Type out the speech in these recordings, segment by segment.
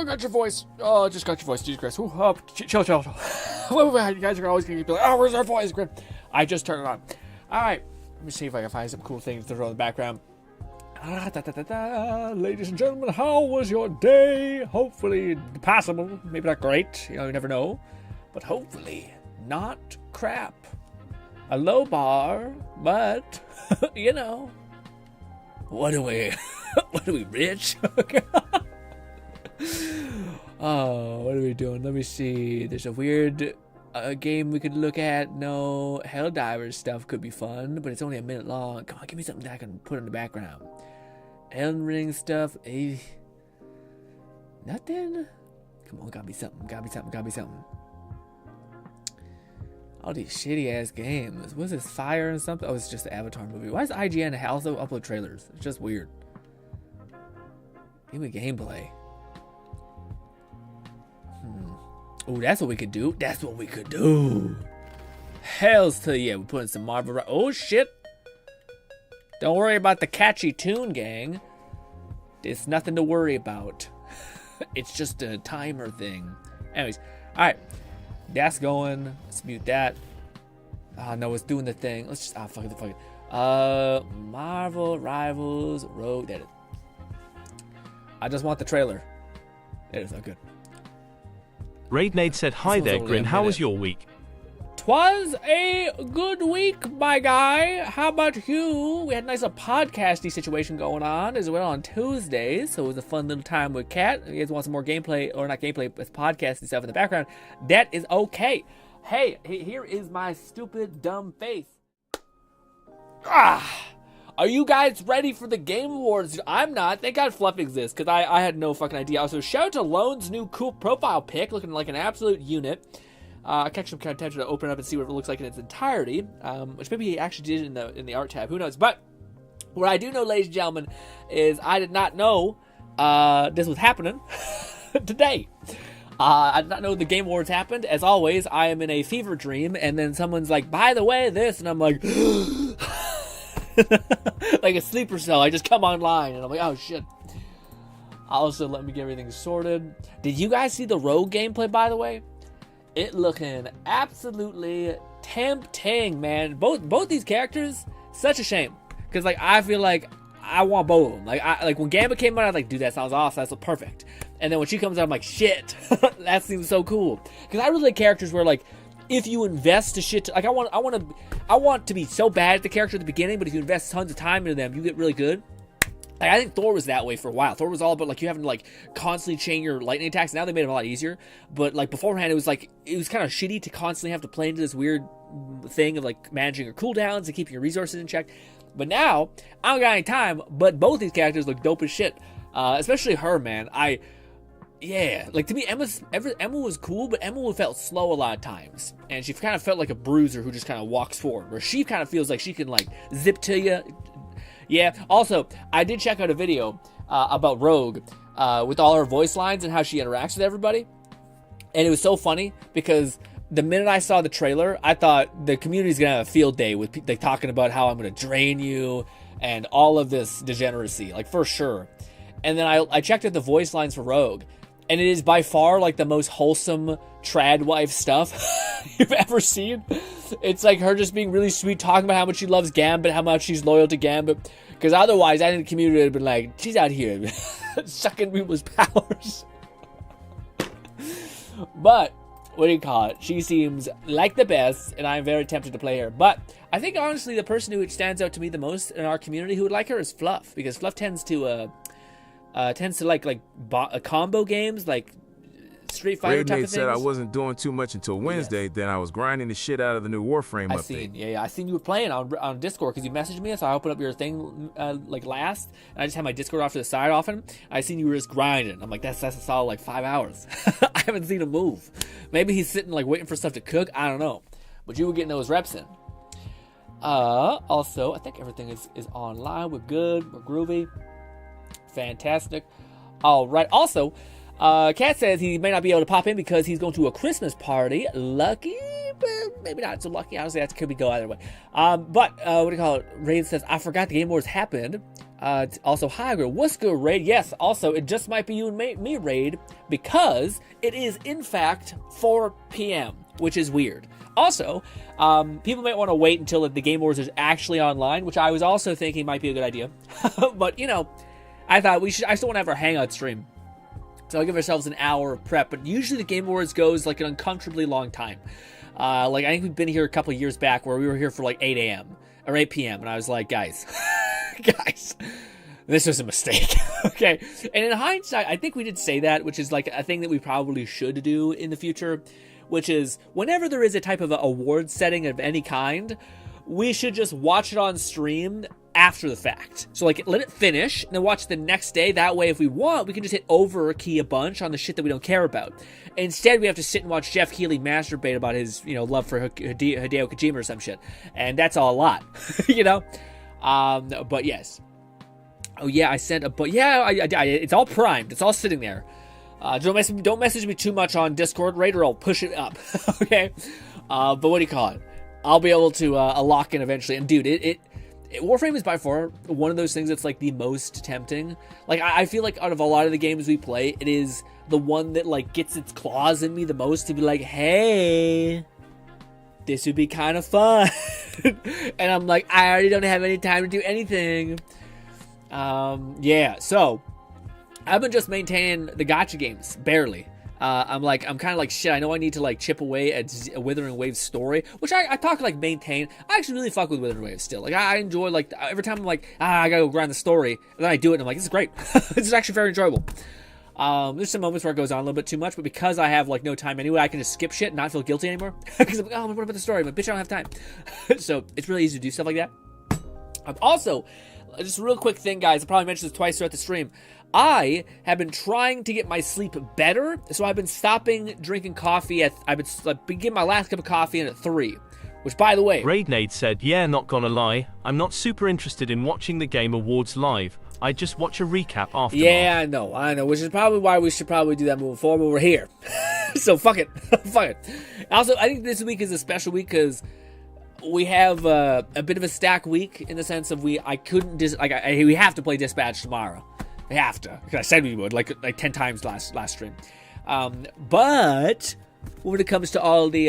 got your voice. Oh, just got your voice. Jesus Christ. Ooh, oh, chill. You guys are always going to be like, oh, where's our voice, Grin? I just turned it on. All right. Let me see if I can find some cool things to throw in the background. Ladies and gentlemen, how was your day? Hopefully passable. Maybe not great. You never know. But hopefully not crap. A low bar, but, what are we? What are we, rich? Oh, what are we doing? Let me see. There's a weird game we could look at. No, Helldivers stuff could be fun, but it's only a minute long. Come on, give me something that I can put in the background. Elden Ring stuff. Nothing? Come on, gotta be something. All these shitty ass games. Was this Fire and something? Oh, it's just the Avatar movie. Why does IGN also upload trailers? It's just weird. Give me gameplay. Oh, that's what we could do. Hells to yeah. We're putting some Marvel. Oh shit. Don't worry about the catchy tune, gang. There's nothing to worry about. It's just a timer thing. Anyways, all right. That's going. Let's mute that. Oh no, it's doing the thing. Let's just fuck it. Marvel Rivals Rogue. That is. I just want the trailer. It is not good. Raid Nade said, "Hi there, Grin. How was your week?" 'Twas a good week, my guy. How about you? We had a nice podcasty situation going on as well on Tuesdays, so it was a fun little time with Kat. If you guys want some more gameplay, or not gameplay, but podcasty stuff in the background, that is okay. Hey, here is my stupid, dumb face. Are you guys ready for the Game Awards? I'm not. Thank God Fluff exists, because I had no fucking idea. Also, shout out to Lone's new cool profile pic, looking like an absolute unit. I catch some kind of tempted to open it up and see what it looks like in its entirety, which maybe he actually did in the art tab. Who knows? But what I do know, ladies and gentlemen, is I did not know this was happening today. I did not know the Game Awards happened. As always, I am in a fever dream, and then someone's like, "By the way, this," and I'm like, like a sleeper cell. I just come online, and I'm like, "Oh shit." Also, let me get everything sorted. Did you guys see the Rogue gameplay, by the way? It looking absolutely tempting, man. Both these characters, such a shame. Because, like, I feel like I want both of them. Like when Gambit came out, I was like, dude, that sounds awesome. That's perfect. And then when she comes out, I'm like, shit. That seems so cool. Because I really like characters where, like, if you invest the shit, like, I want to be so bad at the character at the beginning, but if you invest tons of time into them, you get really good. Like, I think Thor was that way for a while. Thor was all about, like, you having to, like, constantly chain your lightning attacks. Now they made it a lot easier. But, like, beforehand, it was kind of shitty to constantly have to play into this weird thing of, like, managing your cooldowns and keeping your resources in check. But now, I don't got any time, but both these characters look dope as shit. Especially her, man. Yeah, like, to me, Emma was cool, but Emma felt slow a lot of times. And she kind of felt like a bruiser who just kind of walks forward. Where she kind of feels like she can, like, zip to you. Yeah, also, I did check out a video about Rogue with all her voice lines and how she interacts with everybody. And it was so funny because the minute I saw the trailer, I thought the community's going to have a field day with like talking about how I'm going to drain you and all of this degeneracy, like for sure. And then I checked out the voice lines for Rogue, and it is by far like the most wholesome trad wife stuff you've ever seen. It's like her just being really sweet, talking about how much she loves Gambit, how much she's loyal to Gambit. Because otherwise, I think the community would have been like, she's out here sucking people's powers. But, what do you call it? She seems like the best, and I'm very tempted to play her. But I think, honestly, the person who stands out to me the most in our community who would like her is Fluff. Because Fluff tends to like combo games, like Street Fighter type of things. Said I wasn't doing too much until Wednesday. Yes. Then I was grinding the shit out of the new Warframe update. Yeah, I seen you were playing on Discord because you messaged me, so I opened up your thing like last, and I just had my Discord off to the side often. I seen you were just grinding. I'm like, that's a solid like 5 hours. I haven't seen him move. Maybe he's sitting like waiting for stuff to cook. I don't know, but you were getting those reps in. Also, I think everything is online. We're good. We're groovy. Fantastic. All right. Also, Kat says he may not be able to pop in because he's going to a Christmas party. Lucky, but maybe not so lucky. Honestly, that could go either way. But what do you call it? Rain says, I forgot the Game Awards happened. Also, hi, what's good, Raid? Yes, also, it just might be you and me, Raid, because it is, in fact, 4 p.m., which is weird. Also, people might want to wait until the Game Awards is actually online, which I was also thinking might be a good idea. But, you know, I thought I still want to have our Hangout stream. So I'll give ourselves an hour of prep, but usually the Game Awards goes like an uncomfortably long time. Like, I think we've been here a couple of years back where we were here for like 8 a.m. or 8 p.m., and I was like, guys, this was a mistake. Okay. And in hindsight, I think we did say that, which is like a thing that we probably should do in the future, which is whenever there is a type of award setting of any kind, we should just watch it on stream after the fact. So like let it finish and then watch the next day. That way, if we want, we can just hit over key a bunch on the shit that we don't care about. Instead, we have to sit and watch Jeff Keighley masturbate about his, love for Hideo Kojima or some shit. And that's a lot, But yes. Oh yeah, I sent a, but yeah, I it's all primed. It's all sitting there. Don't message me too much on Discord, Raid, or I'll push it up. Okay. But what do you call it? I'll be able to lock in eventually. And dude, Warframe is by far one of those things that's like the most tempting. Like I feel like out of a lot of the games we play, it is the one that like gets its claws in me the most to be like, hey, this would be kind of fun. And I'm like, I already don't have any time to do anything. Yeah, so I've been just maintaining the gacha games, barely. I'm kind of like, shit, I know I need to like chip away at a Withering Waves story, which I talk like maintain. I actually really fuck with Withering Waves still. Like I enjoy, like, every time I'm like, I gotta go grind the story, and then I do it and I'm like, this is great. This is actually very enjoyable. There's some moments where it goes on a little bit too much, but because I have like no time anyway, I can just skip shit and not feel guilty anymore. Because I'm like, oh, what about the story? I'm like, bitch, I don't have time. So it's really easy to do stuff like that. Also, just a real quick thing, guys, I probably mentioned this twice throughout the stream. I have been trying to get my sleep better, so I've been stopping drinking coffee I've been getting my last cup of coffee in at 3, which, by the way... Raidnade said, yeah, not gonna lie, I'm not super interested in watching the Game Awards live. I just watch a recap after. Yeah, I know, which is probably why we should probably do that moving forward, but we're here. So, fuck it. Fuck it. Also, I think this week is a special week because we have a bit of a stack week in the sense of we have to play Dispatch tomorrow. We have to, because I said we would, like 10 times last stream. But when it comes to all the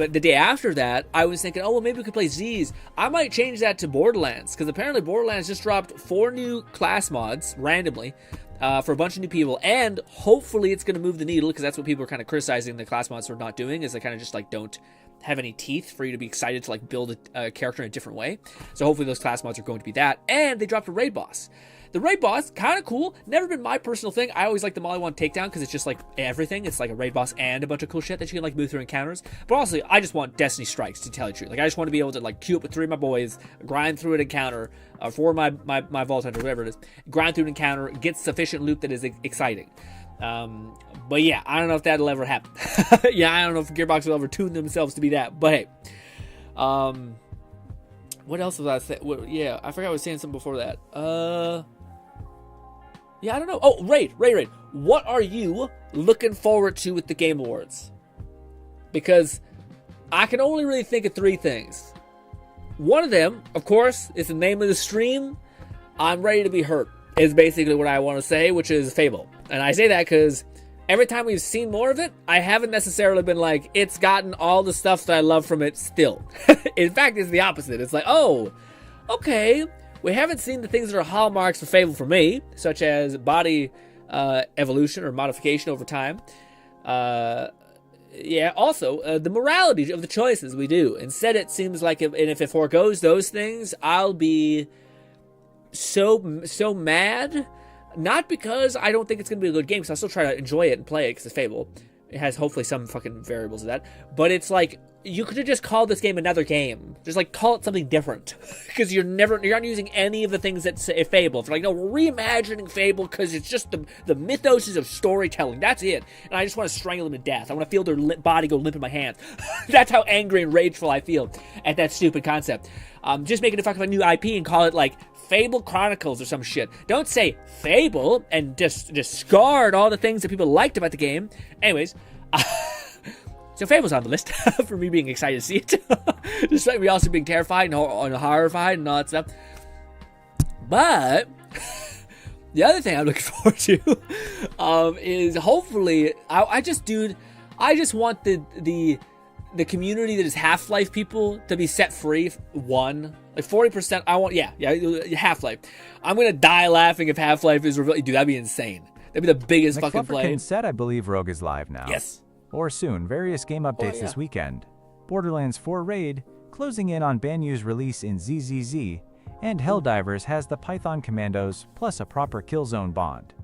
the day after that, I was thinking, oh well, maybe we could play Z's. I might change that to Borderlands, because apparently Borderlands just dropped 4 new class mods randomly for a bunch of new people, and hopefully it's going to move the needle, because that's what people are kind of criticizing the class mods for not doing, is they kind of just like don't have any teeth for you to be excited to like build a character in a different way. So hopefully those class mods are going to be that, and they dropped a raid boss. The raid boss, kind of cool. Never been my personal thing. I always like the Molly 1 takedown because it's just like everything. It's like a raid boss and a bunch of cool shit that you can like move through encounters. But honestly, I just want Destiny Strikes, to tell you the truth. Like I just want to be able to like queue up with 3 of my boys, grind through an encounter, for my Vault Hunter, whatever it is, grind through an encounter, get sufficient loot that is exciting. But yeah, I don't know if that'll ever happen. Yeah, I don't know if Gearbox will ever tune themselves to be that. But hey, what else was I saying? Yeah, I forgot I was saying something before that. Yeah, I don't know. Oh, Raid. What are you looking forward to with the Game Awards? Because I can only really think of 3 things. One of them, of course, is the name of the stream. I'm ready to be hurt, is basically what I want to say, which is Fable. And I say that because every time we've seen more of it, I haven't necessarily been like, it's gotten all the stuff that I love from it still. In fact, it's the opposite. It's like, oh, okay, we haven't seen the things that are hallmarks for Fable for me, such as body evolution or modification over time. Yeah, also, the morality of the choices we do. Instead, it seems like if it forgoes those things, I'll be so mad. Not because I don't think it's going to be a good game, because I'll still try to enjoy it and play it, because it's Fable. It has hopefully some fucking variables of that. But it's like, you could have just called this game another game. Just like, call it something different. Because you're not using any of the things that say Fable. It's like, no, we're reimagining Fable because it's just the mythos of storytelling. That's it. And I just want to strangle them to death. I want to feel their body go limp in my hands. That's how angry and rageful I feel at that stupid concept. Just making a fucking new IP and call it like Fable Chronicles or some shit. Don't say Fable and just discard all the things that people liked about the game. Anyways, so Fable's on the list for me being excited to see it. Despite me also being terrified and horrified and all that stuff. But The other thing I'm looking forward to is hopefully I just want the community that is Half-Life people to be set free. Like 40%. I want Half-Life. I'm gonna die laughing if Half-Life is revealed. Dude, that'd be insane. That'd be the biggest fucking play. Said, I believe Rogue is live now. Yes. Or soon. Various game updates this weekend. Borderlands 4 Raid, closing in on Banyu's release in ZZZ, and Helldivers has the Python commandos plus a proper Killzone bond.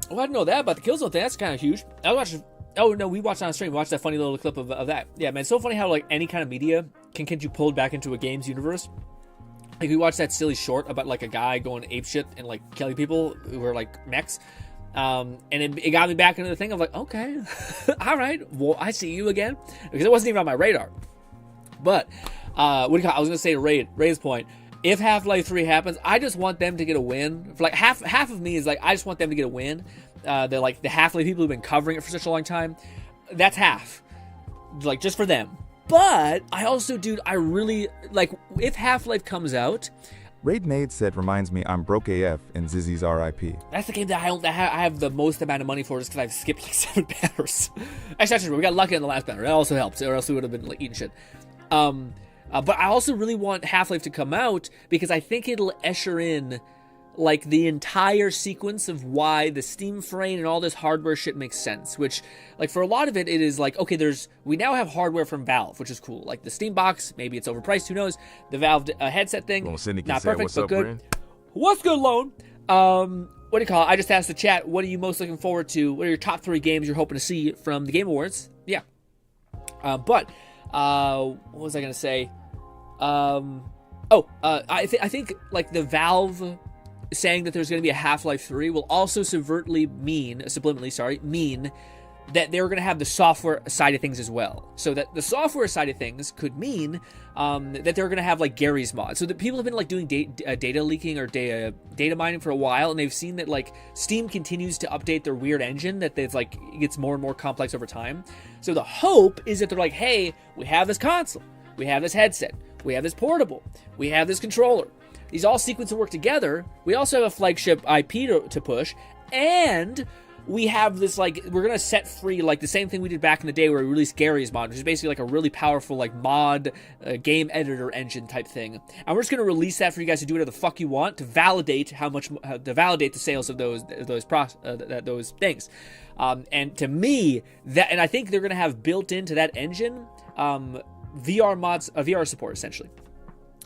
Oh, I didn't know that about the Killzone thing. That's kind of huge. We watched on stream. We watched that funny little clip of that. Yeah, man, it's so funny how like any kind of media can get you pulled back into a game's universe. Like we watched that silly short about like a guy going apeshit and like killing people who were like mechs. And it got me back into the thing of like, okay, all right, well, I see you again, because it wasn't even on my radar. But I was gonna say to Ray's point, if Half-Life 3 happens, I just want them to get a win. For like half of me is like, I just want them to get a win. They're like the Half-Life people who've been covering it for such a long time. That's half, like just for them. But I also, dude, I really like if Half-Life comes out. Raid Nade said, reminds me I'm broke AF in Zizzy's RIP. That's the game that I have the most amount of money for, just because I've skipped like 7 banners. Actually, we got lucky on the last banner. That also helps, or else we would have been like eating shit. But I also really want Half-Life to come out, because I think it'll usher in like the entire sequence of why the Steam frame and all this hardware shit makes sense. Which, like, for a lot of it is like, okay, we now have hardware from Valve, which is cool. Like the Steam box, maybe it's overpriced, who knows? The Valve headset thing, not perfect, but good. Grin? What's good, Lone? What do you call it? I just asked the chat, what are you most looking forward to? What are your top 3 games you're hoping to see from the Game Awards? Yeah. What was I gonna say? I think like the Valve saying that there's going to be a Half-Life 3 will also subliminally mean that they're going to have the software side of things as well. So that the software side of things could mean that they're going to have like Gary's mod. So that people have been like doing data leaking or data mining for a while, and they've seen that like Steam continues to update their weird engine that it's like it gets more and more complex over time. So the hope is that they're like, hey, we have this console, we have this headset, we have this portable, we have this controller. These all sequence and work together. We also have a flagship IP to push, and we have this like we're gonna set free like the same thing we did back in the day where we released Gary's mod, which is basically like a really powerful like mod game editor engine type thing. And we're just gonna release that for you guys to do whatever the fuck you want to validate the sales of those things. And to me, and I think they're gonna have built into that engine VR mods, VR support essentially.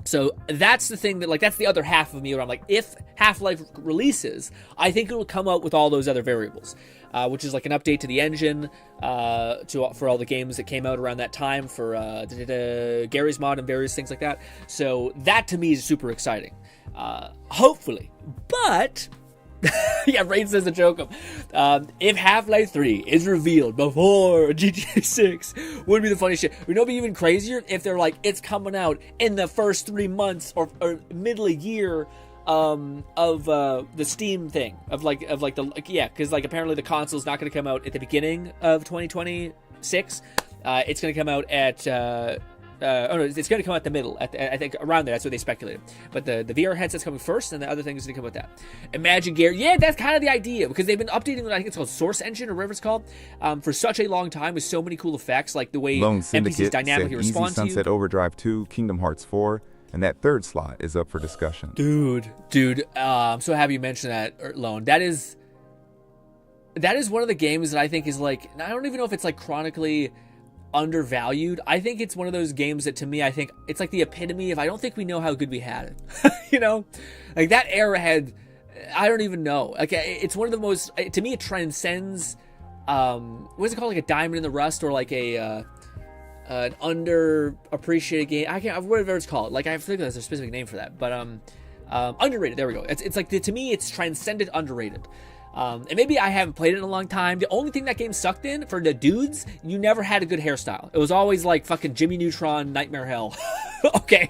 So that's the thing that, like, that's the other half of me where I'm like, if Half-Life releases, I think it will come out with all those other variables, which is like an update to the engine for all the games that came out around that time for Gary's mod and various things like that. So that to me is super exciting. Hopefully. But yeah, Raid says a joke. If Half-Life 3 is revealed before GTA 6, would be the funniest shit. You know, it'd be even crazier if they're like, it's coming out in the first 3 months or middle of year of the Steam thing because like apparently the console's not going to come out at the beginning of 2026. It's going to come out at it's going to come out the middle. I think around there. That's what they speculated. But the VR headset's coming first, and the other thing is going to come with that. Imagine Gary. Yeah, that's kind of the idea, because they've been updating. I think it's called Source Engine or whatever it's called, for such a long time with so many cool effects, like the way Lone NPCs Syndicate dynamically said respond Easy to you. Sunset Overdrive 2, Kingdom Hearts 4, and that third slot is up for discussion. Dude, I'm so happy you mentioned that, Lone. That is one of the games that I think is like, I don't even know if it's like chronically undervalued. I think it's one of those games that to me, I think it's like the epitome of I don't think we know how good we had it. You know, like that era had, I don't even know. Like it's one of the most, to me, it transcends. What is it called? Like a diamond in the rust, or like an underappreciated game. I can't, whatever it's called. Like I think there's a specific name for that, but underrated. There we go. It's like to me, it's transcended underrated. And maybe I haven't played it in a long time. The only thing that game sucked in for the dudes, you never had a good hairstyle. It was always like fucking Jimmy Neutron, Nightmare Hell. Okay.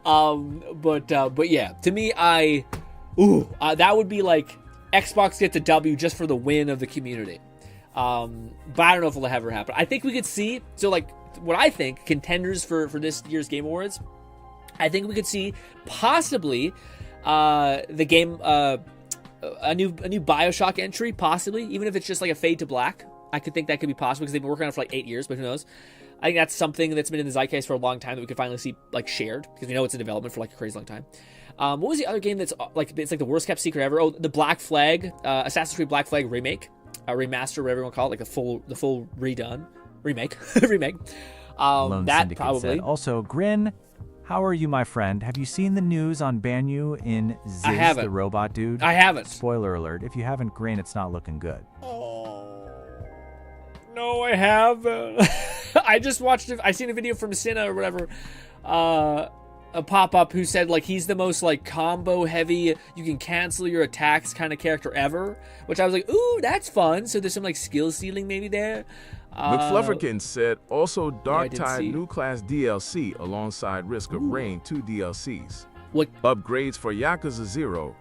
But yeah, to me, that would be like Xbox gets a W just for the win of the community. But I don't know if it'll ever happen. I think we could see, so like what I think contenders for this year's Game Awards, I think we could see possibly the game a new BioShock entry, possibly, even if it's just like a Fade to Black. I could think that could be possible because they've been working on it for like 8 years, but who knows? I think that's something that's been in the zeitgeist for a long time that we could finally see like shared because we know it's in development for like a crazy long time. What was the other game that's like it's like the worst kept secret ever? Oh, the Black Flag, Assassin's Creed Black Flag remake, remaster, whatever you want to call it, like the full redone remake, remake. Lone That Syndicate probably. said. Also, Grin, how are you, my friend? Have you seen the news on Banyu in Ziz, I haven't. the robot dude? I haven't. Spoiler alert, if you haven't, Grin, it's not looking good. No, I haven't. I just watched it. I seen a video from Cinna or whatever, a pop-up who said like he's the most like combo heavy, you can cancel your attacks kind of character ever, which I was like, ooh, that's fun. So there's some like skill ceiling maybe there. McFlufferkin said, also Dark did Tide see. new class DLC alongside Risk of Rain 2 DLCs. What? Upgrades for Yakuza 0,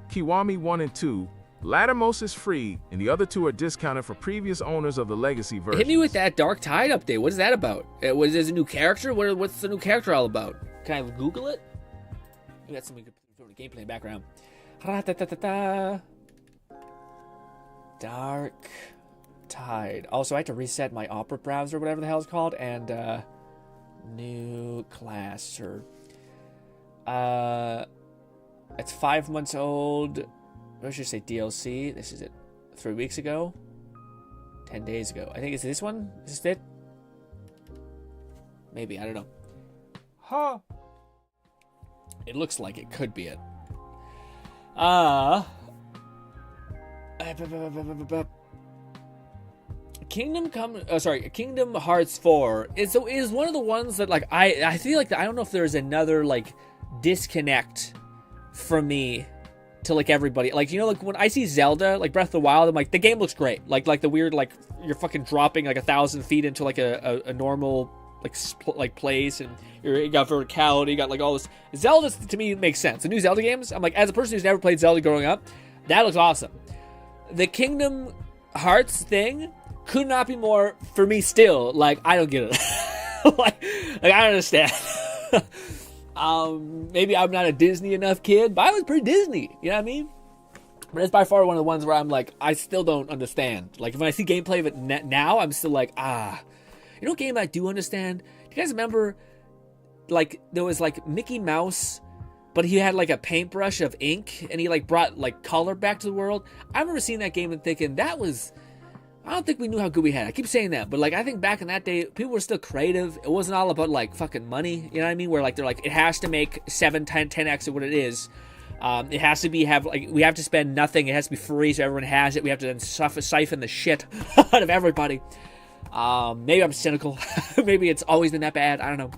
Kiwami 1 and 2, Lattermost is free, and the other 2 are discounted for previous owners of the Legacy version. Hit me with that Dark Tide update. What is that about? Was there a new character? What's the new character all about? Can I Google it? We got some gameplay in the background. Ra-ta-ta-ta-ta. Dark Tide. Also, I had to reset my Opera browser, whatever the hell it's called, and new class or it's 5 months old. What should I say? DLC. This is it. 3 weeks ago. 10 days ago. I think it's this one. Is this it? Maybe. I don't know. Huh. It looks like it could be it. Kingdom Hearts 4 is one of the ones that like I feel like I don't know if there's another like disconnect from me to like everybody. Like, you know, like when I see Zelda, like Breath of the Wild, I'm like, the game looks great. Like the weird, like you're fucking dropping like 1,000 feet into like a normal like place, and you got verticality, you got like all this. Zelda to me makes sense. The new Zelda games, I'm like, as a person who's never played Zelda growing up, that looks awesome. The Kingdom Hearts thing could not be more for me still. Like, I don't get it. like I don't understand. Maybe I'm not a Disney enough kid, but I was pretty Disney, you know what I mean? But it's by far one of the ones where I'm like, I still don't understand. Like, when I see gameplay of it now, I'm still like, You know, game I do understand? Do you guys remember, like, there was like Mickey Mouse, but he had like a paintbrush of ink, and he like brought like color back to the world? I remember seeing that game and thinking, I don't think we knew how good we had. I keep saying that, but like I think back in that day, people were still creative. It wasn't all about like fucking money, you know what I mean? Where like they're like, it has to make 7, 10x of what it is. It has to be we have to spend nothing. It has to be free, so everyone has it. We have to then siphon the shit out of everybody. Maybe I'm cynical. Maybe it's always been that bad. I don't know.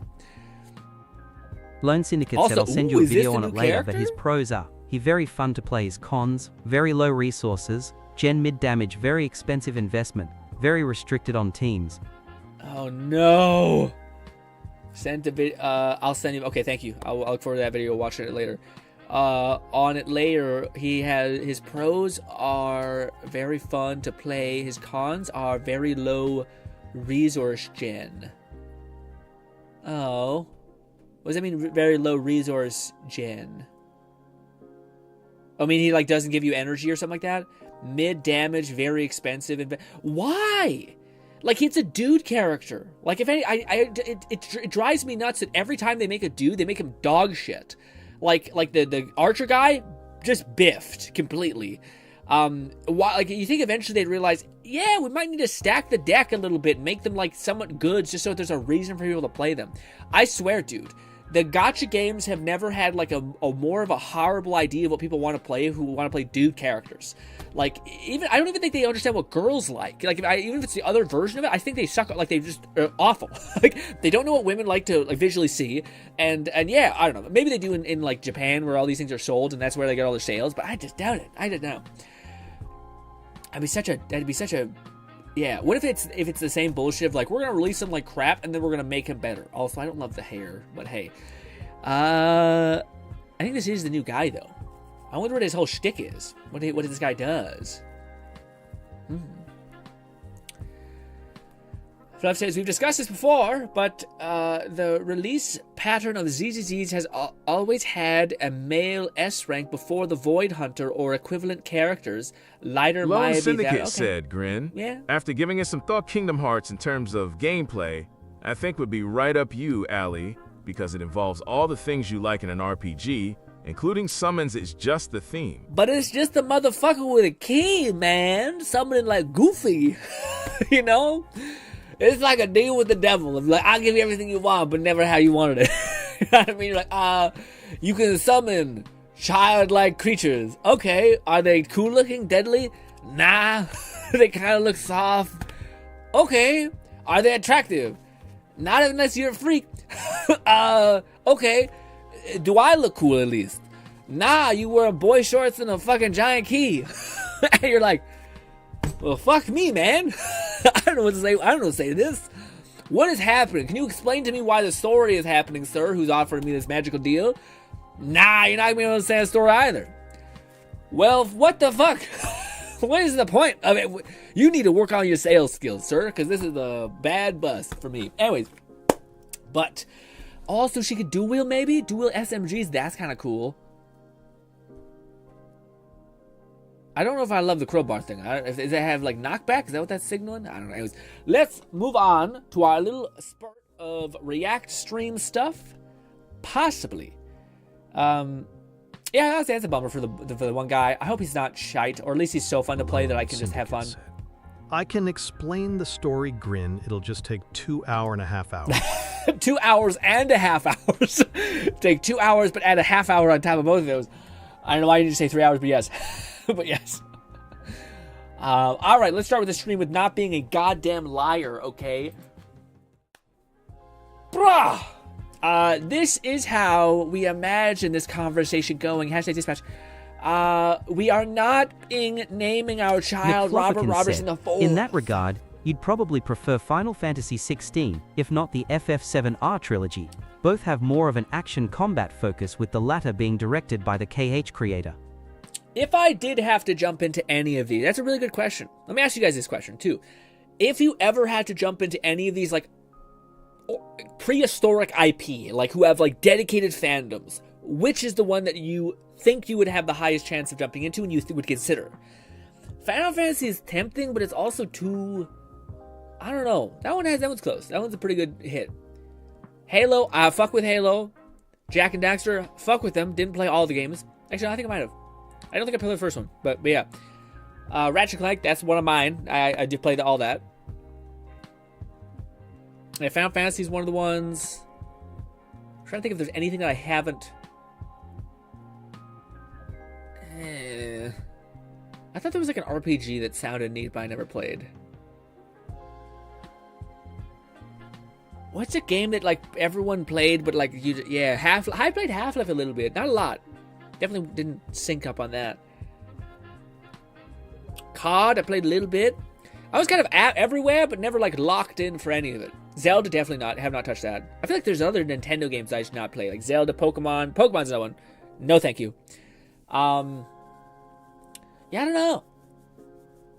Lone Syndicate Also, said I'll send you a is this video the on new it later, character? but his pros are, he very fun to play his cons, very low resources, gen mid damage, very expensive investment, very restricted on teams. Oh no! Send a video. I'll send you. Okay, thank you. I'll look forward to that video. Watch it later. On it later, his pros are very fun to play. His cons are very low resource gen. Oh, what does that mean? Very low resource gen. I mean, he like doesn't give you energy or something like that. Mid damage, very expensive. Why? Like, it's a dude character. Like, if any, it drives me nuts that every time they make a dude, they make him dog shit. Like the archer guy, just biffed completely. Why? Like, you think eventually they'd realize, yeah, we might need to stack the deck a little bit and make them like somewhat good, just so there's a reason for people to play them. I swear, dude. The gacha games have never had like a more of a horrible idea of what people want to play who want to play dude characters. Like, I don't even think they understand what girls like. Like, even if it's the other version of it, I think they suck. Like, they just are awful. Like, they don't know what women like to like visually see. And yeah, I don't know. Maybe they do in like Japan where all these things are sold and that's where they get all their sales. But I just doubt it. I don't know. That'd be such a. Yeah, what if it's the same bullshit of like, we're gonna release him like crap and then we're gonna make him better. Also, I don't love the hair, but hey. I think this is the new guy though. I wonder what his whole shtick is. What this guy does. Fluff says, we've discussed this before, but the release pattern of ZZZs has always had a male S rank before the Void Hunter or equivalent characters. Lighter Lone might be Syndicate that. Okay. said, Grin. Yeah. After giving it some thought, Kingdom Hearts in terms of gameplay, I think would be right up you, alley, because it involves all the things you like in an RPG, including summons is just the theme. But it's just a motherfucker with a key, man. Summoning like Goofy. You know? It's like a deal with the devil. It's like, I'll give you everything you want, but never how you wanted it. You know what I mean? You're like, you can summon childlike creatures. Okay, are they cool looking, deadly? Nah, they kind of look soft. Okay, are they attractive? Not unless you're a freak. Okay, do I look cool at least? Nah, you wear boy shorts and a fucking giant key. And you're like, well, fuck me, man. I don't know what to say. I don't know what to say to this. What is happening? Can you explain to me why the story is happening, sir, who's offering me this magical deal? Nah, you're not going to be able to understand the story either. Well, what the fuck? What is the point of it? You need to work on your sales skills, sir, because this is a bad bust for me. Anyways, but also she could dual wheel maybe? Dual wheel SMGs, that's kind of cool. I don't know if I love the crowbar thing. Does it have like knockback? Is that what that's signaling? I don't know. Anyways, let's move on to our little spurt of React stream stuff. Possibly. Yeah, I'd say that's a bummer for the one guy. I hope he's not shite, or at least he's so fun to play that I can just have fun. I can explain the story, Grin. It'll just take 2.5 hours. 2 hours and a half hours. Take 2 hours, but add a half hour on top of both of those. I don't know why you didn't say 3 hours, but yes. But yes. All right, let's start with the stream with not being a goddamn liar, okay? Bruh! This is how we imagine this conversation going. Hashtag dispatch. We are not naming our child Robert Robertson the Fourth. In that regard, you'd probably prefer Final Fantasy XVI, if not the FF7R trilogy. Both have more of an action combat focus, with the latter being directed by the KH creator. If I did have to jump into any of these, that's a really good question. Let me ask you guys this question too. If you ever had to jump into any of these like prehistoric IP, like who have like dedicated fandoms, which is the one that you think you would have the highest chance of jumping into and you would consider? Final Fantasy is tempting, but it's also too, I don't know. That one's close. That one's a pretty good hit. Halo, fuck with Halo. Jack and Daxter, fuck with them. Didn't play all the games. Actually, I think I might have. I don't think I played the first one, but yeah. Ratchet & Clank, that's one of mine. I did play all that. Yeah, Final Fantasy is one of the ones. I'm trying to think if there's anything that I haven't. I thought there was like an RPG that sounded neat, but I never played. What's a game that like everyone played, but like I played Half-Life a little bit, not a lot. Definitely didn't sync up on that. COD, I played a little bit. I was kind of everywhere, but never like locked in for any of it. Zelda, definitely have not touched that. I feel like there's other Nintendo games I should not play, like Zelda, Pokemon. Pokemon's that one. No, thank you. Yeah, I don't know.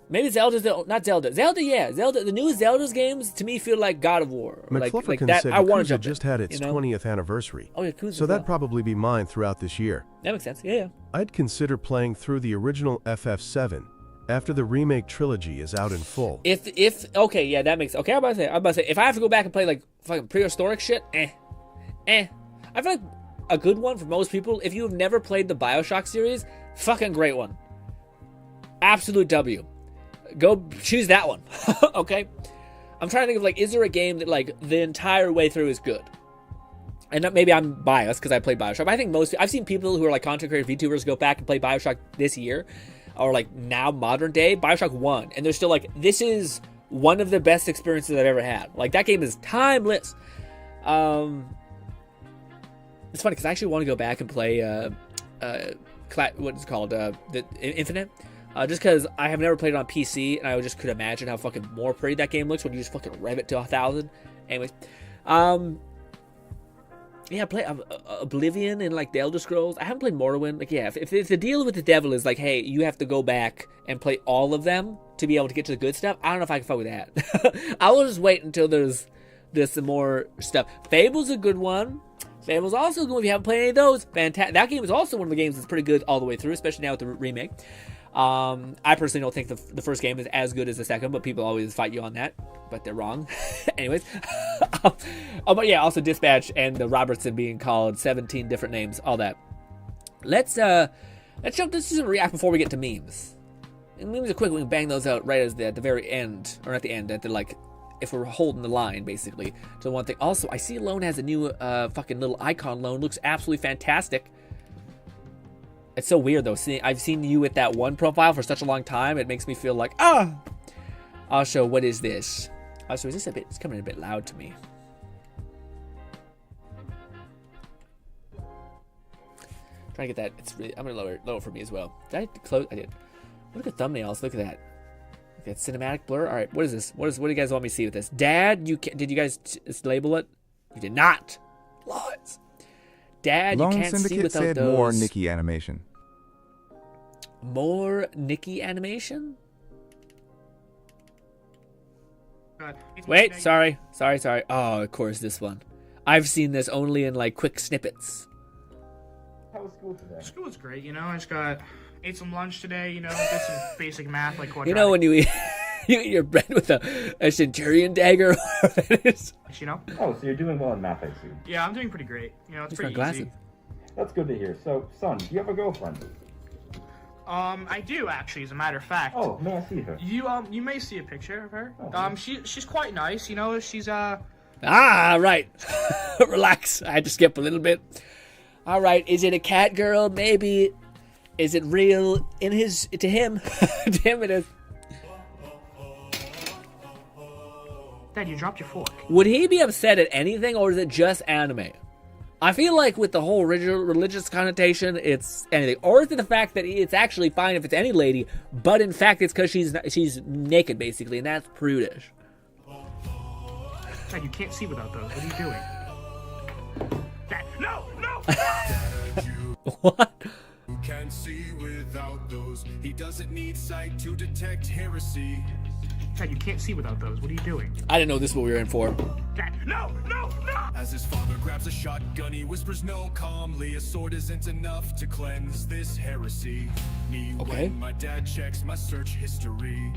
Maybe Zelda's not Zelda. Zelda, yeah. Zelda. The newest Zelda's games to me feel like God of War. Like that. Said I want to jump just had its 20th anniversary. Oh, Yakuza. So that'd probably be mine throughout this year. That makes sense. Yeah. I'd consider playing through the original FF7 after the remake trilogy is out in full. If okay, yeah, that makes okay. I'm about to say if I have to go back and play like fucking prehistoric shit, I feel like a good one for most people. If you have never played the BioShock series, fucking great one. Absolute W. Go choose that one. Okay? I'm trying to think of like, is there a game that like the entire way through is good? And maybe I'm biased because I played BioShock. But I think I've seen people who are like content creator VTubers go back and play BioShock this year, or like now modern day, BioShock 1. And they're still like, this is one of the best experiences I've ever had. Like that game is timeless. It's funny because I actually want to go back and play what is it called? The Infinite. Just because I have never played it on PC, and I just could imagine how fucking more pretty that game looks when you just fucking rev it to 1,000. Anyways, yeah, play Oblivion and like the Elder Scrolls. I haven't played Morrowind. Like, yeah, if the deal with the devil is like, hey, you have to go back and play all of them to be able to get to the good stuff, I don't know if I can fuck with that. I will just wait until there's some more stuff. Fable's a good one. Fable's also good if you haven't played any of those. Fantastic. That game is also one of the games that's pretty good all the way through, especially now with the remake. I personally don't think the first game is as good as the second, but people always fight you on that. But they're wrong. Anyways. But yeah, also Dispatch and the Robertson being called 17 different names, all that. Let's jump to some react before we get to memes. And memes are quick, we can bang those out right at the very end, or at the end, at the like, if we're holding the line, basically, to one thing. Also, I see Lone has a new fucking little icon. Lone looks absolutely fantastic. It's so weird though. I've seen you with that one profile for such a long time. It makes me feel like, Also, what is this? Also, is this it's coming a bit loud to me. Trying to get that. It's really. I'm gonna lower it for me as well. Did I close? I did. Look at thumbnails. Look at that. Look at cinematic blur. All right. What is this? What do you guys want me to see with this? Dad, did you guys label it? You did not. Lies. Dad, Lone you can't Syndicate see without said those. more Nikki animation. More Nikki animation? Wait, sorry. Oh, of course, this one. I've seen this only in like quick snippets. How was school today? School was great, you know. I just ate some lunch today, you know, did some basic math like quadratic. You know when you eat your bread with a centurion dagger? You know? Oh, so you're doing well in math, I see. Yeah, I'm doing pretty great. You know, it's pretty glasses. easy. That's good to hear. So, son, do you have a girlfriend? I do actually, as a matter of fact. Oh, may I see her? You may see a picture of her. Oh. She's quite nice, you know. She's right. Relax. I had to skip a little bit. All right. Is it a cat girl? Maybe. Is it real to him? To him it is. Dad, you dropped your fork. Would he be upset at anything, or is it just anime? I feel like with the whole religious connotation, it's anything. Or is it the fact that it's actually fine if it's any lady, but in fact it's because she's naked, basically, and that's prudish. Dad, you can't see without those. What are you doing? Dad, no! What? You can't see without those. He doesn't need sight to detect heresy. Dad, you can't see without those. What are you doing? I didn't know this is what we were in for. Dad, no! As his father grabs a shotgun, he whispers no calmly. A sword isn't enough to cleanse this heresy. Me Okay. when my dad checks my search history.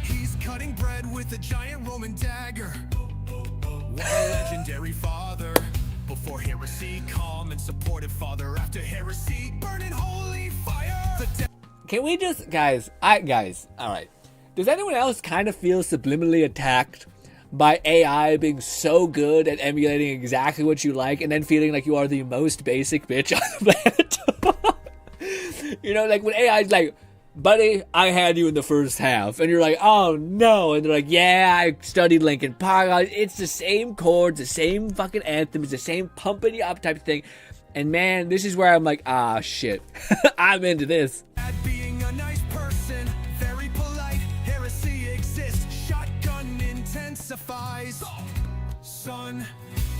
He's cutting bread with a giant Roman dagger. What a legendary father. Before heresy, calm and supportive father. After heresy, burning holy fire. Can we just, guys, all right. Does anyone else kind of feel subliminally attacked by AI being so good at emulating exactly what you like and then feeling like you are the most basic bitch on the planet? You know, like when AI's like, buddy, I had you in the first half. And you're like, oh no. And they're like, yeah, I studied Linkin Park. It's the same chords, the same fucking anthem. It's the same pumping you up type of thing. And man, this is where I'm like, shit. I'm into this. Being a nice person, very polite, heresy exists, shotgun intensifies. Son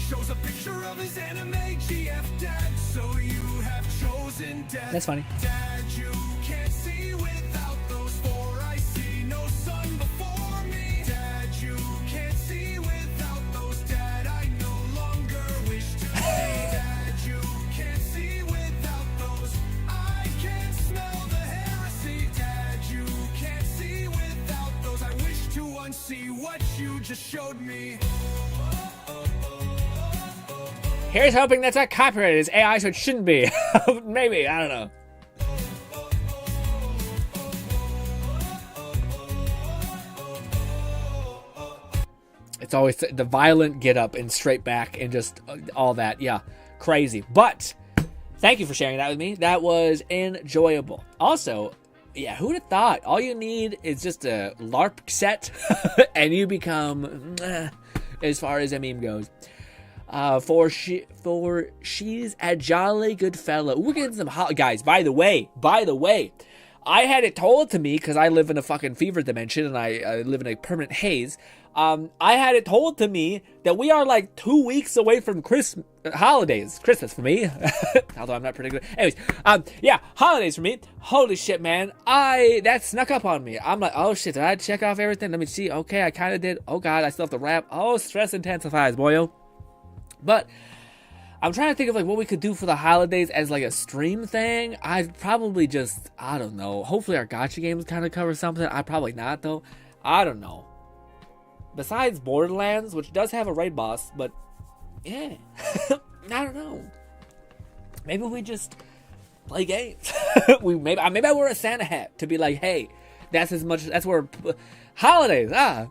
shows a picture of his anime GF dad, so you have chosen death. That's funny. Dad, you can't see without those four. I see no son before me. Dad, you can't see without those. Dad, I no longer wish to see. Dad, you can't see without those. I can smell the heresy. Dad, you can't see without those. I wish to unsee what you just showed me. Here's hoping that's not copyrighted. It's AI, so it shouldn't be. Maybe, I don't know. It's always the violent get up and straight back and just all that. Yeah, crazy. But thank you for sharing that with me. That was enjoyable. Also, yeah, who'd have thought? All you need is just a LARP set and you become, as far as a meme goes. For she's a jolly good fellow. We're getting some guys. By the way, I had it told to me because I live in a fucking fever dimension and I live in a permanent haze. I had it told to me that we are like 2 weeks away from Christmas for me. Although I'm not particular. Anyways, yeah, holidays for me. Holy shit, man. That snuck up on me. I'm like, oh shit, did I check off everything? Let me see. Okay, I kind of did. Oh god, I still have to wrap. Oh, stress intensifies, boyo. But I'm trying to think of like what we could do for the holidays as like a stream thing. I'd probably just, I don't know. Hopefully our gacha games kind of cover something. I probably not though. I don't know. Besides Borderlands, which does have a raid boss, but yeah, I don't know. Maybe we just play games. Maybe I wear a Santa hat to be like, hey, that's where holidays. Yeah.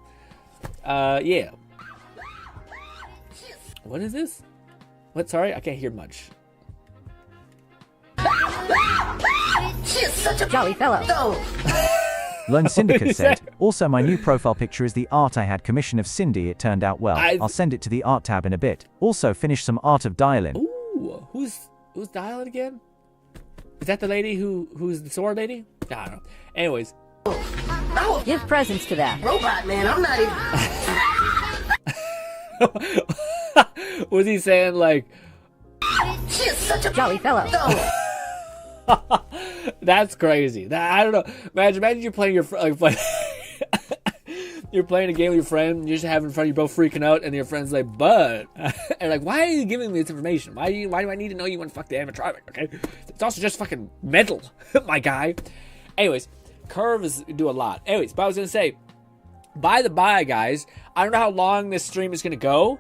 What is this? What? Sorry, I can't hear much. She's such a jolly fellow. Lone Syndicate said, also my new profile picture is the art I had commissioned of Cindy. It turned out well. I'll send it to the art tab in a bit. Also finish some Art of Dialin. Ooh, who's Dialin again? Is that the lady who's the sword lady? I don't know. Anyways. Give presents to that. Robot man, I'm not even... Was he saying like... She's such a jolly fellow. That's crazy. I don't know. Imagine you're playing you're playing a game with your friend, and you're just having fun, you're both freaking out, and your friend's like, but and like, why are you giving me this information? Why do I need to know you want to fuck the animatronic? Okay, it's also just fucking mental, my guy. Anyways, curves do a lot. Anyways, but I was gonna say, by the by, guys, I don't know how long this stream is gonna go.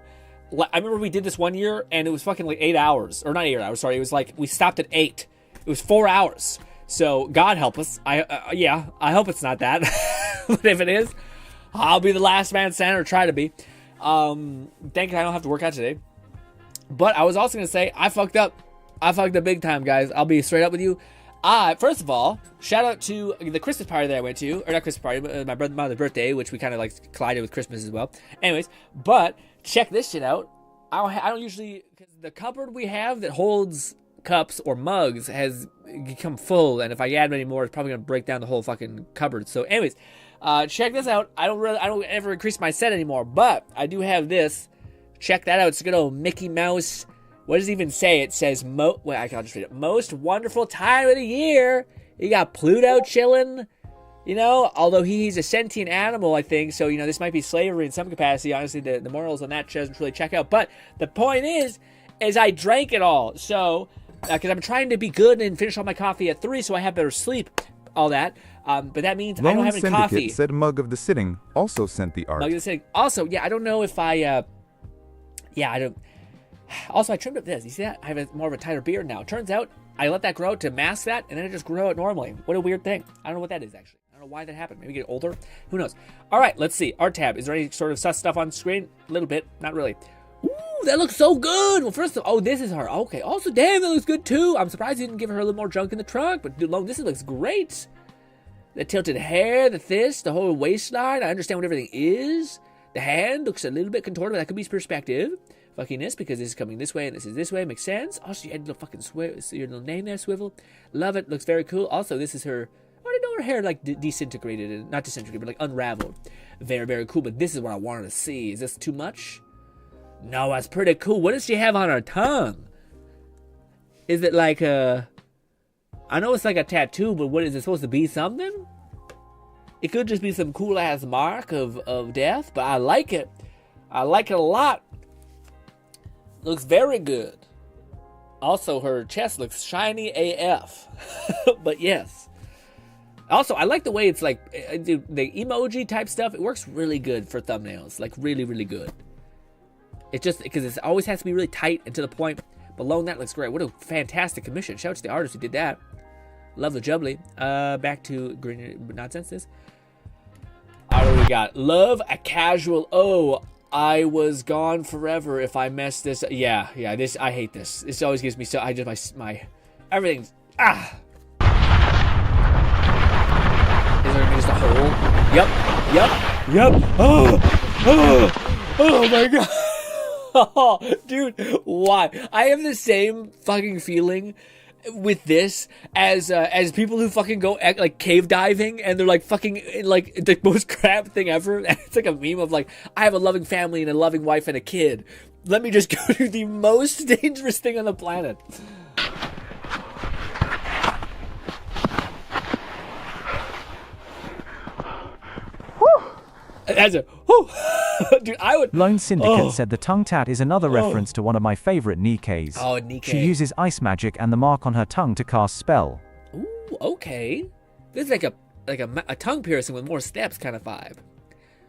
I remember we did this one year, and it was fucking like 8 hours, or not 8 hours. Sorry, it was like we stopped at 8. It was 4 hours. So God help us. I hope it's not that. But if it is, I'll be the last man standing, or try to be. Thank you, I don't have to work out today. But I was also gonna say I fucked up. I fucked up big time, guys. I'll be straight up with you. First of all, shout out to the Christmas party that I went to, or not Christmas party, but my mother's birthday, which we kind of like collided with Christmas as well. Anyways, but check this shit out. I don't usually, because the cupboard we have that holds cups or mugs has become full, and if I add any more, it's probably gonna break down the whole fucking cupboard. So anyways, check this out. I don't ever increase my set anymore, but I do have this. Check that out. It's a good old Mickey Mouse. What does it even say? It says I'll just read it. Most wonderful time of the year. You got Pluto chilling, you know, although he's a sentient animal, I think, so, you know, this might be slavery in some capacity. Honestly, the morals on that doesn't really check out, but the point is I drank it all, so because I'm trying to be good and finish all my coffee at 3 so I have better sleep, all that. But that means I don't have any coffee. Said Mug of the Sitting also sent the art. Mug of the Sitting. Also, yeah, I don't know if I don't. Also, I trimmed up this. You see that? I have more of a tighter beard now. Turns out I let that grow out to mask that, and then I just grow it normally. What a weird thing. I don't know what that is, actually. I don't know why that happened. Maybe get older? Who knows? All right, let's see. Art tab. Is there any sort of sus stuff on screen? A little bit. Not really. Ooh, that looks so good. Well, first of all, this is her. Okay. Also, damn, that looks good, too. I'm surprised you didn't give her a little more junk in the trunk, but dude, this looks great. The tilted hair, the fist, the whole waistline. I understand what everything is. The hand looks a little bit contorted, but that could be perspective. Fuckiness, because this is coming this way and this is this way. Makes sense. Also, you had a little fucking your little name there, Swivel. Love it. Looks very cool. Also, this is her. I didn't know her hair like disintegrated, and not disintegrated, but like unraveled. Very, very cool. But this is what I wanted to see. Is this too much? No, that's pretty cool. What does she have on her tongue? Is it like a? I know it's like a tattoo, but what is it supposed to be? Something? It could just be some cool ass mark of death, but I like it. I like it a lot. Looks very good. Also, her chest looks shiny AF. But yes. Also, I like the way it's like, the emoji type stuff. It works really good for thumbnails. Like, really, really good. It's just, because it always has to be really tight and to the point. Below that looks great. What a fantastic commission. Shout out to the artist who did that. Love the jubbly. Back to green nonsense. All right, we got love a casual. Oh, I was gone forever if I messed this. Yeah. This, I hate this. This always gives me so. I just my everything's Is there just a hole? Yep. Oh my god. Oh, dude, why? I have the same fucking feeling with this as people who fucking go like cave diving and they're like fucking like the most crap thing ever. It's like a meme of like, I have a loving family and a loving wife and a kid. Let me just go do the most dangerous thing on the planet. That's a whew. Dude, I would. Lone Syndicate said the tongue tat is another reference to one of my favorite Nikkei's. Oh, Nikkei. She uses ice magic and the mark on her tongue to cast spell. Ooh, okay. This is like a tongue piercing with more steps kind of vibe.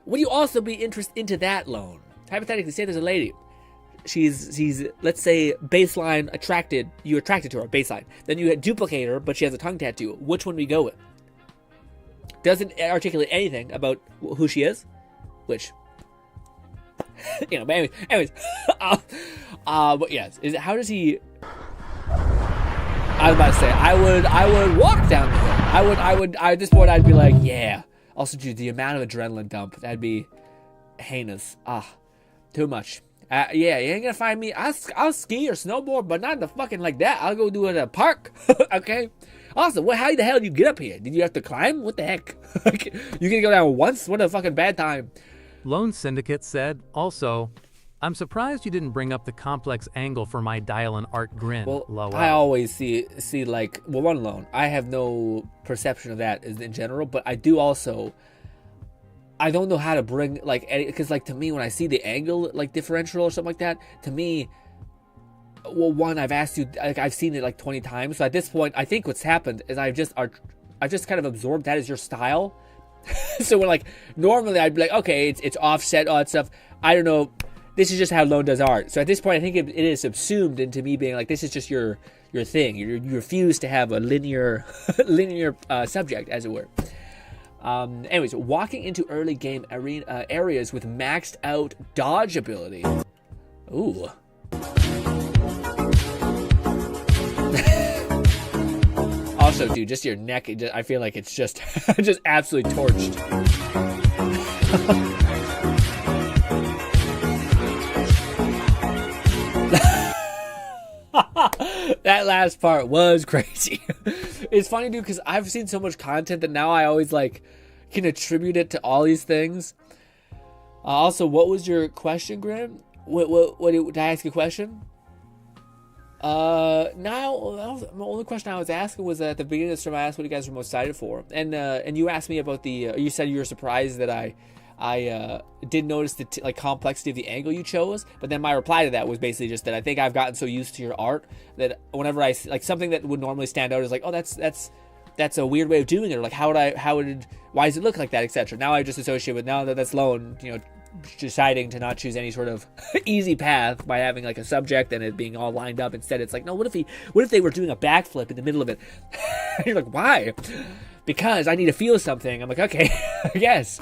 Would you also be interested into that, Lone? Hypothetically, say there's a lady. She's let's say baseline attracted. You attracted to her baseline. Then you duplicate her, but she has a tongue tattoo. Which one do we go with? Doesn't articulate anything about who she is, which, you know. But anyways, but yes, how does he? I was about to say I would walk down the hill. I would at this point I'd be like, yeah. Also, dude, the amount of adrenaline dump, that'd be heinous. Too much. Yeah, you ain't gonna find me. I'll ski or snowboard, but not the fucking like that. I'll go do it at a park. Okay. Also, how the hell did you get up here? Did you have to climb? What the heck? You can go down once? What a fucking bad time. Lone Syndicate said, also, I'm surprised you didn't bring up the complex angle for my dial and art grin. Well, LOL. I always see like, well, one alone. I have no perception of that in general, but I do also. I don't know how to bring like, because like to me when I see the angle like differential or something like that, to me. Well, one, I've asked you, like, I've seen it like 20 times. So at this point, I think what's happened is I've just kind of absorbed that as your style. So when like normally I'd be like, okay, it's offset, all that stuff. I don't know. This is just how Lone does art. So at this point, I think it is subsumed into me being like, this is just your thing. You refuse to have a linear subject, as it were. Anyways, walking into early game areas with maxed out dodge ability. Ooh. Also, dude, just your neck, I feel like it's just just absolutely torched. That last part was crazy. It's funny, dude, because I've seen so much content that now I always like can attribute it to all these things. Also, what was your question, Grim? What did I ask you a question? Now, the only question I was asking was at the beginning of the stream. I asked what you guys were most excited for, and you asked me about the. You said you were surprised that I did notice the like complexity of the angle you chose, but then my reply to that was basically just that I think I've gotten so used to your art that whenever I like something that would normally stand out is like, oh, that's a weird way of doing it, or like why does it look like that, etc. Now I just associate with now that that's Lone, you know, deciding to not choose any sort of easy path by having like a subject and it being all lined up. Instead, it's like, no, what if they were doing a backflip in the middle of it? You're like, why? Because I need to feel something. I'm like, okay, I guess.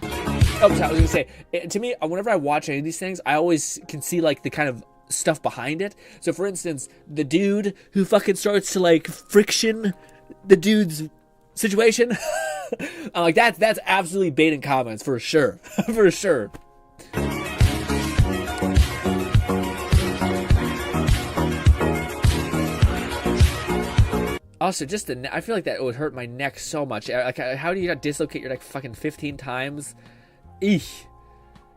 Oh, so I was gonna say, to me, whenever I watch any of these things, I always can see like the kind of stuff behind it. So, for instance, the dude who fucking starts to like friction the dude's situation. I'm like, that's absolutely baiting comments for sure, for sure. Also, just I feel like that would hurt my neck so much. Like, how do you not dislocate your neck fucking 15 times? Eesh.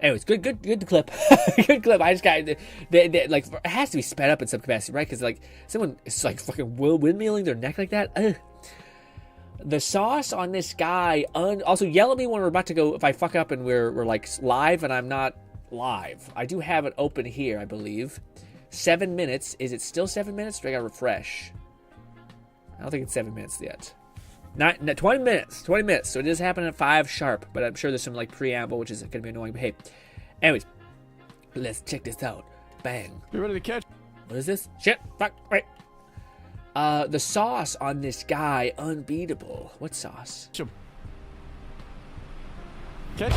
Anyways, good clip. Good clip. I just got they like, it has to be sped up in some capacity, right? Because like someone is like fucking windmilling their neck like that. Ugh. The sauce on this guy. Also, yell at me when we're about to go. If I fuck up and we're like live and I'm not live. I do have it open here, I believe. 7 minutes. Is it still 7 minutes? Or do I gotta refresh? I don't think it's 7 minutes yet. 20 minutes. 20 minutes. So it is happening at 5 sharp. But I'm sure there's some like preamble, which is gonna be annoying. But hey, anyways, let's check this out. Bang. You ready to catch? What is this? Shit. Fuck. Wait. The sauce on this guy, unbeatable. What sauce? Catch.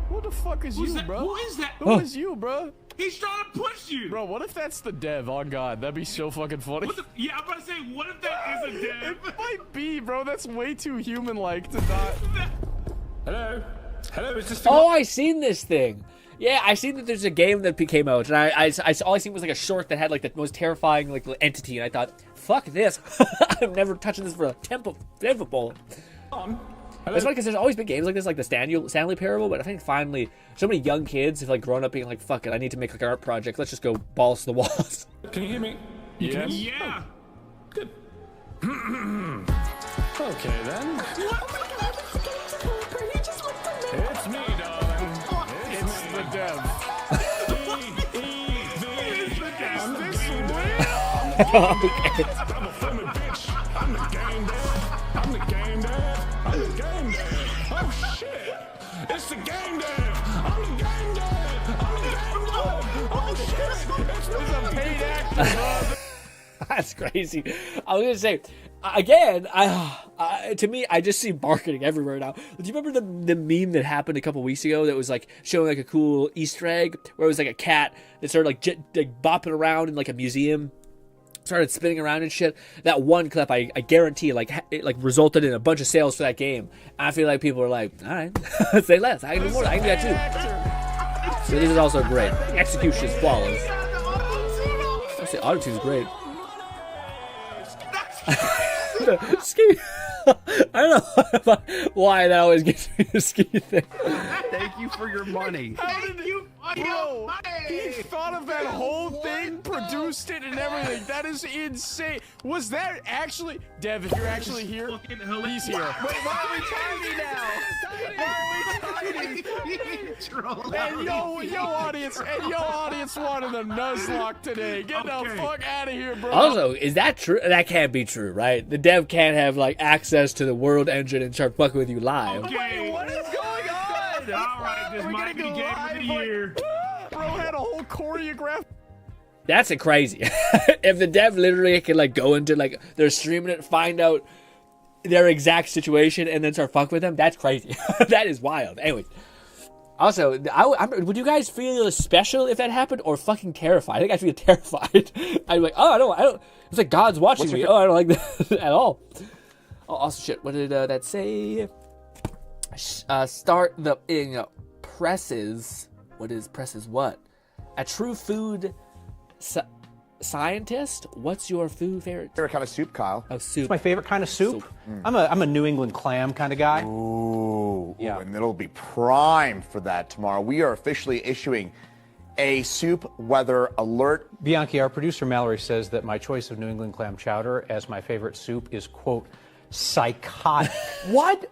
Who the fuck is you, bro? Who is that? Who is you, bro? He's trying to push you. Bro, what if that's the dev? Oh god, that'd be so fucking funny. Yeah, I'm about to say, what if that is a dev? It might be, bro. That's way too human-like to not. Hello? Hello, is this Oh, I seen this thing. Yeah, I seen that there's a game that came out, and I all I seen was like a short that had like the most terrifying like entity, and I thought, fuck this, I'm never touching this for a temple bowl. It's funny because there's always been games like this, like the Stanley Parable, but I think finally so many young kids have like grown up being like, fuck it, I need to make like an art project. Let's just go balls to the walls. Can you hear me? Yes. Yeah. Good. Okay then. It's me, darling. It's the dev. Okay. I'm the game dev. I'm the game dev. I'm the game dev. Oh shit. It's the game dev. I'm the game dev. I'm the game dev. Oh shit. It's a paid actor, bro. That's crazy. I was gonna say, again, to me, I just see marketing everywhere now. Do you remember the meme that happened a couple weeks ago that was like showing like a cool Easter egg where it was like a cat that started like bopping around in like a museum, started spinning around and shit? That one clip, I guarantee, it resulted in a bunch of sales for that game. I feel like people are like, all right, say less. I can do more. I can do that too. So this is also great. Execution is flawless. I say auto is great. I don't know why that always gets me the ski thing. Thank you for your money. How did you, bro? He thought of that whole thing, produced it, and everything. That is insane. Was that actually, Dev? If you're actually here, he's here. Wait, why are we tiny now? Why are we tiny? And yo, audience wanted a nuzlocke today. Get the fuck out of here, bro. Also, is that true? That can't be true, right? The dev can't have like access to the world engine and start fucking with you live. Wait, what is going on? All right, this might be game of the year. Bro had a whole choreograph. That's crazy. If the dev literally can like go into like they're streaming it, find out their exact situation, and then start fucking with them, that's crazy. That is wild. Anyways. Also, would you guys feel special if that happened, or fucking terrified? I think I feel terrified. I'm like, oh, I don't. It's like God's watching me. Oh, I don't like that at all. Oh, also, shit. What did that say? Start the presses. What is presses? What? A true food scientist. What's your favorite kind of soup, Kyle? Oh, soup. It's my favorite kind of soup. I'm a New England clam kind of guy. Ooh, and it'll be prime for that tomorrow. We are officially issuing a soup weather alert. Bianchi, our producer Mallory, says that my choice of New England clam chowder as my favorite soup is, quote, psychotic. What?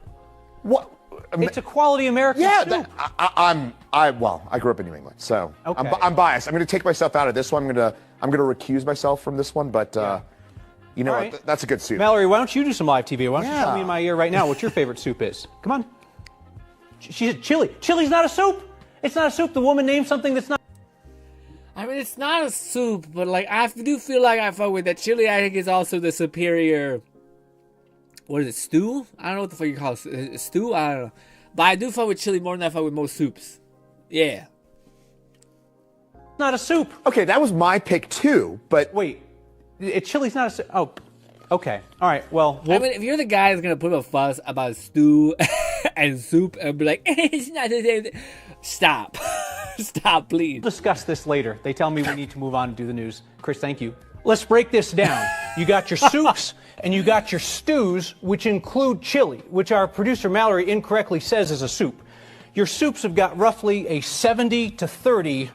It's a quality American soup. I grew up in New England, so okay. I'm biased. I'm going to take myself out of this one. I'm going to recuse myself from this one, but you know right. what? That's a good soup. Mallory, why don't you do some live TV? Why don't you tell me in my ear right now what your favorite soup is? Come on. She said chili. Chili's not a soup. It's not a soup. The woman named something that's not. I mean, it's not a soup, but like I do feel like I fuck with that chili. I think is also the superior. What is it? Stew? I don't know what the fuck you call it. Stew? I don't know. But I do fuck with chili more than I fuck with most soups. Yeah. Not a soup. Okay, that was my pick too, but wait, chili's not a soup. Oh, okay. All right. Well, I mean, if you're the guy that's gonna put up a fuss about stew and soup and be like, it's not the same thing. Stop. Stop, please. We'll discuss this later. They tell me we need to move on and do the news. Chris, thank you. Let's break this down. You got your soups and you got your stews, which include chili, which our producer Mallory incorrectly says is a soup. Your soups have got roughly a 70 to 30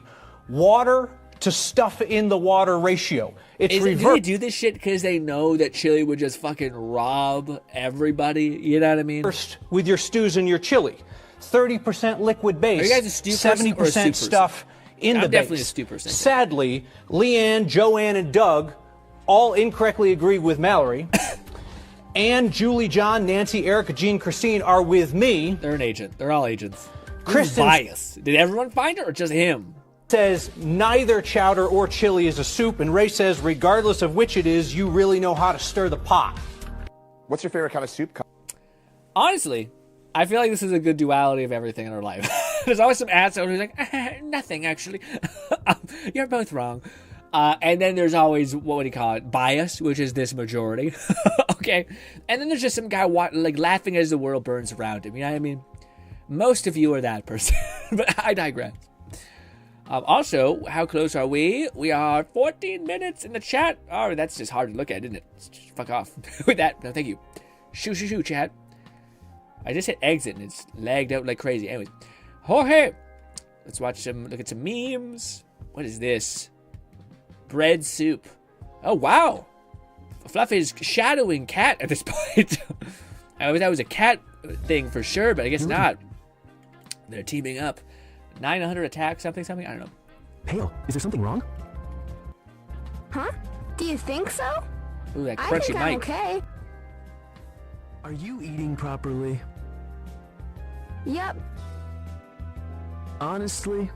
water to stuff in the water ratio. It's do they do this shit because they know that chili would just fucking rob everybody? You know what I mean? First, with your stews and your chili. 30% liquid base. Are you guys a stew person or a soup 70% person? stuff in the I'm definitely base. a stew person. Sadly, Leanne, Joanne, and Doug all incorrectly agree with Mallory. Anne, Julie, John, Nancy, Erica, Jean, Christine are with me. They're an agent. They're all agents. Kristen's bias. Did everyone find it or just him? Says neither chowder or chili is a soup, and Ray says regardless of which it is, you really know how to stir the pot. What's your favorite kind of soup? Honestly, I feel like this is a good duality of everything in our life. There's always some asshole who's like, nothing actually. You're both wrong. And then there's always, what do you call it, bias, which is this majority. Okay. And then there's just some guy like laughing as the world burns around him. You know what I mean? Most of you are that person. But I digress. Also, how close are we? We are 14 minutes in the chat. Oh, that's just hard to look at, isn't it? Just fuck off with that. No, thank you. Shoo, chat. I just hit exit and it's lagged out like crazy. Anyways, Jorge, let's watch some. Look at some memes. What is this? Bread soup. Oh wow, Fluff is shadowing Cat at this point. I thought that was a cat thing for sure, but I guess not. They're teaming up. 900 attack, something. I don't know. Pale, is there something wrong? Huh? Do you think so? Ooh, that I crunchy think I'm mic. okay. Are you eating properly? Yep. Honestly?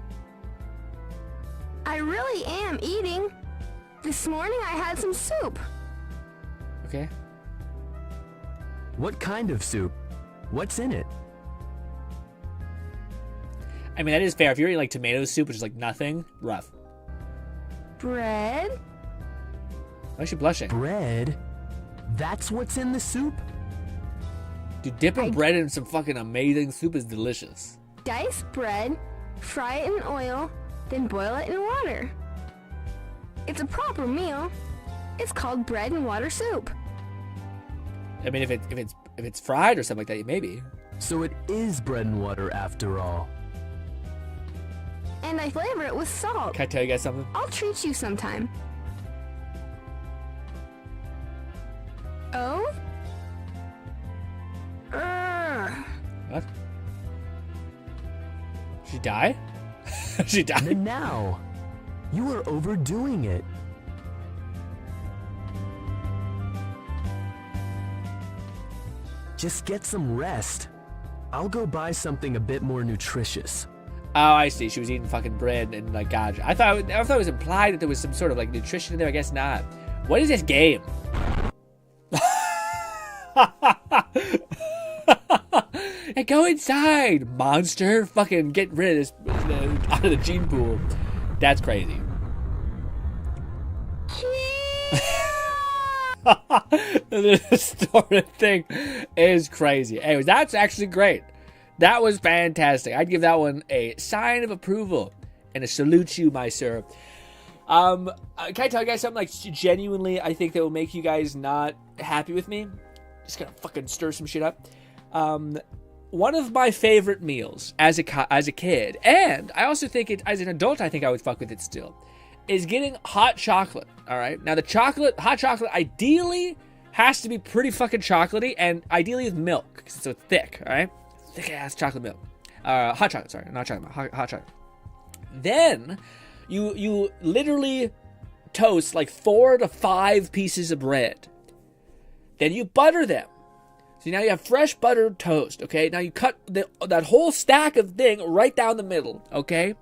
I really am eating. This morning I had some soup. Okay. What kind of soup? What's in it? I mean, that is fair. If you're eating like tomato soup, which is like nothing, rough. Bread? Why is she blushing? Bread? That's what's in the soup? Dude, dipping bread in some fucking amazing soup is delicious. Dice bread, fry it in oil, then boil it in water. It's a proper meal. It's called bread and water soup. I mean, if it's fried or something like that, maybe. So it is bread and water after all. And I flavor it with salt. Can I tell you guys something? I'll treat you sometime. Oh? What? She die? She died? And now, you are overdoing it. Just get some rest. I'll go buy something a bit more nutritious. Oh, I see. She was eating fucking bread and like gotcha. I thought it was implied that there was some sort of like nutrition in there. I guess not. What is this game? Hey, go inside, monster! Fucking get rid of this out of the gene pool. That's crazy. The distorted thing is crazy. Anyways, that's actually great. That was fantastic. I'd give that one a sign of approval and a salute you, my sir. Can I tell you guys something like genuinely I think that will make you guys not happy with me? Just gonna fucking stir some shit up. One of my favorite meals as a kid, and I also think it as an adult, I think I would fuck with it still, is getting hot chocolate. All right, now the hot chocolate, ideally has to be pretty fucking chocolatey, and ideally with milk because it's so thick. All right, thick ass chocolate milk, hot chocolate. Sorry, not chocolate, hot chocolate. Then you literally toast like 4 to 5 pieces of bread. Then you butter them. So now you have fresh buttered toast, okay? Now you cut that whole stack of thing right down the middle, okay?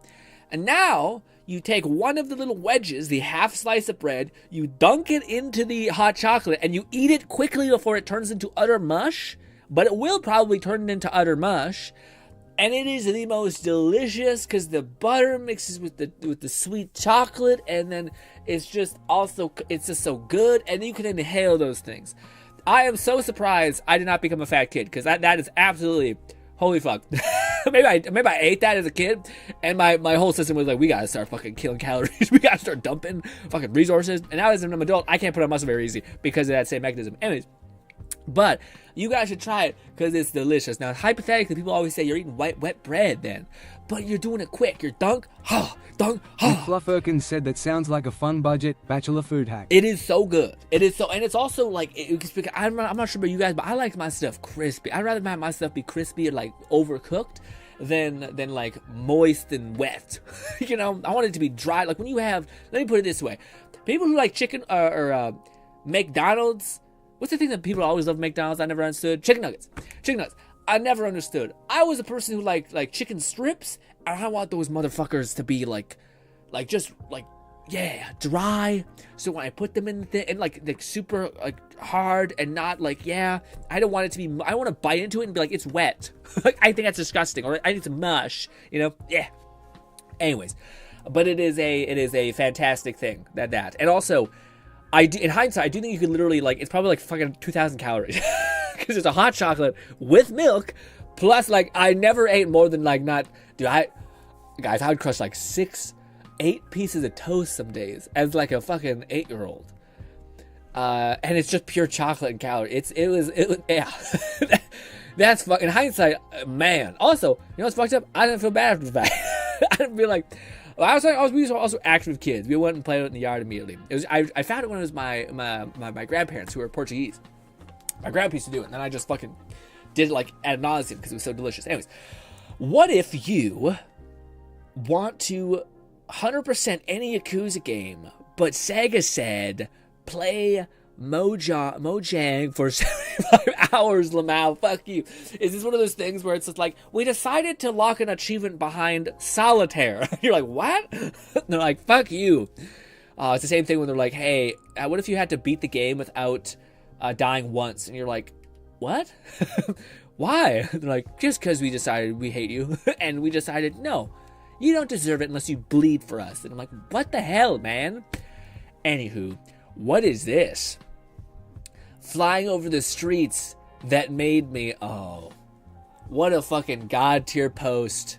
And now you take one of the little wedges, the half slice of bread, you dunk it into the hot chocolate, and you eat it quickly before it turns into utter mush. But it will probably turn into utter mush. And it is the most delicious because the butter mixes with the sweet chocolate, and then it's just so good, and you can inhale those things. I am so surprised I did not become a fat kid because that is absolutely holy fuck. maybe I ate that as a kid, and my whole system was like, we gotta start fucking killing calories. We gotta start dumping fucking resources. And now as an adult, I can't put on muscle very easy because of that same mechanism. Anyways, but you guys should try it because it's delicious. Now, hypothetically, people always say you're eating wet bread then, but you're doing it quick. You're dunk, Fluff Erkins said that sounds like a fun budget bachelor food hack. It is so good. It is so, and it's also like, I'm not sure about you guys, but I like my stuff crispy. I'd rather have my stuff be crispy or like overcooked than like moist and wet. You know, I want it to be dry. Like when you have, let me put it this way: people who like chicken or McDonald's. What's the thing that people always love McDonald's? I never understood. Chicken nuggets. I never understood. I was a person who liked like chicken strips, and I want those motherfuckers to be dry. So when I put them in and like super like hard and not like, I don't want it to be. I want to bite into it and be like, it's wet. Like I think that's disgusting. Or I think it's mush. You know? Yeah. Anyways, but it is a fantastic thing that and also. In hindsight, I do think you could literally, it's probably like fucking 2,000 calories. Because it's a hot chocolate with milk, plus, I never ate more than, guys, I would crush, 6 8 pieces of toast some days as like a fucking 8-year-old. And it's just pure chocolate and calories. It was yeah. That's fucking hindsight, man. Also, you know what's fucked up? I didn't feel bad after the fact. I didn't feel like. We were also active kids. We went and played it in the yard immediately. I found it when it was my grandparents who were Portuguese. My grandpa used to do it, and then I just fucking did it like ad nauseum because it was so delicious. Anyways, what if you want to 100% any Yakuza game, but Sega said play Mojang for 75 hours, Lamau, fuck you. Is this one of those things where it's just like, we decided to lock an achievement behind solitaire? You're like, what? They're like, fuck you. It's the same thing when they're like, hey, what if you had to beat the game without dying once? And you're like, what? Why? They're like, just because we decided we hate you. And we decided, no, you don't deserve it unless you bleed for us. And I'm like, what the hell, man? Anywho, what is this? Flying over the streets that made me, oh, what a fucking god tier post.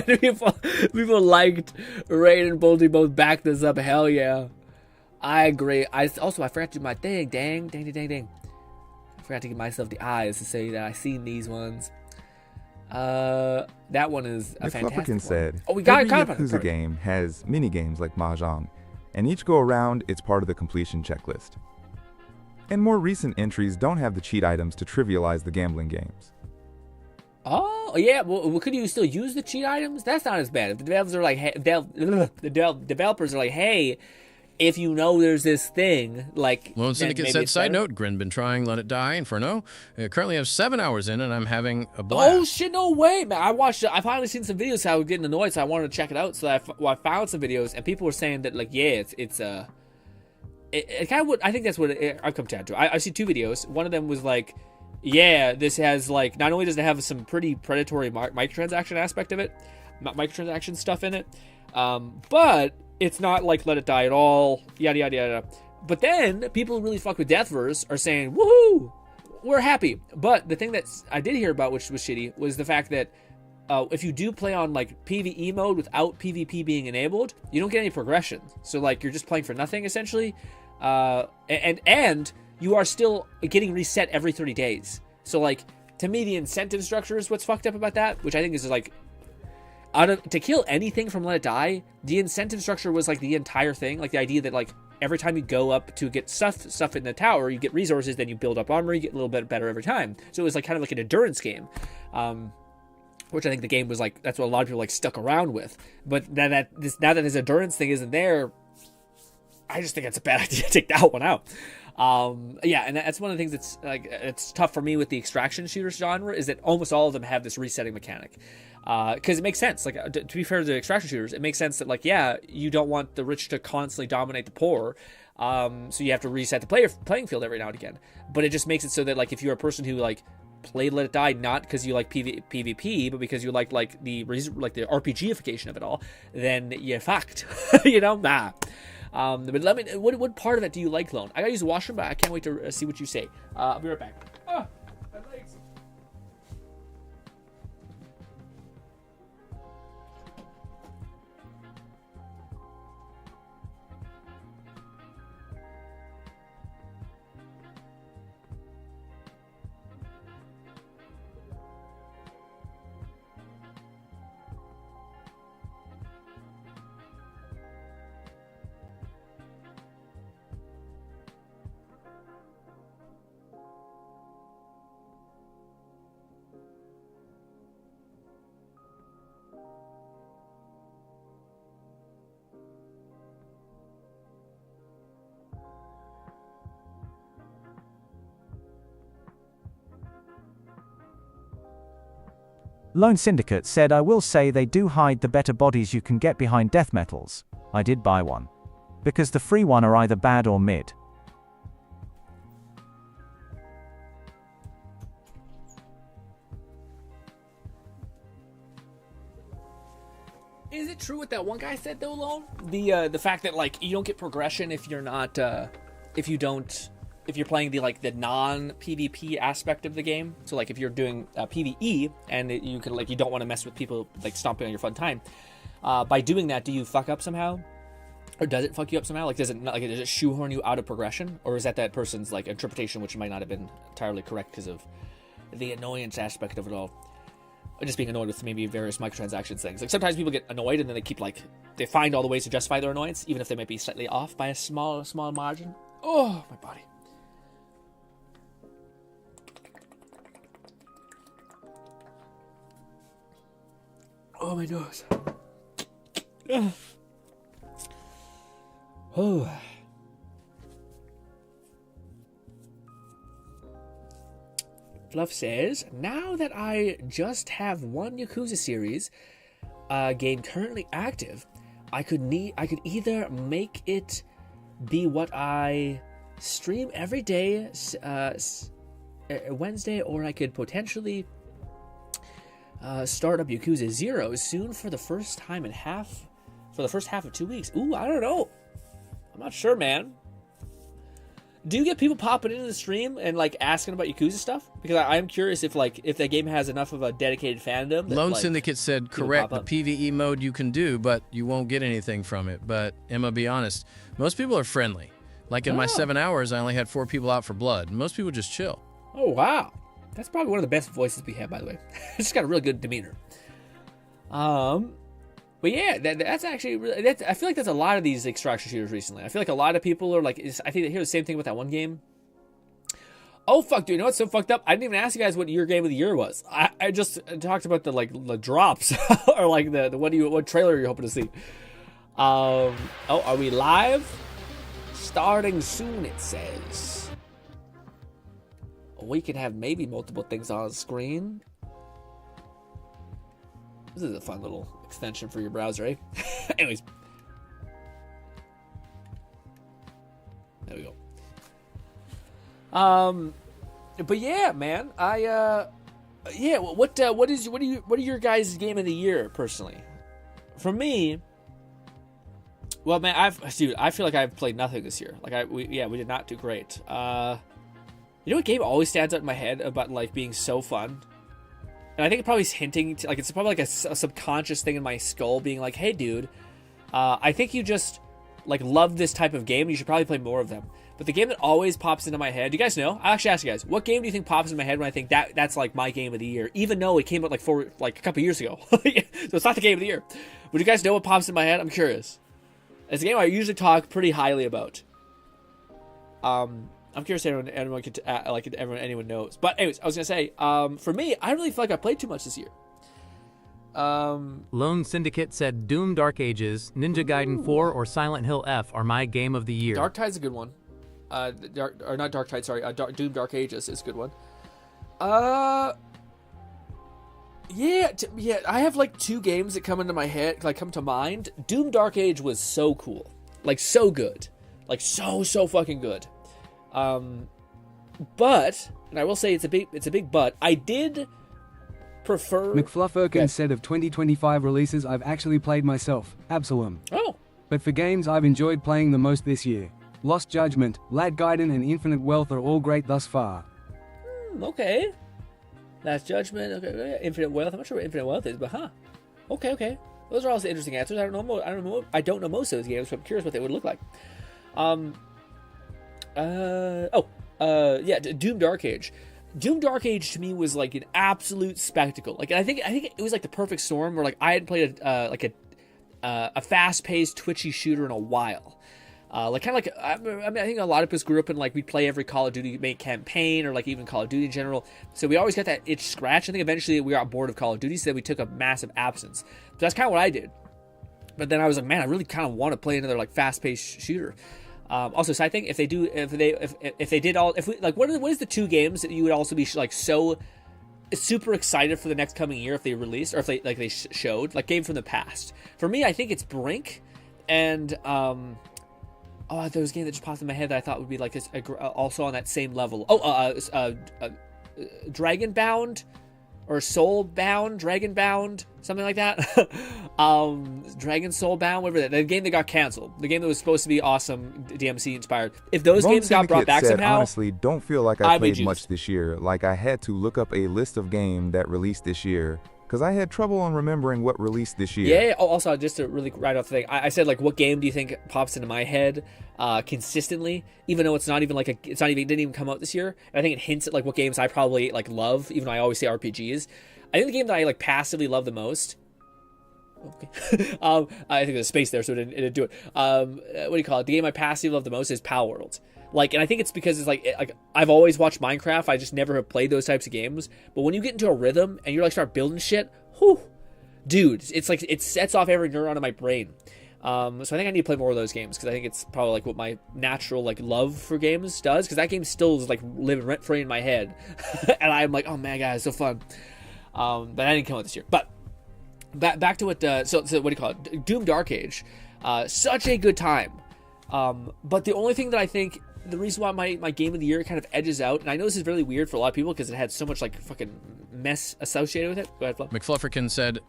people liked Raid and Boldy both backed this up. Hell yeah. I agree. I forgot to do my thing. Dang. I forgot to give myself the eyes to say that I seen these ones. That one is a fantastic one. Said, oh, we got every Yakuza game has mini games like Mahjong, and each go around, it's part of the completion checklist. And more recent entries don't have the cheat items to trivialize the gambling games. Oh, yeah. Well, could you still use the cheat items? That's not as bad. If the developers are like, hey, developers are like, hey, if you know there's this thing, like... Lone Syndicate said, side note, Grin been trying Let It Die, Inferno. Currently have 7 hours in, and I'm having a blast. Oh, shit, no way, man. I watched it. I finally seen some videos, so I was getting annoyed, so I wanted to check it out. So I found some videos, and people were saying that, like, yeah, it kind of would... I think that's what I've come down to. I see 2 videos. One of them was like, yeah, this has, like... Not only does it have some pretty predatory microtransaction aspect of it, microtransaction stuff in it, but... It's not like Let It Die at all, yada, yada, yada. But then, people who really fuck with Deathverse are saying, woohoo, we're happy. But the thing that I did hear about, which was shitty, was the fact that if you do play on, like, PvE mode without PvP being enabled, you don't get any progression. So, like, you're just playing for nothing, essentially. And you are still getting reset every 30 days. So, like, to me, the incentive structure is what's fucked up about that, which I think is, like... to kill anything from Let It Die, the incentive structure was like the entire thing. Like the idea that like every time you go up to get stuff in the tower, you get resources, then you build up armor, you get a little bit better every time. So it was like kind of like an endurance game, which I think the game was like, that's what a lot of people like stuck around with. But now that this endurance thing isn't there, I just think it's a bad idea to take that one out. Yeah, and that's one of the things that's like it's tough for me with the extraction shooters genre is that almost all of them have this resetting mechanic. Because it makes sense. Like to be fair to the extraction shooters, it makes sense that like yeah, you don't want the rich to constantly dominate the poor, so you have to reset the playing field every now and again. But it just makes it so that like if you're a person who like played Let It Die not because you like PvP, but because you like the RPGification of it all, then you're fucked. You know, nah. But let me. What part of it do you like, Lone? I gotta use the washroom, but I can't wait to see what you say. I'll be right back. My legs. Lone Syndicate said, I will say they do hide the better bodies you can get behind death metals. I did buy one. Because the free one are either bad or mid. Is it true what that one guy said though, Lone? The fact that like you don't get progression if you're not if you're playing the non-PvP aspect of the game. So like if you're doing PvE and you don't want to mess with people like stomping on your fun time. By doing that, do you fuck up somehow? Or does it fuck you up somehow? Like, does it shoehorn you out of progression? Or is that person's, like, interpretation, which might not have been entirely correct because of the annoyance aspect of it all? Or just being annoyed with maybe various microtransactions things. Like, sometimes people get annoyed and then they keep, like, they find all the ways to justify their annoyance, even if they might be slightly off by a small margin. Oh, my body. Oh, my nose. Ugh. Oh. Fluff says, now that I just have one Yakuza series game currently active, I could either make it be what I stream every day, Wednesday, or I could potentially start up Yakuza 0 soon for the first half of 2 weeks. Ooh, I don't know. I'm not sure, man. Do you get people popping into the stream and like asking about Yakuza stuff? Because I'm curious if the game has enough of a dedicated fandom. That, Lone like, Syndicate said, correct, the PvE mode you can do, but you won't get anything from it. But Emma, be honest, most people are friendly. Like in my 7 hours, I only had 4 people out for blood. Most people just chill. Oh, wow. That's probably one of the best voices we have, by the way. It's just got a really good demeanor. But yeah, that's actually really, I feel like that's a lot of these extraction shooters recently. I feel like a lot of people are like, I think they hear the same thing with that one game. Oh fuck, dude! You know what's so fucked up? I didn't even ask you guys what your game of the year was. I just talked about the drops or like the what trailer you're hoping to see. Oh, are we live? Starting soon, it says. We can have maybe multiple things on screen. This is a fun little extension for your browser, eh? Anyways. There we go. But yeah, man, yeah, what are your guys' game of the year personally? For me, well, man, I feel like I've played nothing this year. Like we did not do great. You know what game always stands out in my head about like being so fun? And I think it probably is hinting to, like, it's probably like a subconscious thing in my skull being like, hey dude, I think you just like love this type of game. You should probably play more of them. But the game that always pops into my head, do you guys know? I'll actually ask you guys, what game do you think pops in my head when I think that's like my game of the year? Even though it came out like a couple years ago. So it's not the game of the year. But do you guys know what pops in my head? I'm curious. It's a game I usually talk pretty highly about. I'm curious if anyone knows. But anyways, I was gonna say, for me, I really feel like I played too much this year. Lone Syndicate said Doom Dark Ages, Ninja Gaiden 4, or Silent Hill F are my game of the year. Dark Tide's a good one. Not Dark Tide, sorry. Doom Dark Ages is a good one. Yeah, I have like 2 games that come into my head, like come to mind. Doom Dark Age was so cool, like so good, like so fucking good. But, and I will say it's a big but. I did prefer. McFlufferkin said of 2025 releases I've actually played myself, Absalom. Oh. But for games I've enjoyed playing the most this year, Lost Judgment, Lad Gaiden, and Infinite Wealth are all great thus far. Okay. Last Judgment, okay, Infinite Wealth. I'm not sure what Infinite Wealth is, but okay. Those are also interesting answers. I don't know most of those games, so I'm curious what they would look like. Doom Dark Age. Doom Dark Age to me was like an absolute spectacle. Like I think it was like the perfect storm where like I had played a fast-paced, twitchy shooter in a while. I think a lot of us grew up in like we'd play every Call of Duty main campaign or like even Call of Duty in general. So we always got that itch scratch. I think eventually we got bored of Call of Duty, so then we took a massive absence. So that's kind of what I did. But then I was like, man, I really kind of want to play another like fast-paced shooter. Also, side thing, if they did all, what is the 2 games that you would also be like so super excited for the next coming year if they released or if they showed like game from the past? For me, I think it's Brink and there was a game that just popped in my head that I thought would be like this, also on that same level. Dragonbound or Soulbound, Dragonbound, something like that. Dragon Soulbound, whatever that. The game that got canceled. The game that was supposed to be awesome, DMC inspired. If those games got brought back somehow, honestly, don't feel like I played much this year. Like I had to look up a list of games that released this year because I had trouble on remembering what released this year. Yeah. Oh, also, just to really write off the thing, I said like, what game do you think pops into my head consistently, even though it's not even like it didn't even come out this year. And I think it hints at like what games I probably like love, even though I always say RPGs. I think the game that I like passively love the most. Okay. I think there's space there, so it didn't do it. What do you call it? The game I passively love the most is Pal World. Like, and I think it's because it's like I've always watched Minecraft. I just never have played those types of games. But when you get into a rhythm and you're like start building shit, whew, dude, it's like it sets off every neuron in my brain. So I think I need to play more of those games because I think it's probably like what my natural like love for games does. Because that game still is like living rent free in my head, and I'm like, oh man, guys, it's so fun. But I didn't come out this year. But back to what so what do you call it? Doom Dark Age, such a good time. But the only thing that I think, the reason why my game of the year kind of edges out, and I know this is really weird for a lot of people because it had so much like fucking mess associated with it. Go ahead, Flo. McFlufferkin said,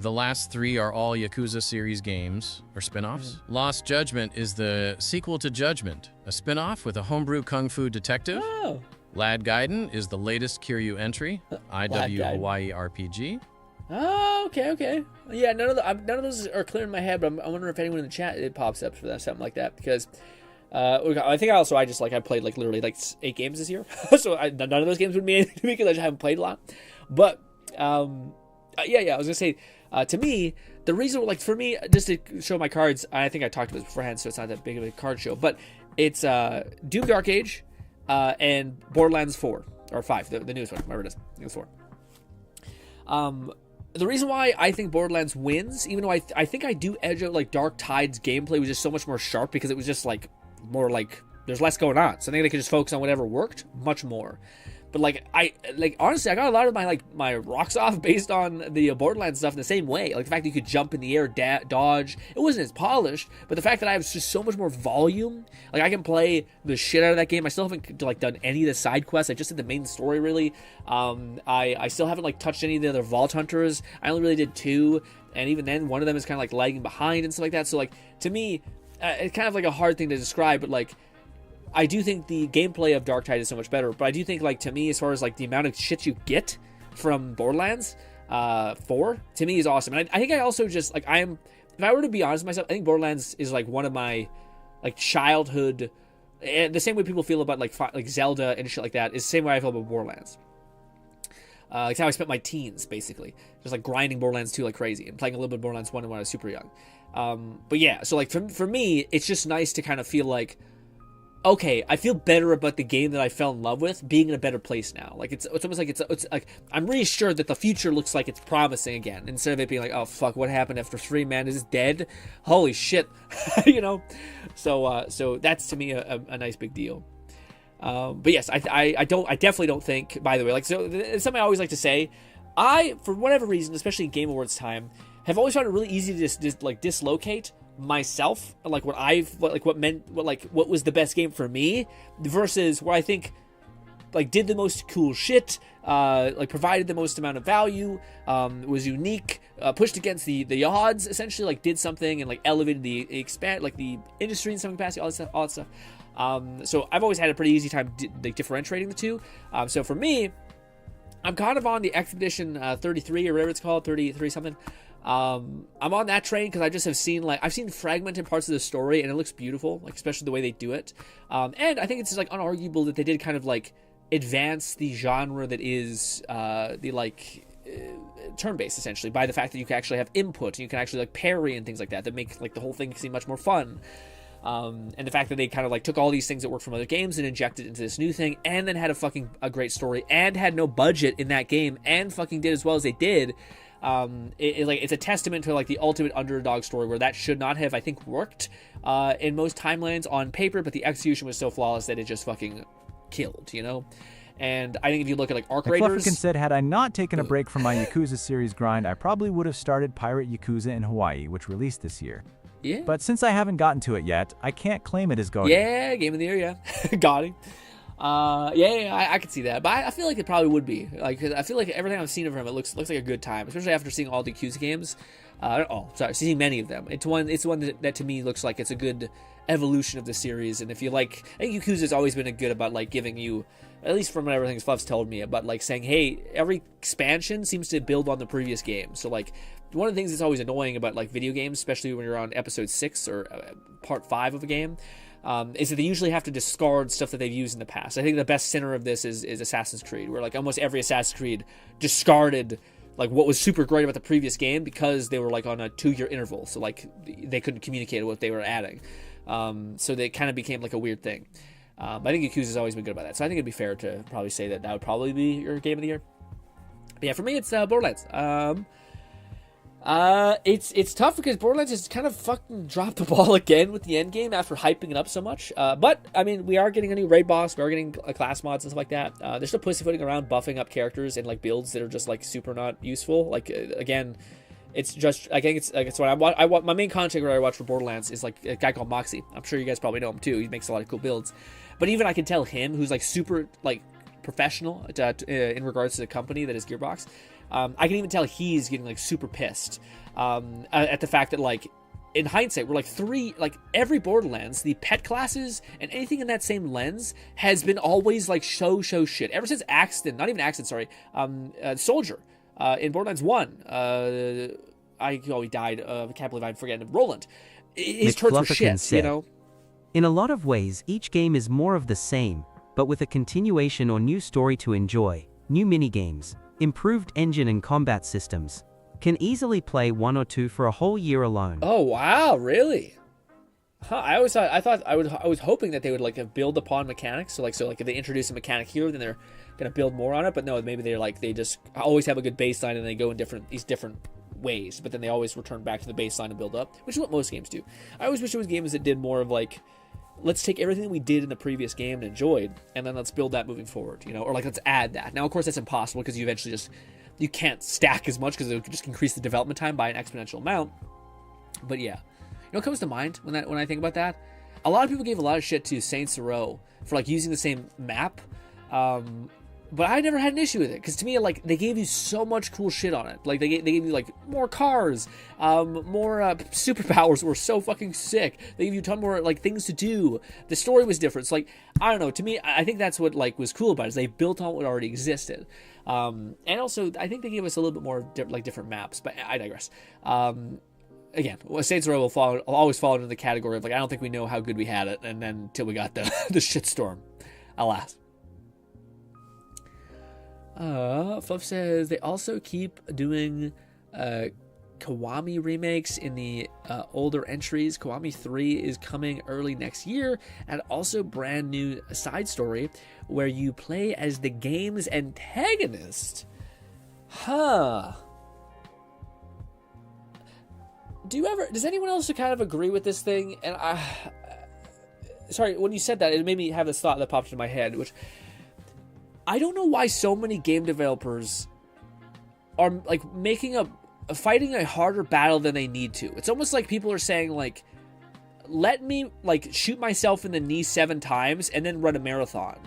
the last 3 are all Yakuza series games or spin-offs. Lost Judgment is the sequel to Judgment, a spin-off with a homebrew kung fu detective. Oh. Lad Gaiden is the latest Kiryu entry, IW Gaiden. Hawaii RPG. Oh, okay. Yeah, none of those are clear in my head, but I'm wondering if anyone in the chat it pops up for that, something like that, because I think I played like literally like 8 games this year, so none of those games would mean anything to me because I just haven't played a lot. But yeah, I was gonna say, to me, the reason, like for me, just to show my cards, I think I talked about this beforehand, so it's not that big of a card show, but it's Doom Dark Age and Borderlands 4 or 5, the newest one, whatever it is. I think it's 4. The reason why I think Borderlands wins, even though I think I do edge out like Dark Tide's gameplay was just so much more sharp because it was just like more like there's less going on. So I think they could just focus on whatever worked much more. But like honestly, I got a lot of my rocks off based on the Borderlands stuff in the same way. Like the fact that you could jump in the air, dodge. It wasn't as polished, but the fact that I have just so much more volume. Like I can play the shit out of that game. I still haven't like done any of the side quests. I just did the main story really. I still haven't like touched any of the other Vault Hunters. I only really did 2, and even then one of them is kind of like lagging behind and stuff like that. So like to me, it's kind of like a hard thing to describe, but like. I do think the gameplay of Dark Tide is so much better, but I do think, like, to me, as far as, like, the amount of shit you get from Borderlands 4, to me is awesome. And I think I also just, like, if I were to be honest with myself, I think Borderlands is, like, one of my, like, childhood, and the same way people feel about, like Zelda and shit like that, is the same way I feel about Borderlands. It's how I spent my teens, basically. Just, like, grinding Borderlands 2 like crazy, and playing a little bit of Borderlands 1 when I was super young. But yeah, so, like, for me, it's just nice to kind of feel like, okay, I feel better about the game that I fell in love with being in a better place now. Like it's almost like it's like I'm reassured that the future looks like it's promising again, instead of it being like, oh fuck, what happened after 3? Man is dead. Holy shit, you know. So that's to me a nice big deal. But yes, I definitely don't think. By the way, like so, it's something I always like to say. I, for whatever reason, especially in Game Awards time, have always found it really easy to just dislocate myself, like what was the best game for me versus what I think like did the most cool shit, like provided the most amount of value, was unique, pushed against the odds, essentially, like did something and like elevated the industry in some capacity, all that stuff. So I've always had a pretty easy time differentiating the two. So for me, I'm kind of on the Expedition 33 or whatever it's called, 33 something. I'm on that train because I just have seen I've seen fragmented parts of the story and it looks beautiful, like especially the way they do it. And I think it's just like unarguable that they did kind of like advance the genre that is turn-based essentially by the fact that you can actually have input and you can actually like parry and things like that make like the whole thing seem much more fun. And the fact that they kind of like took all these things that worked from other games and injected into this new thing and then had a great story and had no budget in that game and fucking did as well as they did. It's a testament to like the ultimate underdog story where that should not have, I think, worked in most timelines on paper, but the execution was so flawless that it just fucking killed, you know? And I think if you look at like Arc Raiders... McFlufferkin said, had I not taken a break from my Yakuza series grind, I probably would have started Pirate Yakuza in Hawaii, which released this year. Yeah. But since I haven't gotten to it yet, I can't claim it as going. Yeah, Game of the Year, yeah. Got him. I could see that, but I feel like it probably would be. Like, 'cause I feel like everything I've seen of him, it looks like a good time, especially after seeing all the Yakuza games. Seeing many of them. It's one that to me looks like it's a good evolution of the series. And if you like, I think Yakuza's always been good about like giving you, at least from everything Fluff's told me, about like saying, hey, every expansion seems to build on the previous game. So like one of the things that's always annoying about like video games, especially when you're on episode 6 or part 5 of a game, is that they usually have to discard stuff that they've used in the past. I think the best center of this is Assassin's Creed, where like almost every Assassin's Creed discarded like what was super great about the previous game because they were like on a 2-year interval, so like they couldn't communicate what they were adding. So they kind of became like a weird thing. I think Yakuza's always been good about that, so I think it'd be fair to probably say that would probably be your game of the year. But yeah, for me, it's Borderlands. It's tough because Borderlands has kind of fucking dropped the ball again with the end game after hyping it up so much. But I mean, we are getting a new raid boss, we are getting class mods and stuff like that. They're still pussyfooting around, buffing up characters and like builds that are just like super not useful. Like again, it's just I think it's what I want. My main content where I watch for Borderlands is like a guy called Moxie. I'm sure you guys probably know him too. He makes a lot of cool builds. But even I can tell him, who's like super like professional in regards to the company that is Gearbox. I can even tell he's getting like super pissed at the fact that like in hindsight we're like every Borderlands, the pet classes and anything in that same lens has been always like show shit ever since Soldier in Borderlands 1. He died. I can't believe I'm forgetting Roland. His turns were shit, said, you know. In a lot of ways, each game is more of the same, but with a continuation or new story to enjoy, new minigames, improved engine and combat systems. Can easily play 1 or 2 for a whole year alone. Oh wow, really? Huh, I was hoping that they would like build upon mechanics. So if they introduce a mechanic here, then they're gonna build more on it. But no, maybe they just always have a good baseline and they go in these different ways. But then they always return back to the baseline and build up, which is what most games do. I always wish there was games that did more of like, let's take everything that we did in the previous game and enjoyed, and then let's build that moving forward, you know, or like let's add that. Now, of course, that's impossible because you eventually you can't stack as much because it would just increase the development time by an exponential amount. But yeah, you know what comes to mind when I think about that? A lot of people gave a lot of shit to Saints Row for like using the same map, but I never had an issue with it because to me, like they gave you so much cool shit on it. Like they gave you like more cars, more superpowers were so fucking sick. They gave you a ton more like things to do. The story was different. So like I don't know. To me, I think that's what like was cool about it, is they built on what already existed. And also I think they gave us a little bit more different maps. But I digress. Again, Saints Row will always fall into the category of like I don't think we know how good we had it, and then till we got the shitstorm, alas. Fluff says they also keep doing Kiwami remakes in the older entries. Kiwami 3 is coming early next year, and also brand new side story where you play as the game's antagonist. Huh. Does anyone else kind of agree with this thing? And sorry, when you said that, it made me have this thought that popped into my head, which I don't know why so many game developers are like fighting a harder battle than they need to. It's almost like people are saying like, let me like shoot myself in the knee 7 times and then run a marathon.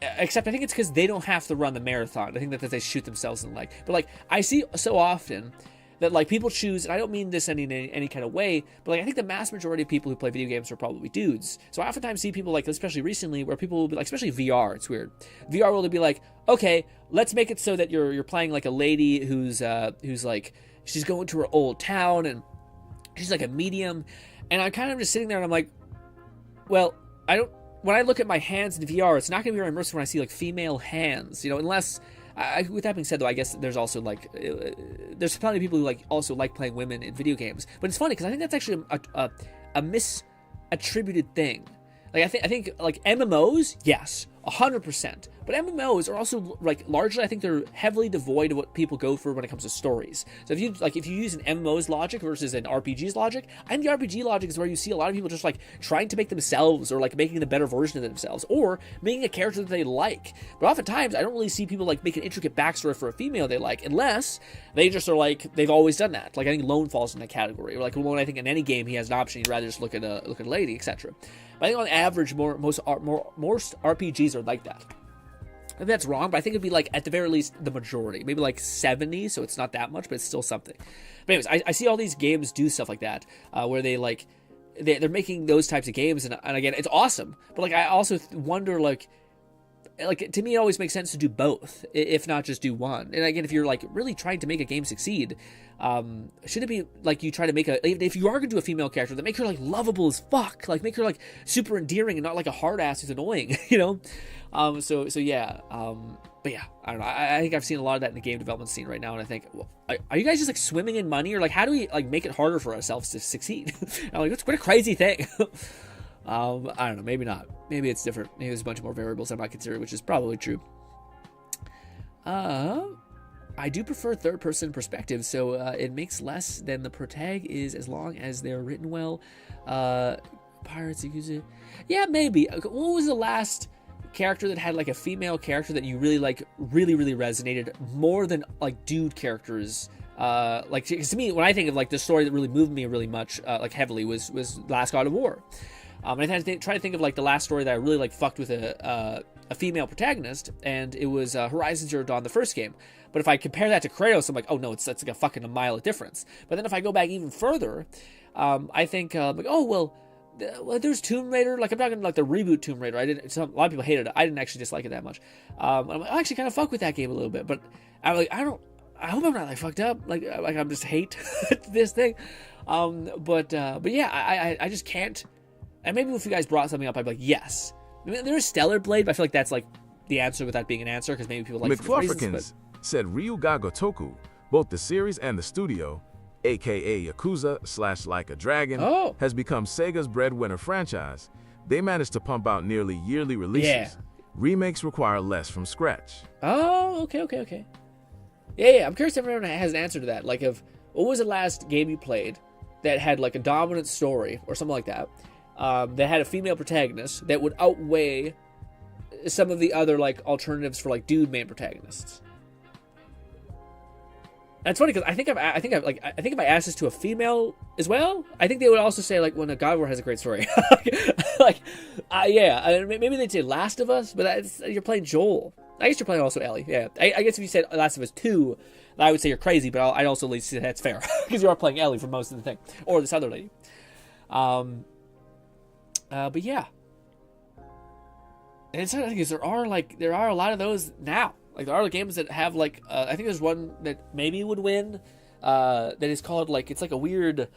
Except I think it's because they don't have to run the marathon. I think that they shoot themselves in the leg. But like I see so often that like people choose, and I don't mean this in any kind of way, but like I think the mass majority of people who play video games are probably dudes. So I oftentimes see people like, especially recently, where people will be like, especially VR, it's weird. VR will be like, okay, let's make it so that you're playing like a lady who's like, she's going to her old town and she's like a medium, and I'm kind of just sitting there and I'm like, well, when I look at my hands in VR, it's not going to be very immersive when I see like female hands, you know, unless. With that being said, though, I guess there's also like there's plenty of people who like also like playing women in video games. But it's funny because I think that's actually a misattributed thing. Like I think like MMOs, yes, 100%. But MMOs are also like largely, I think they're heavily devoid of what people go for when it comes to stories. So if you use an MMO's logic versus an RPG's logic, I think the RPG logic is where you see a lot of people just like trying to make themselves, or like making the better version of themselves, or making a character that they like. But oftentimes I don't really see people like make an intricate backstory for a female they like, unless they just are like they've always done that. Like I think Lone falls in that category. Or like Lone, I think in any game he has an option, he'd rather just look at a lady, etc. But I think on average most RPGs are like that. Maybe that's wrong, but I think it'd be like at the very least the majority, maybe like 70, so it's not that much, but it's still something. But anyways, I see all these games do stuff like that, where they like they're making those types of games, and again, it's awesome. But like, I also wonder, like to me, it always makes sense to do both, if not just do one. And again, if you're like really trying to make a game succeed, should it be like you try to make if you are gonna do a female character, then make her like lovable as fuck, like make her like super endearing and not like a hard ass who's annoying, you know? So yeah. But yeah, I don't know. I think I've seen a lot of that in the game development scene right now, and I think, well, are you guys just like swimming in money, or like how do we like make it harder for ourselves to succeed? I'm like, what a crazy thing. I don't know. Maybe not. Maybe it's different. Maybe there's a bunch more variables I'm not considering, which is probably true. I do prefer third-person perspective, so it makes less than the protag is as long as they're written well. Pirates use it. Yeah, maybe. What was the last character that had like a female character that you really like, really resonated more than like dude characters? Like to me, when I think of like the story that really moved me really much, like heavily, was Last God of War. And I try to think of like the last story that I really like fucked with a female protagonist, and it was Horizon Zero Dawn, the first game. But if I compare that to Kratos, I'm like, oh no, it's like a fucking mile of difference. But then if I go back even further, I think like, oh well, there's Tomb Raider. Like I'm talking like the reboot Tomb Raider. A lot of people hated it. I didn't actually dislike it that much. I'm like, I actually kind of fuck with that game a little bit, but I'm like, I hope I'm not like fucked up. Like I'm just hate this thing. But yeah, I just can't. And maybe if you guys brought something up, I'd be like, yes. I mean, there is Stellar Blade, but I feel like that's like the answer without being an answer, because maybe people like McFlufferkins said Ryuga Gotoku, both the series and the studio, aka Yakuza / Like a Dragon, has become Sega's breadwinner franchise. They managed to pump out nearly yearly releases. Yeah. Remakes require less from scratch. Oh, okay. Yeah, I'm curious if everyone has an answer to that. Like, what was the last game you played that had like a dominant story or something like that? That had a female protagonist that would outweigh some of the other like alternatives for like dude main protagonists. That's funny because I think if I asked this to a female as well, I think they would also say like, when a God of War has a great story. Yeah, maybe they'd say Last of Us, but you're playing Joel. I guess you're playing also Ellie. Yeah, I guess if you said Last of Us 2, I would say you're crazy, but I'd also at least say that's fair because you are playing Ellie for most of the thing, or this other lady. But yeah, and it's interesting because there are a lot of those now. Like there are games that have like I think there's one that maybe would win. That is called like, it's like a weird.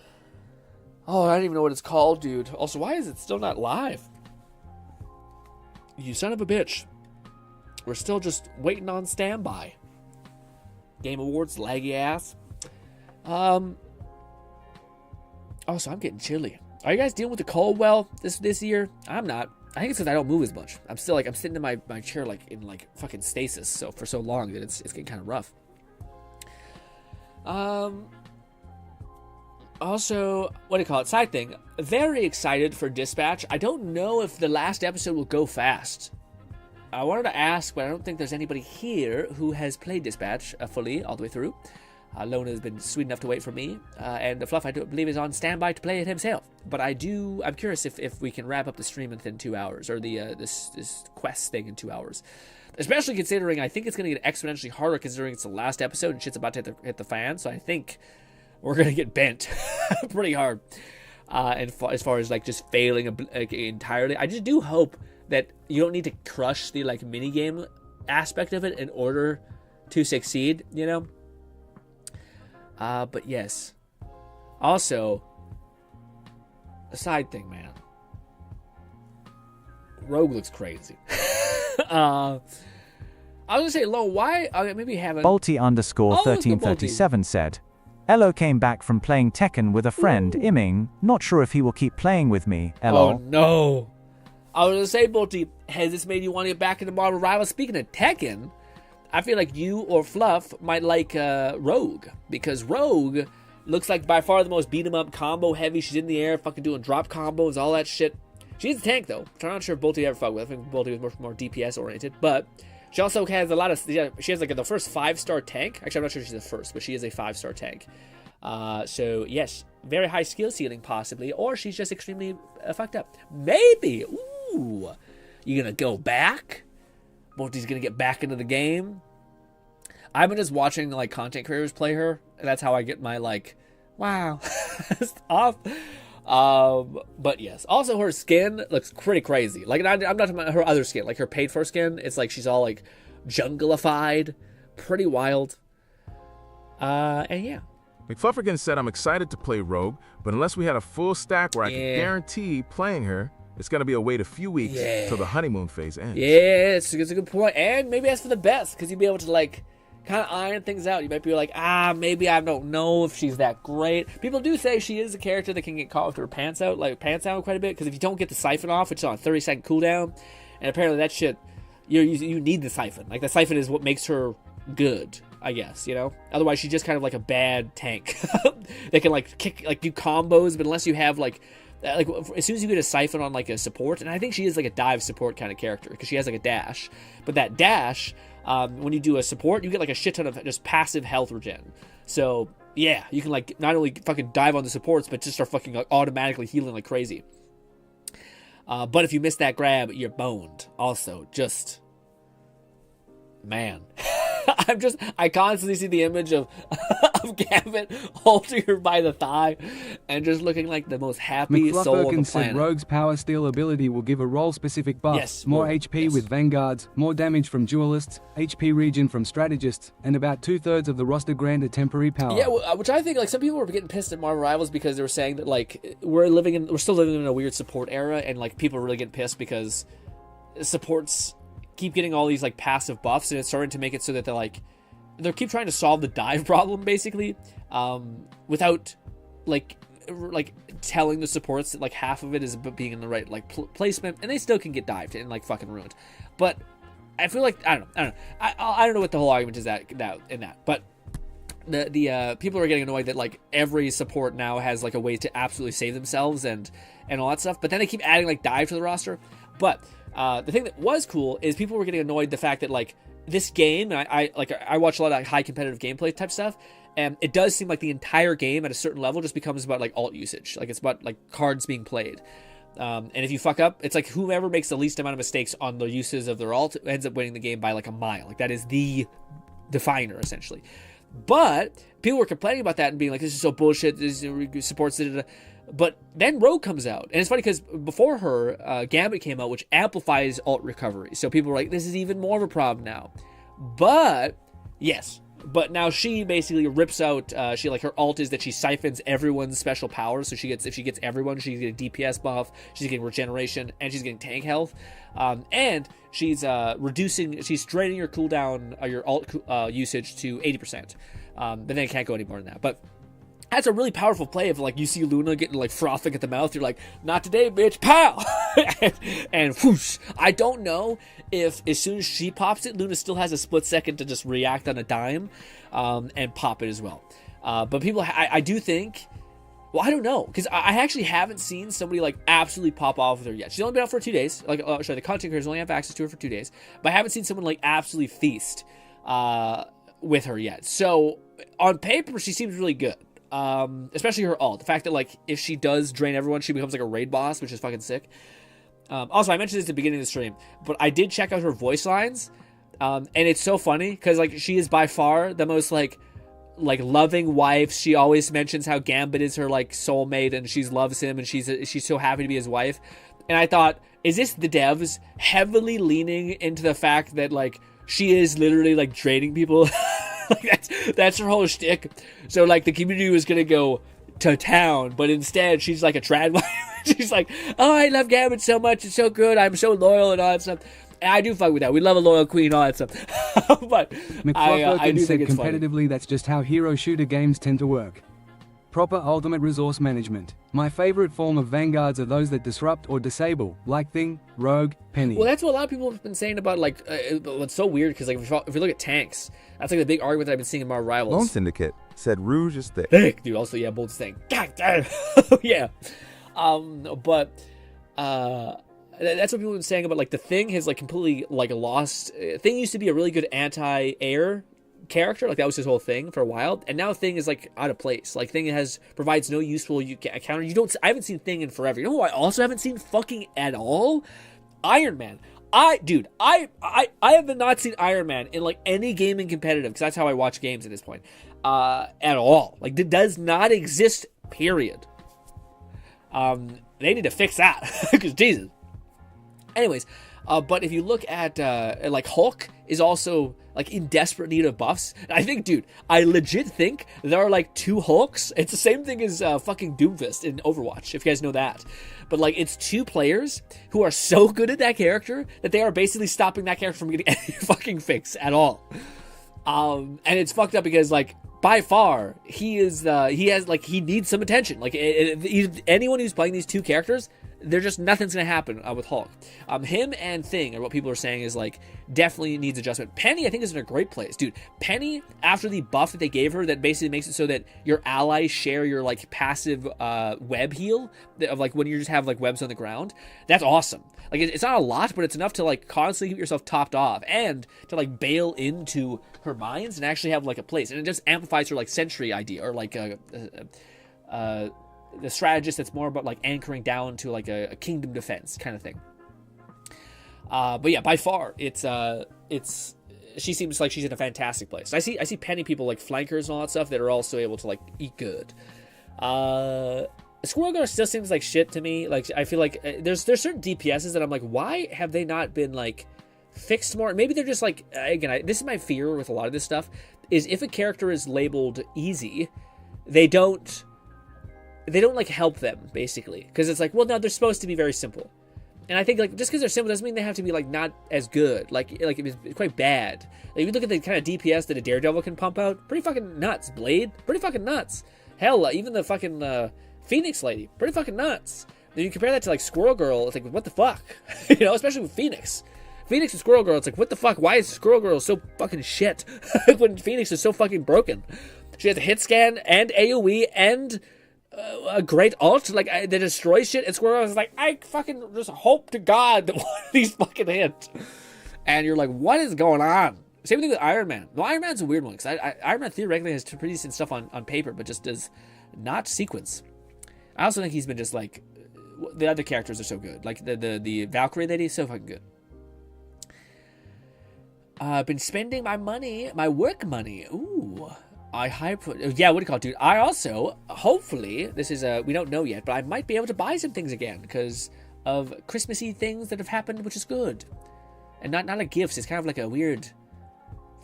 Oh, I don't even know what it's called, dude. Also, why is it still not live? You son of a bitch. We're still just waiting on standby. Game Awards, laggy ass. Also, I'm getting chilly. Are you guys dealing with the cold well this year? I'm not. I think it's because I don't move as much. I'm still like, I'm sitting in my chair like in like fucking stasis so for so long that it's getting kind of rough. Also, what do you call it? Side thing. Very excited for Dispatch. I don't know if the last episode will go fast. I wanted to ask, but I don't think there's anybody here who has played Dispatch fully all the way through. Lona has been sweet enough to wait for me, and the Fluff I do believe is on standby to play it himself. But I'm curious if we can wrap up the stream within 2 hours, or this quest thing in 2 hours. Especially considering I think it's going to get exponentially harder considering it's the last episode and shit's about to hit the fan. So I think we're going to get bent pretty hard. And as far as like just failing entirely, I just do hope that you don't need to crush the like mini game aspect of it in order to succeed, you know. But yes. Also, a side thing, man. Rogue looks crazy. I was gonna say, Lo, why? Maybe haven't. Bolty_1337 said, Elo came back from playing Tekken with a friend, Iming. Not sure if he will keep playing with me. Elo. Oh no. I was gonna say, Bolty, has this made you want to get back into Marvel Rivals? Speaking of Tekken, I feel like you or Fluff might like Rogue, because Rogue looks like by far the most beat 'em up, combo heavy. She's in the air, fucking doing drop combos, all that shit. She's a tank though, which I'm not sure if Bolty ever fucked with. I think Bolty was much more DPS oriented, but she also has a lot of. She has like the first 5-star tank. Actually, I'm not sure she's the first, but she is a 5-star tank. So yes, very high skill ceiling possibly, or she's just extremely fucked up. Maybe. Ooh, you gonna go back? Bolty's gonna get back into the game. I've been just watching like content creators play her, and that's how I get my like, wow, off But yes. Also, her skin looks pretty crazy. Like, I'm not talking about her other skin. Like, her paid for skin. It's like she's all, like, jungleified. Pretty wild. And yeah. McFluffergan said, I'm excited to play Rogue, but unless we had a full stack where I can guarantee playing her, it's going to be a wait a few weeks till the honeymoon phase ends. Yeah, it's a good point. And maybe that's for the best, because you'll be able to, like, kind of iron things out. You might be like, maybe I don't know if she's that great. People do say she is a character that can get caught with her pants out quite a bit, because if you don't get the siphon off, which is on a 30-second cooldown, and apparently that shit, you need the siphon. Like, the siphon is what makes her good, I guess, you know? Otherwise, she's just kind of like a bad tank. They can, like, kick, like, do combos, but unless you have, like, as soon as you get a siphon on, like, a support, and I think she is, like, a dive support kind of character, because she has, like, a dash. But that dash, when you do a support, you get, like, a shit ton of just passive health regen. So, yeah, you can, like, not only fucking dive on the supports, but just start fucking, like, automatically healing like crazy. But if you miss that grab, you're boned. Also, just... man. I constantly see the image of Gambit holding her by the thigh and just looking like the most happy soul on the planet. Said Rogue's power steal ability will give a role-specific buff, yes, more HP with Vanguards, more damage from Duelists, HP regen from Strategists, and about 2/3 of the roster granted temporary power. Yeah, which I think, like, some people were getting pissed at Marvel Rivals because they were saying that, like, we're still living in a weird support era, and, like, people are really getting pissed because supports keep getting all these, like, passive buffs, and it's starting to make it so that they keep trying to solve the dive problem, basically, without, like telling the supports that, like, half of it is being in the right, like, placement, and they still can get dived and, like, fucking ruined. But I feel like, I don't know. I don't know what the whole argument is in that, but the people are getting annoyed that, like, every support now has, like, a way to absolutely save themselves and all that stuff, but then they keep adding, like, dive to the roster. But the thing that was cool is people were getting annoyed the fact that, like, this game, and I watch a lot of, like, high competitive gameplay type stuff, and it does seem like the entire game at a certain level just becomes about, like, alt usage. Like, it's about, like, cards being played. And if you fuck up, it's like whoever makes the least amount of mistakes on the uses of their alt ends up winning the game by, like, a mile. Like, that is the definer, essentially. But people were complaining about that and being like, this is so bullshit, this supports it. But then Rogue comes out, and it's funny because before her, Gambit came out, which amplifies alt recovery. So people were like, this is even more of a problem now. But now she basically rips out. Her alt is that she siphons everyone's special powers. So if she gets everyone, she's getting DPS buff, she's getting regeneration, and she's getting tank health. And she's she's draining your cooldown, your alt usage to 80%. But then it can't go any more than that. But that's a really powerful play. If, like, you see Luna getting, like, frothing at the mouth, you're like, not today, bitch, pow! and whoosh. I don't know if as soon as she pops it, Luna still has a split second to just react on a dime and pop it as well. But people, I do think, well, I don't know, because I actually haven't seen somebody, like, absolutely pop off with her yet. She's only been out for 2 days. Like, the content creators only have access to her for 2 days. But I haven't seen someone, like, absolutely feast with her yet. So on paper, she seems really good. Especially her alt. The fact that, like, if she does drain everyone, she becomes, like, a raid boss, which is fucking sick. Also, I mentioned this at the beginning of the stream, but I did check out her voice lines, and it's so funny, because, like, she is by far the most, like loving wife. She always mentions how Gambit is her, like, soulmate, and she loves him, and she's so happy to be his wife. And I thought, is this the devs heavily leaning into the fact that, like, she is literally, like, draining people? Like, that's her whole shtick. So, like, the community was gonna go to town, but instead she's like a trad wife. She's like, oh, I love Gambit so much, it's so good, I'm so loyal and all that stuff. And I do fuck with that. We love a loyal queen, all that stuff. But I do said think it's competitively, funny. That's just how hero shooter games tend to work. Proper ultimate resource management. My favorite form of vanguards are those that disrupt or disable, like Thing, Rogue, Penny. Well, that's what a lot of people have been saying about, like, it's so weird, because, like, if you look at tanks, that's, like, the big argument that I've been seeing in Marvel Rivals. Lone Syndicate said Rouge is thick. Thick, dude. Also, yeah, Bolt's thing. God damn. Yeah. But that's what people have been saying about, like, the Thing has, like, completely, like, lost. Thing used to be a really good anti-air character, like, that was his whole thing for a while, and now Thing is, like, out of place. Like, Thing provides no useful counter. I haven't seen Thing in forever. You know who I also haven't seen fucking at all? Iron Man. I have not seen Iron Man in, like, any gaming competitive, because that's how I watch games at this point, at all. Like, it does not exist, period. They need to fix that because Jesus. Anyways, but if you look at like Hulk is also like in desperate need of buffs. I think, dude, I legit think there are like 2 Hulks. It's the same thing as fucking Doomfist in Overwatch, if you guys know that. But like, it's 2 players who are so good at that character that they are basically stopping that character from getting any fucking fix at all. And it's fucked up because like, by far, he needs some attention. Like, anyone who's playing these 2 characters, they're just, nothing's gonna happen with Hulk. Him and Thing, or what people are saying is like, definitely needs adjustment. Penny, I think, is in a great place, dude. Penny, after the buff that they gave her, that basically makes it so that your allies share your like passive web heal of like when you just have like webs on the ground. That's awesome. Like, it's not a lot, but it's enough to like constantly keep yourself topped off and to like bail into her mines and actually have like a place. And it just amplifies her like sentry idea, or like the strategist that's more about like anchoring down to like a kingdom defense kind of thing. But yeah, by far, she seems like she's in a fantastic place. I see Penny people like flankers and all that stuff that are also able to like eat good. Squirrel Girl still seems like shit to me. Like, I feel like there's certain DPSs that I'm like, why have they not been like fixed more? Maybe they're just like, again, this is my fear with a lot of this stuff, is if a character is labeled easy, they don't like help them, basically, because it's like, well, no, they're supposed to be very simple. And I think like, just because they're simple doesn't mean they have to be like not as good. Like it's quite bad. Like, if you look at the kind of DPS that a Daredevil can pump out, pretty fucking nuts. Blade, pretty fucking nuts. Hell, even the fucking Phoenix lady, pretty fucking nuts. Then you compare that to like Squirrel Girl, it's like, what the fuck? You know, especially with Phoenix and Squirrel Girl, it's like, what the fuck? Why is Squirrel Girl so fucking shit when Phoenix is so fucking broken? She has a hit scan and AoE and a great ult, like, that destroys shit, and Squirrel is like, I fucking just hope to God that one of these fucking hit. And you're like, what is going on? Same thing with Iron Man. No, Iron Man's a weird one, because Iron Man theoretically has pretty decent stuff on paper, but just does not sequence. I also think he's been just like, the other characters are so good. Like the Valkyrie lady is so fucking good. I've been spending my money, my work money. Ooh. Yeah, what do you call it, dude? I also, hopefully, this is we don't know yet, but I might be able to buy some things again because of Christmassy things that have happened, which is good. And not like gifts, it's kind of like a weird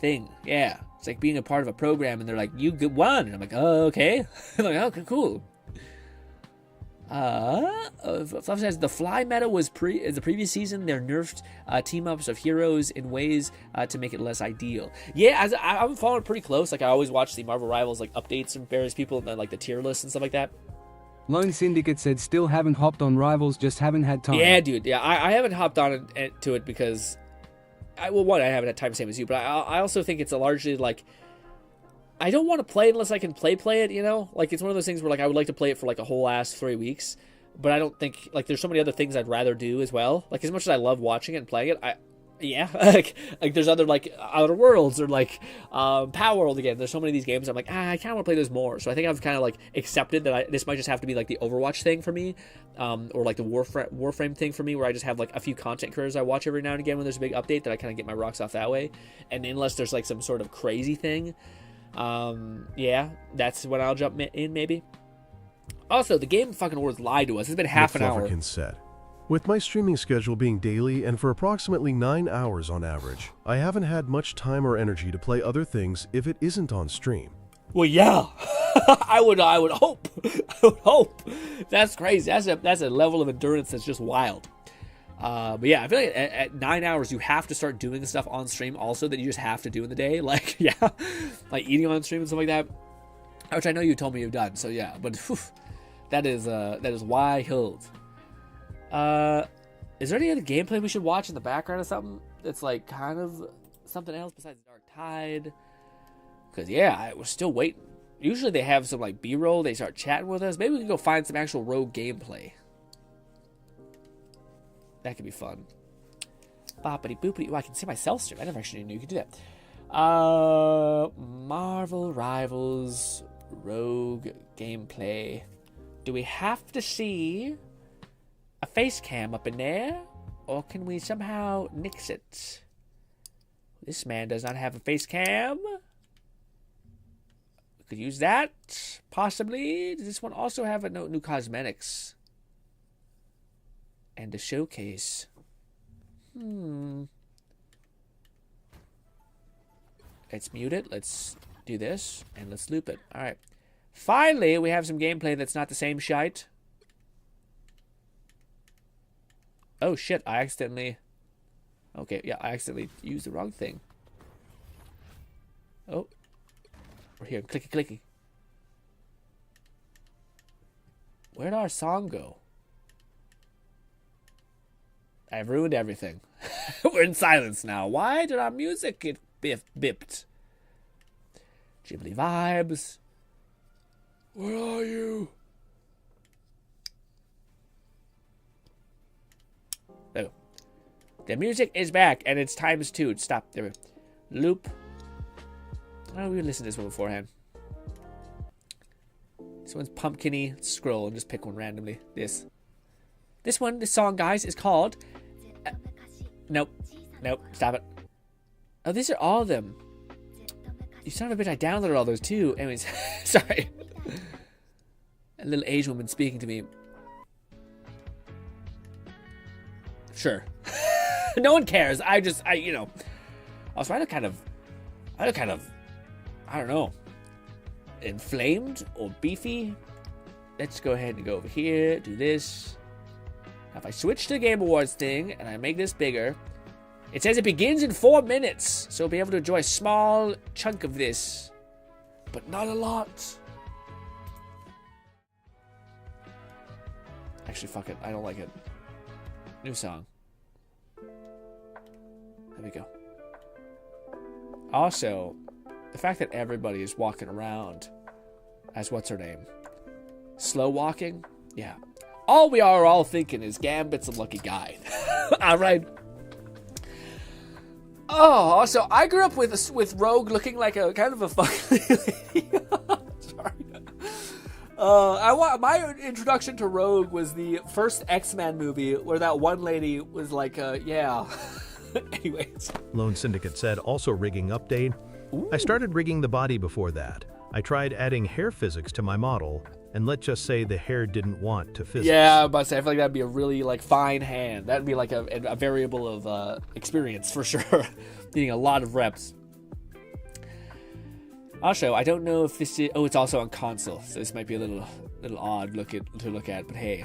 thing. Yeah, it's like being a part of a program and they're like, you won. And I'm like, oh, okay. I'm like, okay, cool. Fluff says the fly meta was the previous season. They're nerfed team-ups of heroes in ways to make it less ideal. Yeah, I'm following pretty close. Like, I always watch the Marvel Rivals like updates from various people and then like the tier lists and stuff like that. Lone Syndicate said still haven't hopped on Rivals, just haven't had time. Yeah, dude. Yeah, I haven't hopped on to it because I haven't had time, same as you, but I also think it's a largely like, I don't want to play unless I can play it, you know? Like, it's one of those things where, like, I would like to play it for, like, a whole ass 3 weeks, but I don't think, like, there's so many other things I'd rather do as well. Like, as much as I love watching it and playing it, like there's other, like, Outer Worlds or, like, Power World again. There's so many of these games I'm like, I kind of want to play those more. So I think I've kind of, like, accepted that this might just have to be, like, the Overwatch thing for me, or, like, the Warframe thing for me, where I just have, like, a few content creators I watch every now and again when there's a big update that I kind of get my rocks off that way. And unless there's, like, some sort of crazy thing, yeah, that's when I'll jump in, maybe. Also, the Game fucking Awards lied to us. It's been half an hour. Said, with my streaming schedule being daily and for approximately 9 hours on average, I haven't had much time or energy to play other things if it isn't on stream. Well, yeah. I would hope. I would hope. That's crazy. That's a level of endurance that's just wild. But yeah, I feel like at 9 hours, you have to start doing stuff on stream also that you just have to do in the day. Like, yeah, like eating on stream and stuff like that, which I know you told me you've done. So yeah, but whew, that is wild. Is there any other gameplay we should watch in the background or something that's like kind of something else besides Dark Tide? Because yeah, we're still waiting. Usually they have some like B-roll. They start chatting with us. Maybe we can go find some actual rogue gameplay. That could be fun. Boppity boopity. Oh, I can see myself stream. I never actually knew you could do that. Marvel Rivals Rogue gameplay. Do we have to see a face cam up in there? Or can we somehow nix it? This man does not have a face cam. We could use that. Possibly. Does this one also have no new cosmetics? And the showcase. Let's mute it. Let's do this. And let's loop it. All right. Finally, we have some gameplay that's not the same shite. Oh, shit. I accidentally... Okay, yeah, I accidentally used the wrong thing. Oh. We're here. Clicky, clicky. Where'd our song go? I've ruined everything. We're in silence now. Why did our music get bipped? Ghibli vibes. Where are you? Oh. The music is back, and it's times 2. Stop. There we go. Loop. Oh, we listened to this one beforehand. This one's pumpkin-y. Scroll and just pick one randomly. This one, this song, guys, is called... Nope. Stop it. Oh, these are all of them. You son of a bitch, I downloaded all those too. Anyways, sorry. A little Asian woman speaking to me. Sure. No one cares. I also, I look kind of, I don't know, inflamed or beefy. Let's go ahead and go over here, do this. Now, if I switch to the Game Awards thing and I make this bigger, it says it begins in 4 minutes, so we'll be able to enjoy a small chunk of this, but not a lot. Actually, fuck it. I don't like it. New song. There we go. Also, the fact that everybody is walking around as what's her name? Slow walking? Yeah. All we are all thinking is Gambit's a lucky guy. Alright. Oh, also, I grew up with Rogue looking like a kind of a fucking lady. Sorry. My introduction to Rogue was the first X-Men movie where that one lady was like, yeah. Anyways. Lone Syndicate said, also rigging update. Ooh. I started rigging the body before that. I tried adding hair physics to my model, and let's just say the hair didn't want to physics. Yeah, I was about to say, I feel like that'd be a really fine hand. That'd be like a variable of experience for sure. Needing a lot of reps. Also, I don't know if this is... Oh, it's also on console, so this might be a little odd to look at, but hey.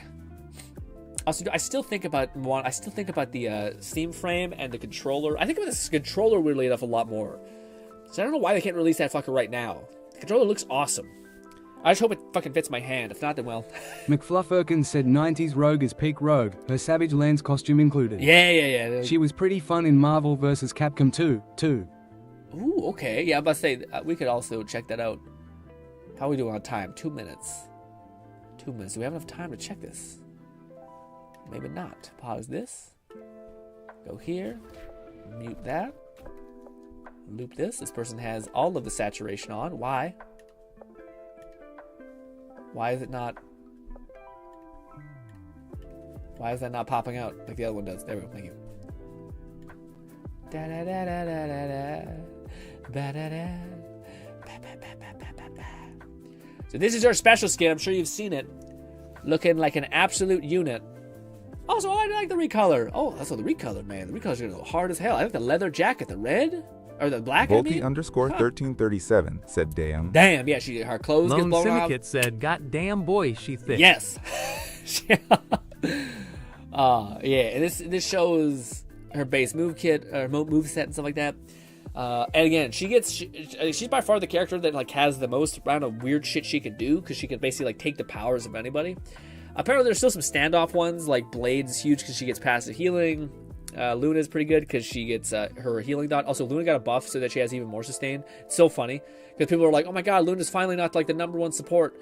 Also, I still think about the Steam frame and the controller. I think about this controller weirdly enough a lot more. So I don't know why they can't release that fucker right now. The controller looks awesome. I just hope it fucking fits my hand. If not, then well. McFluffirkins said 90s Rogue is peak Rogue, her Savage Lands costume included. Yeah. She was pretty fun in Marvel vs. Capcom 2, too. Ooh, okay. Yeah, I'm about to say, we could also check that out. How are we doing on time? 2 minutes. 2 minutes. Do we have enough time to check this? Maybe not. Pause this. Go here. Mute that. Loop this. This person has all of the saturation on. Why? Why is it not... Why is that not popping out like the other one does? There we go. Thank you. Da da da da da da da. Ba da da. Ba ba ba ba ba ba ba. So this is our special skin. I'm sure you've seen it. Looking like an absolute unit. Also, I like the recolor. Oh, that's what the recolor, man. The recolor's gonna go hard as hell. I like the leather jacket, the red. Or the black, Volky underscore 1337 said damn. Damn, yeah, her clothes get Lone blown Syndicate off. said, God damn boy, she thick. Yes. Yeah, and this shows her base move kit, or move set and stuff like that. And again, she's by far the character that has the most amount of weird shit she can do, because she can basically take the powers of anybody. Apparently there's still some standoff ones, like Blade's huge because she gets passive healing. Luna's pretty good because she gets her healing dot. Also, Luna got a buff so that she has even more sustain. It's so funny because people are like, oh my god, Luna's finally not like the #1 support.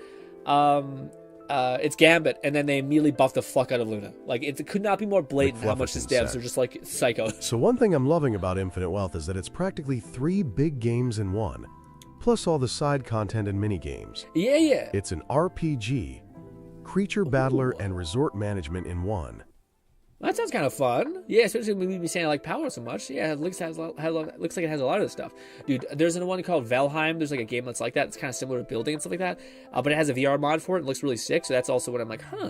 It's Gambit, and then they immediately buff the fuck out of Luna. Like, it could not be more blatant how much this devs are just like psycho. So one thing I'm loving about Infinite Wealth is that it's practically 3 big games in one, plus all the side content and mini games. Yeah. It's an RPG, creature battler, and resort management in one. That sounds kind of fun. Yeah, especially when we be saying I like power so much. Yeah, it looks like it has a lot of this stuff. Dude, there's one called Valheim. There's like a game that's like that. It's kind of similar to building and stuff like that. But it has a VR mod for it. It looks really sick. So that's also what I'm like, huh.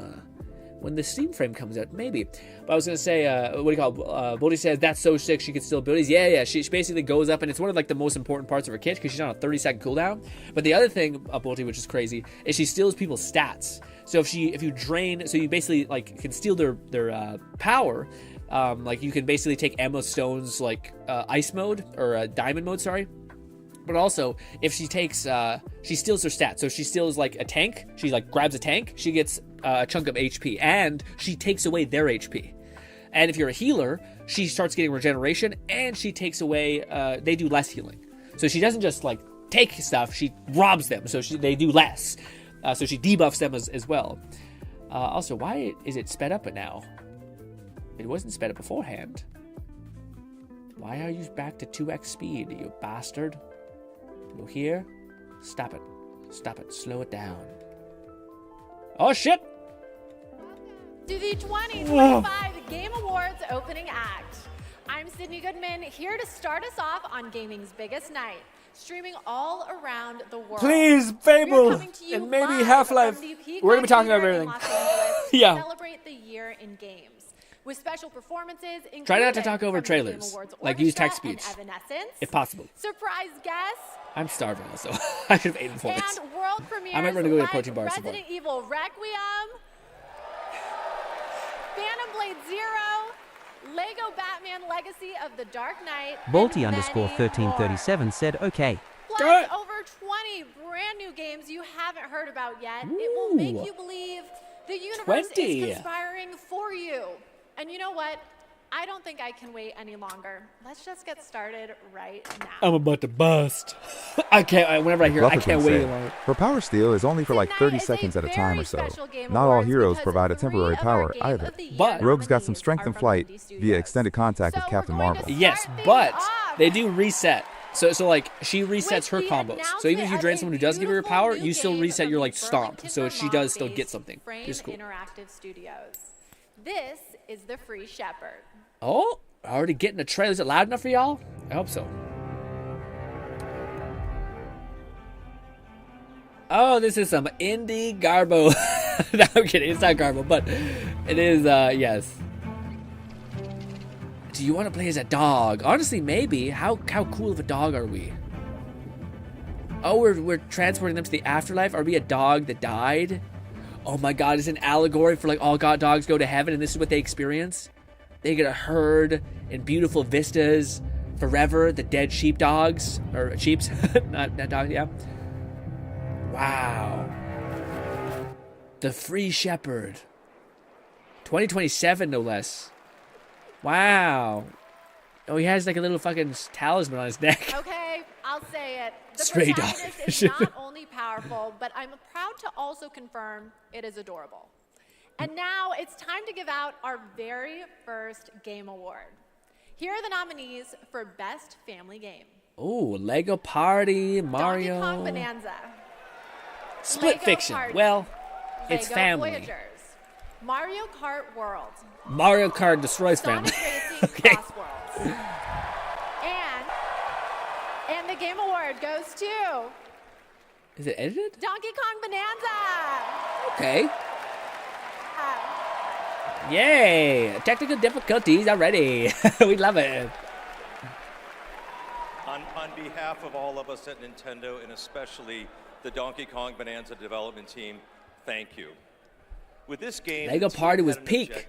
when the Steam frame comes out, maybe. But I was gonna say, what do you call it? Bolty says that's so sick. She could steal abilities. Yeah. She basically goes up, and it's one of like the most important parts of her kit because she's on a 30-second cooldown. But the other thing about Bolty, which is crazy, is she steals people's stats. So if you drain, so you basically like can steal their power. Like you can basically take Emma Stone's like ice mode or diamond mode, sorry. But also, if she takes, she steals her stats. So if she steals like a tank, she like grabs a tank, she gets a chunk of HP, and she takes away their HP. And if you're a healer, she starts getting regeneration, and she takes away, they do less healing. So she doesn't just like take stuff, she robs them, so they do less. So she debuffs them as well. Also, why is it sped up now? It wasn't sped up beforehand. Why are you back to 2x speed, you bastard? You hear? Stop it. Stop it. Slow it down. Oh, shit! To the 2025 Game Awards opening act. I'm Sydney Goodman, here to start us off on gaming's biggest night, streaming all around the world. Please, FABLE, and maybe Half-Life. We're going to be talking about everything. Yeah. Celebrate the year in games. With special performances, try not to talk over trailers. Like use text speech, if possible. Surprise guests. I'm starving also. I should have eaten before this. And world premieres I might run to go get a like protein bar. Resident Evil Requiem, Phantom Blade Zero, Lego Batman Legacy of the Dark Knight. Bolty_1337 said okay. Plus over 20 brand new games you haven't heard about yet. It will make you believe the universe is conspiring for you. And you know what? I don't think I can wait any longer. Let's just get started right now. I'm about to bust. I can't. Whenever I hear, I can't wait any longer. Her power steal is only for like 30 seconds at a time or so. Not all heroes provide a temporary power either. But Rogue's got some strength in flight via extended contact with Captain Marvel. Yes, but they do reset. So like she resets her combos. So even if you drain someone who does give her power, you still reset your like stomp. So she does still get something. It's cool. Interactive Studios. This is the Free Shepherd. Oh, already getting a trailer. Is it loud enough for y'all? I hope so. Oh, this is some indie garbo. No, I'm kidding. It's not garbo, but it is, yes. Do you want to play as a dog? Honestly, maybe. How cool of a dog are we? Oh, we're transporting them to the afterlife? Are we a dog that died? Oh my god, it's an allegory for like all god dogs go to heaven and this is what they experience? They get a herd in beautiful vistas forever, the dead sheepdogs, or sheeps, not dogs, yeah. Wow. The Free Shepherd. 2027, no less. Wow. Oh, he has like a little fucking talisman on his neck. Okay, I'll say it. The Stray dog. protagonist is not only powerful, but I'm proud to also confirm it is adorable. And now it's time to give out our very first Game Award. Here are the nominees for Best Family Game. Oh, Lego Party, Mario. Donkey Kong Bonanza. Split Lego fiction. Party. Well, it's Lego family. Voyagers. Mario Kart World. Mario Kart destroys family. Okay. And the Game Award goes to... Is it edited? Donkey Kong Bonanza. Okay. Yay! Technical difficulties already. We love it. On behalf of all of us at Nintendo, and especially the Donkey Kong Bonanza development team, thank you. With this game, Lego Party was peak.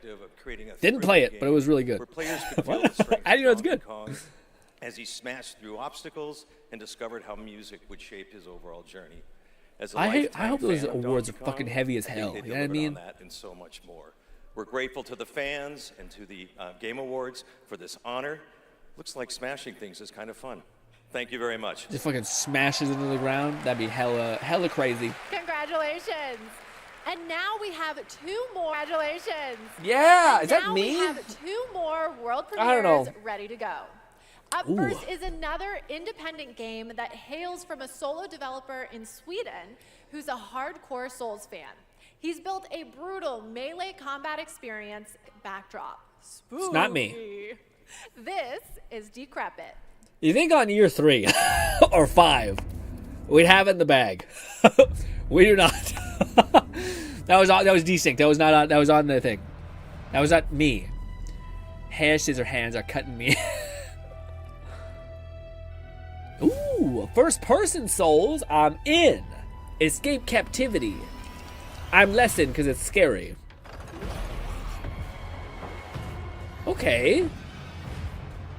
Didn't play it, but it was really good. Where players could feel the strength I didn't know it's good. Kong as he smashed through obstacles and discovered how music would shape his overall journey. As a I lifetime hope those fan of awards are Donkey Kong, fucking heavy as I think hell. they You know what I delivered on mean? that and so much more. We're grateful to the fans and to the Game Awards for this honor. Looks like smashing things is kind of fun. Thank you very much. Just fucking smashes into the ground. That'd be hella crazy. Congratulations. And now we have two more. Congratulations. Yeah, And is that now me? We have two more world I don't premieres know. ready to go. Up Ooh. first is another independent game that hails from a solo developer in Sweden who's a hardcore Souls fan. He's built a brutal melee combat experience backdrop. Spooky. It's not me. This is Decrepit. You think on year 3 or 5, we'd have it in the bag? We do not. That was desync. That was not on, that was on the thing. That was not me. Hair, scissor, hands are cutting me. Ooh, first person Souls. I'm in. Escape captivity. I'm less in because it's scary. Okay.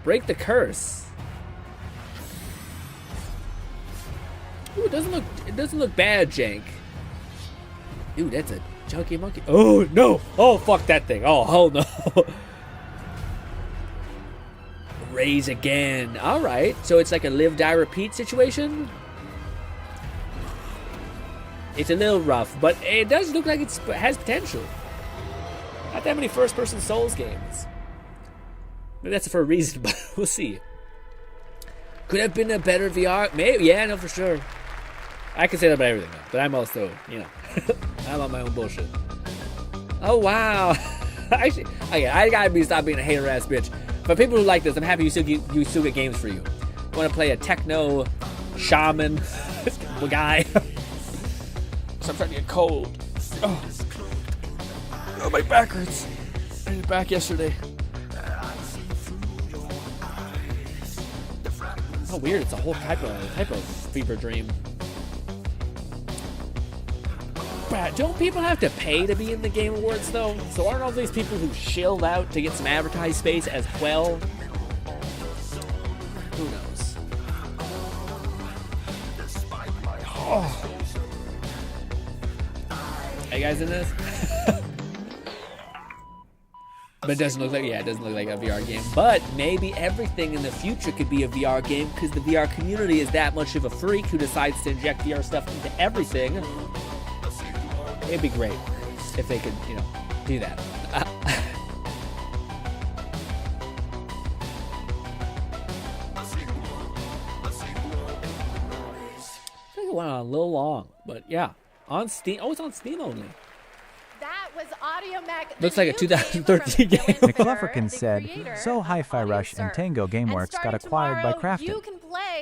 Break the curse. Ooh, it doesn't look bad, Jank. Ooh, that's a chunky monkey. Oh no! Oh fuck that thing! Oh hell no! Raise again. All right, so it's like a live, die, repeat situation. It's a little rough, but it does look like it has potential. Not that many first-person Souls games. Maybe that's for a reason, but we'll see. Could have been a better VR. Maybe, yeah, no, for sure. I can say that about everything, though, but I'm also, you know, I'm on my own bullshit. Oh wow! Actually, okay, I gotta stop being a hater-ass bitch. For people who like this, I'm happy you still get games for you. Want to play a techno shaman guy? So I'm starting to get cold. Oh, my back hurts. I did back yesterday. Oh, weird. It's a whole type of fever dream. But don't people have to pay to be in the Game Awards, though? So aren't all these people who shilled out to get some advertised space as well? Who knows? Oh. Are you guys in this? But it doesn't look like, yeah, it doesn't look like a VR game. But maybe everything in the future could be a VR game because the VR community is that much of a freak who decides to inject VR stuff into everything. It'd be great if they could, you know, do that. I think it went on a little long, but yeah. On Steam. Oh, it's on Steam only. That was Audio Mech. Looks like a 2013 game. McLufferkin said, so Hi-Fi Rush and Tango Gameworks got acquired by Crafton.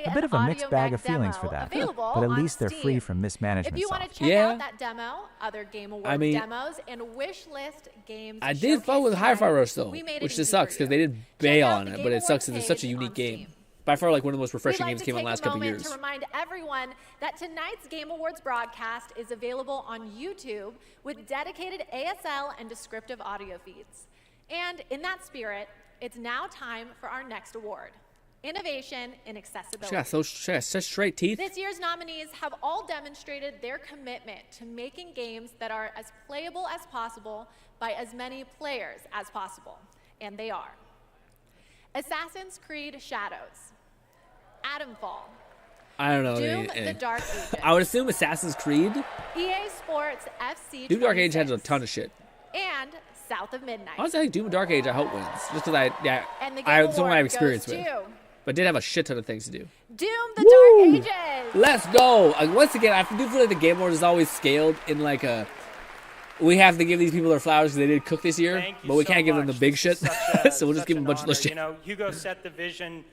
A bit of a mixed bag of feelings for that, but at least they're free from mismanagement. If you want to check out that demo, other Game Awards demos, and wish list games. I did fun with Hi-Fi Rush though, which just sucks because they did bail on it, but it sucks because it's such a unique game. By far, like one of the most refreshing games came in the last couple years. To remind everyone that tonight's Game Awards broadcast is available on YouTube with dedicated ASL and descriptive audio feeds. And in that spirit, it's now time for our next award. Innovation in accessibility. She got such straight teeth. This year's nominees have all demonstrated their commitment to making games that are as playable as possible by as many players as possible. And they are Assassin's Creed Shadows, Atomfall, I don't know. Doom the Dark Ages. I would assume Assassin's Creed. EA Sports FC Doom Dark Age has a ton of shit. And South of Midnight. Honestly, I think Doom Dark Age I hope wins. Just because and the it's one I have experience with. But did have a shit ton of things to do. Doom the Dark Ages. Let's go. Once again, I do feel like the Game Awards is always scaled in like a... We have to give these people their flowers because they did cook this year, but we can't give them the big shit. So we'll just give them a bunch of shit. You know, Hugo set the vision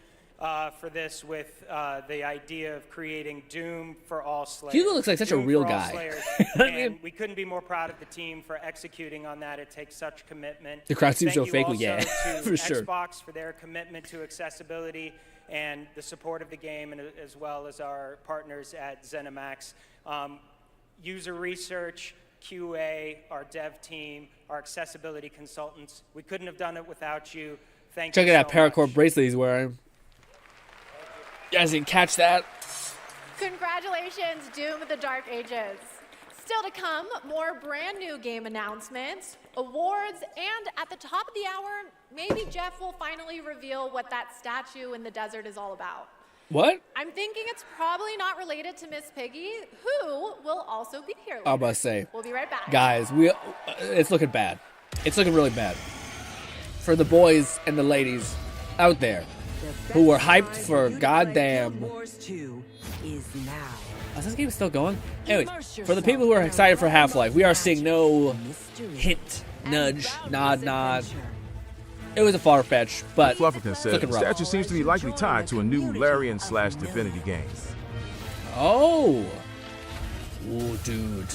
for this with the idea of creating Doom for all Slayers. Hugo looks like such a real guy. And we couldn't be more proud of the team for executing on that. It takes such commitment. The crowd seems so fake, yeah, for sure. Xbox for their commitment to accessibility and the support of the game, and as well as our partners at ZeniMax. User research, QA, our dev team, our accessibility consultants. We couldn't have done it without you. Thank you. Check out that paracord bracelet he's wearing. You guys didn't catch that? Congratulations, Doom the Dark Ages. Still to come, more brand new game announcements, awards, and at the top of the hour, maybe Jeff will finally reveal what that statue in the desert is all about. What? I'm thinking it's probably not related to Miss Piggy, who will also be here later. I'm about to say. We'll be right back. Guys, it's looking bad. It's looking really bad. For the boys and the ladies out there who were hyped for goddamn... Is this game still going? Anyways, for the people who are excited for Half-Life, we are seeing no hint, nudge, nod. It was a far-fetcch, but Flufferkin said the statue seems to be likely tied to a new Larian/Divinity game. Oh. Ooh, dude.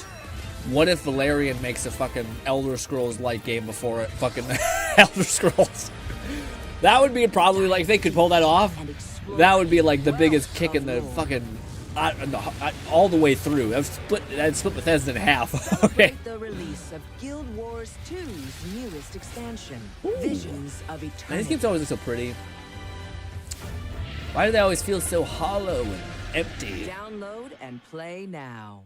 What if Valerian makes a fucking Elder Scrolls like game before it fucking Elder Scrolls? That would be probably like, if they could pull that off, that would be like the biggest kick in the fucking all the way through. That'd split Bethesda in half. Okay. The release of Guild Wars 2's newest expansion, Visions of Eternity. Man, these games always look so pretty. Why do they always feel so hollow and empty? Download and play now.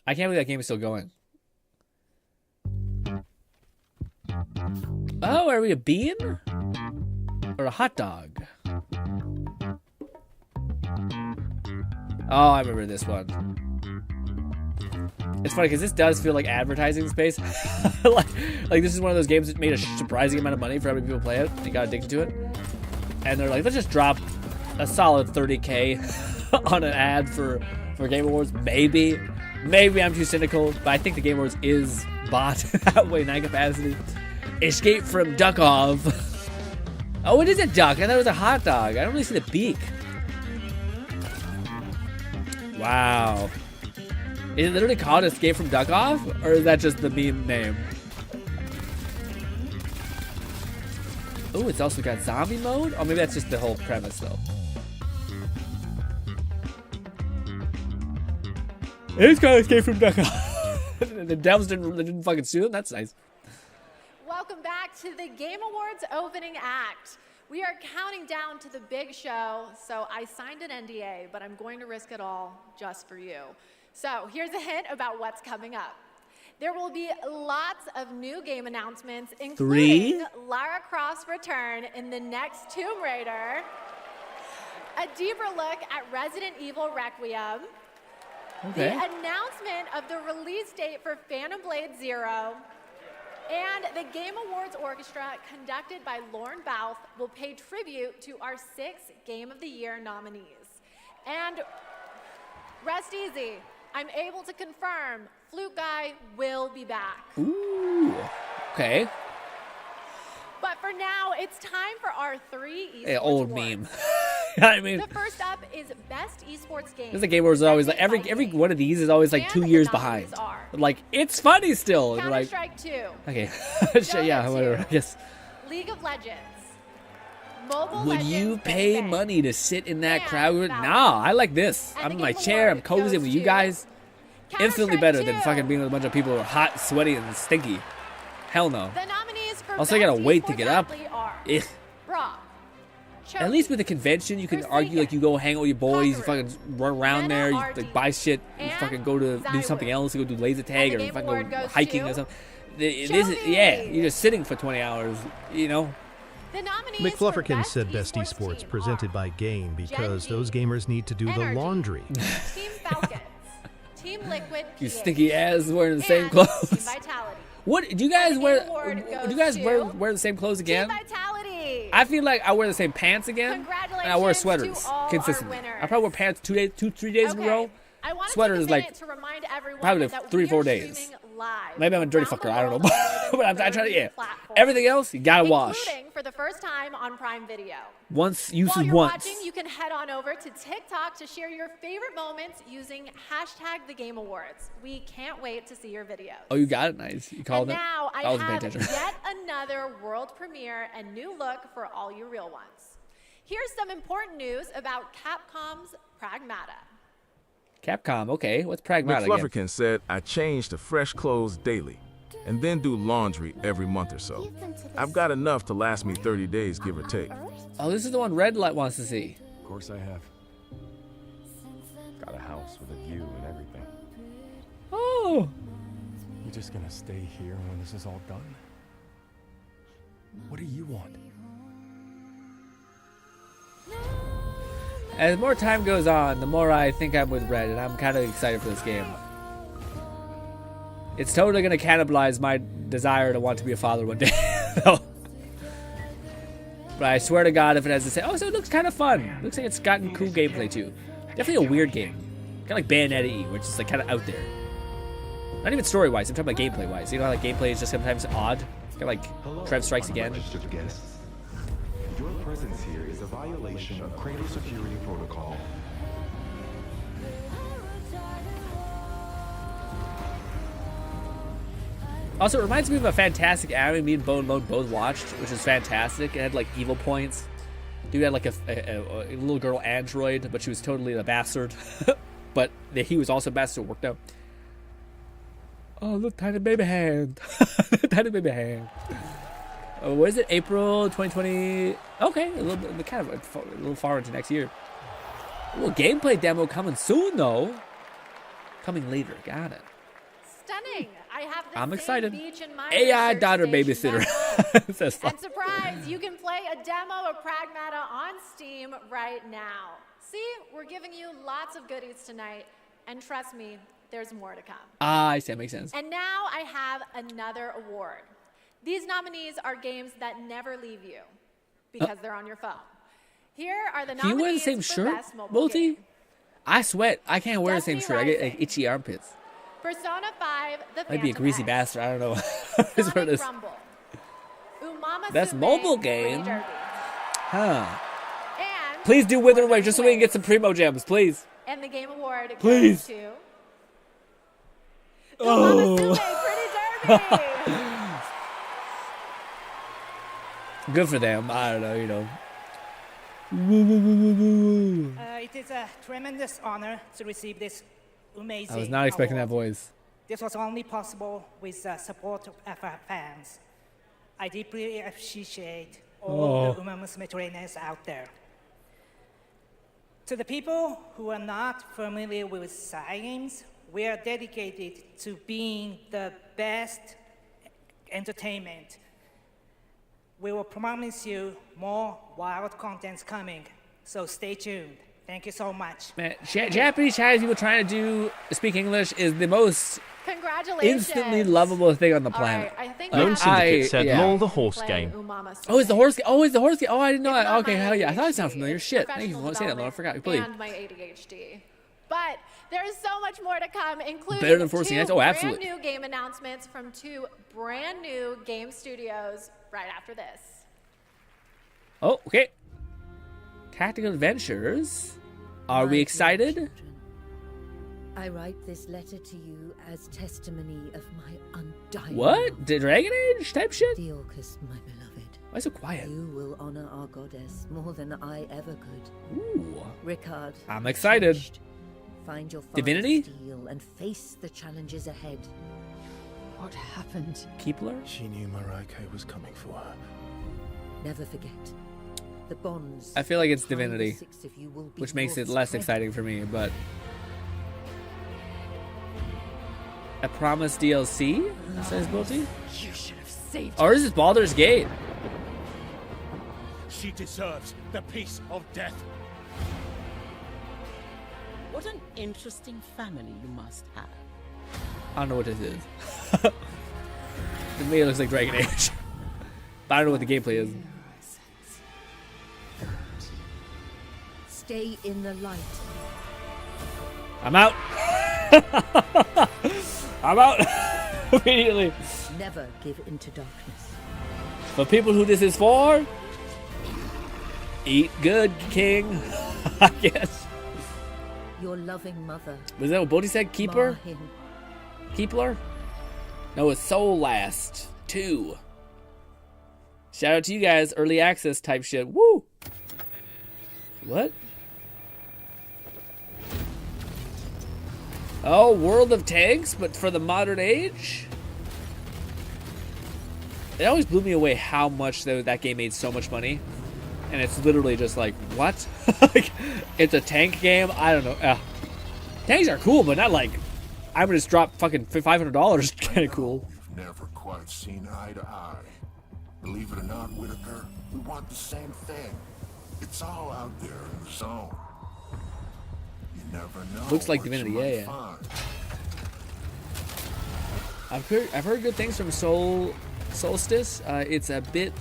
I can't believe that game is still going. Oh, are we a bean? Or a hot dog? Oh, I remember this one. It's funny because this does feel like advertising space. like this is one of those games that made a surprising amount of money for how many people play it and got addicted to it. And they're like, let's just drop a solid $30K on an ad for Game Awards. Maybe I'm too cynical, but I think the Game Awards is bought that way, 9 capacity. Escape from Duckov. Oh, it is a duck. I thought it was a hot dog. I don't really see the beak. Wow. Is it literally called Escape from Duckov? Or is that just the meme name? Oh, it's also got zombie mode? Oh, maybe that's just the whole premise, though. It's called Escape from Duckov. The devs didn't fucking sue them? That's nice. Welcome back to the Game Awards opening act. We are counting down to the big show, so I signed an NDA, but I'm going to risk it all just for you. So here's a hint about what's coming up. There will be lots of new game announcements, including Lara Croft's return in the next Tomb Raider, a deeper look at Resident Evil Requiem, the announcement of the release date for Phantom Blade Zero, and the Game Awards Orchestra, conducted by Lauren Bouth, will pay tribute to our 6 Game of the Year nominees. And rest easy, I'm able to confirm Flute Guy will be back. Ooh, okay. But for now, it's time for our 3 esports old awards. meme. I mean, the first up is Best Esports Game. This is a game where it's always like every one of these is always like 2 years behind. Like, it's funny still. Counter-Strike 2. Okay. Yeah, whatever. I guess. League of Legends. Mobile Would Legends you pay money to sit in that crowd? Nah, I like this. I'm in my chair. I'm cozy with you guys. Infinitely better than fucking being with a bunch of people who are hot, sweaty, and stinky. Hell no. The nominees for Also, I gotta wait to get up. Ugh. Brock, At least with a convention, you can argue like you go hang out with your boys, you fucking run around there, you like buy shit, you fucking go to do something else, you go do laser tag or fucking go hiking or something. You're just sitting for 20 hours, you know. McFlufferkin said Best Esports presented by Game because those gamers need to do the laundry. Team Falcons, Team Liquid, You stinky ass wearing the same clothes. Team Vitality. What do you guys wear? Do you guys wear the same clothes again? Team Vitality. I feel like I wear the same pants again, and I wear sweaters consistently. I probably wear pants 3 days in a row. I want Sweaters like to remind everyone probably that 3 or 4 days. Maybe I'm a dirty fucker. I don't know, but I'm trying to. Yeah, everything else you gotta wash. Including for the first time on Prime Video. Once, While you're once. watching, you can head on over to TikTok to share your favorite moments using #TheGameAwards. We can't wait to see your videos. Oh, you got it, nice. You called And it. now I wasn't paying have attention. yet another world premiere and new look for all you real ones. Here's some important news about Capcom's Pragmata. Capcom, okay. What's Pragmata again? McFlufferkin said, I change to fresh clothes daily and then do laundry every month or so. I've got enough to last me 30 days, give or take. Oh, this is the one Red Light wants to see. Of course I have. Got a house with a view and everything. Oh. You just gonna stay here when this is all done? What do you want? As more time goes on, the more I think I'm with Red, and I'm kind of excited for this game. It's totally going to cannibalize my desire to want to be a father one day. But I swear to God, if it has to say, oh, so it looks kind of fun. Looks like it's gotten cool gameplay too. Definitely a weird game. Kind of like Bayonetta-y, which is like kind of out there. Not even story-wise, I'm talking about gameplay-wise. You know how like gameplay is just sometimes odd? Kind of like Trev Strikes Again. Your presence here is a violation of Cradle security protocol. Also, it reminds me of a fantastic anime me and Bo and Lone both watched, which is fantastic. It had like evil points. Dude had like a little girl android, but she was totally a bastard. But he was also a bastard, so it worked out. Oh, look, tiny baby hand. Tiny baby hand. Oh, what is it? April 2020. Okay, a little bit, kind of a little far into next year. Well, gameplay demo coming soon, though. Coming later. Got it. Stunning. I have the I'm same excited. beach in my AI research daughter station babysitter. Says And surprise, you can play a demo of Pragmata on Steam right now. See, we're giving you lots of goodies tonight, and trust me, there's more to come. Ah, I see. That makes sense. And now I have another award. These nominees are games that never leave you because they're on your phone. Here are the Can you nominees wear the same for shirt, Best Mobile Multi? Game. I sweat. I can't wear the same Destiny shirt. I get Rising. like, itchy armpits. Persona 5, The Might be a Phantom greasy X, bastard. I don't know. That's what it is. Rumble, Umama Best Sume, mobile Pretty game? Derby, Huh. and Please do Wither Away just so we can get some Primo Gems, please. And the Game Award Please. goes to Oh. Pretty Derby. Good for them. I don't know, you know. It is a tremendous honor to receive this amazing I was not expecting that award. voice. This was only possible with the support of our fans. I deeply appreciate all the Uma Musume trainers out there. To the people who are not familiar with science, we are dedicated to being the best entertainment. We will promise you more wild contents coming, so stay tuned. Thank you so much. Man, Japanese Chinese people trying to speak English is the most Congratulations. instantly lovable thing on the All planet. right, I think Lone that Syndicate said, yeah. lol, the horse play game. Umama Sume. Oh, it's the horse game. Oh, it's the horse game. Oh, I didn't know It's that. not Okay, my hell yeah. I thought it ADHD, sounded familiar. it's Shit. Thank you professional for saying that, Lord. I forgot. Completely. and my ADHD. But there's so much more to come, including Better than Forcing two X? Oh, absolutely. brand new game announcements from two brand new game studios right after this. Oh, okay. Tactical Adventures. Are we excited? I write this letter to you as testimony of my undying What? love. The Dragon Age type shit? Theorcus, my beloved. Why so quiet? You will honor our goddess more than I ever could. Ooh. Ricard, I'm excited. cherished, find your father's Divinity? steel and face the challenges ahead. What happened? Keepler? She knew Maraike was coming for her. Never forget. The bonds. I feel like it's behind the Divinity, six of you will be which makes your it less strength. exciting for me, but... A promised DLC? Says Bolty? You should have saved Or is this Baldur's Gate? She deserves the peace of death. What an interesting family you must have. I don't know what this is. To me, it looks like Dragon Age. But I don't know what the gameplay is. Stay in the light. I'm out. I'm out immediately. Never give into darkness. For people who this is for, eat good, King. I guess. Your loving mother. Was that what Bodhi said? Keeper? Marhin. Keepler? No, it's Soul Last 2. Shout out to you guys. Early access type shit. Woo! What? Oh, World of Tanks, but for the modern age? It always blew me away how much that game made so much money. And it's literally just like, what? Like, it's a tank game? I don't know. Tanks are cool, but not like, I'm gonna just drop fucking $500 kind of cool. We've never quite seen eye to eye. Believe it or not, Whitaker, we want the same thing. It's all out there in the zone. You never know. Looks like what Divinity, you might yeah. find. I've heard good things from Solstice. It's a bit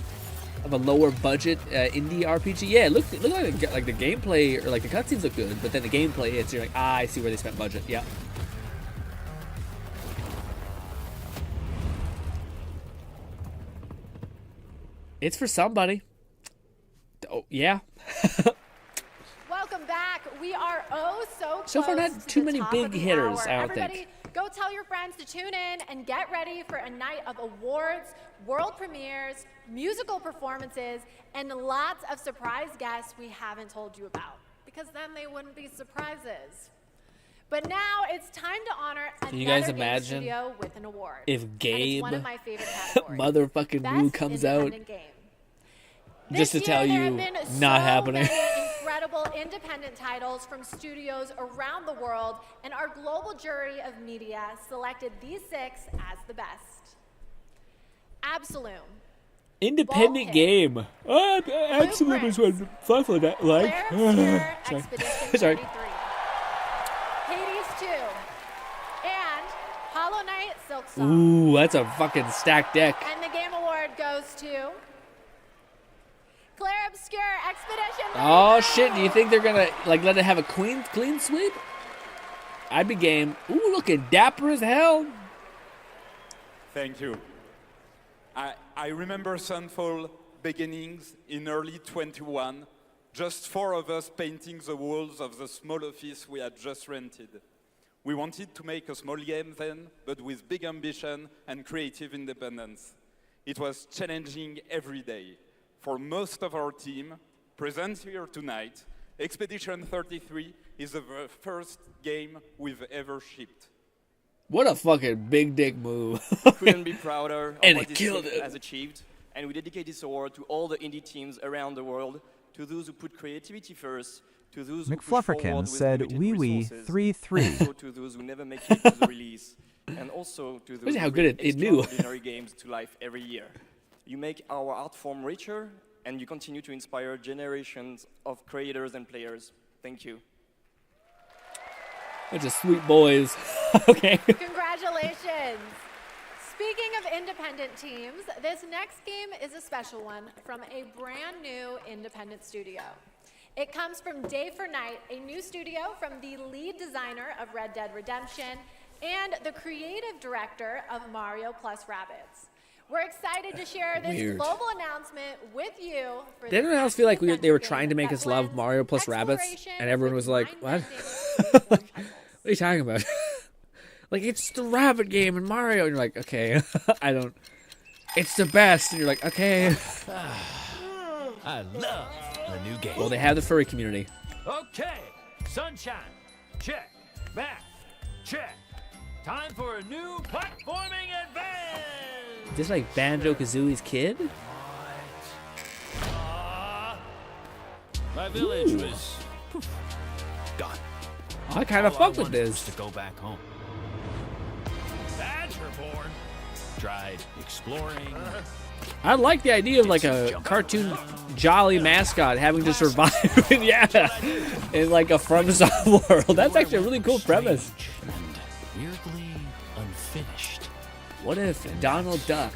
of a lower budget indie RPG. Yeah, it looked like the gameplay or like the cutscenes look good, but then the gameplay, you're like, I see where they spent budget. Yeah. It's for somebody. Oh yeah. Welcome back. We are so close So far, not to too the many top big of the hitters, hour. I don't Everybody, think. Go tell your friends to tune in and get ready for a night of awards, world premieres, musical performances, and lots of surprise guests we haven't told you about, because then they wouldn't be surprises. But now it's time to honor Can you guys another game imagine studio with an award. if And Gabe it's one of my favorite categories. motherfucking Best Wu comes out independent game. just to This tell year, you there have been not so happening? many incredible independent titles from studios around the world, and our global jury of media selected these 6 as the best. Absolum. Independent game. Oh, Absolute is what Fluff like. Sorry. Sorry. Hades 2. And Hollow Knight Silk Song. Ooh, that's a fucking stacked deck. And the game award goes to Claire Obscure Expedition. Oh shit! Do you think they're gonna like let it have a clean sweep? I'd be game. Ooh, looking dapper as hell. Thank you. I remember Sunfall beginnings in early 21, just 4 of us painting the walls of the small office we had just rented. We wanted to make a small game then, but with big ambition and creative independence. It was challenging every day. For most of our team, present here tonight, Expedition 33 is the first game we've ever shipped. What a fucking big dick move. Couldn't be prouder of And what it this killed team it. has achieved, and we dedicate this award to all the indie teams around the world, to those who put creativity first, to those who push forward McFlufferkin with said limited wee wee resources, 3-3. also to those who never make it to the release, and also to those Look at who how good bring it knew. extraordinary games to life every year. You make our art form richer, and you continue to inspire generations of creators and players. Thank you. Bunch of sweet boys. Okay. Congratulations. Speaking of independent teams, this next game is a special one from a brand new independent studio. It comes from Day for Night, a new studio from the lead designer of Red Dead Redemption and the creative director of Mario plus Rabbids. We're excited to share this Weird. global announcement with you. For Did anyone else feel like they were trying to make us love Mario plus rabbits? And everyone was like, what? What are you talking about? Like, it's the rabbit game in Mario. And you're like, okay, I don't. It's the best. And you're like, okay. I love the new game. Well, they have the furry community. Okay, sunshine, check. Back, check. Time for a new platforming advance. Is this like Banjo-Kazooie's kid? My village Ooh. was gone. I kind of All fuck I with wanted was this. to go back home. Badgerborn. Tried exploring. I like the idea of like a cartoon jolly mascot having to survive in like a FromSoft world. That's actually a really cool premise. Weirdly unfinished. What if Donald Duck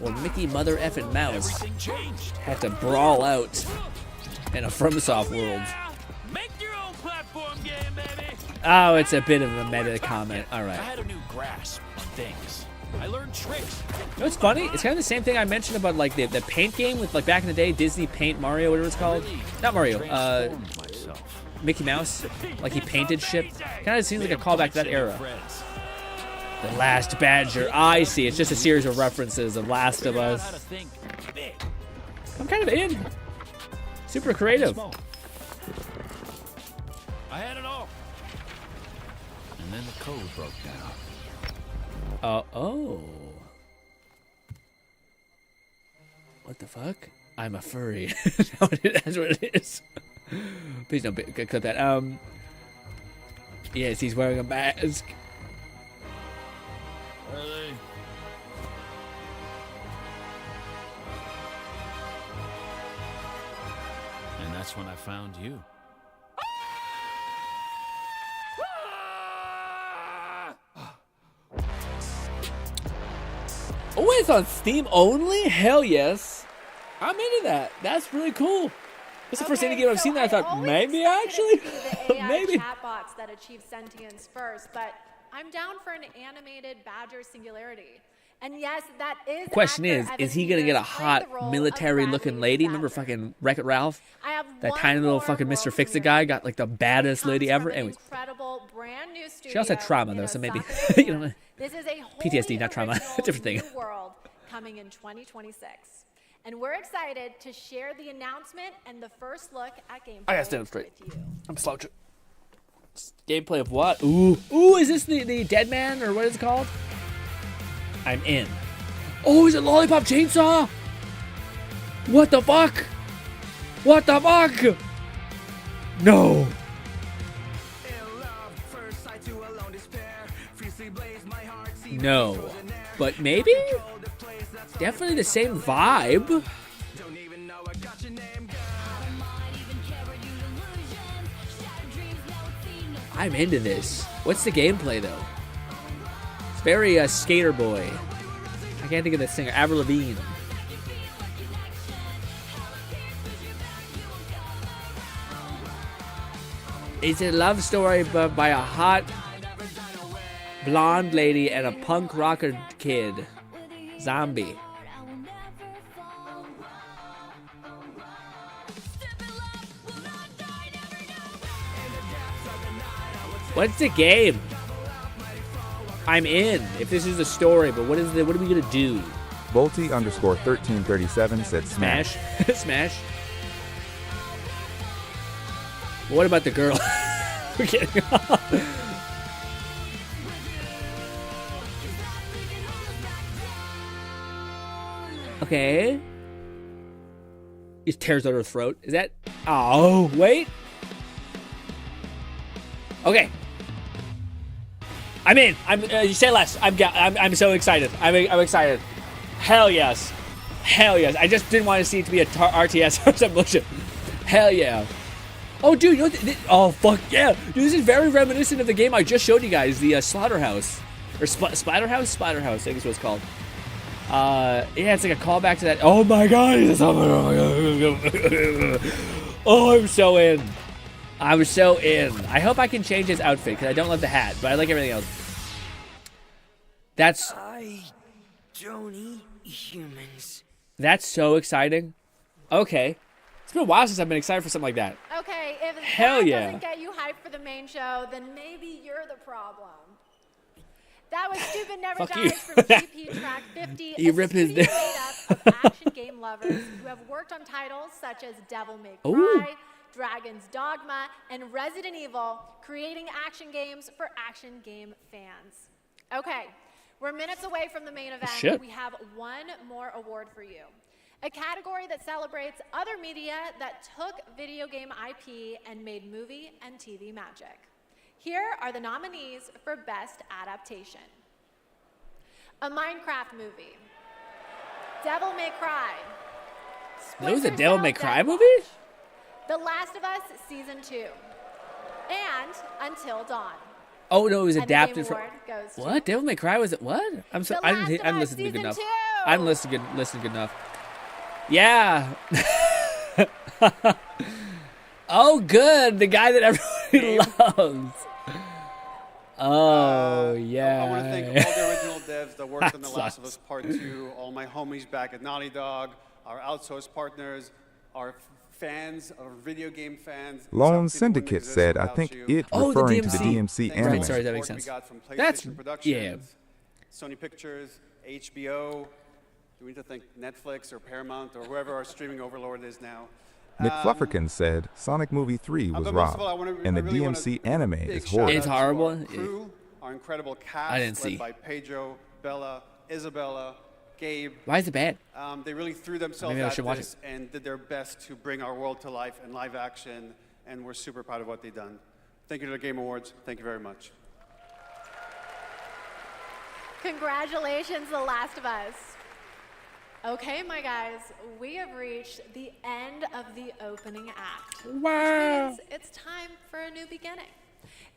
or Mickey Mother Effin' Mouse Everything changed. had to brawl out in a FromSoft world? Make your own platform game, baby. Oh, it's a bit of a meta comment. All I right. had a new grasp on things. I learned tricks. You know what's funny? It's kind of the same thing I mentioned about like the paint game with like back in the day, Disney Paint Mario, whatever it's called. Not Mario. Mickey Mouse. Like he painted shit. Kind of seems like a callback to that era. The Last Badger. I see. It's just a series of references of Last of Us. I'm kind of in. Super creative. I had it all. And then the code broke down. Oh. What the fuck? I'm a furry. That's what it is. Please don't clip that. Yes, he's wearing a mask. Where are they? And that's when I found you. Oh, it's on Steam only? Hell yes. I'm into that. That's really cool. That's the first indie game I've seen that I thought, maybe actually? The AI Maybe. chatbots that achieve sentience first, but I'm down for an animated Badger Singularity. And yes, that is. Question actor is he Evan gonna get a Peters playing the role hot of military-looking Bradley lady? the Remember Badger. fucking Wreck-It Ralph? I have That one tiny little more fucking world Mr. Fix-It premiere. guy got like the baddest lady ever. An Anyways, incredible brand brand new studio. She also had trauma though, so maybe you know. This is a PTSD, not trauma. Different thing. New world coming in 2026. And we're excited to share the announcement and the first look at gameplay. I gotta stand up straight. I'm slouching. Gameplay of what? Ooh, is this the Dead Man or what is it called? I'm in. Oh, is it Lollipop Chainsaw? What the fuck? What the fuck? No. No, but maybe? Definitely the same vibe. I'm into this. What's the gameplay though? It's very Skater Boy. I can't think of the singer. Avril Lavigne. It's a love story by a hot blonde lady and a punk rocker kid. Zombie. What's the game? I'm in. If this is the story, but what are we gonna do? Volty_1337 said smash. Smash. What about the girl? We're kidding. Okay. He tears out her throat. Is that? Oh, wait. Okay. I'm in. You say less. I'm so excited. I'm excited. Hell yes. Hell yes. I just didn't want to see it to be a RTS or some bullshit. Hell yeah. Oh, dude. You know oh, fuck yeah. Dude, this is very reminiscent of the game I just showed you guys. The Slaughterhouse. Or Splatterhouse? Splatterhouse, I think is what it's called. Yeah, it's like a callback to that. Oh my god. Oh, I'm so in. I was so in. I hope I can change his outfit because I don't love the hat, but I like everything else. I don't eat humans. That's so exciting. Okay. It's been a while since I've been excited for something like that. Okay, if Hell that yeah. doesn't get you hyped for the main show, then maybe you're the problem. That was Stupid Never Fuck Dies you. from GP Track 50, You a rip his studio made up of action game lovers who have worked on titles such as Devil May Cry, Ooh. Dragon's Dogma, and Resident Evil, creating action games for action game fans. Okay, we're minutes away from the main event. Shit. We have one more award for you. A category that celebrates other media that took video game IP and made movie and TV magic. Here are the nominees for Best Adaptation. A Minecraft movie. Devil May Cry. That was a Devil May Cry movie? The Last of Us Season 2. And Until Dawn. Oh no, it was And the adapted Game from. Award goes to What? Devil May Cry was it? What? I'm so. The I Last didn't. of I'm Us listening good Season enough. 2. I didn't listen good enough. Yeah. Oh, good. The guy that everybody loves. Oh yeah. I want to thank all the original devs that worked on The Last of Us Part 2, all my homies back at Naughty Dog, our outsourced partners, our fans, our video game fans. Lone Syndicate said, I think it referring to the DMC anime. Right, sorry, that makes sense. We got from That's PlayStation Productions, yeah. Sony Pictures, HBO. Do we need to thank Netflix or Paramount or whoever our streaming overlord is now? McFlufferkin said Sonic Movie 3 was but most robbed, of all, and the really DMC anime is shout out horrible. It's to horrible. Our crew, our incredible cast, I didn't see. led by Pedro, Bella, Isabella, Gabe. Why is it bad? They really threw themselves Maybe I at should watch this and did their best to bring our world to life in live action, and we're super proud of what they've done. Thank you to the Game Awards. Thank you very much. Congratulations, The Last of Us. Okay, my guys, we have reached the end of the opening act. Wow. Which means it's time for a new beginning.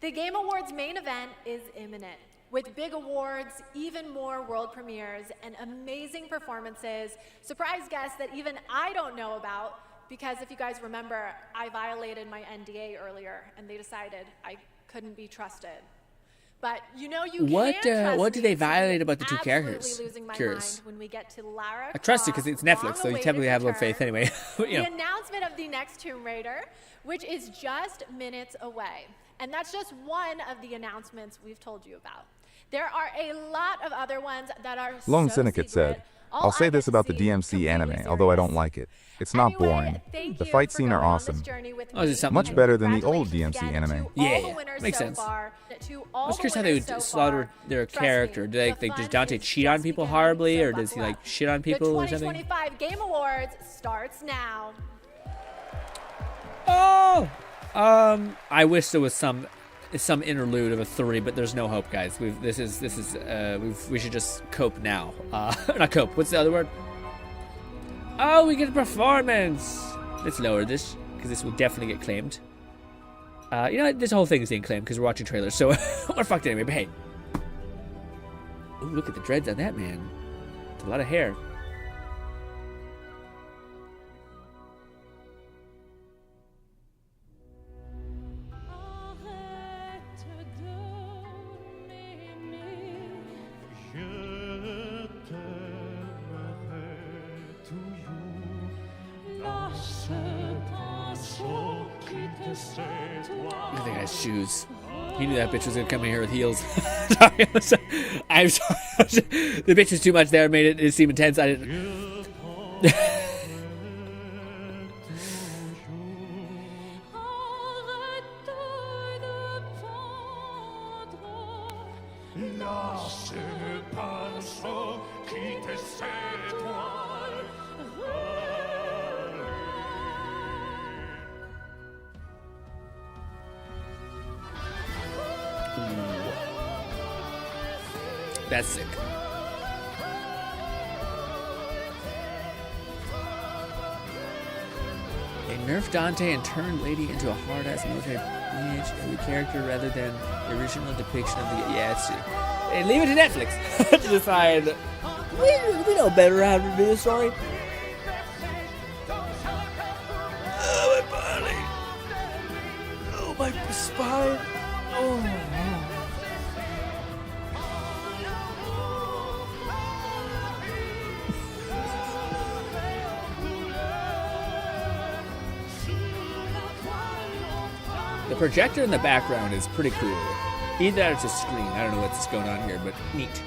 The Game Awards main event is imminent. With big awards, even more world premieres, and amazing performances, surprise guests that even I don't know about, because if you guys remember, I violated my NDA earlier, and they decided I couldn't be trusted. But you know you What can trust what did me, they so violate about the two absolutely characters? losing my Curious. mind when we get to Lara I trust it Croft's because it's Netflix, so you long-awaited typically have a little return, faith anyway. But, you the know. announcement of the next Tomb Raider, which is just minutes away. And that's just one of the announcements we've told you about. There are a lot of other ones that are Lone so Syndicate secret. said, All I'll say I this get to about the see DMC anime, although I don't like it. It's not boring. The fight scene are awesome. Much better than the old DMC anime. Yeah, makes sense. I was curious how they would slaughter their character. Do they just Dante cheat on people horribly, or does he like shit on people or something? The 2025 Game Awards starts now. Oh, I wish there was some interlude of a 3, but there's no hope, guys. We should just cope now. Not cope. What's the other word? Oh, we get a performance. Let's lower this because this will definitely get claimed. You know, this whole thing is getting claimed because we're watching trailers, so we're fucked anyway. But hey, ooh, look at the dreads on that man. It's a lot of hair. Look at that guy's shoes. He knew that bitch was gonna come in here with heels. Sorry, I'm sorry. The bitch was too much there, made it seem intense. I didn't. That's sick. They nerfed Dante and turned Lady into a hard-ass military bitch every character rather than the original depiction of the... Yeah, it's... Hey, leave it to Netflix to decide. We know better how to do this story. Oh, my body. Oh, my spine. Oh, the projector in the background is pretty cool. Either that or it's a screen. I don't know what's going on here, but neat.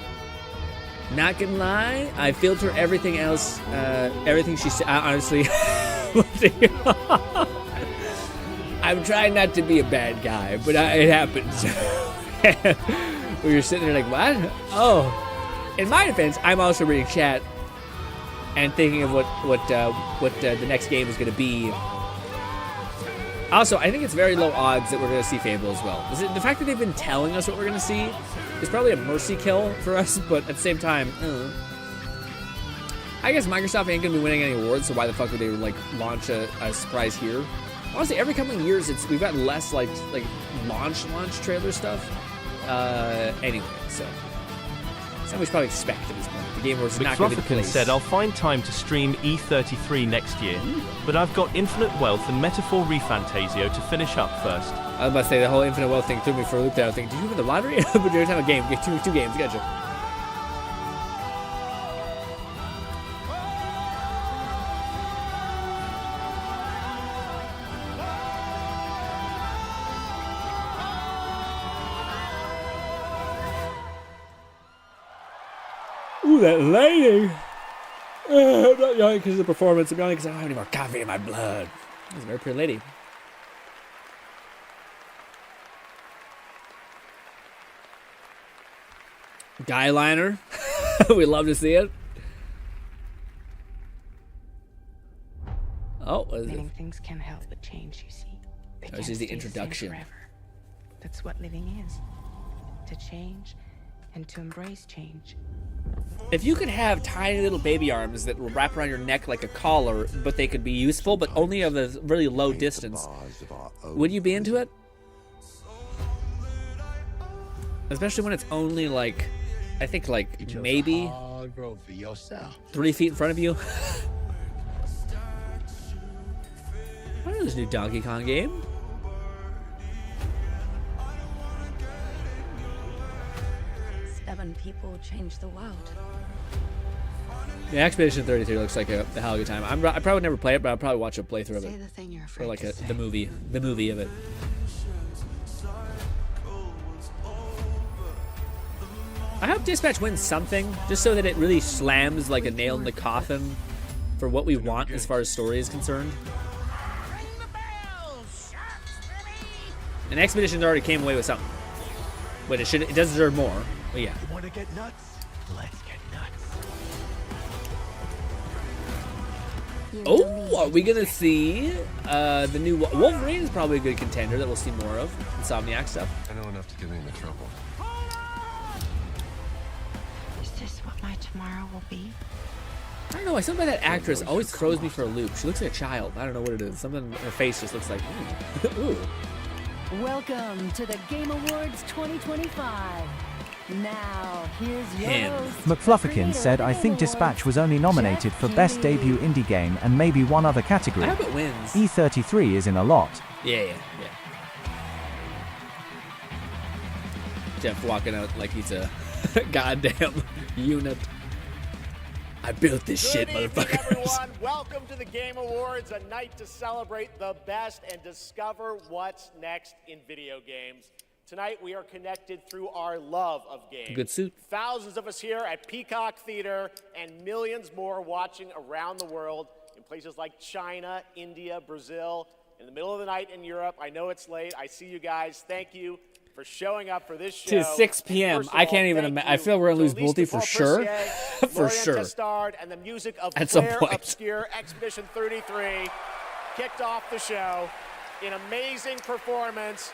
Not gonna lie, I filter everything else, everything she said. Honestly, I'm trying not to be a bad guy, but it happens. Where you're sitting there like, what? Oh. In my defense, I'm also reading chat and thinking of what the next game is gonna be. Also, I think it's very low odds that we're going to see Fable as well. The fact that they've been telling us what we're going to see is probably a mercy kill for us, but at the same time, I guess Microsoft ain't going to be winning any awards, so why the fuck would they like launch a surprise here? Honestly, every couple of years, we've gotten less like launch trailer stuff. Anyway, so something we should probably expect at this point. The Game Awards is not going to be the place. said, I'll find time to stream E33 next year, but I've got Infinite Wealth and Metaphor Refantasio to finish up first. I was about to say, the whole Infinite Wealth thing threw me for a loop there. I was thinking, did you win the lottery? But every time a game, you get two games, gotcha. Ooh, that lady! I'm not yawning because of the performance. I'm yawning because I don't have any more coffee in my blood. That's a very pretty lady. Guy liner. We love to see it. Oh, what is it? Things can't help but change, you see. This is the introduction. Forever. That's what living is. To change and to embrace change. If you could have tiny little baby arms that will wrap around your neck like a collar, but they could be useful, but only of a really low distance, would you be into it? Especially when it's only like, I think like maybe 3 feet in front of you. I know this new Donkey Kong game. Stubborn people change the world. Yeah, Expedition 33 looks like a hell of a good time. I probably would never play it, but I'll probably watch a playthrough of it. Or like the movie of it. I hope Dispatch wins something, just so that it really slams like a nail in the coffin for what we want as far as story is concerned. And Expeditions already came away with something, but it does deserve more. But yeah. You want to get nuts? Let's get nuts. Oh, are we gonna see the new Wolverine? Is probably a good contender that we'll see more of. Insomniac stuff. I know enough to get me into trouble. Is this what my tomorrow will be? I don't know. Like something about that actress always throws me for a loop. She looks like a child. I don't know what it is. Something her face just looks like. Ooh. Ooh. Welcome to the Game Awards 2025. Now, here's your host. McFlufferkin said, I think Dispatch was only nominated for Best Debut Indie Game and maybe one other category. I hope it wins. E33 is in a lot. Yeah. Jeff walking out like he's a goddamn unit. I built this shit, motherfuckers. Everyone, welcome to the Game Awards, a night to celebrate the best and discover what's next in video games. Tonight, we are connected through our love of games. Good suit. Thousands of us here at Peacock Theater and millions more watching around the world in places like China, India, Brazil, in the middle of the night in Europe. I know it's late. I see you guys. Thank you for showing up for this show. To 6 p.m. I can't even imagine. I feel we're going to lose Multi for sure. For sure. And the music of At some Claire point. Obscure Expedition 33 kicked off the show. An amazing performance.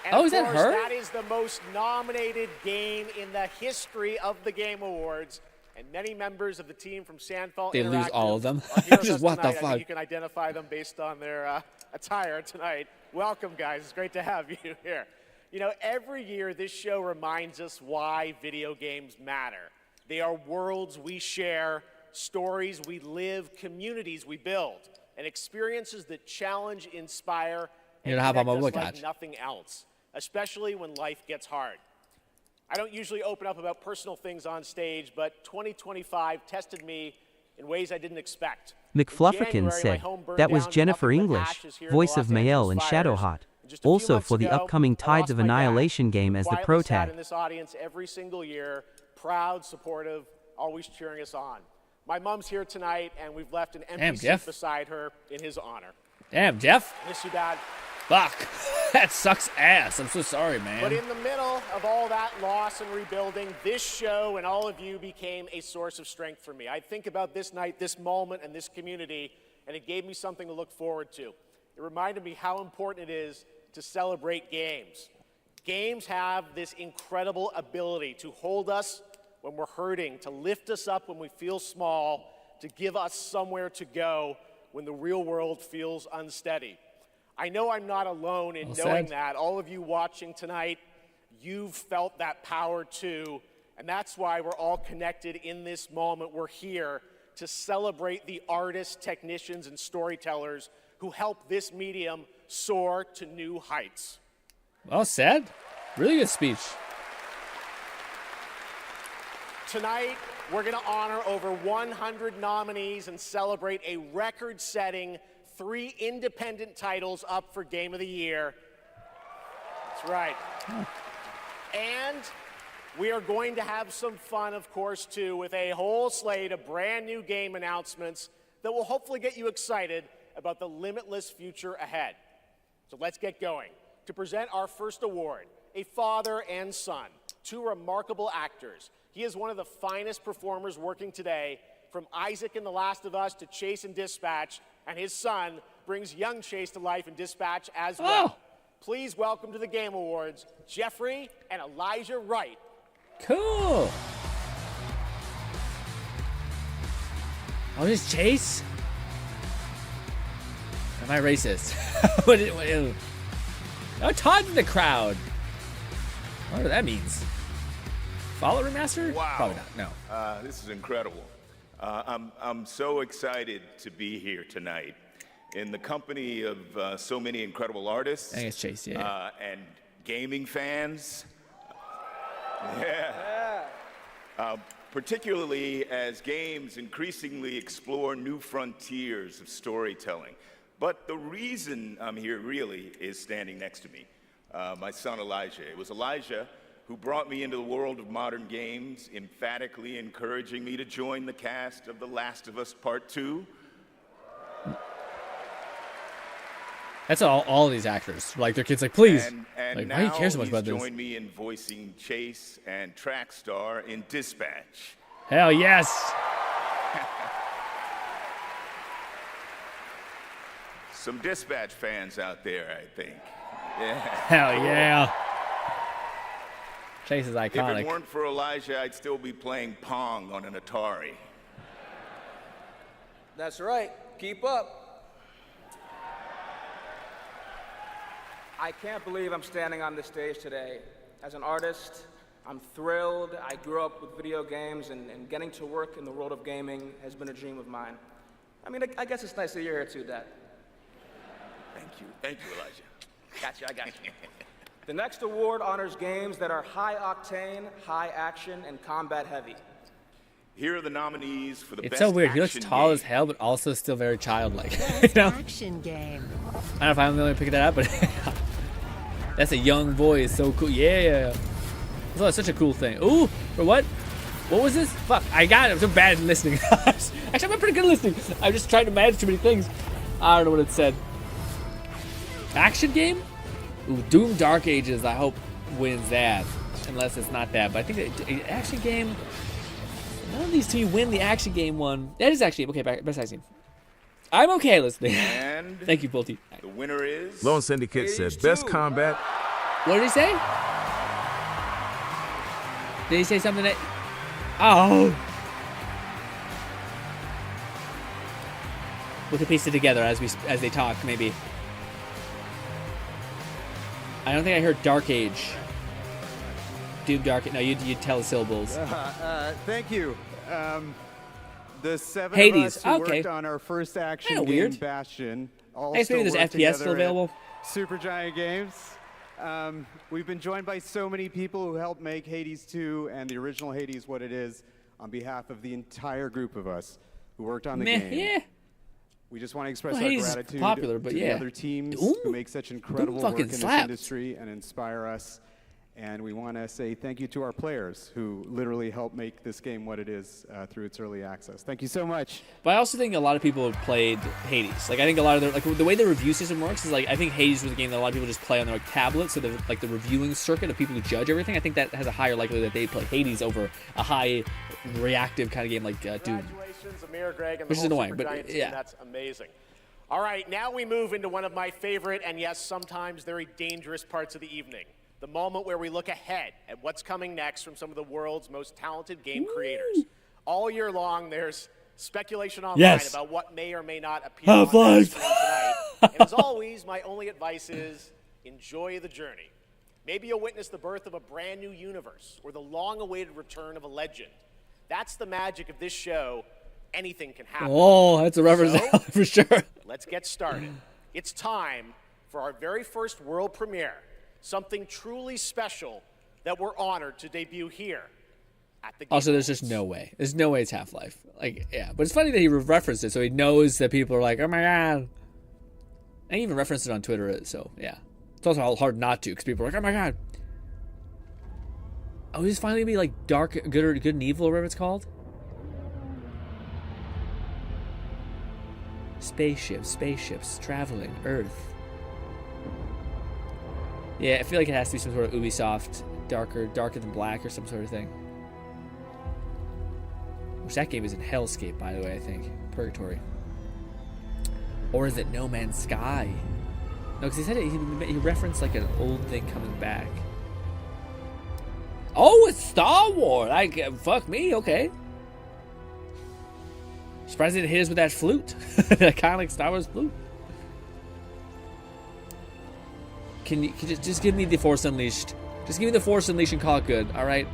And Oh, of is that course, her? That is the most nominated game in the history of the Game Awards. And many members of the team from Sandfall They lose Interactive all of them. are here with Just us what the tonight. I fuck? think you can identify them based on their attire tonight. Welcome, guys. It's great to have you here. You know, every year this show reminds us why video games matter. They are worlds we share, stories we live, communities we build, and experiences that challenge, inspire, and You know how about connect my us workout? like nothing else, especially when life gets hard. I don't usually open up about personal things on stage, but 2025 tested me in ways I didn't expect. McFlufferkin said, that was Jennifer English, voice of Mael in Shadowheart, also for the upcoming Tides of Annihilation game as the pro Sat in tag. this audience every single year, proud, supportive, always cheering us on. My mom's here tonight, and we've left an empty Damn, seat Jeff. beside her in his honor. Damn, Jeff. Miss you, Dad. Fuck. That sucks ass. I'm so sorry, man. But in the middle of all that loss and rebuilding, this show and all of you became a source of strength for me. I think about this night, this moment, and this community, and it gave me something to look forward to. It reminded me how important it is to celebrate games. Games have this incredible ability to hold us when we're hurting, to lift us up when we feel small, to give us somewhere to go when the real world feels unsteady. I know I'm not alone in knowing that. All of you watching tonight, you've felt that power too, and that's why we're all connected in this moment. We're here to celebrate the artists, technicians, and storytellers who help this medium soar to new heights. Well said. Really good speech. Tonight, we're going to honor over 100 nominees and celebrate a record-setting 3 independent titles up for Game of the Year. That's right. And we are going to have some fun, of course, too, with a whole slate of brand new game announcements that will hopefully get you excited about the limitless future ahead. So let's get going. To present our first award, a father and son, 2 remarkable actors. He is one of the finest performers working today, from Isaac in The Last of Us to Chase in Dispatch, and his son brings young Chase to life in Dispatch as well. Please welcome to the Game Awards, Jeffrey and Elijah Wright. Cool. Oh, this Chase? Am I racist? Oh, Todd's in the crowd. I wonder what that means. Follow remaster? Wow. Probably not. No. This is incredible. I'm so excited to be here tonight in the company of so many incredible artists. I think it's Chase, yeah. And gaming fans. Particularly as games increasingly explore new frontiers of storytelling. But the reason I'm here really is standing next to me, my son Elijah. It was Elijah who brought me into the world of modern games, emphatically encouraging me to join the cast of The Last of Us Part 2. That's all these actors. Like, their kids like, please. And like, now why do you care so much about he's this? joined me in voicing Chase and Trackstar in Dispatch. Hell yes. Some Dispatch fans out there, I think. Yeah. Hell yeah. Chase is iconic. If it weren't for Elijah, I'd still be playing Pong on an Atari. That's right. Keep up. I can't believe I'm standing on this stage today. As an artist, I'm thrilled. I grew up with video games, and getting to work in the world of gaming has been a dream of mine. I mean, I guess it's nice that you're here too, Dad. Thank you, Elijah. Gotcha, I got you. The next award honors games that are high octane, high action, and combat heavy. Here are the nominees for the It's best so weird. He looks action tall game. as hell, but also still very childlike. You know? Action game. I don't know if I'm the only one picking that up, but that's a young voice. So cool. Yeah. Oh, that's such a cool thing. Ooh, for what? What was this? Fuck, I got it. I'm so bad at listening. Actually, I'm pretty good at listening. I'm just trying to manage too many things. I don't know what it said. Action game? Ooh, Doom Dark Ages, I hope, wins that. Unless it's not that. But I think the action game... None of these two win the action game one. That is actually... Okay, best action game. I'm okay listening. And thank you, Bolty. The winner is... Lone Syndicate said, best combat... What did he say? Did he say something that... Oh! We can piece it together as they talk, maybe. I don't think I heard Dark Age. Doom Dark... No, you tell the syllables. Thank you. The seven Hades. of us who Okay. worked on our first action Kinda game, weird. Bastion, all I guess maybe still there's work FPS still together at available. Supergiant Games. We've been joined by so many people who helped make Hades 2 and the original Hades what it is on behalf of the entire group of us who worked on the game. Yeah. We just want to express Well, our Hades is gratitude popular, but to yeah. the other teams Doom- who make such incredible Doom work fucking in this slaps. industry and inspire us. And we want to say thank you to our players who literally helped make this game what it is through its early access. Thank you so much. But I also think a lot of people have played Hades. Like, I think a lot of the way the review system works is like, I think Hades was a game that a lot of people just play on their like tablets. So the reviewing circuit of people who judge everything, I think that has a higher likelihood that they play Hades over a high reactive kind of game like Doom. Congratulations, Amir, Greg, and Which the is whole annoying, but, Supergiant team. yeah. That's amazing. All right, now we move into one of my favorite and, yes, sometimes very dangerous parts of the evening. The moment where we look ahead at what's coming next from some of the world's most talented game creators. All year long, there's speculation online about what may or may not appear on the screen tonight. And as always, my only advice is enjoy the journey. Maybe you'll witness the birth of a brand new universe or the long-awaited return of a legend. That's the magic of this show. Anything can happen. Oh, that's a reference So, for sure. Let's get started. It's time for our very first world premiere. Something truly special that we're honored to debut here at the Game Also, there's just no way. There's no way it's Half-Life. Like, yeah. But it's funny that he referenced it, so he knows that people are like, oh my god. And he even referenced it on Twitter, so yeah. It's also hard not to, because people are like, oh my god. Oh, he's finally gonna be like Dark, Good and Evil, or whatever it's called? Spaceships, traveling, Earth. Yeah, I feel like it has to be some sort of Ubisoft, darker than black or some sort of thing. Which that game is in Hellscape, by the way, I think. Purgatory. Or is it No Man's Sky? No, because he said he referenced like an old thing coming back. Oh, it's Star Wars! Fuck me, okay. Surprised they didn't hit us with that flute. That kind of like Star Wars flute. Can you just give me the Force Unleashed? Just give me the Force Unleashed and call it good, alright?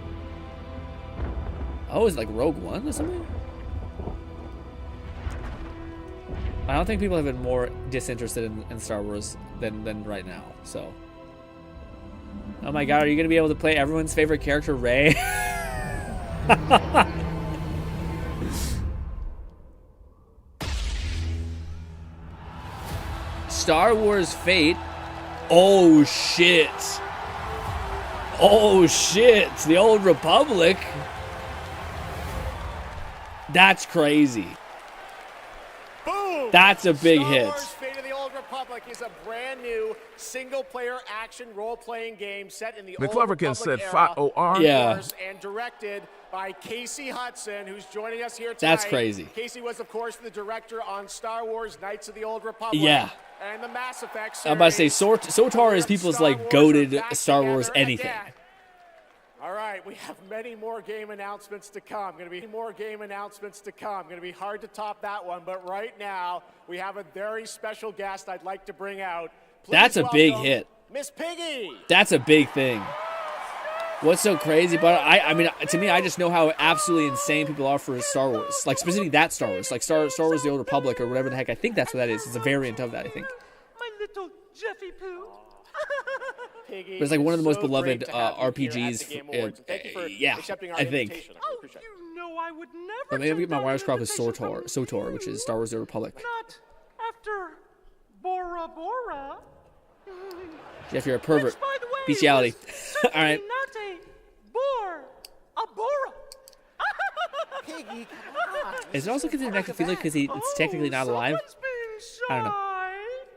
Oh, is it like Rogue One or something? I don't think people have been more disinterested in Star Wars than right now, so. Oh my god, are you going to be able to play everyone's favorite character, Rey? Star Wars Fate. Oh shit. Oh shit, it's the Old Republic. That's crazy. Boom! That's a big Star hit. Wars Fate of the Old Republic is a brand new single-player action role-playing game set in the Old McCloverkin Republic said era, "Fight OR." Yeah. and directed by Casey Hudson, who's joining us here tonight. That's crazy. Casey was, of course, the director on Star Wars Knights of the Old Republic. Yeah. And the Mass Effect series. I'm about to say, SWTOR is people's like goated Star Wars anything. All right, we have many more game announcements to come. Going to be more game announcements to come. Going to be hard to top that one, but right now we have a very special guest I'd like to bring out. Please That's a big welcome hit. Miss Piggy. That's a big thing. What's so crazy about it? I mean, to me, I just know how absolutely insane people are for Star Wars. Like, specifically that Star Wars. Like, Star Wars The Old Republic or whatever the heck. I think that's what that is. It's a variant of that, I think. My little Jeffy Poo. Piggy, But it's like one of the most so beloved great to have you here at the RPGs. Game Awards. Thank you for Yeah, accepting our I think. invitation. I Oh, appreciate it. you know I would never. But maybe I'm getting my turn wires down crossed with an invitation SWTOR, which is Star Wars The Old Republic. Not after Bora Bora. Jeff, you're a pervert. Which, by the way, Bestiality. was All right. not a bore, a Bora. Piggy, come on. Is it also considered necrophilia because it's technically not alive? I don't know.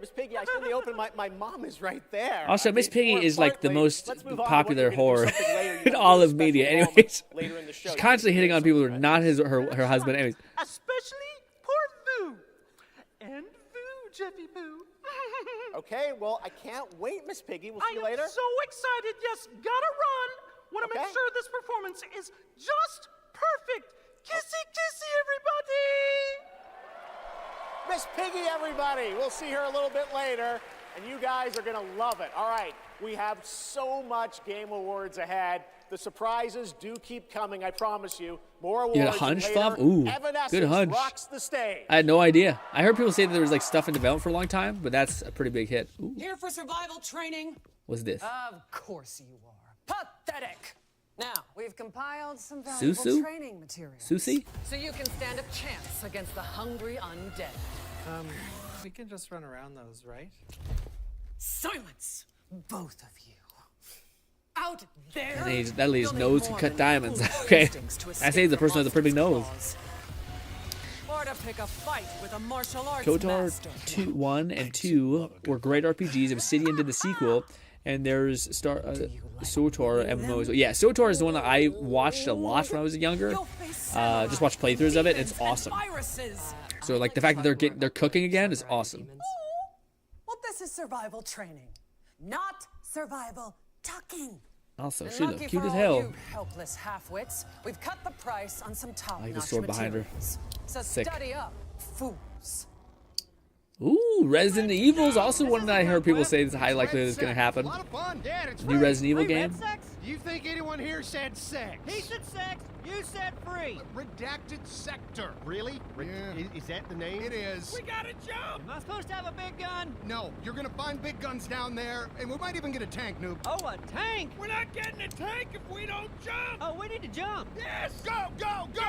Miss Piggy, I said in the open, my mom is right there. Also, Miss Piggy is like the most let's move on to popular what you're whore gonna do something later. You in have all really of media. special Anyways, moments later in the show. she's constantly hitting on people who are not her husband. Anyways, Especially poor Vu. And Vu, Jeffy Poo. Okay, well, I can't wait, Miss Piggy. We'll see you later. I am so excited. Yes, gotta run. Want to make Okay. sure this performance is just perfect. Kissy, kissy, everybody. Miss Piggy, everybody. We'll see her a little bit later, and you guys are going to love it. All right, we have so much Game Awards ahead. The surprises do keep coming, I promise you. More awards you had a hunch, later. Fluff? Ooh, Evanescence good hunch. rocks the stage. I had no idea. I heard people say that there was like stuff in development for a long time, but that's a pretty big hit. Ooh, Here for survival training? what's this? Of course you are. Pathetic. Now, we've compiled some valuable Susu? training materials. Susie? So you can stand a chance against the hungry undead. We can just run around those, right? Silence, both of you. Out there. That lady's you'll need nose can more cut than diamonds. foolish Okay. instincts to I escape say the the person with a pretty big nose. monster's claws. Or to pick a fight with a martial arts KOTOR master. 1 and 2 were great RPGs. Obsidian did the sequel, and there's SWTOR MMOs. Yeah, SWTOR is the one that I watched a lot when I was younger. Just watched playthroughs of it. It's awesome. So like the fact that they're cooking again is awesome. Well, this is survival training, not survival tucking. Also, And she looked lucky cute for as all hell. you helpless half-wits, we've cut the price on some top-notch I like the sword behind her. materials. So Sick. study up, fools. Ooh, Resident Evil is also one that I heard people say is high likelihood is going to happen. New Resident Evil game. You think anyone here said sex? He said sex, you said free. Redacted sector. Really? Is that the name? It is. We gotta jump! Am I supposed to have a big gun? No, you're gonna find big guns down there, and we might even get a tank, noob. Oh, a tank? We're not getting a tank if we don't jump! Oh, we need to jump. Yes! Go, go, go!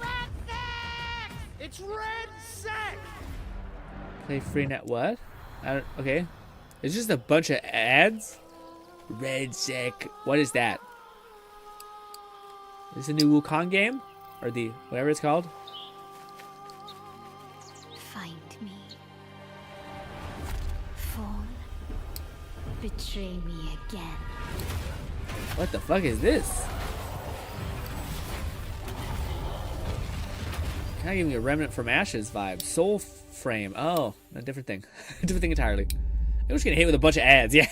Red sex! It's red sex! Play Freenet what? Okay. It's just a bunch of ads? Red Sec. What is that? Is this a new Wukong game? Or the whatever it's called? Find me. Phone. Betray me again. What the fuck is this? Kind of giving me a Remnant from Ashes vibe. Soul Frame. Oh, a different thing. A different thing entirely. I'm just getting hit with a bunch of ads. Yeah.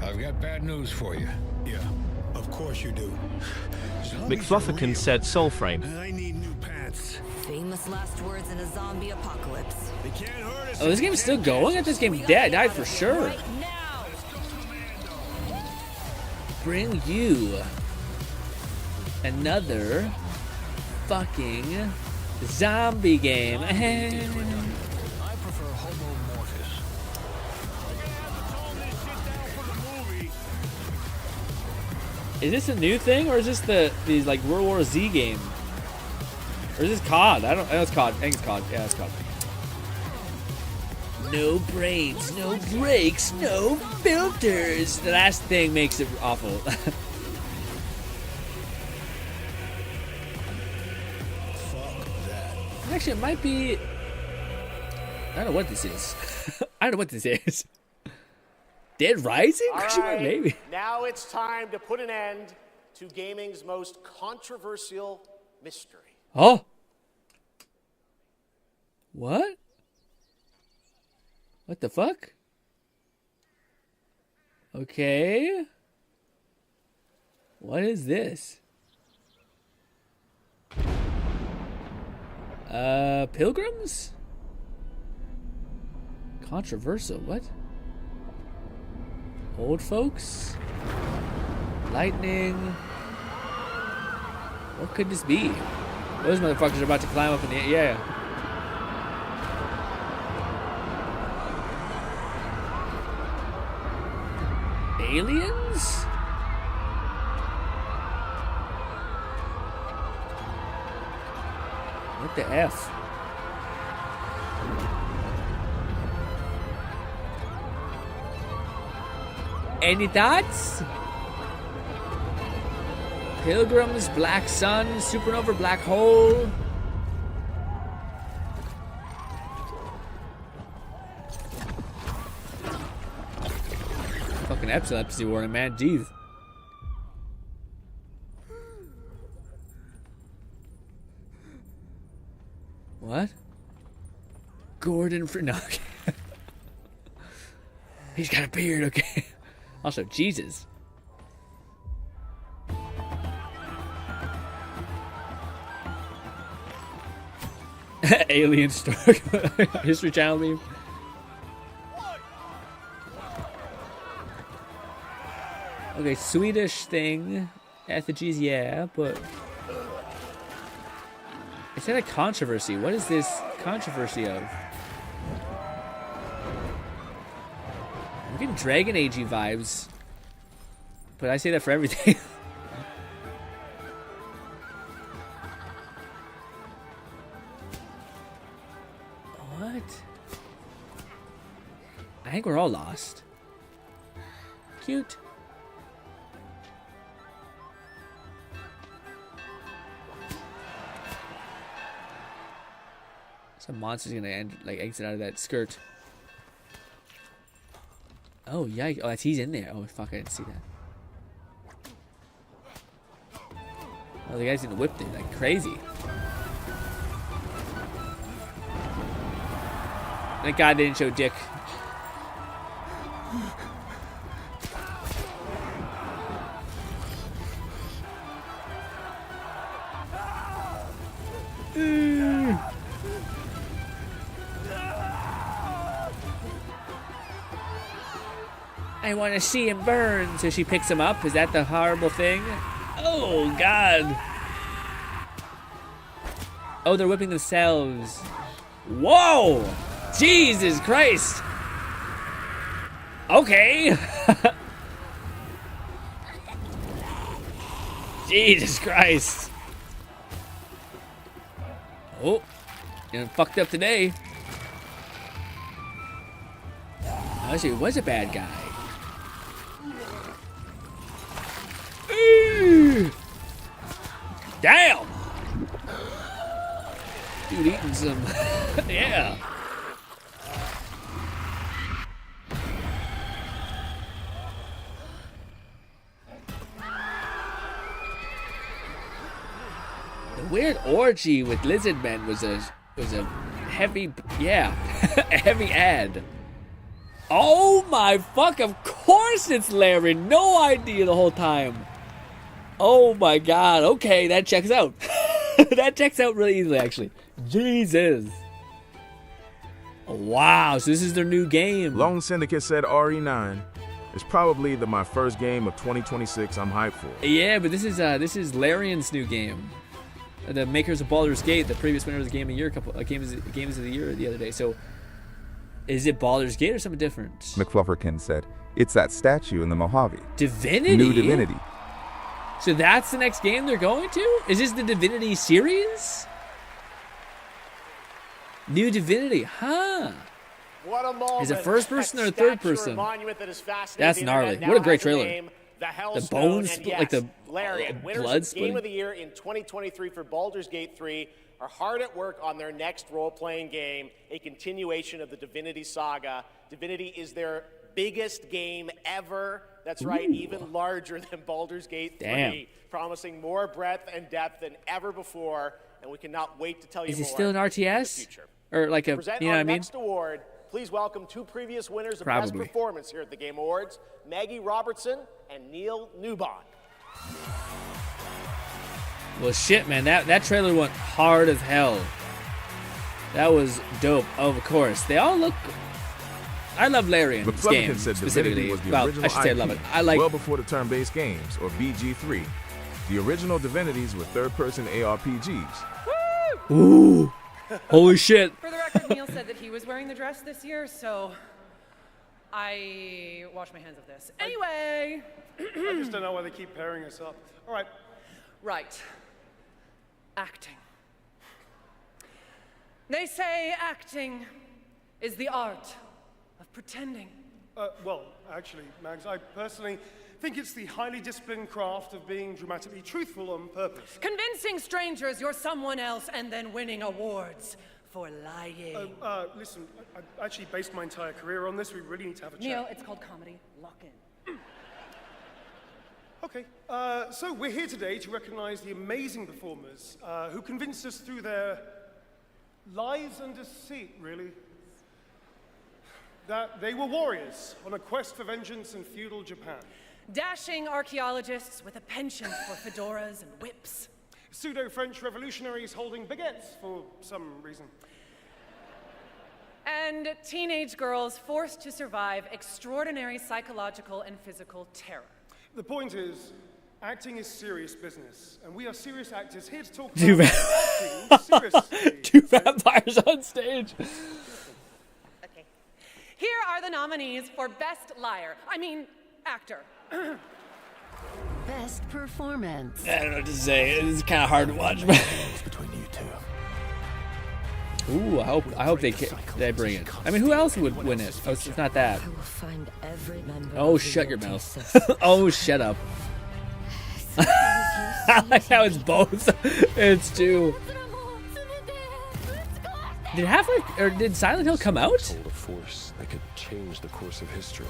I've got bad news for you. Yeah, of course you do. McFlufferkin said Soulframe. I need new pants. Famous last words in a zombie apocalypse. They can't hurt us. Oh, this game's still going? I thought this game died for sure. Bring you another fucking zombie game. I prefer Homo Mortis. Is this a new thing, or is this these like World War Z game? Or is this COD? I know it's COD. I think it's COD. Yeah, it's COD. No braids, no brakes, no filters. The last thing makes it awful. Actually, it might be... I don't know what this is. I don't know what this is. Dead Rising? All right, maybe. now it's time to put an end to gaming's most controversial mystery. Oh. What? What the fuck? Okay. What is this? Pilgrims? Controversial, what? Old folks? Lightning? What could this be? Those motherfuckers are about to climb up in the air. Yeah. Aliens? What the F? Any thoughts? Pilgrims, black sun, supernova, black hole. Fucking epilepsy warning, man. Jeez. What? Gordon No. Okay. He's got a beard, okay. Also, Jesus. Alien story. History Channel meme. Okay, Swedish thing. Effigies, yeah, but... Is that a controversy? What is this controversy of? I'm getting Dragon Age-y vibes. But I say that for everything. What? I think we're all lost. Cute. Some monster's gonna exit out of that skirt. Oh, yikes. Oh, he's in there. Oh, fuck, I didn't see that. Oh, the guy's gonna whip it like crazy. Thank God they didn't show dick. I want to see him burn. So she picks him up. Is that the horrible thing? Oh, God. Oh, they're whipping themselves. Whoa! Jesus Christ! Okay. Jesus Christ. Oh, you're fucked up today. Actually, it was a bad guy. Damn! Dude eating some... yeah. The weird orgy with lizard men was a heavy... yeah. A heavy ad. Oh my fuck, of course it's Larry. No idea the whole time. Oh my God, okay, that checks out. That checks out really easily, actually. Jesus. Wow, so this is their new game. Lone Syndicate said RE9. It's probably my first game of 2026 I'm hyped for. Yeah, but this is Larian's new game. The makers of Baldur's Gate, the previous winner of the Game of the Year, games of the Year the other day. So, is it Baldur's Gate or something different? McFlufferkin said, it's that statue in the Mojave. Divinity? New Divinity. So that's the next game they're going to? Is this the Divinity series? New Divinity, huh? What a moment. Is it first person or That third statue or person? monument that is fascinating That's the gnarly. internet What a now great has trailer. name, the The bones, and like the Lariat, winners blood of Game splitting. of the Year in 2023 for Baldur's Gate 3 are hard at work on their next role-playing game, a continuation of the Divinity saga. Divinity is their biggest game ever. That's right, even larger than Baldur's Gate 3, Damn. promising more breadth and depth than ever before, and we cannot wait to tell you Is more. he still an in the RTS? future. Or like a, Present you know what our I mean? next award. Please welcome two previous winners of Probably. Best Performance here at the Game Awards, Maggie Robertson and Neil Newbon. Well, shit, man. That trailer went hard as hell. That was dope. Oh, of course. They all look... I love Larian's McFlurkin game, said specifically. Divinity was the Well, original I should say I IP, love it. I like... well before the turn-based games, or BG3. The original Divinities were third-person ARPGs. Ooh. Holy shit. For the record, Neil said that he was wearing the dress this year, so I wash my hands of this. Anyway. I just don't know why they keep pairing us up. All right. Right. Acting. They say acting is the art of pretending. Well, actually, Mags, I personally think it's the highly disciplined craft of being dramatically truthful on purpose. Convincing strangers you're someone else and then winning awards for lying. Listen, I actually based my entire career on this. We really need to have a chat. Neil, it's called comedy. Lock in. Okay, so we're here today to recognize the amazing performers who convinced us through their lies and deceit, really, that they were warriors on a quest for vengeance in feudal Japan. Dashing archaeologists with a penchant for fedoras and whips. Pseudo-French revolutionaries holding baguettes for some reason. And teenage girls forced to survive extraordinary psychological and physical terror. The point is, acting is serious business, and we are serious actors here to talk Two about acting seriously. Two vampires on stage. Okay. Here are the nominees for Best Actor. Best Performance. I don't know what to say. It's kind of hard to watch. Between you two. Ooh, I hope they bring it. I mean, who else would win it? Oh, it's not that. I will find every member Oh, of the shut your guilty mouth. system. Oh, shut up. I like how it's both. It's two. Did Half-Life or did Silent Hill come out? Hold a force that could change the course of history.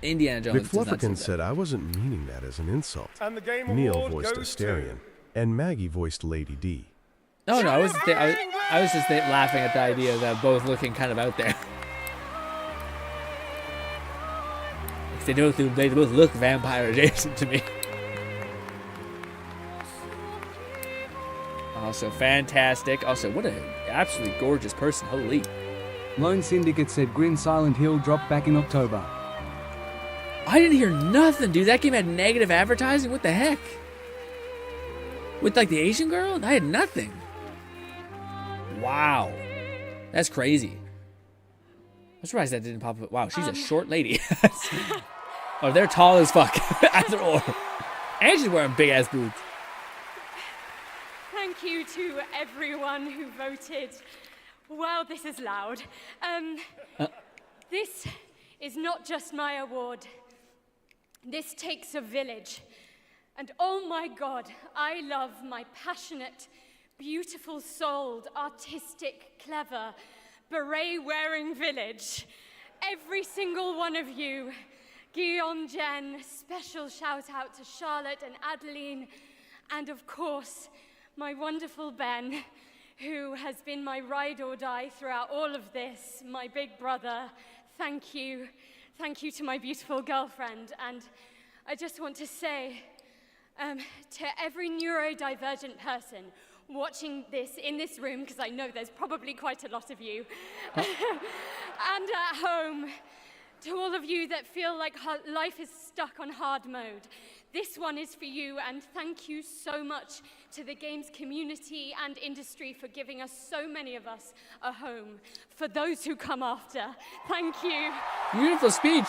Indiana Jones does not say McFlufferkin that. said I wasn't meaning that as an insult. And the Game Neil Award voiced goes Asterion, and Maggie voiced Lady D. No, I was just laughing at the idea of them both looking kind of out there. They both look vampire adjacent to me. Also fantastic. Also, what an absolutely gorgeous person. Holy. Lone Syndicate said Grin Silent Hill dropped back in October. I didn't hear nothing, dude. That game had negative advertising. What the heck? With like the Asian girl? I had nothing. Wow. That's crazy. I'm surprised that didn't pop up. Wow, she's a short lady. Oh, they're tall as fuck. Either or. And she's wearing big ass boots. Thank you to everyone who voted. Wow, this is loud. This is not just my award. This takes a village. And oh my God, I love my passionate, beautiful-souled, artistic, clever, beret-wearing village. Every single one of you. Guillaume, Jen, special shout out to Charlotte and Adeline, and of course, my wonderful Ben, who has been my ride or die throughout all of this, my big brother. Thank you. Thank you to my beautiful girlfriend. And I just want to say to every neurodivergent person watching this in this room, because I know there's probably quite a lot of you, and at home, to all of you that feel like life is stuck on hard mode, this one is for you, and thank you so much to the games community and industry for giving us, so many of us, a home. For those who come after, thank you. Beautiful speech.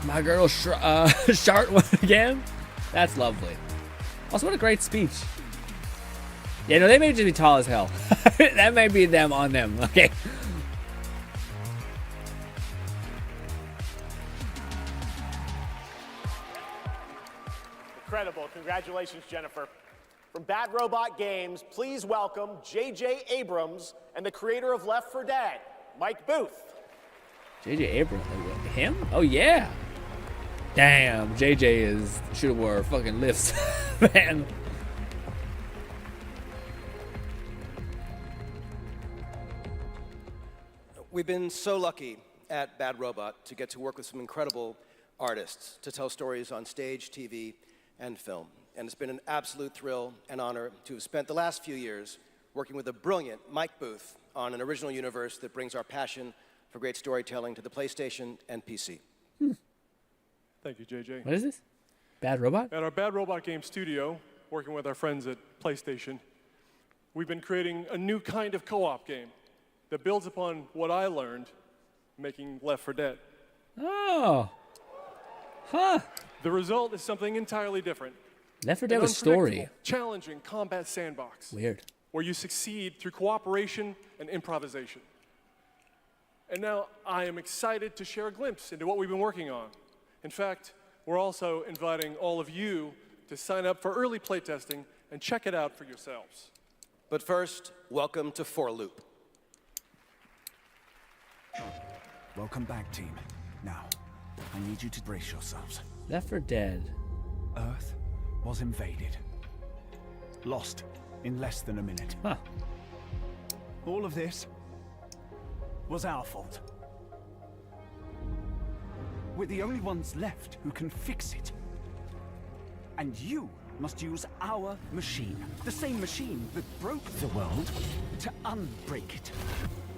My girl Shart won again. That's lovely. Also, what a great speech. Yeah, no, they may just be tall as hell. That may be them on them. Okay. Incredible. Congratulations, Jennifer. From Bad Robot Games, please welcome J.J. Abrams and the creator of Left 4 Dead, Mike Booth. J.J. Abrams, him? Oh yeah. Damn, J.J. should have wore fucking lifts, man. We've been so lucky at Bad Robot to get to work with some incredible artists to tell stories on stage, TV, and film. And it's been an absolute thrill and honor to have spent the last few years working with the brilliant Mike Booth on an original universe that brings our passion for great storytelling to the PlayStation and PC. Thank you, JJ. What is this? Bad Robot? At our Bad Robot Game studio, working with our friends at PlayStation, we've been creating a new kind of co-op game that builds upon what I learned making Left 4 Dead. Oh. Huh. The result is something entirely different. Left 4 Dead was story. Challenging combat sandbox. Weird. Where you succeed through cooperation and improvisation. And now I am excited to share a glimpse into what we've been working on. In fact, we're also inviting all of you to sign up for early playtesting and check it out for yourselves. But first, welcome to 4 Loop. Welcome back, team. Now, I need you to brace yourselves. Left 4 Dead. Earth was invaded. Lost in less than a minute. Huh. All of this was our fault. We're the only ones left who can fix it. And you must use our machine, the same machine that broke the world, to unbreak it.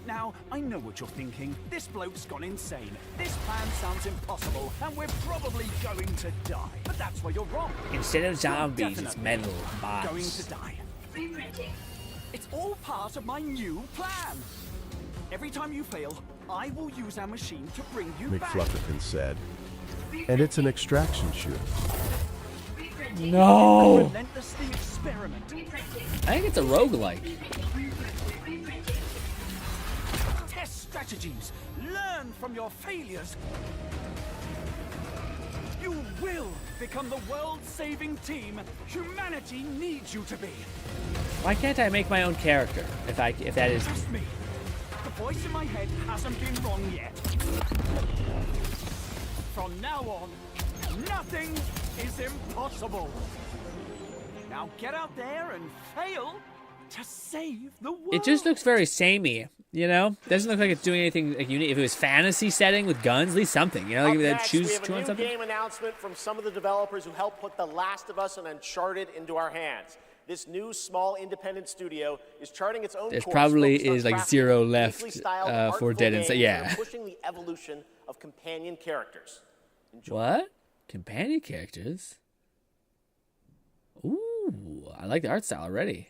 Now, I know what you're thinking. This bloke's gone insane. This plan sounds impossible, and we're probably going to die. But that's where you're wrong. Instead of zombies, You're it's metal definitely going bots. to die. It's all part of my new plan. Every time you fail, I will use our machine to bring you back. McFlufferkin said. And it's an extraction shooter. No! Relentlessly experiment. I think it's a roguelike. Test strategies. Learn from your failures. You will become the world-saving team humanity needs you to be. Why can't I make my own character if that is? Trust me. The voice in my head hasn't been wrong yet. From now on, nothing is impossible. Now get out there and fail to save the world. It just looks very samey, you know? Doesn't look like it's doing anything like unique. If it was fantasy setting with guns, at least something, you know? Like Up that next, choose we have a new something. game announcement from some of the developers who helped put The Last of Us and Uncharted into our hands. This new small independent studio is charting its own There's course. probably focused on is like crafting 0 left uniquely styled, for artful Dead and games yeah. that are pushing the evolution of companion characters. Enjoy. What? Companion characters? Ooh, I like the art style already.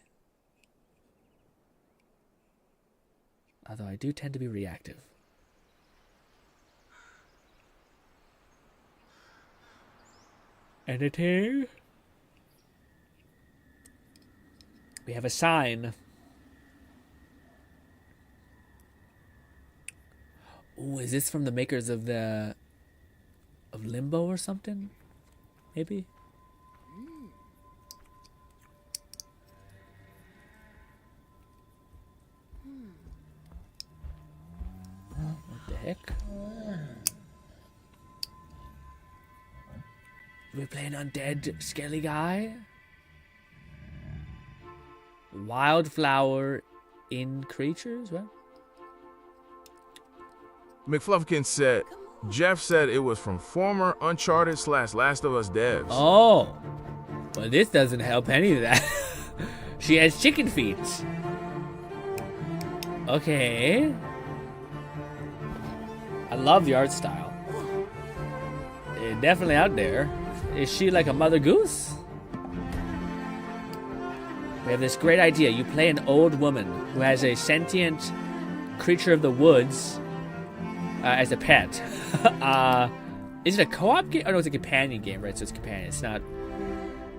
Although I do tend to be reactive. Editing. We have a sign. Ooh, is this from the makers of Limbo or something? Maybe? What the heck? We're playing Undead Skelly Guy? Wildflower in creatures? What? McFlufferkin said, Jeff said it was from former Uncharted / Last of Us devs. Oh. Well, this doesn't help any of that. She has chicken feet. Okay. I love the art style. Definitely out there. Is she like a mother goose? We have this great idea. You play an old woman who has a sentient creature of the woods as a pet. Is it a co-op game? Oh no, it's a companion game, right? So it's companion. It's not.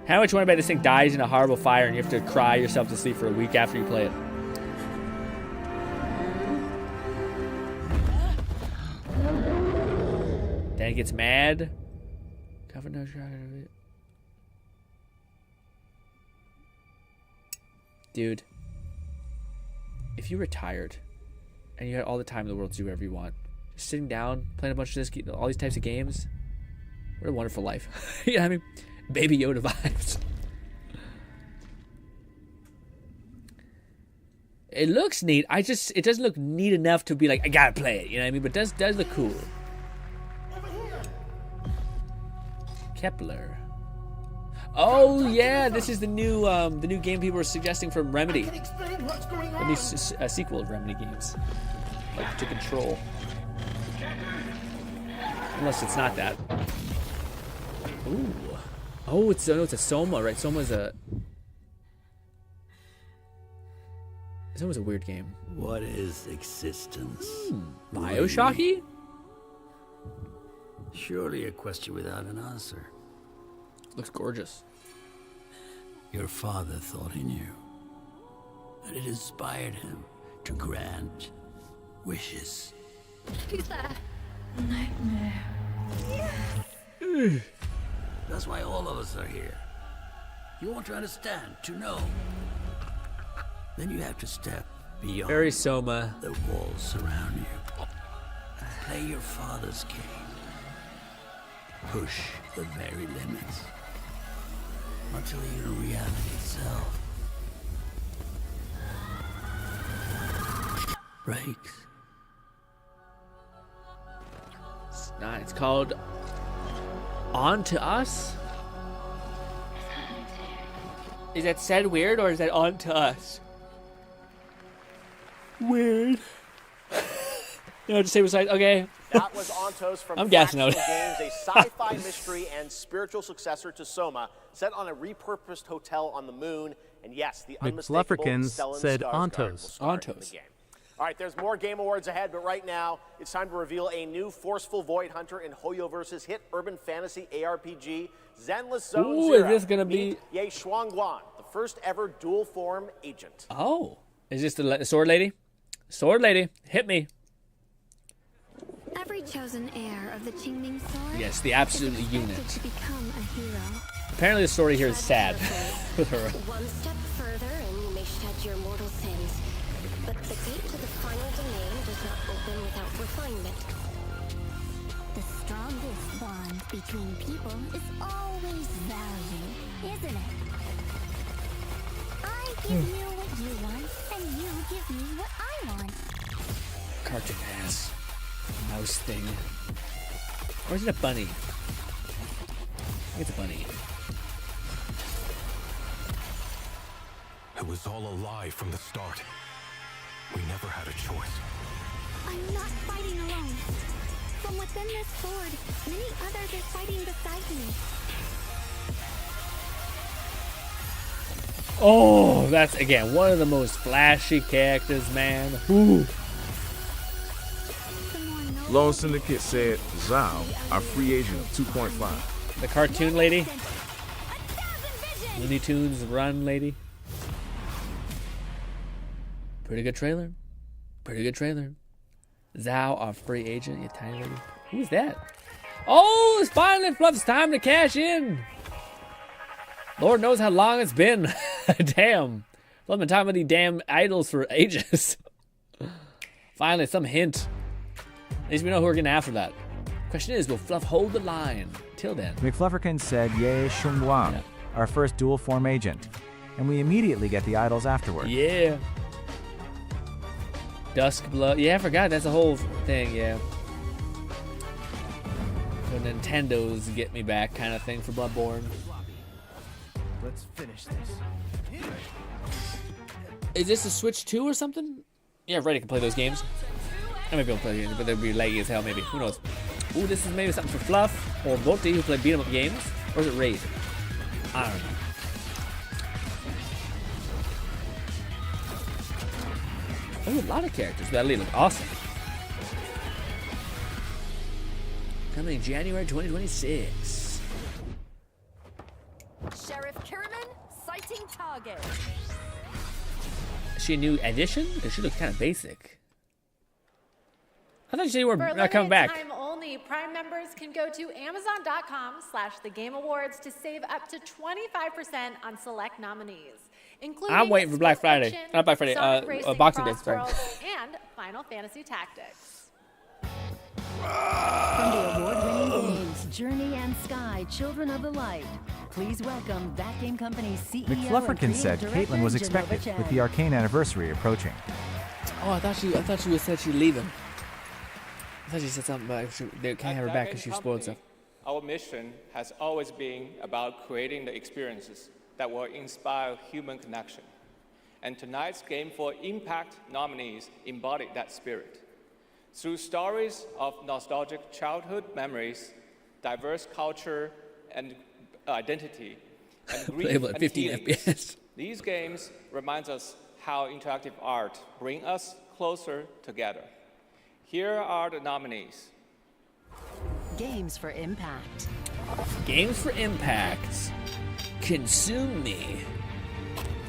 How much you want to bet this thing dies in a horrible fire and you have to cry yourself to sleep for a week after you play it? Then he gets mad. Cover no shot. Dude, if you retired and you had all the time in the world to do whatever you want, just sitting down, playing a bunch of this, all these types of games, what a wonderful life. You know what I mean? Baby Yoda vibes. It looks neat. It doesn't look neat enough to be like, I gotta play it. You know what I mean? But it does look cool. Kepler. Oh yeah, this is the new game people were suggesting from Remedy. The new sequel of Remedy games, like to Control. Unless it's not that. Ooh. Oh, it's a Soma, right? Soma's a weird game. What is existence? Bioshocky? Surely a question without an answer. Looks gorgeous. Your father thought he knew, and it inspired him to grant wishes. Who's there? Nightmare. That's why all of us are here. You want to understand, to know. Then you have to step beyond Very Soma. The walls surround you. Play your father's game. Push the very limits. Until even reality itself breaks. It's called On to Us? Is that said weird or is that On to Us? Weird. No, just say besides. Okay. That was Ontos from I'm gassing out. Games, a sci-fi mystery and spiritual successor to Soma, set on a repurposed hotel on the moon. And yes, the unmistakable McFlufferkins Stellan said Skarsgård Ontos. will star in the game. All right, there's more Game Awards ahead, but right now it's time to reveal a new forceful Void Hunter in Hoyoverse's hit urban fantasy ARPG, Zenless Zone Ooh, Zero. is this gonna be- Ye Shuangguan, the first ever dual form agent. Oh. Is this the sword lady? Sword lady, hit me. Every chosen heir of the Qingming sword. Yes, the absolute is unit. expected to become a hero. Apparently the story here is sad with her. One step further and you may shed your mortal sins. But the gate to the final domain does not open without refinement. The strongest bond between people is always value, isn't it? I give you what you want, and you give me what I want. Cartoon ass. Mouse thing. Or is it a bunny? I think it's a bunny. It was all a lie from the start. We never had a choice. I'm not fighting alone. From within this sword, many others are fighting beside me. Oh, that's again one of the most flashy characters, man. Ooh. Lone Syndicate said Zhao, our free agent of 2.5. The cartoon lady. Looney Tunes Run lady. Pretty good trailer. Pretty good trailer. Zhao, our free agent, you tiny lady. Who's that? Oh, it's finally Fluff's time to cash in. Lord knows how long it's been. Damn. I've been talking about these damn idols for ages. Finally, some hint. At least we know who we're getting after that. Question is, will Fluff hold the line? Till then. McFlufferkins said, Ye Shungguang, our first dual form agent. And we immediately get the idols afterward. Yeah. Dusk Blood. Yeah, I forgot. That's the whole thing, yeah. So Nintendo's get me back kind of thing for Bloodborne. Let's finish this. Is this a Switch 2 or something? Yeah, right, I can play those games. I might be able to play games, but they'll be laggy as hell, maybe. Who knows? Ooh, this is maybe something for Fluff or Multi, who play beat-em-up games. Or is it Raid? I don't know. Oh, a lot of characters. That look awesome. Coming January 2026. Sheriff Kierman, sighting target. Is she a new addition? Because she looks kind of basic. I thought you were not coming back. For limited time only, Prime members can go to Amazon.com/thegameawards to save up to 25% on select nominees, including I'm waiting for Black Friday. Fiction, Not Black Friday. Sonic Racing Boxing Day. Sorry. Crossworlds, and Final Fantasy Tactics. From the award-winning games Journey and Sky, Children of the Light, please welcome that game company's CEO McFlufferkin and said creative Caitlin was director, expected Genova with Chen. the Arcane anniversary approaching. Oh, I thought she said she'd leaving. I thought she said something about they can't have her back because she spoiled stuff. Our mission has always been about creating the experiences that will inspire human connection. And tonight's Game for Impact nominees embody that spirit. Through stories of nostalgic childhood memories, diverse culture and identity, and grief Playable at and 15 healings, FPS. these games remind us how interactive art brings us closer together. Here are the nominees. Games for Impact. Games for Impact. Consume me.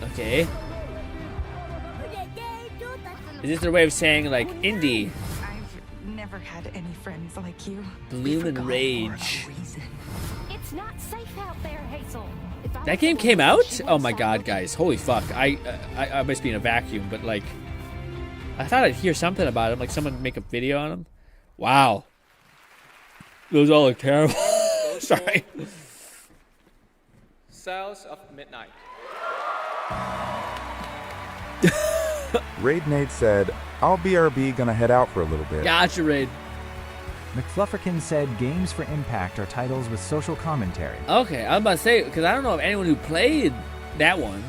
Okay. Is this their way of saying like indie? I've never had any friends like you. Bloom and Rage. It's not safe out there, Hazel. That game came out? Oh my god, guys! Holy fuck! I must be in a vacuum, but like, I thought I'd hear something about him, like someone make a video on him. Wow, those all look terrible. Sorry. Cells of Midnight. Raid Nate said, I'll BRB gonna head out for a little bit. Gotcha, Raid. McFlufferkin said Games for Impact are titles with social commentary. Okay, I was about to say, because I don't know of anyone who played that one.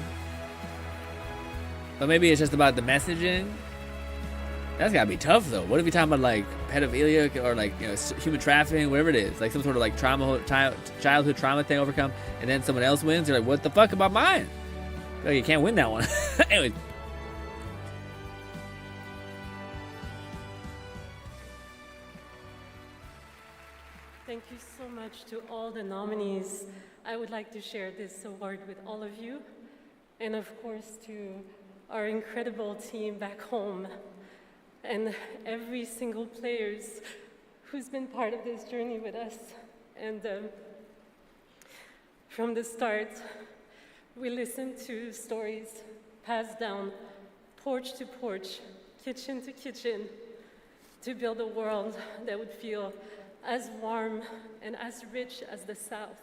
But maybe it's just about the messaging. That's gotta be tough, though. What if you're talking about, like, pedophilia or, like, you know, human trafficking, whatever it is? Like, some sort of, like, childhood trauma thing overcome, and then someone else wins? You're like, what the fuck about mine? Like, you can't win that one. Anyways. Thank you so much to all the nominees. I would like to share this award with all of you, and of course to our incredible team back home, and every single players who's been part of this journey with us. And from the start, we listened to stories passed down porch to porch, kitchen to kitchen, to build a world that would feel as warm and as rich as the South.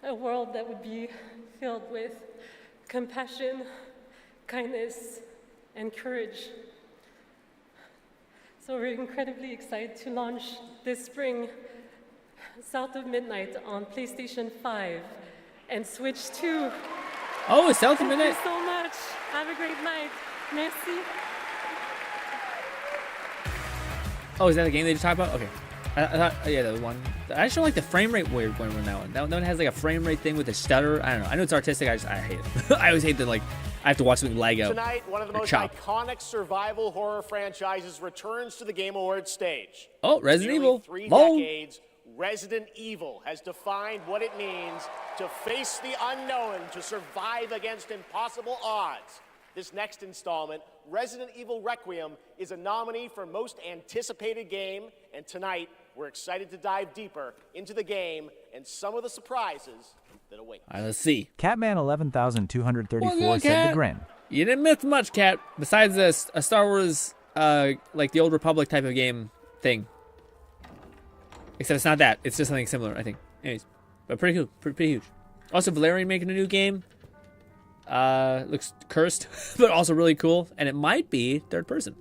A world that would be filled with compassion, kindness, and courage. So we're incredibly excited to launch this spring South of Midnight on PlayStation 5 and Switch 2. Oh, it's South of Midnight? Thank you so much. Have a great night. Merci. Oh, is that a game they just talked about? Okay. I thought, yeah, the one. I just don't like the frame rate weird one on that one. That one has like a frame rate thing with a stutter. I don't know. I know it's artistic. I hate it. I always hate that, like, I have to watch something lag out. Tonight, one of the most iconic survival horror franchises returns to the Game Awards stage. Oh, Resident Evil. 3 Lol. decades, Resident Evil has defined what it means to face the unknown, to survive against impossible odds. This next installment, Resident Evil Requiem, is a nominee for Most Anticipated Game, and tonight we're excited to dive deeper into the game and some of the surprises that await. All right, let's see. Catman 11,234 Well, said Cat. the Grin. You didn't miss much, Cat. Besides a Star Wars, like the Old Republic type of game thing. Except it's not that. It's just something similar, I think. Anyways, but pretty cool. Pretty huge. Also, Valerian making a new game. Looks cursed, but also really cool. And it might be third person.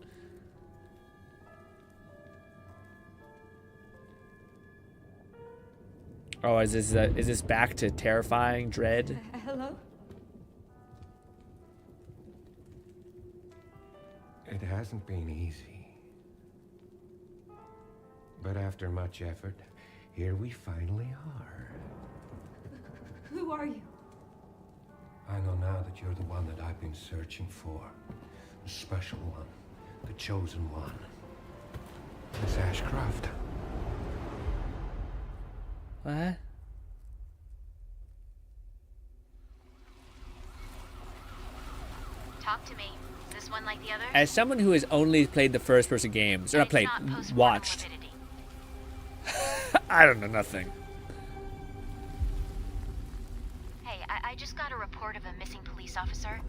Oh, is this back to terrifying dread? Hello? It hasn't been easy. But after much effort, here we finally are. Who are you? I know now that you're the one that I've been searching for. The special one. The chosen one. Miss Ashcroft. What? to me. This one like the other? As someone who has only played the first-person games, or not played, watched. I don't know nothing. Hey, I just got a report of a missing police officer.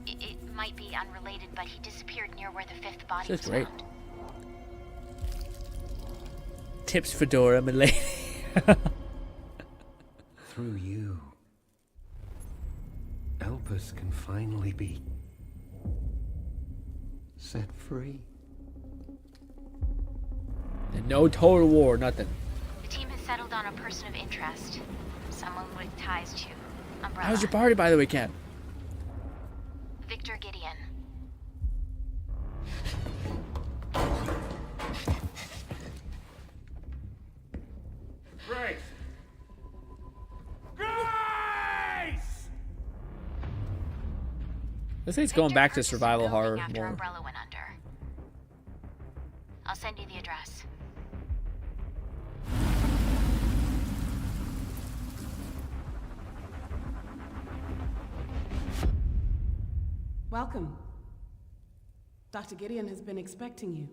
It might be unrelated, but he disappeared near where the 5th body was Great. found. Tips Fedora, milady. Through you, Elpis can finally be set free. And no total war, nothing. The team has settled on a person of interest. Someone with ties to Umbrella. How's your party, by the way, Kat? Victor Gideon. Grace! This thing's going back to survival horror After more. Umbrella went under. I'll send you the address. Welcome. Dr. Gideon has been expecting you.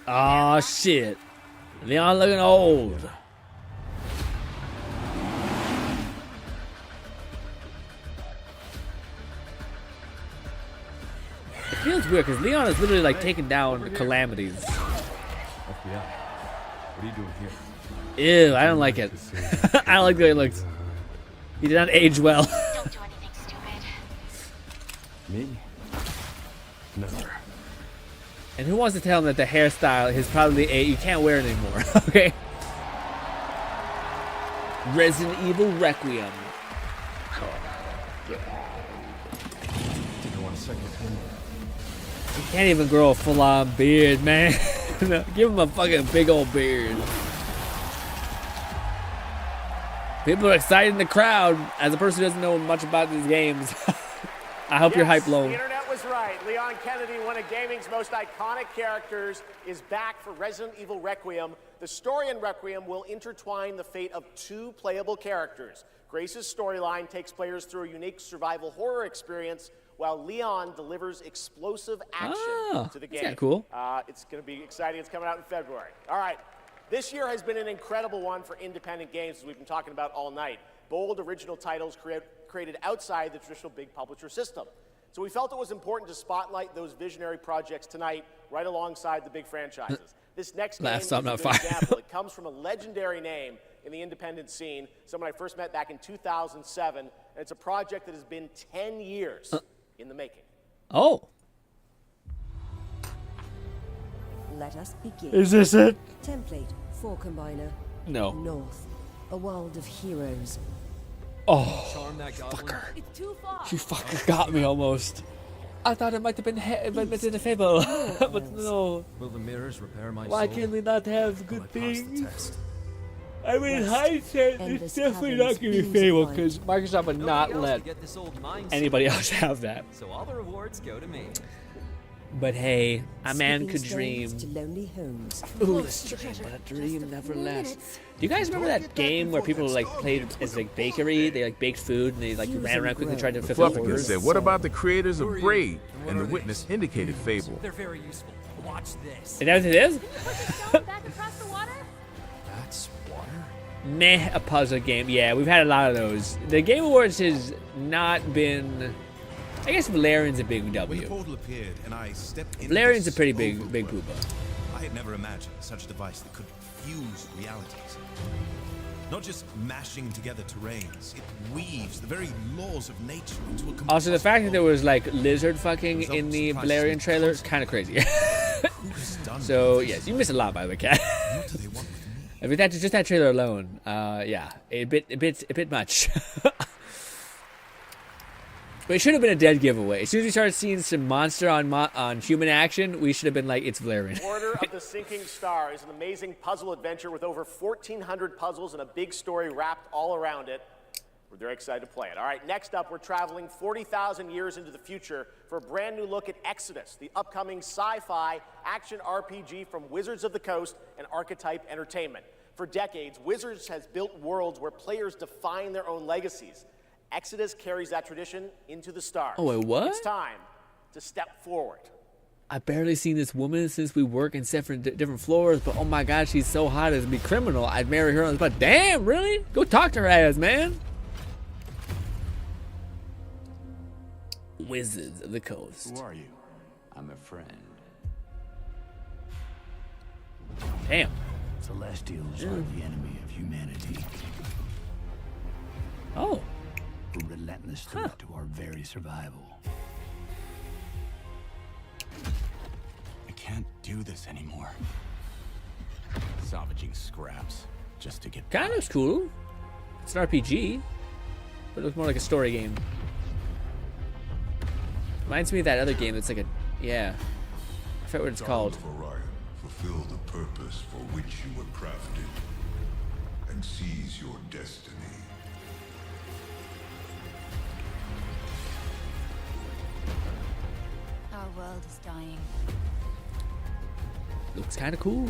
Aw, shit. Leon looking old. It feels weird because Leon is literally like taking down calamities. FBI. What are you doing here? Ew, I don't like it. I don't like the way it looks. He did not age well. Don't do anything stupid. Me? Never. And who wants to tell him that the hairstyle is probably you can't wear it anymore, okay? Resident Evil Requiem. You want a second opinion? He can't even grow a full-on beard, man. Give him a fucking big old beard. People are excited in the crowd. As a person who doesn't know much about these games, I hope you're hype low. The internet was right. Leon Kennedy, one of gaming's most iconic characters, is back for Resident Evil Requiem. The story in Requiem will intertwine the fate of 2 playable characters. Grace's storyline takes players through a unique survival horror experience, while Leon delivers explosive action to the game. That's cool. It's going to be exciting. It's coming out in February. All right. This year has been an incredible one for independent games, as we've been talking about all night. Bold, original titles created outside the traditional big publisher system. So we felt it was important to spotlight those visionary projects tonight, right alongside the big franchises. This next game is a good example. It comes from a legendary name in the independent scene, someone I first met back in 2007, and it's a project that has been 10 years in the making. Oh. Let us begin. Is this it? Template for Combiner. No. North. A world of heroes. Oh, fucker. It's too far. She fucking got me almost. I thought it might have been in a fable, but no. Will the mirrors repair my Why soul? can we not have good things? Test. I mean, hindsight, it's definitely not going to be Fable because Microsoft would not let anybody else have that. So all the rewards go to me. But hey, a man could dream. To lonely homes. Ooh, let's dream, but a dream never lasts. Do you guys remember that game where people like played as like bakery? They like baked food and they like ran around quickly trying to fulfill Fluffy orders. said, what about the creators of Braid? And the witness indicated Fable. They're very useful. Watch this. And that what it is? Back across the water? That's water? Meh, a puzzle game. Yeah, we've had a lot of those. The Game Awards has not been. I guess Valerian's a big W. When the portal appeared and I stepped in. Valerian's a pretty big poopa. I had never imagined such a device that could fuse realities. Not just mashing together terrains, it weaves the very laws of nature into a Also, the fact that there was like lizard fucking in the Valerian trailer is kind of crazy. So yes, you missed a lot by the way, Kat. I mean, that's just that trailer alone. Yeah, a bit much. But it should have been a dead giveaway. As soon as we started seeing some monster on human action, we should have been like, it's Valerian. Order of the Sinking Star is an amazing puzzle adventure with over 1,400 puzzles and a big story wrapped all around it. We're very excited to play it. All right, next up, we're traveling 40,000 years into the future for a brand new look at Exodus, the upcoming sci-fi action RPG from Wizards of the Coast and Archetype Entertainment. For decades, Wizards has built worlds where players define their own legacies. Exodus carries that tradition into the stars. Oh, wait, what? It's time to step forward. I barely seen this woman since we work in different floors, but oh my god, she's so hot as to be criminal. I'd marry her on the spot. Damn, really? Go talk to her ass, man. Wizards of the Coast. Who are you? I'm a friend. Damn. Celestials are the enemy of humanity. Oh. A relentless threat to our very survival. I can't do this anymore. Salvaging scraps just to get. Kind of looks cool. It's an RPG, but it looks more like a story game. Reminds me of that other game that's like a, yeah. I forget what it's called. Fulfill the purpose for which you were crafted and seize your destiny. Our world is dying. Looks kind of cool.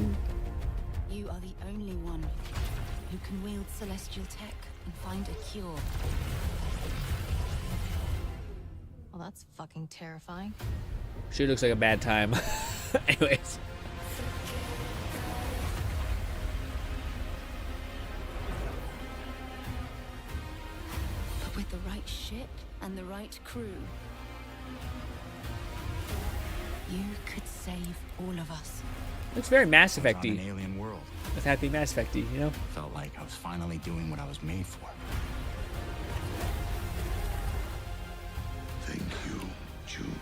You are the only one who can wield celestial tech and find a cure. Well, that's fucking terrifying. Sure looks like a bad time. Anyways. But with the right ship and the right crew, you could save all of us. Looks very Mass Effect-y. An alien world. With Happy Mass Effect-y, you know? Felt like I was finally doing what I was made for. Thank you, June.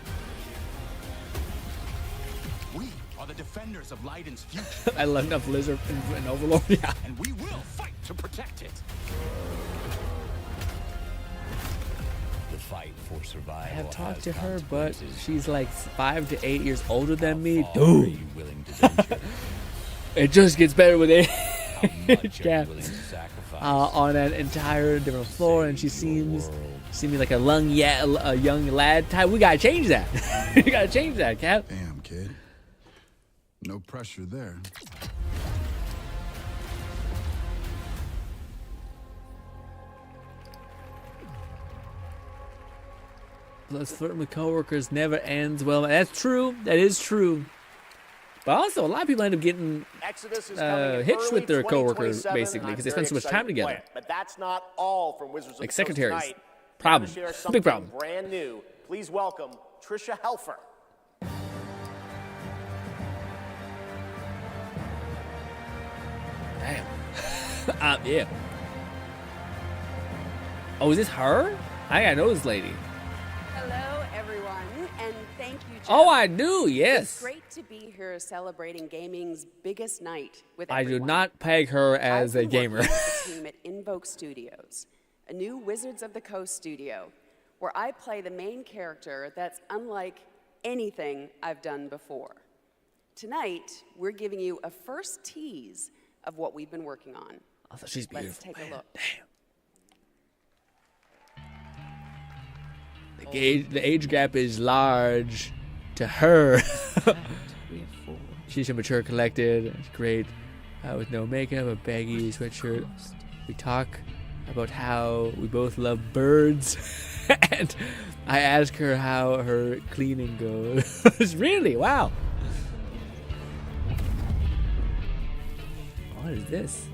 We are the defenders of Leiden's future. I love enough Lizard and Overlord. Yeah. And we will fight to protect it. The fight for survival. I have talked to her, but she's like 5 to 8 years older than me. Are Dude. you willing to venture? It just gets better with age. Yeah. On an entire different floor, and she seems like a young lad type. We gotta change that. We gotta change that, Cap. Damn, kid. No pressure there. Plus, flirting with coworkers never ends well. That's true. That is true. But also, a lot of people end up getting hitched with their coworkers, basically, because they spend so much time together. But that's not all from Wizards of the Like Coast secretaries. tonight. Problem. I'm gonna share Big something problem. brand new. Please welcome Trisha Helfer. Damn. Yeah. Oh, is this her? I gotta know this lady. Hello, everyone, and thank you, Jeff. Oh, I do, yes. It's great to be here celebrating gaming's biggest night with I everyone. do not peg her as a gamer. I've been working with the team at Invoke Studios, a new Wizards of the Coast studio, where I play the main character that's unlike anything I've done before. Tonight, we're giving you a first tease of what we've been working on. I thought she's beautiful. Let's take a look. Damn. The age gap is large to her. She's a mature, collected, great, with no makeup, a baggy sweatshirt. We talk about how we both love birds, and I ask her how her cleaning goes. Really? Wow. What is this?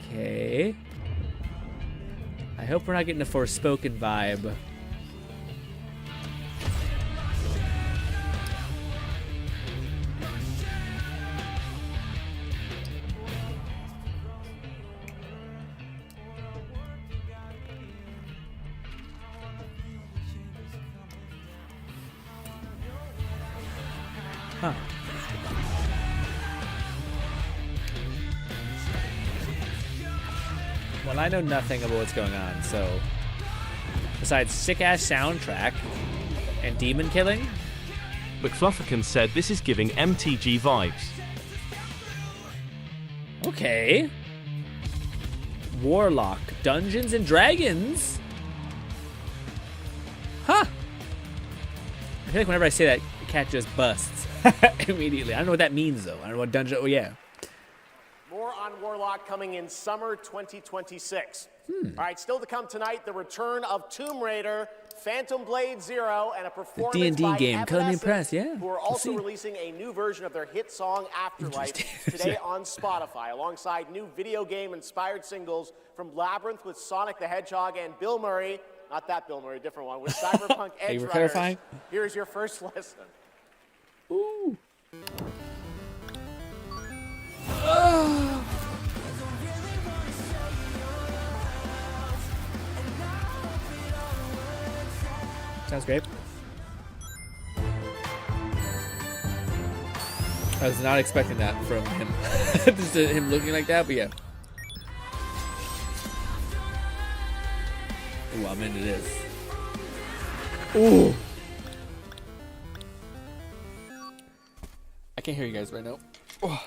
Okay. I hope we're not getting a Forspoken vibe. Huh. Well, I know nothing about what's going on, so besides sick-ass soundtrack and demon killing. McFlufferkin said this is giving MTG vibes. Okay. Warlock, Dungeons and Dragons. Huh. I feel like whenever I say that, the cat just busts. Immediately. I don't know what that means, though. I don't know what dungeon... Oh, yeah. More on Warlock coming in summer 2026. All right, still to come tonight, the return of Tomb Raider, Phantom Blade Zero, and a performance D&D by game, Color Me Evanescence, Impressed, yeah. who are We'll also see. releasing a new version of their hit song Afterlife today on Spotify, alongside new video game-inspired singles from Labyrinth with Sonic the Hedgehog and Bill Murray, not that Bill Murray, a different one, with Cyberpunk Hey, Edge we're Runners. clarifying? Here's your first listen. Ooh. Sounds great. I was not expecting that from him. Just him looking like that, but yeah. Ooh, I'm into this. Ooh. I can't hear you guys right now. Oh.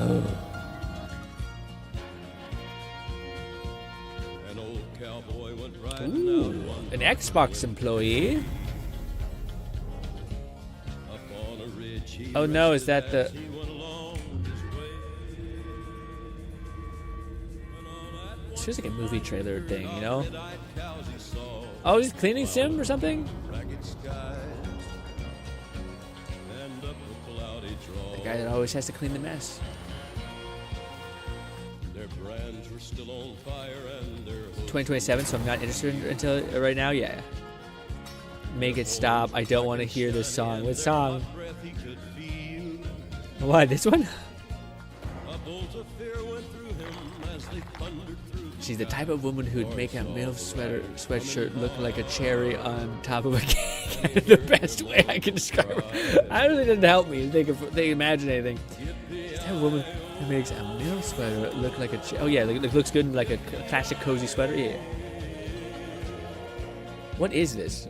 Oh. An old cowboy went riding Ooh, out one an Xbox employee. up on a ridge. He Oh no, is that the... rested as he went along his way. It's just like a movie trailer thing, you know? Red-eyed cows he saw, Oh, he's cleaning sim or something? ragged skies, and up a cloudy draw. The guy that always has to clean the mess. Their brands were still on fire and their hooves 2027, so I'm not interested until right now. Yeah. Make it stop. I don't want to hear this song. What song? breath he could feel. What? This one? A bolt of fear went through him as they thundered through. She's the type of woman who'd make a MILF sweatshirt look like a cherry on top of a cake. The best way I can describe it. I really didn't help me think imagine anything. She's the type of woman who makes a MILF sweater look like a cherry. Oh yeah, it looks good in like a classic cozy sweater. Yeah. What is this?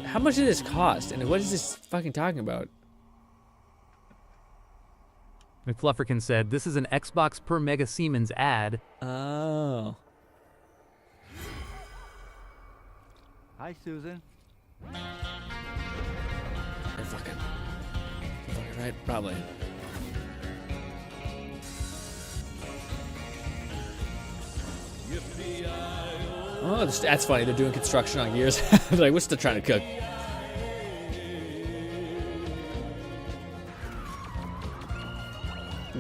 How much did this cost? And what is this fucking talking about? McFlufferkin said, "This is an Xbox per Mega Siemens ad." Oh. Hi, Susan. You're fucking right, probably. Oh, that's funny. They're doing construction on Gears. They're like, we're still trying to cook.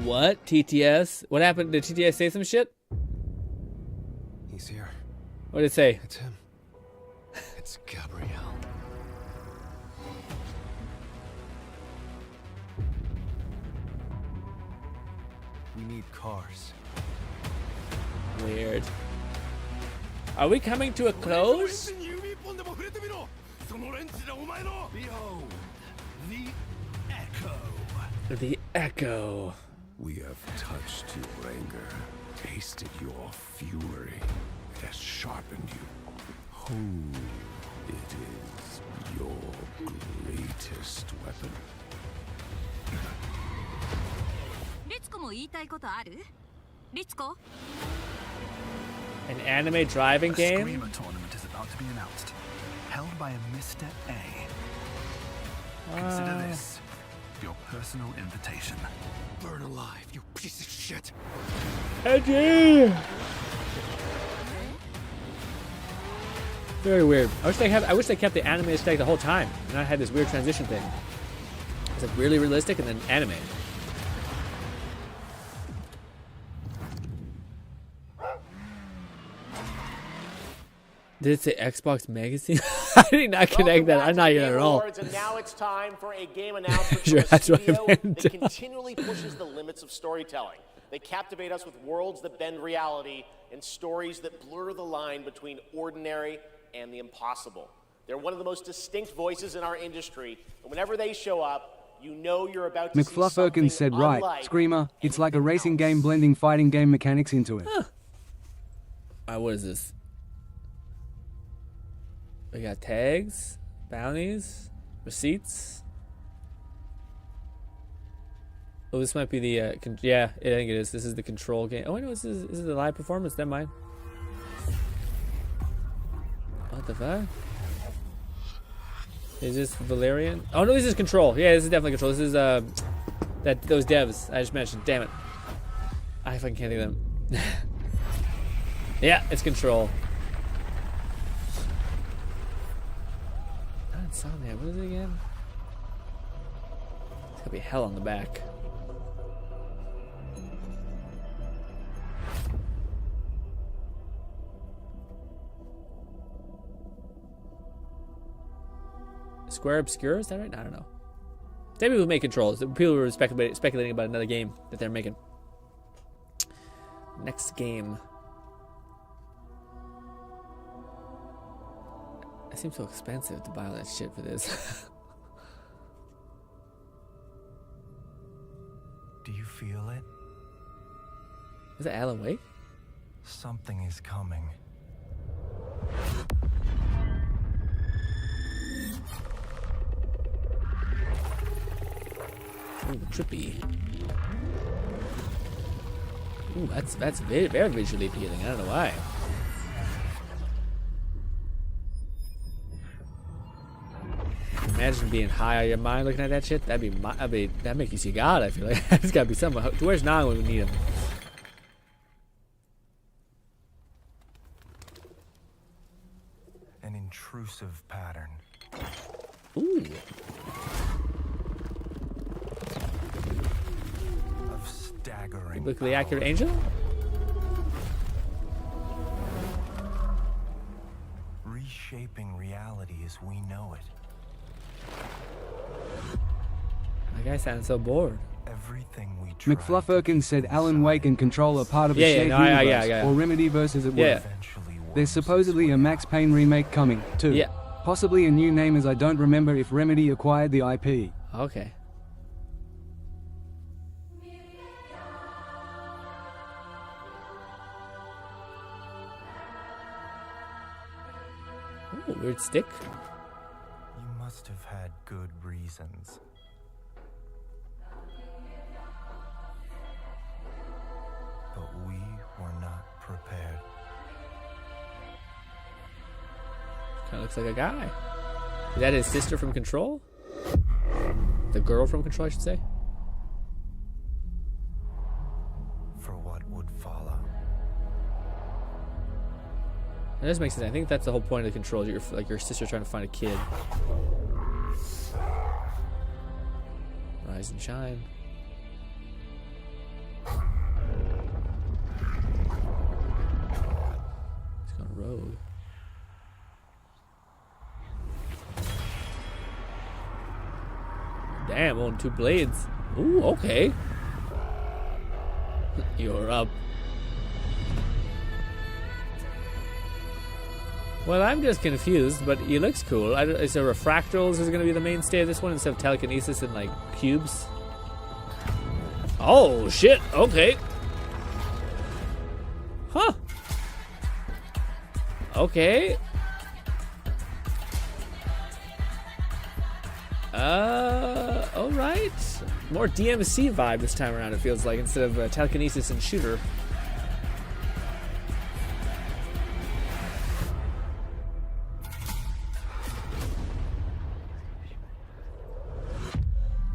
What? TTS? What happened? Did TTS say some shit? He's here. What did it say? It's him. It's Gabrielle. We need cars. Weird. Are we coming to a close? Behold, the echo. The echo. We have touched your anger, tasted your fury. It has sharpened you. Who it is your greatest weapon? リツコも言いたいことある？リツコ？ An anime driving A game? Screamer tournament is about to be announced, held by a Mr. A. Consider this your personal invitation. Burn alive, you piece of shit. Edgy! Very weird. I wish they kept the anime aesthetic the whole time, and not had this weird transition thing. It's like really realistic and then anime. Did it say Xbox Magazine? I did not connect that. I'm not here at all. And now it's time for a game announcement Sure, from a that's what I studio meant. that continually pushes the limits of storytelling. They captivate us with worlds that bend reality and stories that blur the line between ordinary and the impossible. They're one of the most distinct voices in our industry, and whenever they show up, you know you're about to see something McFlufferkin said right, unlike Screamer, it's like a racing game blending fighting game mechanics into it. What is this? We got tags, bounties, receipts. Oh, this might be the, yeah, I think it is. This is the control game. Oh, wait, no, this is the live performance. Never mind. What the fuck? Is this Valerian? Oh, no, this is control. Yeah, this is definitely control. This is, those devs I just mentioned. Damn it. I fucking can't think of them. Yeah, it's control. Not Insomnia. What is it again? It's gonna be hell on the back. Square Obscure, is that right? I don't know. Same people who make controls. People were speculating about another game that they're making. Next game. It seems so expensive to buy all that shit for this. Do you feel it? Is that Alan Wake? Something is coming. Ooh, trippy. Ooh, that's very, very visually appealing. I don't know why. Imagine being high on your mind looking at that shit. That'd make you see God. I feel like there's gotta be someone. Where's Nang when we need him? An intrusive pattern. Ooh. Of staggering. Biblically accurate angel? Reshaping reality as we know it. My guy sounds so bored. Everything we try. McFlufferkin said Alan Wake and Control are part of a Yeah, shared no, I- universe, yeah. or Remedy versus it Yeah. worth. There's supposedly a Max Payne remake coming, too. Yeah. Possibly a new name, as I don't remember if Remedy acquired the IP. Okay. Ooh, weird stick. You must have had good reasons. But we were not prepared. Kind of looks like a guy. Is that his sister from Control? The girl from Control, I should say. For what would follow. That does make sense. I think that's the whole point of the Control. Like your sister trying to find a kid. Rise and shine. He's gone rogue. Damn, only 2 blades. Ooh, okay. You're up. Well, I'm just confused, but he looks cool. Is there refractals is going to be the mainstay of this one instead of telekinesis and, like, cubes? Oh, shit. Okay. Huh. Okay. Alright. More DMC vibe this time around, it feels like, instead of telekinesis and shooter.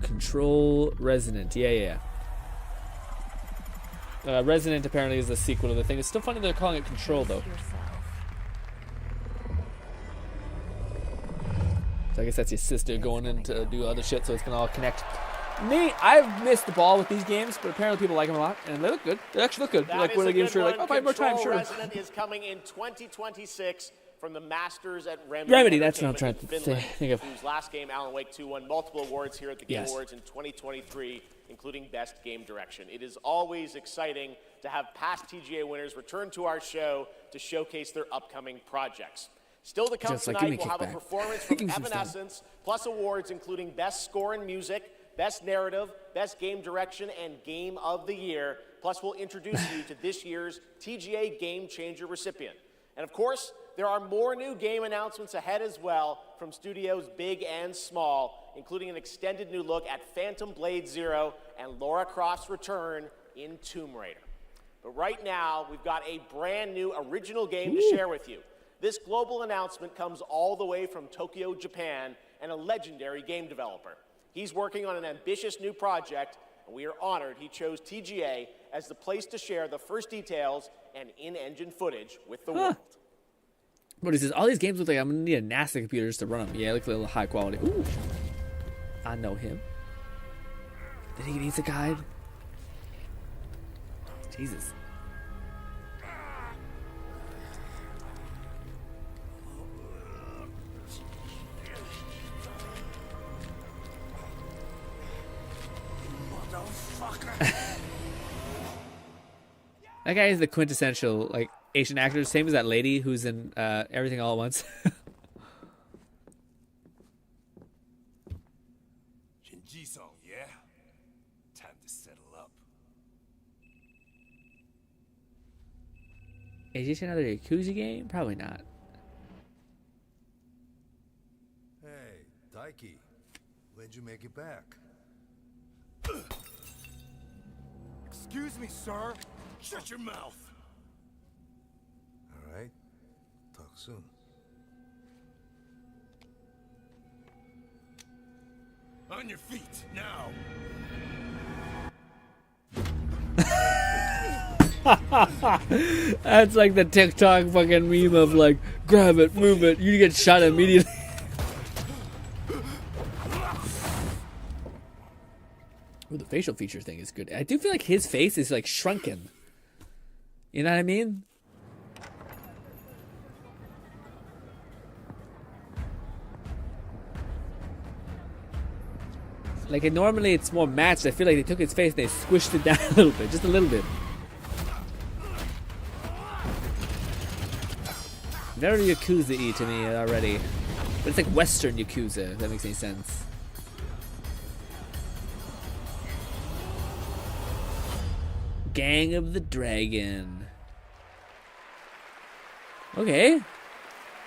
Control Resonant. Yeah. Resonant apparently is the sequel to the thing. It's still funny they're calling it Control, though. So I guess that's your sister going in to do other shit, so it's gonna all connect. Me, I've missed the ball with these games, but apparently people like them a lot, and they look good. They actually look good. Like one of the games, sure, like, oh, if I have more time, sure. Resident is coming in 2026 from the Masters at Remedy. Remedy, that's what I'm trying to think of. Whose last game, Alan Wake 2, won multiple awards here at the Game Yes. Awards in 2023, including Best Game Direction. It is always exciting to have past TGA winners return to our show to showcase their upcoming projects. Still to come Just like, tonight, give me we'll have a kickback. performance from Give me some stuff. Evanescence, plus awards including Best Score in Music, Best Narrative, Best Game Direction, and Game of the Year. Plus, we'll introduce you to this year's TGA Game Changer recipient. And of course, there are more new game announcements ahead as well from studios big and small, including an extended new look at Phantom Blade Zero and Lara Croft's return in Tomb Raider. But right now, we've got a brand new original game to share with you. This global announcement comes all the way from Tokyo, Japan, and a legendary game developer. He's working on an ambitious new project, and we are honored he chose TGA as the place to share the first details and in-engine footage with the world. But he says, all these games look like I'm going to need a NASA computer just to run them. Yeah, it looks a little high quality. Ooh. I know him. Did he need a guide? Jesus. That guy is the quintessential like Asian actor, same as that lady who's in Everything All at Once. Shinji-song, yeah? Time to settle up. Is this another Yakuza game? Probably not. Hey, Daiki, when'd you make it back? Excuse me, sir. Shut your mouth. All right, talk soon. On your feet, now. That's like the TikTok fucking meme of like, grab it, move it, you get shot immediately. Ooh, the facial feature thing is good. I do feel like his face is like shrunken. You know what I mean? Like normally it's more matched. I feel like they took his face and they squished it down a little bit, just a little bit. Very Yakuza-y to me already. But it's like Western Yakuza, if that makes any sense. Gang of the Dragon. Okay.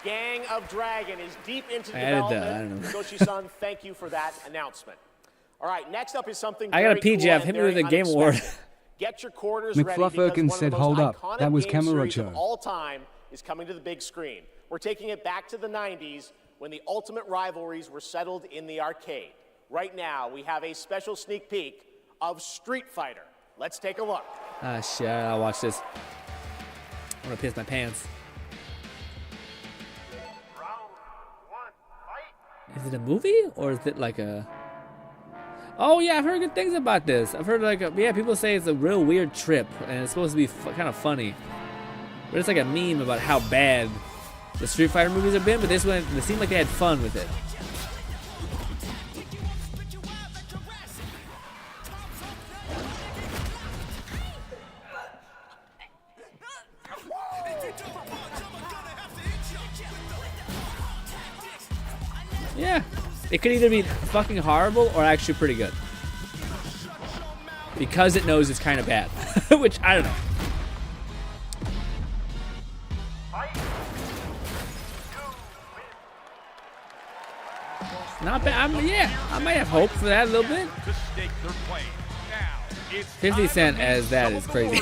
Gang of Dragon is deep into I don't development. know. Goshi-san, thank you for that announcement. All right, next up is something I got a very PJ. cool Hit and me with very a Game Award. unexpected. Get your quarters ready because McFluffirkin one said, of the "Hold most up, iconic that was game series Kamurocho." of all time is coming to the big screen. We're taking it back to the 90s when the ultimate rivalries were settled in the arcade. Right now, we have a special sneak peek of Street Fighter. Let's take a look. Ah, shit. I'll watch this. I'm gonna piss my pants. Is it a movie or is it like a? Oh yeah, I've heard good things about this. I've heard like yeah, people say it's a real weird trip and it's supposed to be kind of funny. But it's like a meme about how bad the Street Fighter movies have been. But this one, it seemed like they had fun with it. Yeah, it could either be fucking horrible or actually pretty good. Because it knows it's kind of bad. Which, I don't know. Not bad. Yeah, I might have hope for that a little bit. 50 Cent as that is crazy.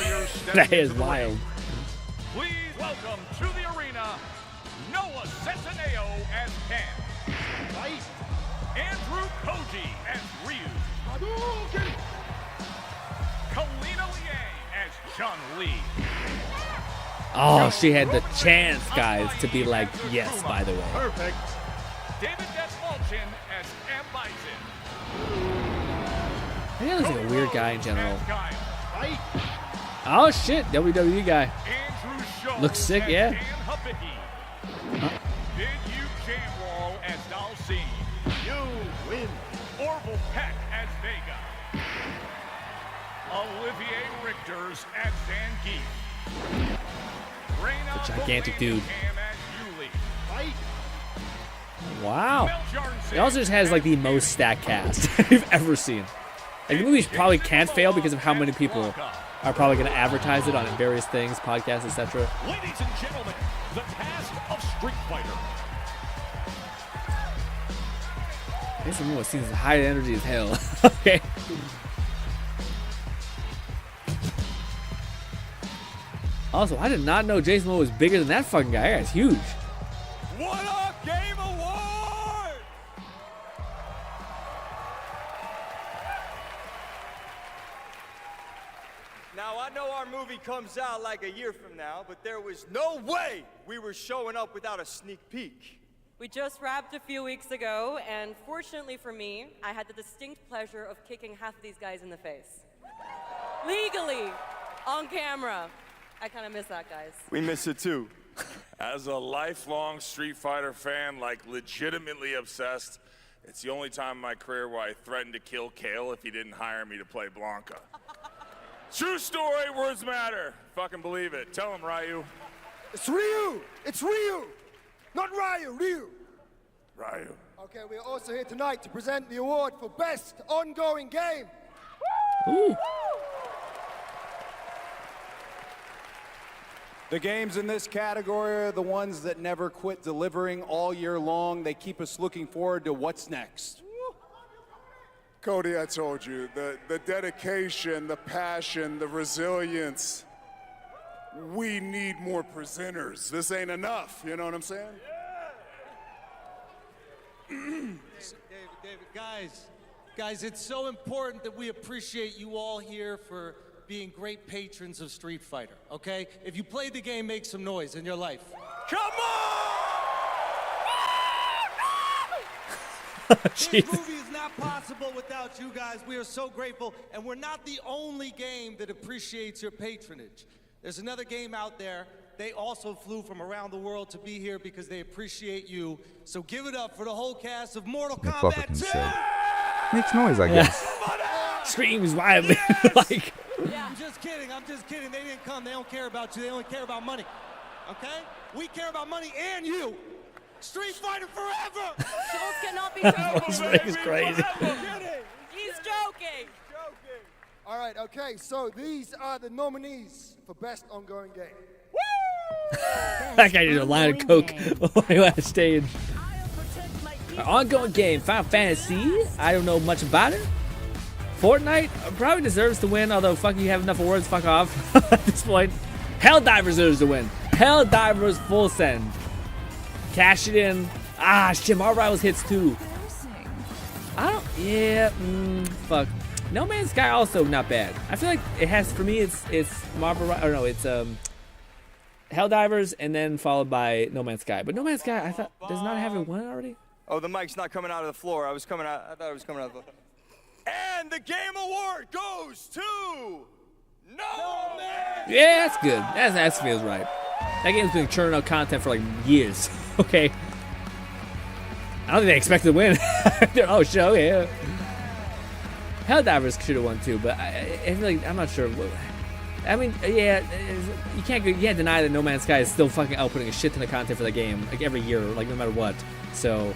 That is wild. Please welcome to the arena, Noah Centineo as Ken. Andrew Koji as Ryu. Kalina Liang as Chun-Li. Oh, she had the chance, guys, to be like, yes, by the way. Perfect. David Desmalchin as M. Bison. I think he looks like a weird guy in general. Oh, shit, WWE guy. Looks sick, yeah. Did you Jamwall as Dalcine? You win. Orville Peck as Vega. Olivier Richters as Zangief. It's a gigantic dude. Wow. It also just has like the most stacked cast you've ever seen. Like the movie probably can't fail because of how many people are probably going to advertise it on various things, podcasts, etc. Ladies and gentlemen, the cast of Street Fighter. Jason Momoa seems high energy as hell. Okay. Also, I did not know Jason Momoa was bigger than that fucking guy. That guy's huge. What a Game Award! Now, I know our movie comes out like a year from now, but there was no way we were showing up without a sneak peek. We just wrapped a few weeks ago, and fortunately for me, I had the distinct pleasure of kicking half of these guys in the face. Legally, on camera. I kind of miss that, guys. We miss it too. As a lifelong Street Fighter fan, like legitimately obsessed, it's the only time in my career where I threatened to kill Kale if he didn't hire me to play Blanca. True story, words matter. Fucking believe it. Tell him, Ryu. It's Ryu! It's Ryu! Not Ryu, Ryu! Ryu. Okay, we're also here tonight to present the award for Best Ongoing Game. Ooh. The games in this category are the ones that never quit delivering all year long. They keep us looking forward to what's next. Cody, I told you, the dedication, the passion, the resilience. We need more presenters. This ain't enough, you know what I'm saying? David, guys, it's so important that we appreciate you all here for being great patrons of Street Fighter, okay? If you played the game, make some noise in your life. Come This movie is not possible without you guys. We are so grateful, and we're not the only game that appreciates your patronage. There's another game out there. They also flew from around the world to be here because they appreciate you. So give it up for the whole cast of Mortal Kombat 2! Makes noise, I guess. Screams wildly. Like. I'm just kidding. They didn't come. They don't care about you. They only care about money. Okay? We care about money and you. Street Fighter forever! Schultz cannot be joking. This is crazy. He's joking. All right, okay, so these are the nominees for Best Ongoing Game. That guy needs a line of coke on stage. Our ongoing game, Final Fantasy. I don't know much about it. Fortnite probably deserves to win, although fuck you have enough awards, fuck off at this point. Helldivers deserves to win. Helldivers full send. Cash it in. Ah, shit, Marvel Rivals hits too. Fuck. No Man's Sky also not bad. I feel like it has, for me, it's Marvel, or no, it's Helldivers and then followed by No Man's Sky. But No Man's Sky, I thought, does not have it won already? Oh, the mic's not coming out of the floor. I thought it was coming out of the floor. And the Game Award goes to No Man. Yeah, that's good. That feels right. That game's been churning out content for like years. Okay. I don't think they expected to win. Oh, show, yeah. Helldivers should have won too, but I feel like, I'm not sure. I mean, yeah, you can't deny that No Man's Sky is still fucking outputting a shit ton of content for the game, like every year, like no matter what. So,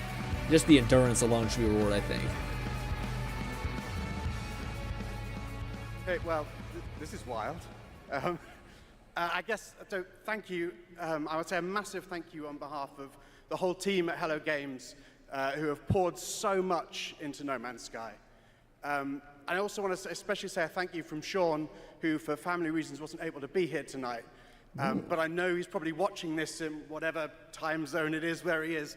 just the endurance alone should be rewarded, I think. Okay, well, this is wild. I guess, so thank you. I would say a massive thank you on behalf of the whole team at Hello Games who have poured so much into No Man's Sky. I also want to especially say a thank you from Sean, who for family reasons wasn't able to be here tonight. But I know he's probably watching this in whatever time zone it is where he is.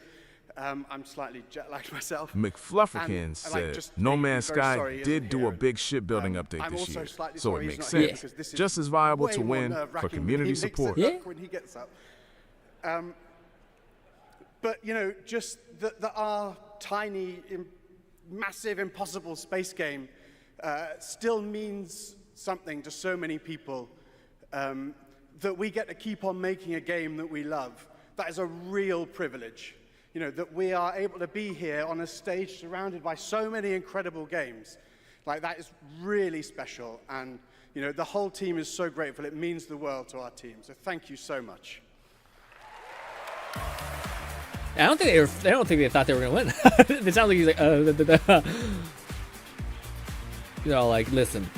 I'm slightly jet-lagged myself. McFlufferkin said No Man's Sky did do a big shipbuilding update this year, so it makes sense. Just as viable to win for community support. When he gets up. But, you know, just that our tiny, massive, impossible space game still means something to so many people, that we get to keep on making a game that we love. That is a real privilege. You know, that we are able to be here on a stage surrounded by so many incredible games. Like, that is really special. And, you know, the whole team is so grateful. It means the world to our team. So thank you so much. I don't think they thought they were gonna win. It sounds like he's like, you know, like, listen,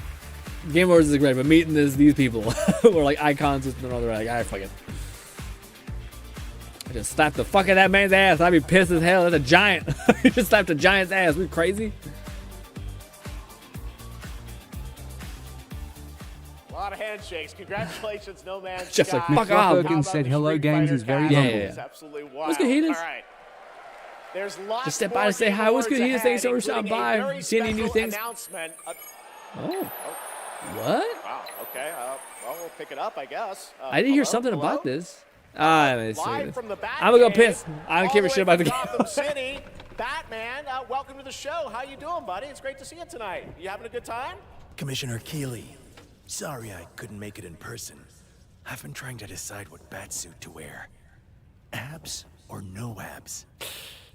Game Awards is great, but meeting these people who are like icons and all, they're like, fuck it. I just slapped the fuck out of that man's ass. I'd be pissed as hell. That's a giant. You just slapped a giant's ass. We crazy? A lot of handshakes. Congratulations, No Man's Just Sky. like, fuck off. Hogan said hello games is very Yeah, humble. yeah, It's absolutely wild. What's good, Heathens? All right. There's lots Just step more by to say Game hi. What's good, Awards Heathens? Thanks so ahead, much for stopping including a by. very See any new special things? Announcement. Oh. What? Wow, okay. Well, we'll pick it up, I guess. I did hear hello? something Hello? about this. Let me see Live this. from the Bat I'm gonna go Cave, piss. I don't all give a the shit way about the from game. Gotham City, Batman, welcome to the show. How you doing, buddy? It's great to see you tonight. You having a good time? Commissioner Keeley, sorry I couldn't make it in person. I've been trying to decide what batsuit to wear. Abs or no abs?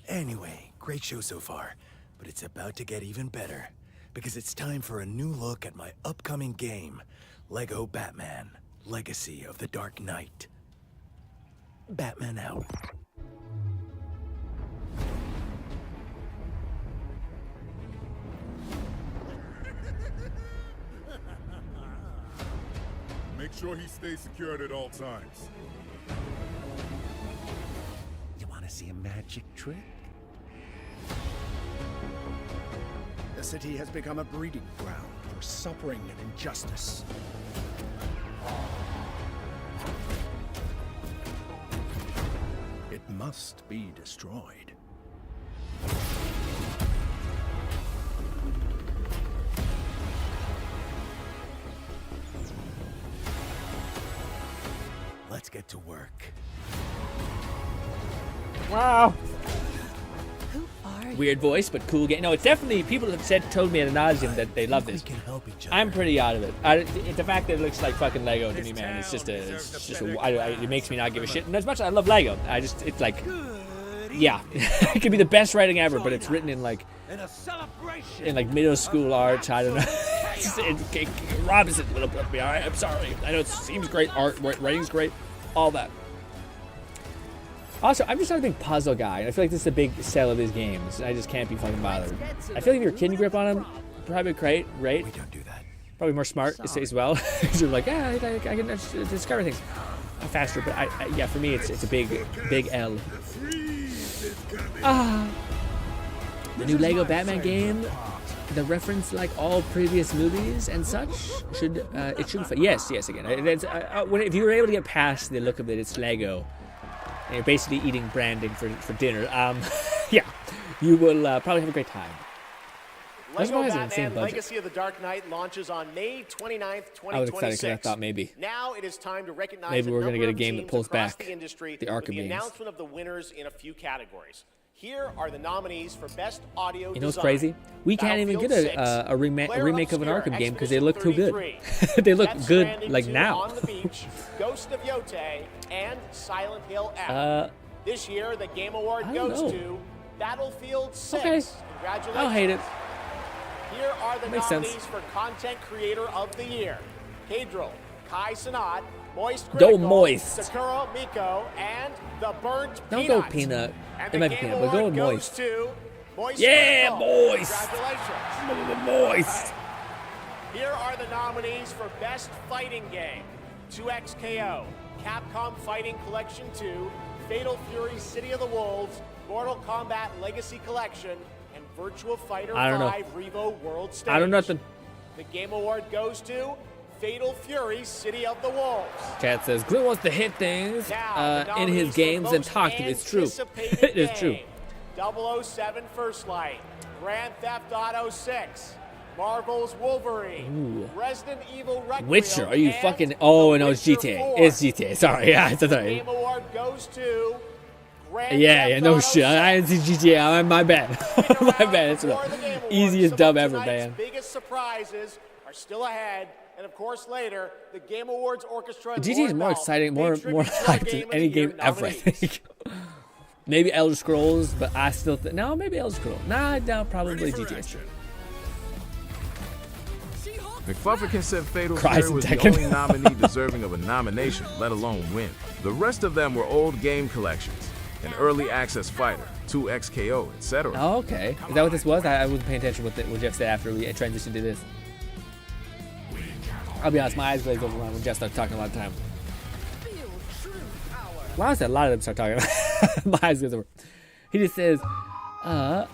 Anyway, great show so far, but it's about to get even better because it's time for a new look at my upcoming game, Lego Batman: Legacy of the Dark Knight. Batman out. Make sure he stays secured at all times. You want to see a magic trick? The city has become a breeding ground for suffering and injustice. It must be destroyed. Let's get to work. Wow. Weird voice, but cool game. No, it's definitely, people have told me ad nauseum that they love this. I'm pretty out of it. The fact that it looks like fucking Lego to me, man, it makes me not give a shit. And as much as I love Lego, it's like, yeah, it could be the best writing ever, but it's written in like middle school art. I don't know. It robs it a little bit. All right, I'm sorry. I know it seems great. Art, writing's great, all that. Also, I'm just not a big puzzle guy, and I feel like this is a big sell of these games. I just can't be fucking bothered. I feel like if you're kidney grip on them, probably great, right? We don't do that. Probably more smart as well. You're like, yeah, I can discover things faster. But yeah, for me, it's a big L. The new Lego Batman game, the reference like all previous movies and such should yes again. If you were able to get past the look of it, it's Lego. And you're basically eating branding for dinner. Yeah, you will probably have a great time. Lego Batman Legacy of the Dark Knight launches on May 29th, 2026. I was excited because I thought maybe Now it is time to recognize maybe we're going to get a game that pulls back the industry the Arkham with the games. announcement of the winners in a few categories. Here are the nominees for Best Audio You know what's Design. crazy? We can't even get a remake of an Arkham game because they look too good. They look Death good Stranding like 2 now. On the Beach, Ghost of Yote, and Silent Hill F. This year, the Game Award goes to Battlefield 6. Okay. Congratulations. I don't hate it. Here are the Makes nominees sense. for Content Creator of the Year. Cadril, Kai Sanat, Moist Go Critical, Moist. Sakura Miko, and The Burnt Don't Peanut. go Peanut. And It might be the Game Peanut, but go Award with goes Moist. to Moist Yeah, Critical. Moist. Congratulations. Moist. Here are the nominees for Best Fighting Game. 2XKO, Capcom Fighting Collection 2, Fatal Fury City of the Wolves, Mortal Kombat Legacy Collection, and Virtua Fighter I don't know. 5 Revo World Stage. I don't know nothing. The Game Award goes to Fatal Fury City of the Wolves. Chat says Glue wants to hit things Now, the in his nominees for games and most talk to me. It's true. anticipated It is true. game. 007 First Light, Grand Theft Auto 6, Marvel's Wolverine, Ooh. Resident Evil Requiem, Witcher, are you and fucking? Oh The no, it's Witcher GTA. 4. It's GTA. Sorry, yeah, it's The sorry. Game Award goes to Grand Yeah, Theft no Auto shit. I didn't see GTA. My bad. My bad. It's the easiest dub ever, man. Biggest surprises are still ahead, and of course later, the Game Awards Orchestra. and GTA is Lord more Bell exciting, pay more tribute to our hyped Game than of the any Year game ever. I nominees. think. Maybe Elder Scrolls, but I still think no. Maybe Elder Scrolls. Nah, probably GTA. Still. McFlufferkin said Fatal Cries Fury was and the Tekken. only nominee deserving of a nomination, let alone win. The rest of them were old game collections, an early access fighter, 2XKO, etc. Oh, okay. Is that what this was? I wasn't paying attention to what Jeff said after we transitioned to this. I'll be honest, my eyes glazed over when Jeff started talking a lot of time. Well, honestly, a lot of them start talking. My eyes goes over. He just says, not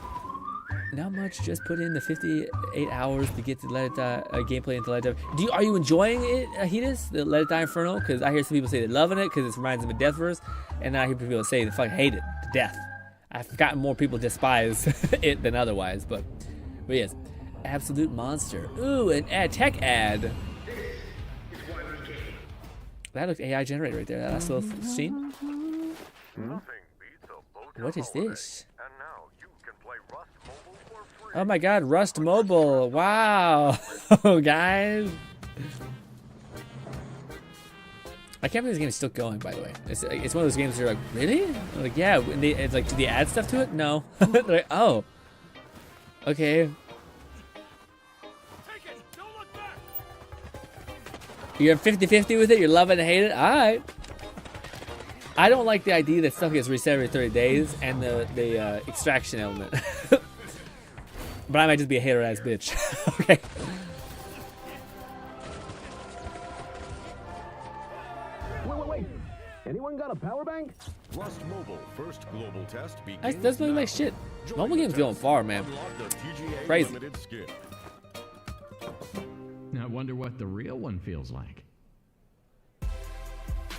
much. Just put in the 58 hours to get to Let It Die gameplay into Let It Die. Are you enjoying it, Hedis, the Let It Die Inferno? Because I hear some people say they're loving it because it reminds them of Deathverse, and I hear people say they fucking hate it to death. I've gotten more people despise it than otherwise, but yes, absolute monster. Ooh, an ad, tech ad. That looked AI generated right there. That last little scene. What is this? Oh my God, Rust Mobile! Wow, guys. I can't believe this game is still going. By the way, it's one of those games that you're like, really? I'm like, yeah. And it's like, do they add stuff to it? No. They're like, oh, okay. You're 50-50 with it. You're loving and hate it. All right. I don't like the idea that stuff gets reset every 30 days and the extraction element. But I might just be a hater-ass bitch. Okay. Wait. Anyone got a power bank? Rust Mobile first global test begins. That's looking like shit. Mobile game's going far, man. Crazy. I wonder what the real one feels like.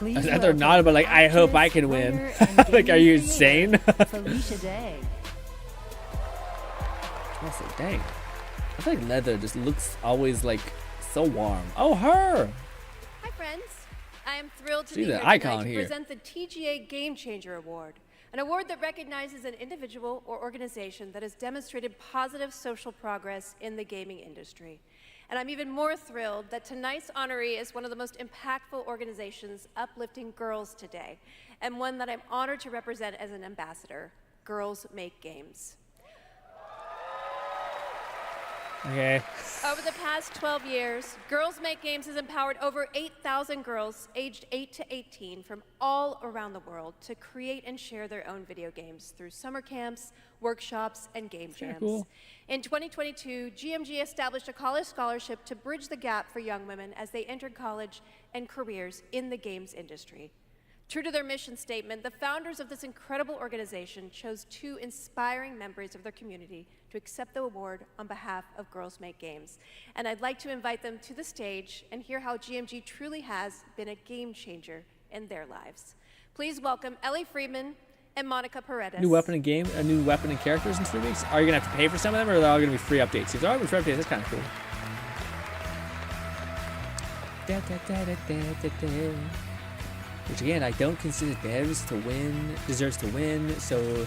They're not, but like, I hope I can win. Like, are you insane? Felicia Day. I say, dang. I feel like leather just looks always like so warm. Oh, her! Hi, friends. I am thrilled to See be the here icon tonight to here. present the TGA Game Changer Award, an award that recognizes an individual or organization that has demonstrated positive social progress in the gaming industry. And I'm even more thrilled that tonight's honoree is one of the most impactful organizations uplifting girls today, and one that I'm honored to represent as an ambassador, Girls Make Games. Okay. Over the past 12 years, Girls Make Games has empowered over 8,000 girls aged 8 to 18 from all around the world to create and share their own video games through summer camps, workshops, and game jams. Cool. In 2022, GMG established a college scholarship to bridge the gap for young women as they entered college and careers in the games industry. True to their mission statement, the founders of this incredible organization chose 2 inspiring members of their community to accept the award on behalf of Girls Make Games. And I'd like to invite them to the stage and hear how GMG truly has been a game changer in their lives. Please welcome Ellie Friedman and Monica Paredes. New weapon and game, a new weapon and characters in 3 weeks. Are you gonna have to pay for some of them, or are they all gonna be free updates? If they're all gonna be free updates, that's kind of cool. Which again, I don't consider deserves to win. So,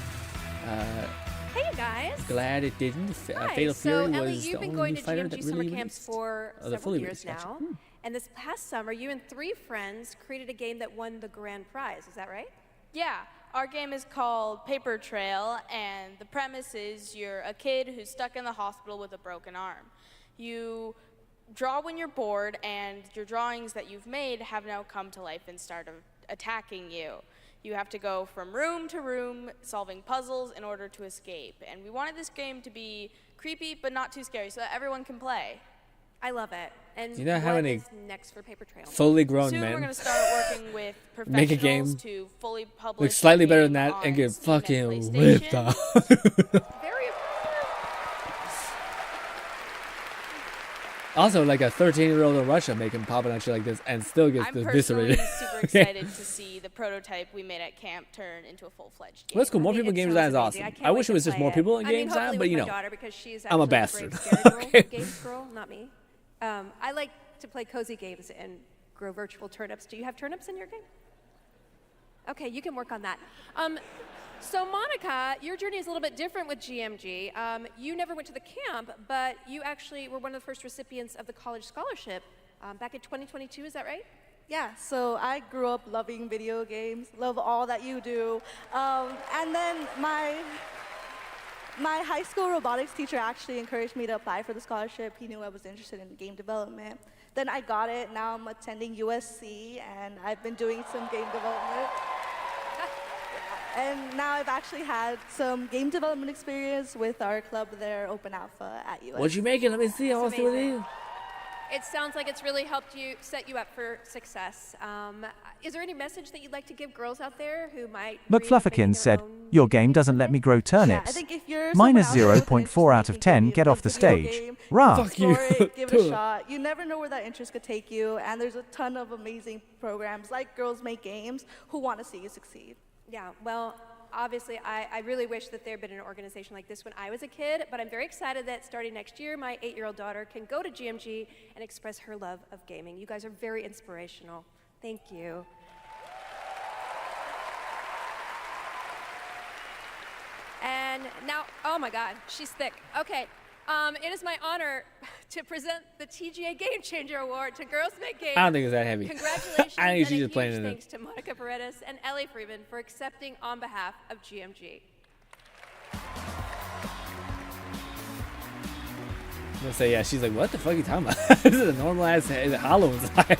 hey you guys. Glad it didn't. Hi. Fatal So Fury Ellie, was you've the been only going new to fighter GMG that summer really camps released. for Oh, the several fully years released, now. gotcha. And this past summer, you and 3 friends created a game that won the grand prize. Is that right? Yeah, our game is called Paper Trail, and the premise is you're a kid who's stuck in the hospital with a broken arm. You draw when you're bored, and your drawings that you've made have now come to life and start attacking you. You have to go from room to room, solving puzzles in order to escape. And we wanted this game to be creepy, but not too scary, so that everyone can play. I love it. And Do you know how what many is next for Paper Trail? fully grown Soon men we're going to start working with make a game professionals to fully publish look slightly the better than game that and on get Steam and fucking ripped PlayStation. off. Also, like a 13-year-old in Russia making popping out shit like this and still gets I'm eviscerated. personally super excited to see the prototype we made at camp turn into a full-fledged game. Well, that's cool. More people in game design is awesome. I wish it was just more people in game design, but you know, I'm a bastard. Games girl, not me. I like to play cozy games and grow virtual turnips. Do you have turnips in your game? Okay, you can work on that. So Monica, your journey is a little bit different with GMG. You never went to the camp, but you actually were one of the first recipients of the college scholarship back in 2022, is that right? Yeah, so I grew up loving video games, love all that you do. And then my high school robotics teacher actually encouraged me to apply for the scholarship. He knew I was interested in game development. Then I got it. Now I'm attending USC, and I've been doing some game development. And now I've actually had some game development experience with our club there, Open Alpha at USC. What you making? Let me see. I want to see what it is. It sounds like it's really helped you set you up for success. Is there any message that you'd like to give girls out there who might? McFlufferkin said, "Your game doesn't let me grow turnips. think if you're Minus someone out there with 0.4 out of 10. Get off the stage. Rah." Explore it, give it a shot. You never know where that interest could take you, and there's a ton of amazing programs like Girls Make Games who want to see you succeed. Yeah, well, obviously, I really wish that there had been an organization like this when I was a kid, but I'm very excited that starting next year, my 8-year-old daughter can go to GMG and express her love of gaming. You guys are very inspirational. Thank you. And now, oh my God, she's thick. Okay, it is my honor to present the TGA Game Changer Award to Girls Make Games. I don't think it's that heavy. Congratulations I think and she's a just playing huge in it. thanks to Monica Paredes and Ellie Freeman for accepting on behalf of GMG. I'm gonna say, yeah, she's like, what the fuck are you talking about? This is a normal ass hollow inside.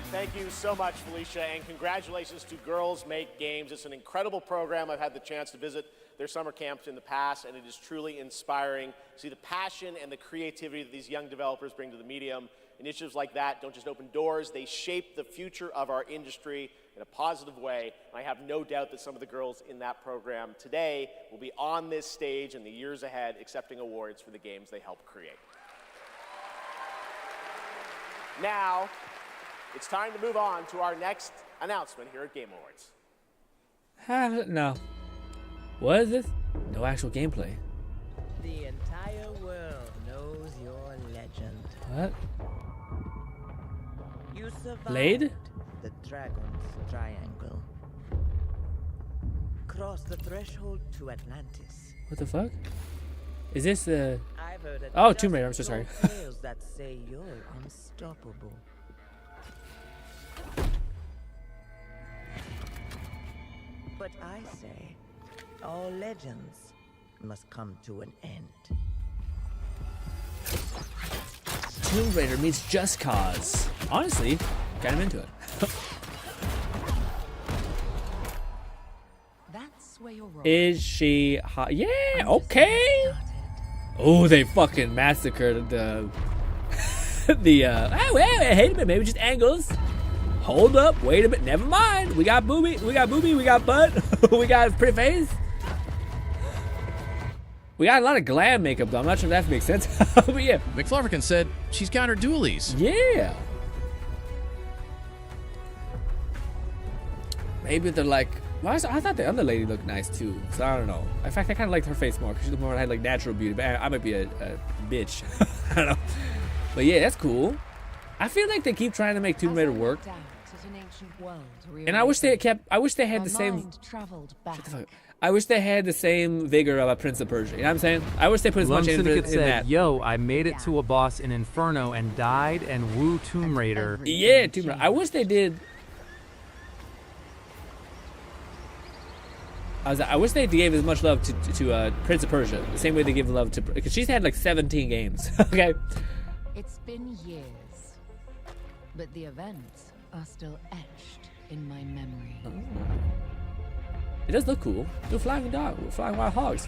Thank you so much, Felicia, and congratulations to Girls Make Games. It's an incredible program. I've had the chance to visit their summer camps in the past, and it is truly inspiring to see the passion and the creativity that these young developers bring to the medium. Initiatives like that don't just open doors, they shape the future of our industry in a positive way. And I have no doubt that some of the girls in that program today will be on this stage in the years ahead accepting awards for the games they help create. Now, it's time to move on to our next announcement here at Game Awards. No. What is this? No actual gameplay. The entire world knows your legend. What? You survived Blade? the Dragon's Triangle. Crossed the threshold to Atlantis. What the fuck? Is this the... I've heard a Oh, Tomb Raider, I'm so sorry. dozen tales that say you're unstoppable. But I say, all legends must come to an end. Tomb Raider meets Just Cause. Honestly, kind of into it. That's where you're wrong. Is she hot? Yeah, okay. Oh, they fucking massacred the... oh, wait, hey, a minute, maybe just angles. Hold up, wait a minute, never mind. We got booby, we got butt, we got pretty face. We got a lot of glam makeup though, I'm not sure if that makes sense. But yeah. McFlufferkin said she's got her dualies. Yeah. Maybe they're like, well, I thought the other lady looked nice too, so I don't know. In fact, I kind of liked her face more, because she looked more had like natural beauty, but I might be a bitch. I don't know. But yeah, that's cool. I feel like they keep trying to make Tomb Raider work. And I wish they had kept, I wish they had the same, shut the fuck up. I wish they had the same vigor of a Prince of Persia. You know what I'm saying? I wish they put as much in that. Yo, I made it to a boss in Inferno and died, and woo Tomb Raider. Yeah, Tomb Raider. I wish they did. I wish they gave as much love to Prince of Persia, the same way they give love to, because she's had like 17 games. Okay. It's been years, but the events are still etched in my memory. Oh. It does look cool. You're flying wild hogs.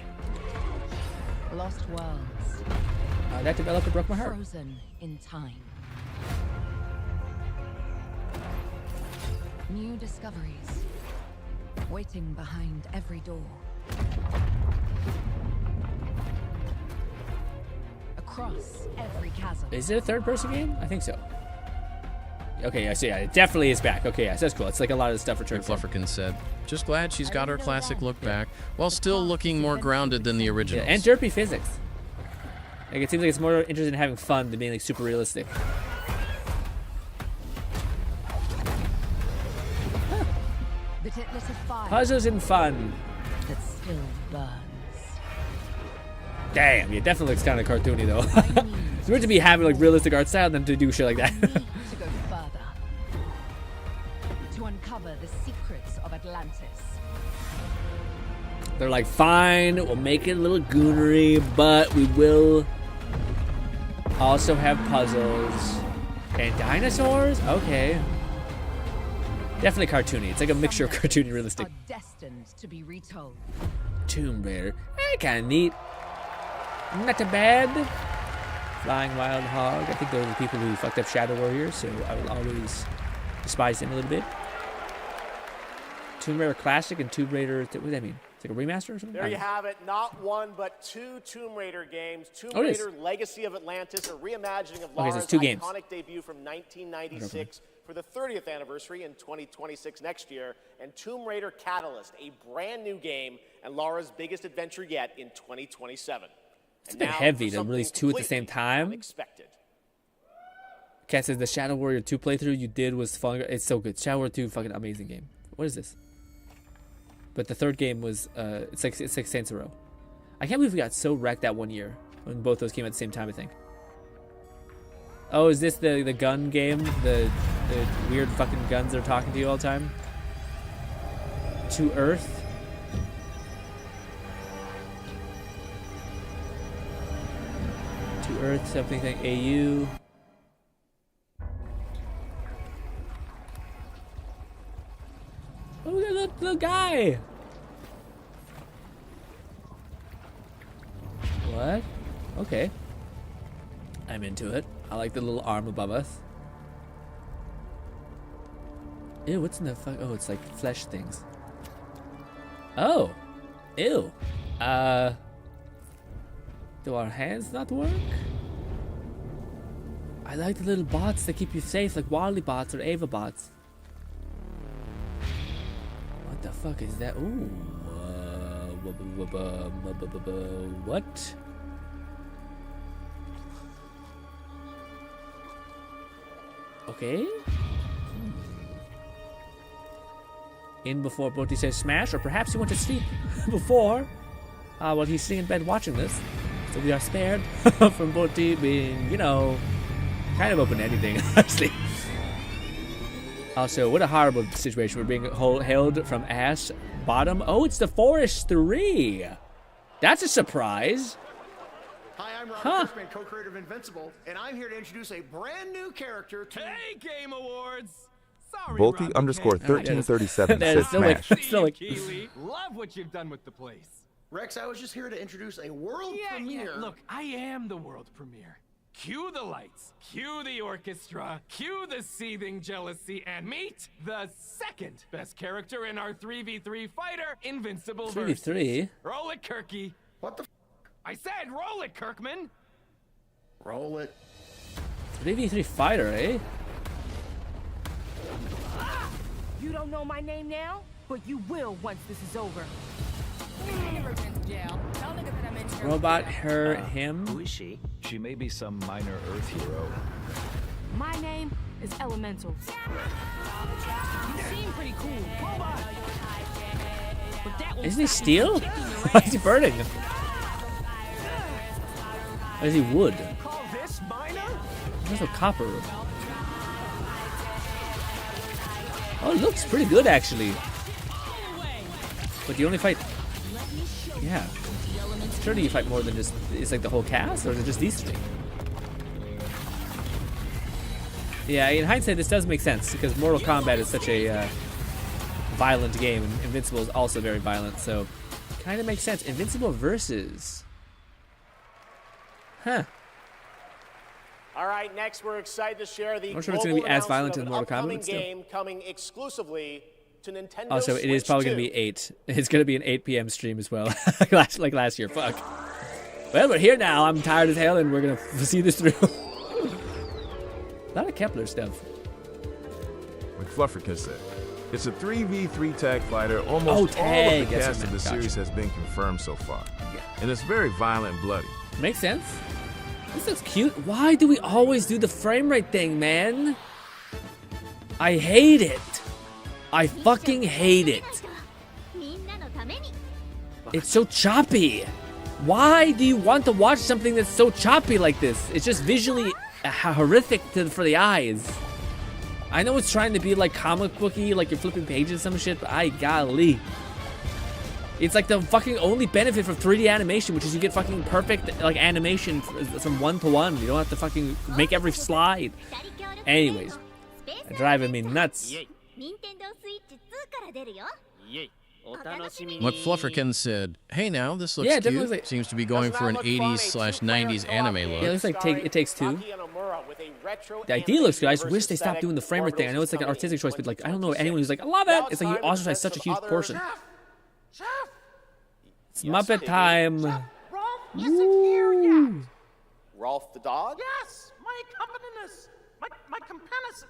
Lost worlds. That developer broke my heart. Frozen in time. New discoveries waiting behind every door. Across every chasm. Is it a third-person game? I think so. Okay, I see. Yeah, it definitely is back. Okay, yeah, so that's cool. It's like a lot of the stuff returned. McFlufferkin said, just glad she's got her classic look back, while still looking more grounded than the originals. Yeah, and derpy physics. Like, it seems like it's more interested in having fun than being like super realistic. But it lit a fire Puzzles and fun. that still burns. Damn, it definitely looks kind of cartoony though. It's weird to be having like realistic art style than to do shit like that. To go further. To uncover the secrets of Atlantis. They're like, fine, we'll make it a little goonery, but we will also have puzzles and dinosaurs. Okay. Definitely cartoony. It's like a mixture of cartoony and realistic. Are destined to be retold. Tomb Raider. Kind of neat. Not too bad. Flying Wild Hog. I think those are the people who fucked up Shadow Warrior, so I will always despise them a little bit. Tomb Raider Classic and Tomb Raider... What does that mean? It's like a remaster or something? There you have it. Not one, but two Tomb Raider games. Tomb Oh, Raider Legacy of Atlantis, a reimagining of Lara's iconic debut from 1996 for the 30th anniversary in 2026 next year, and Tomb Raider Catalyst, a brand new game and Lara's biggest adventure yet in 2027. It's a bit heavy to release two at the same time. Unexpected. Cat says the Shadow Warrior 2 playthrough you did was fun. It's so good. Shadow Warrior 2, fucking amazing game. What is this? But the third game was, it's like Saints Row. I can't believe we got so wrecked that one year when both those came at the same time, I think. Oh, is this the gun game? The weird fucking guns that are talking to you all the time? To Earth? To Earth, something like AU. Oh, look at that little guy! What? Okay. I'm into it. I like the little arm above us. Ew, what's in the fuck? Oh, it's like flesh things. Oh! Ew. Do our hands not work? I like the little bots that keep you safe, like Wally bots or Ava bots. What the fuck is that? Ooh. What? Okay. In before Boti says smash, or perhaps he went to sleep before. While he's sitting in bed watching this. So we are spared from Boti being, you know, kind of open to anything, honestly. Also, what a horrible situation. We're being hailed from ass bottom. Oh, it's the Forest 3. That's a surprise. Hi, I'm Robert Kirkman, co-creator of Invincible, and I'm here to introduce a brand new character to... Hey, Game Awards! Sorry, Volty_1337 says smash. Love what you've done with the place. Rex, I was just here to introduce a world premiere. Yeah, look, I am the world premiere. Cue the lights, cue the orchestra, cue the seething jealousy, and meet the second best character in our 3v3 fighter, Invincible 3v3? Roll it, Kirky. What the f? I said roll it, Kirkman. Roll it. 3v3 fighter, eh? You don't know my name now, but you will once this is over. Robot, her, him. Who is she? She may be some minor Earth hero. My name is Elemental. You seem pretty cool. But that Isn't he steel? Why is he burning? Why is he wood? Call this minor? There's no copper. Oh, it looks pretty good actually. But you only fight. Yeah. Surely you fight more than just. It's like the whole cast, or is it just these three? Yeah, in hindsight, this does make sense because Mortal Kombat is such a violent game, and Invincible is also very violent, so kind of makes sense. Invincible versus. Huh. All right, next we're excited to share the I'm not sure if it's going to be as violent as Mortal Kombat, but still. Game coming exclusively to Nintendo Also, it is Switch probably 2. going to be 8. It's going to be an 8 p.m. stream as well, like last year. Fuck. Well, we're here now. I'm tired as hell, and we're going to see this through. A lot of Kepler stuff. McFlufferkin said, it's a 3v3 tag fighter. Almost all of the cast of the series has been confirmed so far. Yeah. And it's very violent and bloody. Makes sense. This looks cute. Why do we always do the frame rate thing, man? I hate it. I fucking hate it. It's so choppy. Why do you want to watch something that's so choppy like this? It's just visually horrific for the eyes. I know it's trying to be like comic booky, like you're flipping pages and some shit, but golly. It's like the fucking only benefit from 3D animation, which is you get fucking perfect like animation from 1 to 1. You don't have to fucking make every slide. Anyways, driving me nuts. McFlufferkin said, "Hey, now this looks Yeah, it cute. definitely looks like- Seems to be going for an 80s/90s anime look." Yeah, it looks like it takes two. The idea looks good. I just wish they stopped doing the framer thing. I know it's like an artistic choice, but like I don't know anyone who's like, I love it. It's like you ostracize such a huge portion. It's Muppet time. Woo. Rolf the dog? Yes, my accompanist, my companist,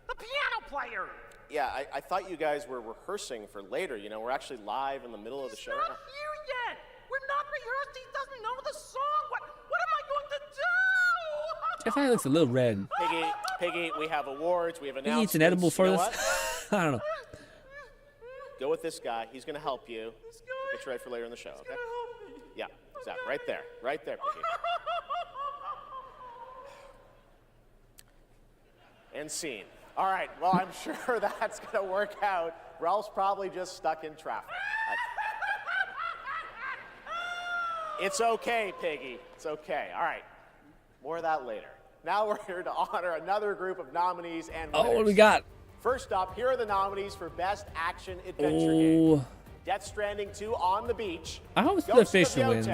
the piano player. Yeah, I thought you guys were rehearsing for later. You know, we're actually live in the middle of the show. Not here yet. We're not rehearsed. He doesn't know the song. What am I going to do? Jeff Eye looks a little red. Piggy, we have awards. We have He announcements. eats an edible for You know this. what? I don't know. Go with this guy. He's going to help you. Get you ready for later in the show, okay? Yeah, exactly. Right there, Piggy. And scene. All right, well, I'm sure that's going to work out. Ralph's probably just stuck in traffic. It's okay, Piggy. It's okay. All right, more of that later. Now we're here to honor another group of nominees and winners. Oh, what do we got? First up, here are the nominees for Best Action Adventure Game. Death Stranding 2 On the Beach. I hope Split Fiction wins.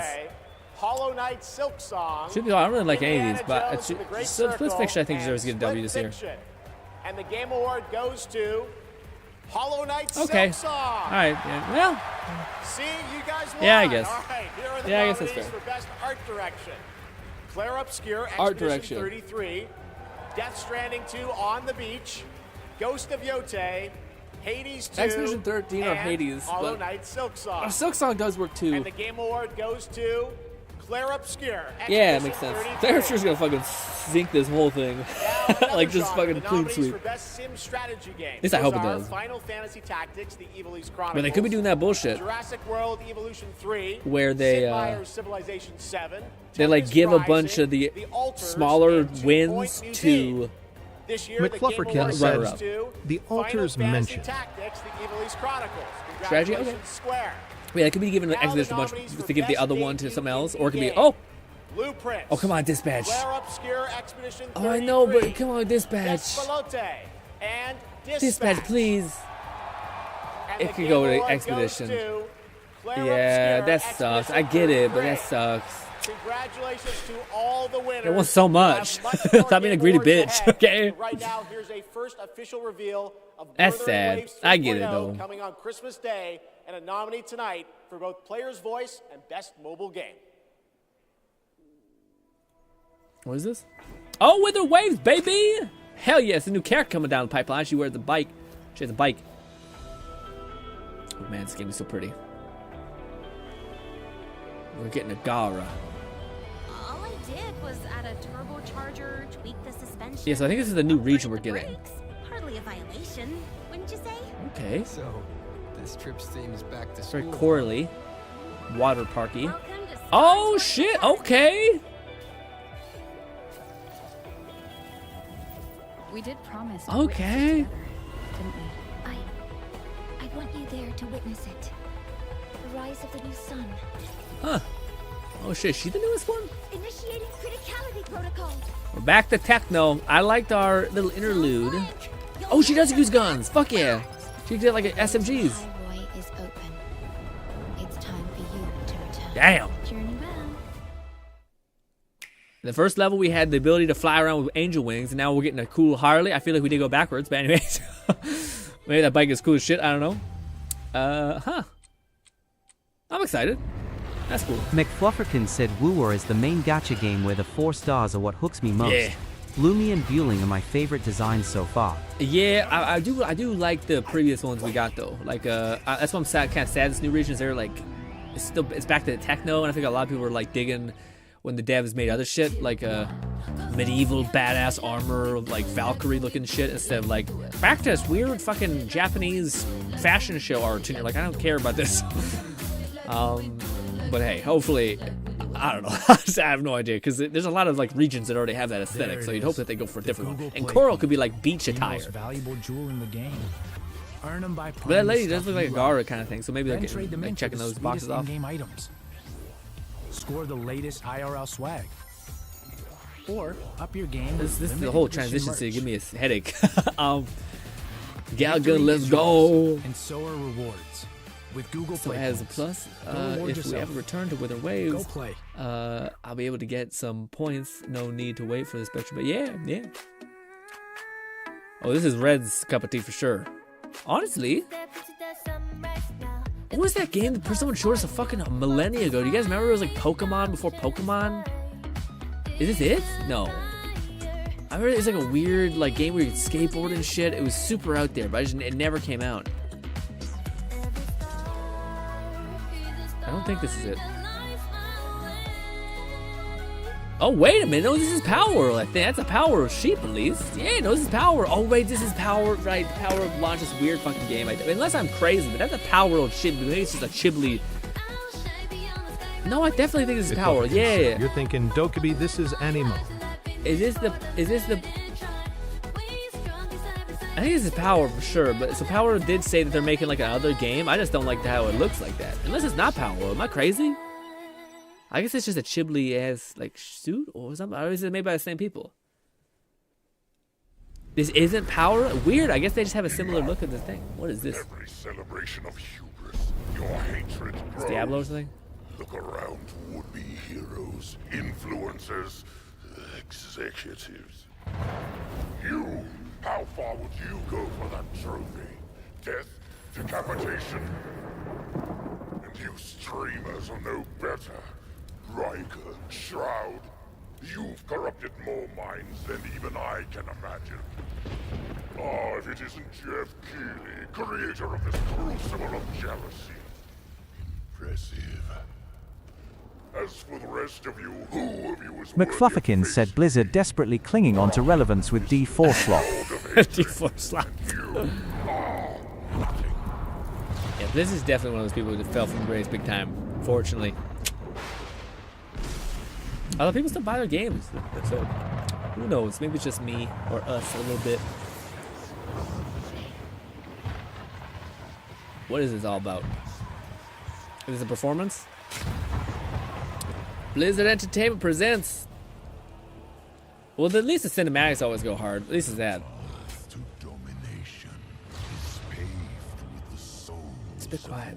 Hollow Knight Silk Song. Should be. I don't really like any of Indiana these, but Jones and the Great Split Circle, Fiction I think and deserves to get a W this year. Split Fiction. And the Game Award goes to Hollow Knight Silk Okay. Song. All right. Yeah. Well. See, you guys won. Yeah, I guess. All right, here are the Yeah, I guess nominees that's fair. for Best Art Direction. Claire Obscure, Art Expedition direction. 33. Death Stranding 2 On the Beach. Ghost of Yote. Hades 2. Expedition 13 or and Hades, Hollow but- Knight Silk Song. Silk Song does work too. And the Game Award goes to Claire Obscure. Yeah, it Expedition makes sense. 33. Claire Obscure's gonna fucking sink this whole thing. Like just Genre, fucking the clean nominees sweep. for Best Sim Strategy Game. At least I hope it Those are does. Final Fantasy Tactics, The Evil East Chronicles. But they could be doing that bullshit Jurassic World Evolution 3. where they Sid Meier's Civilization 7. they like Tempest give a Rising, bunch of the Alters, smaller and 2 wins Point to Museum. This year, the Game McFlufferkin Award said, goes to the altars Final Fantasy mentioned. Tactics, The Evil East Chronicles. Strategy? Congratulations, Okay. Square. Yeah, it could be given an Now the exhibition bunch nominees for to give the Best other one to Debut something else, Indie or it could be Game. oh come on, Dispatch. Claire Obscure, Expedition 33. Oh, I know, but come on, Dispatch. Despalote and Dispatch, please. And It the could Game go to Award Expedition. goes to Claire Yeah, Obscure, that sucks. I get it, but that sucks. Congratulations to all the winners. It won so much. We'll have much Stop being a more greedy Game bitch, Awards ahead. okay? But right now, here's a first official reveal of That's Wuthering sad. Waves I get it, 3.0 though. coming on Christmas Day, and a nominee tonight for both Player's Voice and Best Mobile Game. What is this? Oh, Wither Waves, baby! Hell yes, a new character coming down the pipeline. She wears the bike. She has a bike. Oh man, this game is so pretty. We're getting a Gara. All I did was add a turbocharger, tweak the suspension. Yeah, so I think this is the new region we're getting. Brakes. Hardly a violation, wouldn't you say? Okay. So, this trip seems back to Very school. corally. Water parky. Oh shit, okay. We did promise to witness it Okay. together, didn't we? I want you there to witness it. The rise of the new sun. Huh. Oh shit, she the newest one? Initiating criticality protocol. We're back to techno. I liked our little interlude. Oh, she does use guns. Fuck yeah. She did like SMGs. Highway is open. It's time for you to return. Damn. Journey well. The first level we had the ability to fly around with angel wings, and now we're getting a cool Harley. I feel like we did go backwards, but anyways. Maybe that bike is cool as shit, I don't know. Huh. I'm excited. That's cool. McFlufferkin said Wooer is the main gacha game where the 4 stars are what hooks me most. Yeah. Bloomy and Bueling are my favorite designs so far. Yeah, I do like the previous ones we got though. Like that's why I'm sad, kind of sad this new region is they're like it's back to the techno, and I think a lot of people were like digging when the devs made other shit like medieval badass armor like Valkyrie looking shit instead of like back to this weird fucking Japanese fashion show art, and you're like I don't care about this. But hey, hopefully, I don't know. I have no idea because there's a lot of like regions that already have that aesthetic, so you'd hope that they go for a different one. And Coral could be like beach attire. Valuable jewel in the game. Earn them by But that lady does look like a Gara kind of thing, so maybe they're Then trade getting, them like, in for checking the those boxes sweetest off. in-game items. Score the latest IRL swag. Or up your game. This with is the limited whole edition transition merch. to give me a headache. Gal Victory Gun, let's is go. yours, and so are rewards. with Google So Play as a points. plus, reward if we yourself. ever return to Wither Waves, Go play. I'll be able to get some points. No need to wait for the special. But yeah. Oh, this is Red's cup of tea for sure. Honestly, what was that game that someone showed us a fucking millennia ago? Do you guys remember it was like Pokemon before Pokemon? Is this it? No. I remember it was like a weird like game where you could skateboard and shit. It was super out there, but it never came out. I don't think this is it. Oh, wait a minute. No, this is Power World. I think that's a Power World sheep, at least. Yeah, no, this is Power World. Oh, wait, this is Power, right? Power World launched this weird fucking game. Unless I'm crazy, but that's a Power World sheep. Maybe it's just a Chibli. No, I definitely think this is Power World. Yeah. You're thinking, Dokkaebi, this is Animo. Is this the... I think this is Power for sure, but so Power did say that they're making like another game. I just don't like how it looks like that. Unless it's not Power World. Am I crazy? I guess it's just a Chibli ass like suit or something. Or is it made by the same people? This isn't Power? Weird. I guess they just have a similar look at the thing. What is this? Every celebration of hubris, your hatred grows. It's Diablo or something? Look around would-be heroes, influencers, executives. You, how far would you go for that trophy? Death, decapitation? And you streamers are no better. Riker, Shroud, you've corrupted more minds than even I can imagine. Oh, if it isn't Jeff Keighley, creator of this crucible of jealousy. Impressive. As for the rest of you, who of you is McFlufferkin said Blizzard desperately clinging on to relevance with D4 slot. D4 slot. Yeah, this is definitely one of those people that fell from grace big time, fortunately. Other people still buy their games, so who knows? Maybe it's just me or us a little bit. What is this all about? Is this a performance? Blizzard Entertainment presents. Well, at least the cinematics always go hard. At least it's that. It's a bit quiet.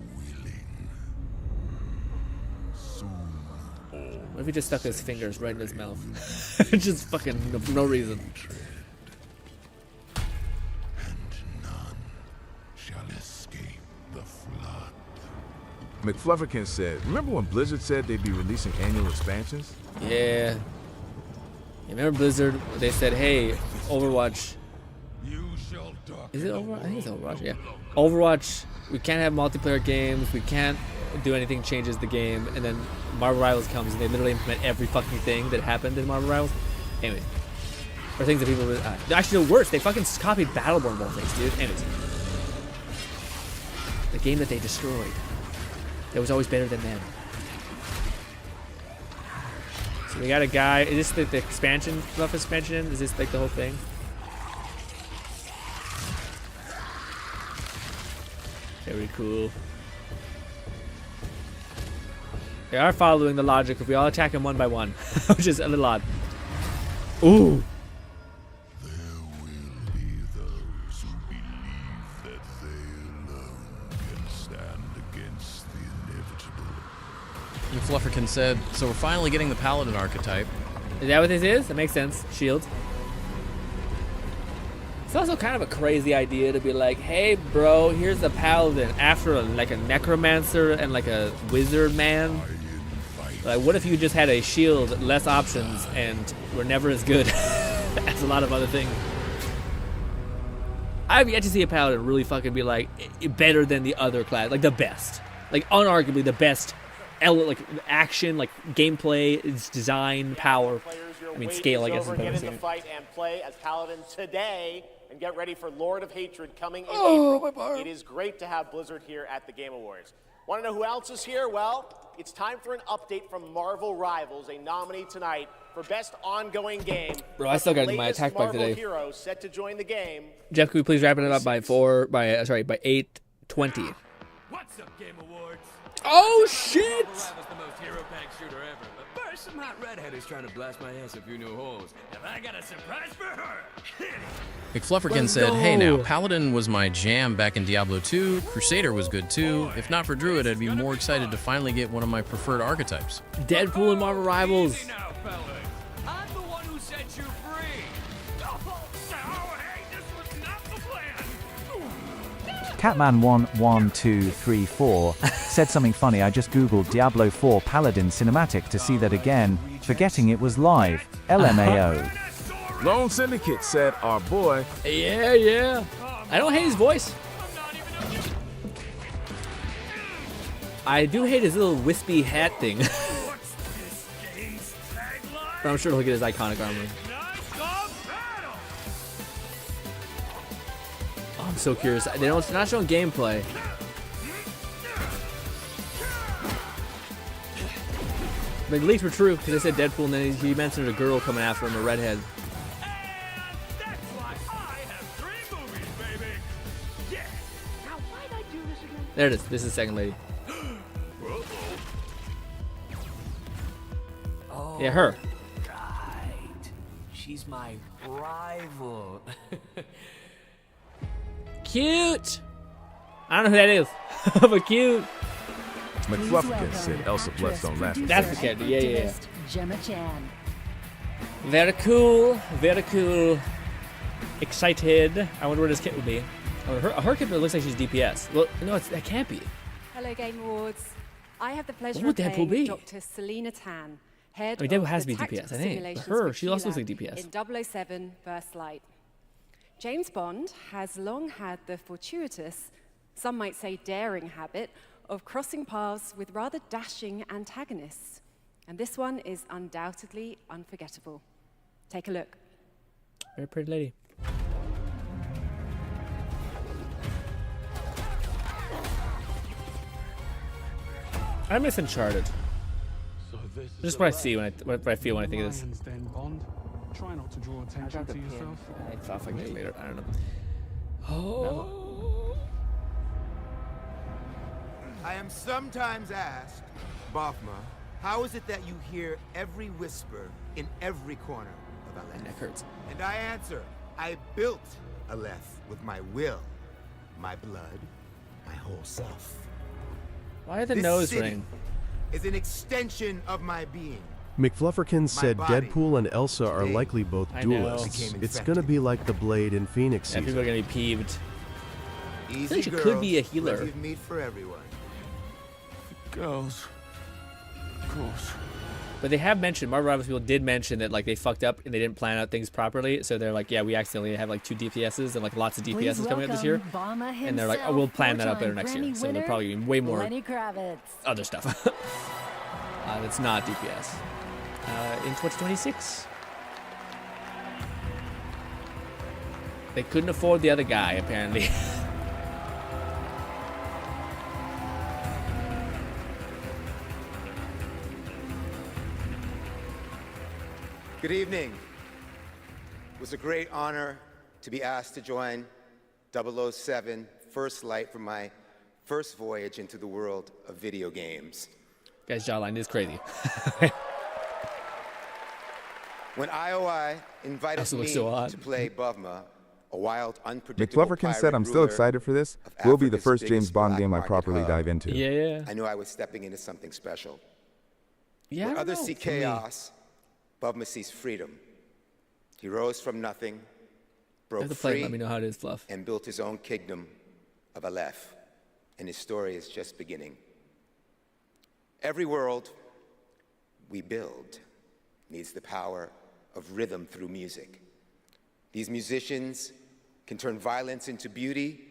What if he just stuck his fingers right in his mouth? Just fucking for no reason. McFlufferkin said, remember when Blizzard said they'd be releasing annual expansions? Yeah. You remember Blizzard? They said, hey, Overwatch. Is it Overwatch? I think it's Overwatch, yeah. Overwatch, we can't have multiplayer games. We can't do anything changes the game. And then Marvel Rivals comes and they literally implement every fucking thing that happened in Marvel Rivals. Anyways. Or things that people would... actually, no, worse. They fucking copied Battleborn of all things, dude. Anyways. The game that they destroyed. That was always better than them. So we got a guy. Is this the expansion? Rough expansion? Is this like the whole thing? Very cool. They are following the logic if we all attack them one by one, which is a little odd. Ooh. Flufferkin said, so we're finally getting the Paladin archetype. Is that what this is? That makes sense. Shield. It's also kind of a crazy idea to be like, hey, bro, here's a Paladin after like a Necromancer and like a Wizard man. Like, what if you just had a shield, less options, and were never as good as a lot of other things? I've yet to see a Paladin really fucking be like better than the other class, like the best, like unarguably the best. Like action, like gameplay, its design, power. I mean, scale, I guess. Get into the fight and play as Paladin today, and get ready for Lord of Hatred coming in April. It is great to have Blizzard here at the Game Awards. Want to know who else is here? Well, it's time for an update from Marvel Rivals, a nominee tonight for Best Ongoing Game. Bro, I still got my attack bug today. Hero set to join the game. Jeff, can we please wrap it up by 8:20? What's up, Game Awards? Oh shit! The most hero pack shooter ever. But some hot redhead who's trying to blast my ass a few new holes, and I got a surprise for her. McFlufferkin said, hey now, Paladin was my jam back in Diablo 2, Crusader was good too. If not for Druid, I'd be more excited to finally get one of my preferred archetypes. Deadpool and Marvel Rivals. Now, fellas, I'm the one who set you free. Oh, hey, this was not the plan. Catman11234 said something funny. I just googled Diablo 4 Paladin cinematic to see that again, forgetting it was live. LMAO. Lone Syndicate said our boy. Yeah. I don't hate his voice. I do hate his little wispy hat thing. But I'm sure he'll get his iconic armor. Oh, I'm so curious. They're not showing gameplay. But the leaks were true because they said Deadpool, and then he mentioned a girl coming after him, a redhead. There it is. This is the second lady. Oh, Yeah, her. Right. She's my rival. Cute. I don't know who that is, but cute. McFlufferkin said Elsa Bloodstone laughing. That's the character. Yeah. Gemma Chan. Very cool. Very cool. Excited. I wonder where this kit will be. Oh, her kit looks like she's DPS. Well, no, that can't be. Hello, Game Awards. I have the pleasure What would of Deadpool playing be? Dr. Selena Tan, head I mean, Deadpool of has the to be DPS, Tactical I think. Simulations Her, for she also looks Q-Lab like DPS. in 007 First Light. James Bond has long had the fortuitous, some might say daring habit, of crossing paths with rather dashing antagonists. And this one is undoubtedly unforgettable. Take a look. Very pretty lady. I miss Uncharted. Just what I see what I feel when I think of this. Try not to draw attention to yourself. I thought I get later. I don't know. Oh. I am sometimes asked, Bafma, how is it that you hear every whisper in every corner of Aleph? Neck hurts. And I answer, I built Aleph with my will, my blood, my whole self. Why are the This nose city ring? is an extension of my being. McFlufferkin said body Deadpool and Elsa are today likely both I know. duelists. It's gonna be like the Blade in Phoenix Yeah, season. people are gonna be peeved. Easy think she girls, could be a healer. plenty of meat for everyone. Girls. Of course. But they have mentioned, Marvel Rivals people did mention that like they fucked up and they didn't plan out things properly. So they're like, yeah, we accidentally have like 2 DPSs and like lots of DPSs coming out this year. And they're like, oh, we'll plan that out better next year. So they're probably gonna be way more other stuff. That's not DPS. In 2026. They couldn't afford the other guy, apparently. Good evening. It was a great honor to be asked to join 007 First Light for my first voyage into the world of video games. Guy's jawline is crazy. When IOI invited Also me looks so odd. to play Bavma, a wild, unpredictable McFlufferkin said, pirate I'm still ruler excited for this. of Will be the Africa's first James biggest Bond black game I market properly hub. dive into. Yeah. I knew I was stepping into something special. Yeah, I Where don't others know, see for me. chaos, Bavma sees freedom. He rose from nothing, I broke have to play it, free, let me know how it is, Fluff. and built his own kingdom of Aleph. And his story is just beginning. Every world we build needs the power of rhythm through music. These musicians can turn violence into beauty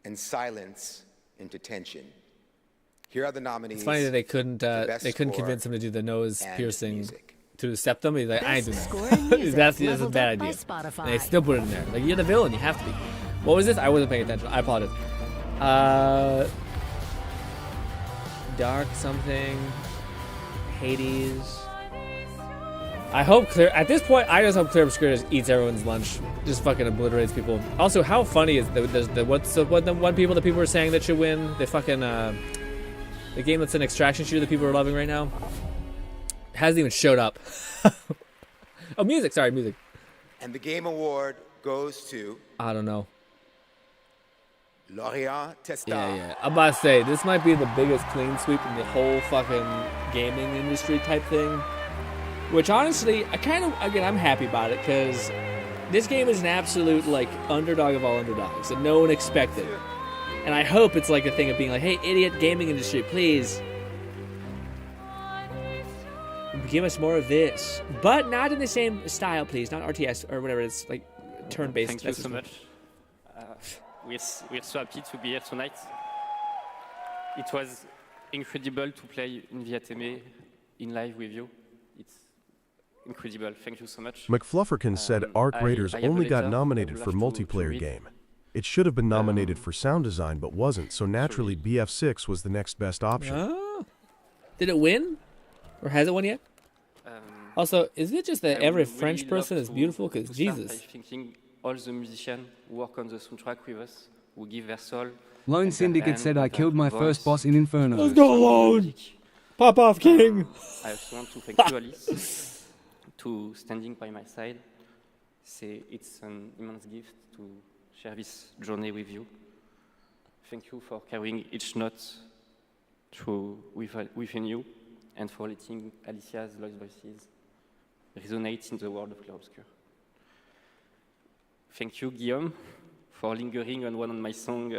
and silence into tension. Here are the nominees. It's funny that they couldn't for best score convince him to do the nose and piercing music. to the septum. He's like, I ain't doing Best score in that. music, that's a leveled bad up by idea. Spotify. And they still put it in there. Like, you're the villain, you have to be. What was this? I wasn't paying attention. I apologize. Dark something. Hades. I hope Clear. At this point, I just hope Clear Obscura just eats everyone's lunch. Just fucking obliterates people. Also, how funny is what's the one people that people are saying that should win? The fucking the game that's an extraction shooter that people are loving right now. Hasn't even showed up. Oh, music. Sorry, music. And the game award goes to... I don't know. Laureat Testa. Yeah. I'm about to say, this might be the biggest clean sweep in the whole fucking gaming industry type thing. Which, honestly, I'm happy about it, because this game is an absolute, like, underdog of all underdogs that no one expected. And I hope it's like a thing of being like, hey, idiot gaming industry, please give us more of this. But not in the same style, please. Not RTS or whatever. It's like turn-based. Thank you so much. We're so happy to be here tonight. It was incredible to play in Viateme in live with you. It's incredible. Thank you so much. McFlufferkin said Arc Raiders only got nominated for multiplayer game. It should have been nominated for sound design, but wasn't, so naturally BF6 was the next best option. Oh. Did it win? Or has it won yet? Also, is it just that every French person is beautiful? Because Jesus. Thinking all the musicians who work on the soundtrack with us, who give their soul. Lone Syndicate said I killed my first boss in Inferno. Let's go, Lone! Pop off, King! I also want to thank you, Alice, to standing by my side. It's an immense gift to share this journey with you. Thank you for carrying each note within you, and for letting Alicia's lost voices resonate in the world of Clarobscur. Thank you, Guillaume, for lingering on one of my songs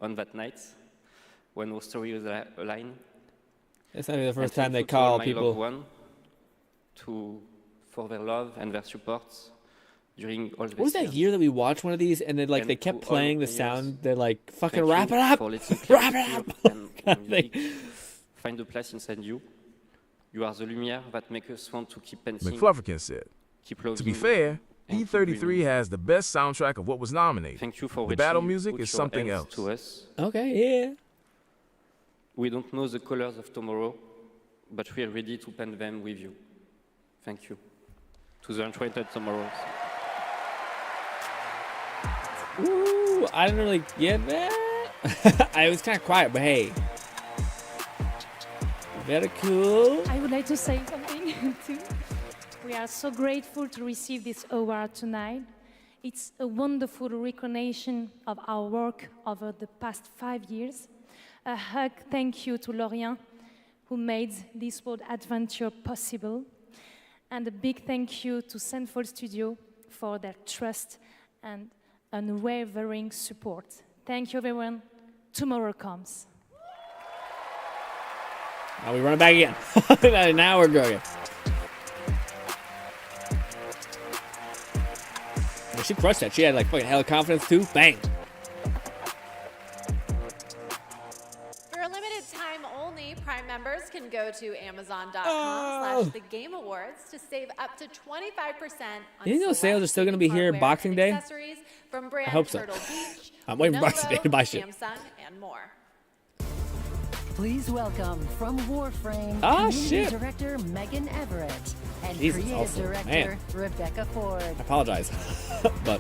on that night, when our story was aligned. It's not even the first time they call people. One for their love and their support during all the What was that year that we watched one of these and then like they kept playing the sound? They're like, fucking wrap it up! Wrap it up! Find a place inside you. You are the lumière that makes us want to keep painting. McFlufferkin said, to be fair, E33 has the best soundtrack of what was nominated. Thank you for the battle music is something else. To us. Okay, yeah. We don't know the colors of tomorrow, but we are ready to paint them with you. Thank you. To the Enchanted Tomorrows. Ooh, I didn't really get that. I was kind of quiet, but hey. Very cool. I would like to say something too. We are so grateful to receive this award tonight. It's a wonderful recognition of our work over the past 5 years. A hug thank you to Lorient, who made this bold adventure possible. And a big thank you to Central Studio for their trust and unwavering support. Thank you, everyone. Tomorrow comes. Now we run it back again. Now we're going. Well, she crushed that. She had like fucking hella confidence too. Bang. For a limited time only, Prime members can go to Amazon.com/The Game Awards to save up to 25% on you know sales are still going to be here Boxing Day? From brand I hope so. Turtle Beach, I'm waiting for Boxing Day to buy shit. Samsung, and more. Please welcome from Warframe Community Community Director Megan Everett and Jesus, Creative also, Director man. Rebecca Ford. I apologize, but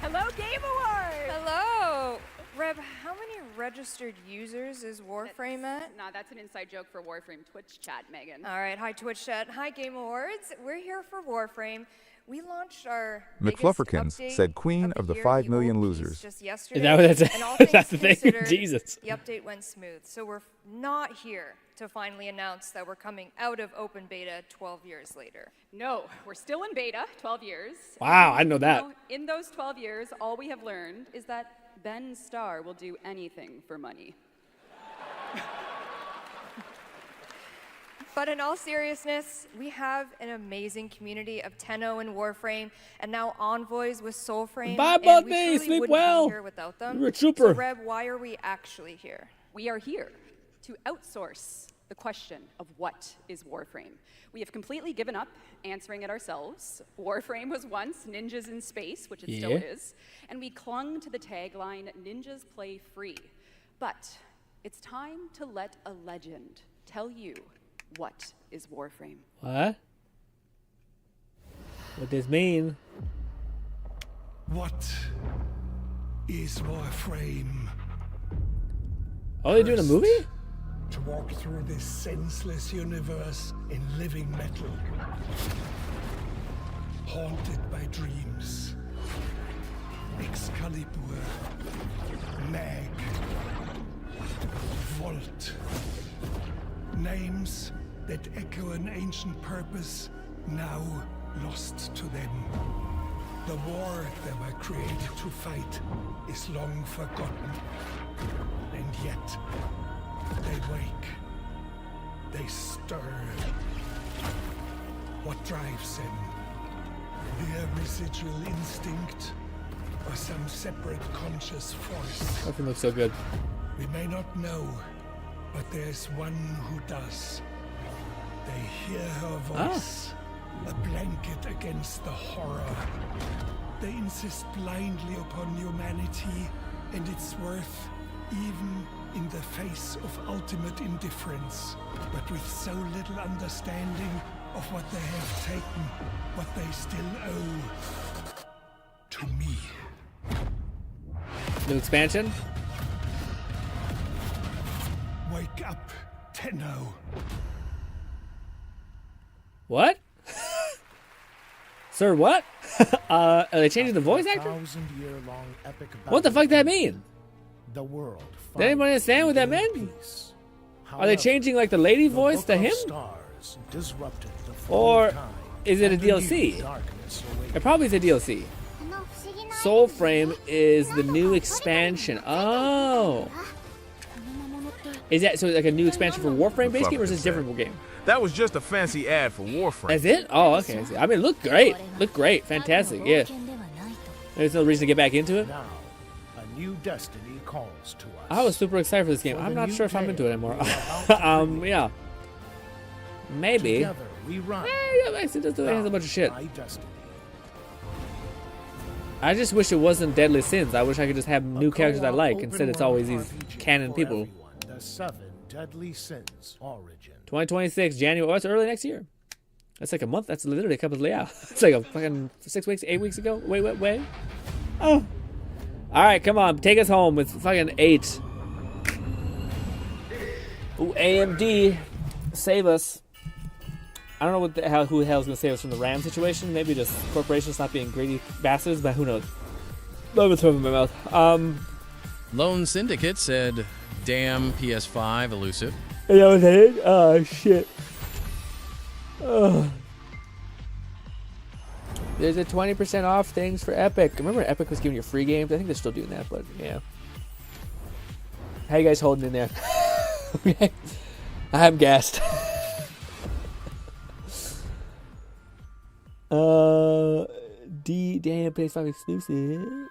Hello, Game Awards! Hello! Reb, how many registered users is Warframe at? No, that's an inside joke for Warframe Twitch chat, Megan. All right, hi Twitch chat, hi Game Awards. We're here for Warframe. We launched our McFlufferkins said Queen of the 5 million losers. just yesterday. Is that what that's, and all that's the things thing? considered, Jesus. The update went smooth, so we're not here to finally announce that we're coming out of open beta 12 years later. No, we're still in beta, 12 years. Wow, I know that. In those 12 years, all we have learned is that Ben Starr will do anything for money. But in all seriousness, we have an amazing community of Tenno and Warframe, and now Envoys with Soulframe. Bye, and we buddy. truly Sleep wouldn't well. be here without them. You're a trooper. So, Reb, why are we actually here? We are here to outsource the question of what is Warframe. We have completely given up answering it ourselves. Warframe was once Ninjas in Space, which it still is, and we clung to the tagline, Ninjas play free. But it's time to let a legend tell you what is Warframe. What? What does this mean? What is Warframe? Oh, they're doing a movie? to walk through this senseless universe in living metal, haunted by dreams. Excalibur, Mag, Volt. Names that echo an ancient purpose now lost to them. The war they were created to fight is long forgotten. And yet, they wake. They stir. What drives them? Their residual instinct? Or some separate conscious force? That looks so good. We may not know, but there's one who does. They hear her voice, a blanket against the horror. They insist blindly upon humanity and its worth, even in the face of ultimate indifference, but with so little understanding of what they have taken, what they still owe to me. New expansion? Wake up, Tenno. What? Sir, what? Are they changing the voice actor? What the fuck did that mean? The world. Did anybody understand what that meant? Are they changing like the lady voice to him? Or is it a DLC? It probably is a DLC. Soulframe is the new expansion. Oh. Is that so like a new expansion for Warframe base game, or is it a different game? That was just a fancy ad for Warframe. Is it? Oh, okay. I mean, look great. Look great. Fantastic. Yeah. There's no reason to get back into it. Now, a new destiny calls to us. I was super excited for this game. I'm not sure if I'm into it anymore. Yeah. Maybe. Together we run. Yeah, it has a bunch of shit. I just wish it wasn't Deadly Sins. I wish I could just have new characters I like. Instead, it's always these canon people. The 7 Deadly Sins origin. 2026, January. Oh, it's early next year. That's like a month. That's literally a couple of yeah. It's like a fucking 6 weeks, 8 weeks ago. Wait. Oh. All right, come on. Take us home with fucking 8. Ooh, AMD. Save us. I don't know who the hell is going to save us from the RAM situation. Maybe just corporations not being greedy bastards, but who knows. Let me throw them in my mouth. Lone Syndicate said, damn PS5 elusive. Is that what that is? Oh, shit. Oh. There's a 20% off things for Epic. Remember Epic was giving you free games? I think they're still doing that, but yeah. How you guys holding in there? Okay. I'm gassed. Damn PS5 exclusive.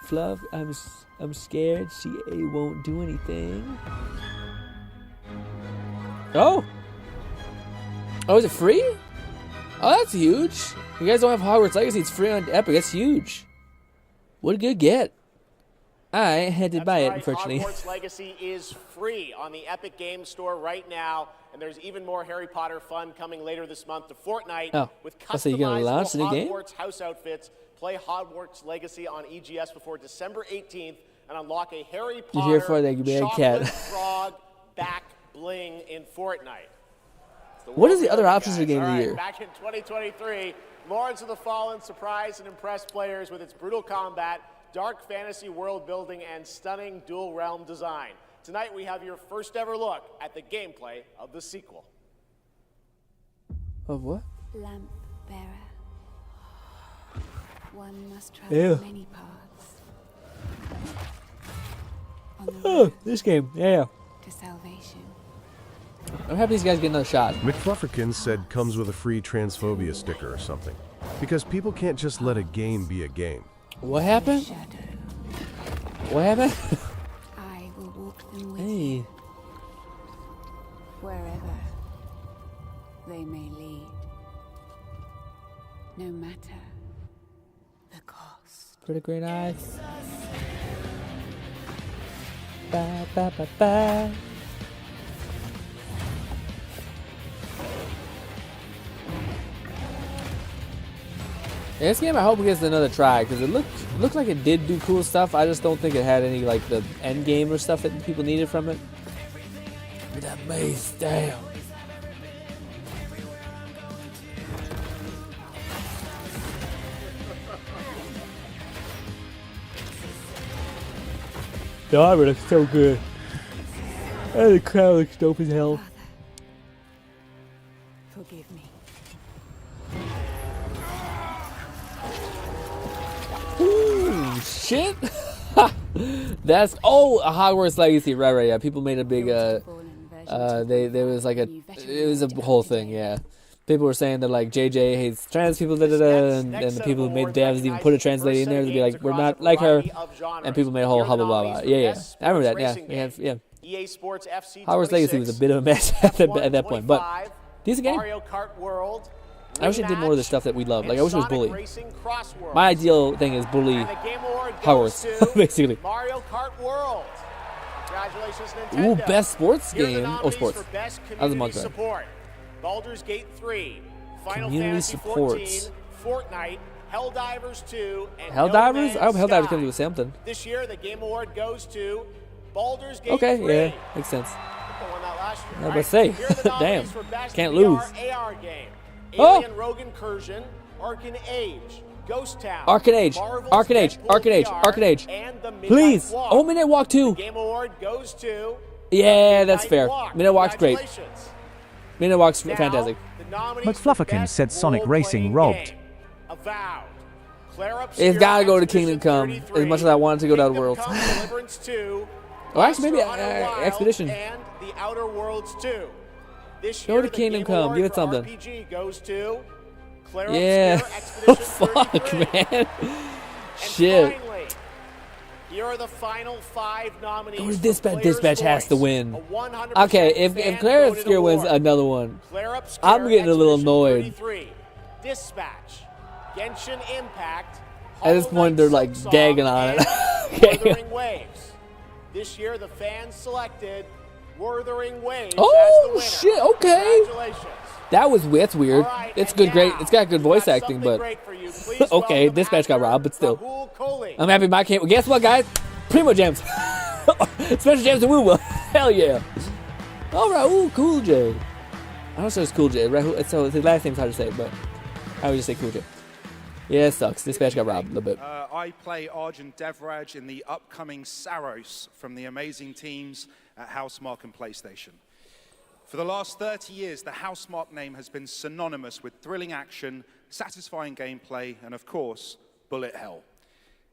Fluff, I'm scared CA won't do anything. Oh, is it free? Oh, that's huge. You guys don't have Hogwarts Legacy, it's free on Epic. That's huge. What a good get. I had to buy it, unfortunately. Hogwarts Legacy is free on the Epic Games Store right now, and there's even more Harry Potter fun coming later this month to Fortnite with so you're gonna launch the new game? Hogwarts house outfits. Play Hogwarts Legacy on EGS before December 18th and unlock a Harry Potter You're here for the bad cat. frog back bling in Fortnite. What is the other options for game of the year? Back in 2023, Lords of the Fallen surprised and impressed players with its brutal combat, dark fantasy world building, and stunning dual realm design. Tonight we have your first ever look at the gameplay of the sequel. Of what? Lamp bearer. One must travel many paths. On the road this game, yeah. to salvation. I'm happy these guys get another shot. McFlufferkin said comes with a free transphobia sticker or something. Because people can't just let a game be a game. What happened? What happened? I will walk them with you. Wherever they may lead. No matter the cost. Pretty great eyes. Ba ba ba ba. Yeah, this game I hope it gets another try because it looked like it did do cool stuff. I just don't think it had any like the end game or stuff that people needed from it. With that mace, damn. The armor looks so good. And the crowd looks dope as hell. Forgive me. Ooh, shit. That's a Hogwarts Legacy, right, yeah. People made a big there was like it was a whole thing, yeah. People were saying that like JJ hates trans people, and the people who made devs even put a translator in there to be like, we're not like her, and people made a whole blah blah blah. Yeah. I remember that. Yeah. EA Sports FC Hogwarts Legacy was a bit of a mess at that point, but decent game. Mario Kart World. I wish it did more of the stuff that we love. Like I wish it was Bully. My ideal thing is Bully Hogwarts, basically. Mario Kart World. Congratulations, Nintendo. Ooh, best sports game. Oh, sports. That was a month support. Baldur's Gate 3, Final community Fantasy supports. 14, Fortnite, Helldivers 2, and Helldivers? No I hope Man's Helldivers Sky. comes with something. This year, the Game Award goes to Baldur's Gate Okay, 3. yeah, makes sense. They won that last year. I was about to say, Here are the damn, nominees for Best can't VR lose. AR game. Oh! Alien Rogue Incursion, Arcane Age, Ghost Town, Arcane Age, Marvel's Arcane Age, Deadpool Arcane Age, VR, Arcane Age. and the Midnight Please. Walk. Oh, Midnight Walk 2. The Game Award goes to Yeah, that's fair. Walk. Midnight Walk's great. Congratulations. Midnight Walk's Now, fantastic. the nominees for McFlufferkin Best said Sonic Role-Playing Racing robbed. Game. Avowed. Claire It's Obscura gotta go to Expedition Kingdom Come, 33, as much as I wanted to go to Outer Kingdom Worlds. Come Deliverance 2, Oh, actually, maybe Monster Hunter Wilds, Expedition. and The Outer Worlds 2. This Go year, to the Kingdom Game Come, Award give it for something. RPG goes to Claire Yeah. Obscura Expedition Fuck, 33. man. And Shit. finally, here are the final 5 nominees. Go to for Dispatch. Player's Dispatch has to Voice, win. a 100% Okay, if Claire fan-voted Obscura wins award. another one, Claire Obscura I'm getting a little Expedition annoyed. 33, Dispatch, Genshin Impact. At this point, they're like gagging on it. Wuthering Waves. This year, the fans selected Wuthering Waves Oh, as the winner. shit, okay. Congratulations. That's weird. All right, It's and good, great. now, It's got good voice we've got acting, something but great for you. Please okay, welcome Dispatch got actor robbed, but still, Rahul Kohli. I'm happy my can't. Guess what, guys? Primo Jams, Special Jams and Woo. Hell yeah! All right, ooh, Cool J. I don't say it's Cool J. Rahul. So his last name's hard to say, but I would just say Cool J. Yeah, it sucks. Dispatch got robbed a little bit. I play Arjun Devraj in the upcoming Saros from the amazing teams at Housemarque and PlayStation. For the last 30 years, the Housemarque name has been synonymous with thrilling action, satisfying gameplay, and of course, bullet hell.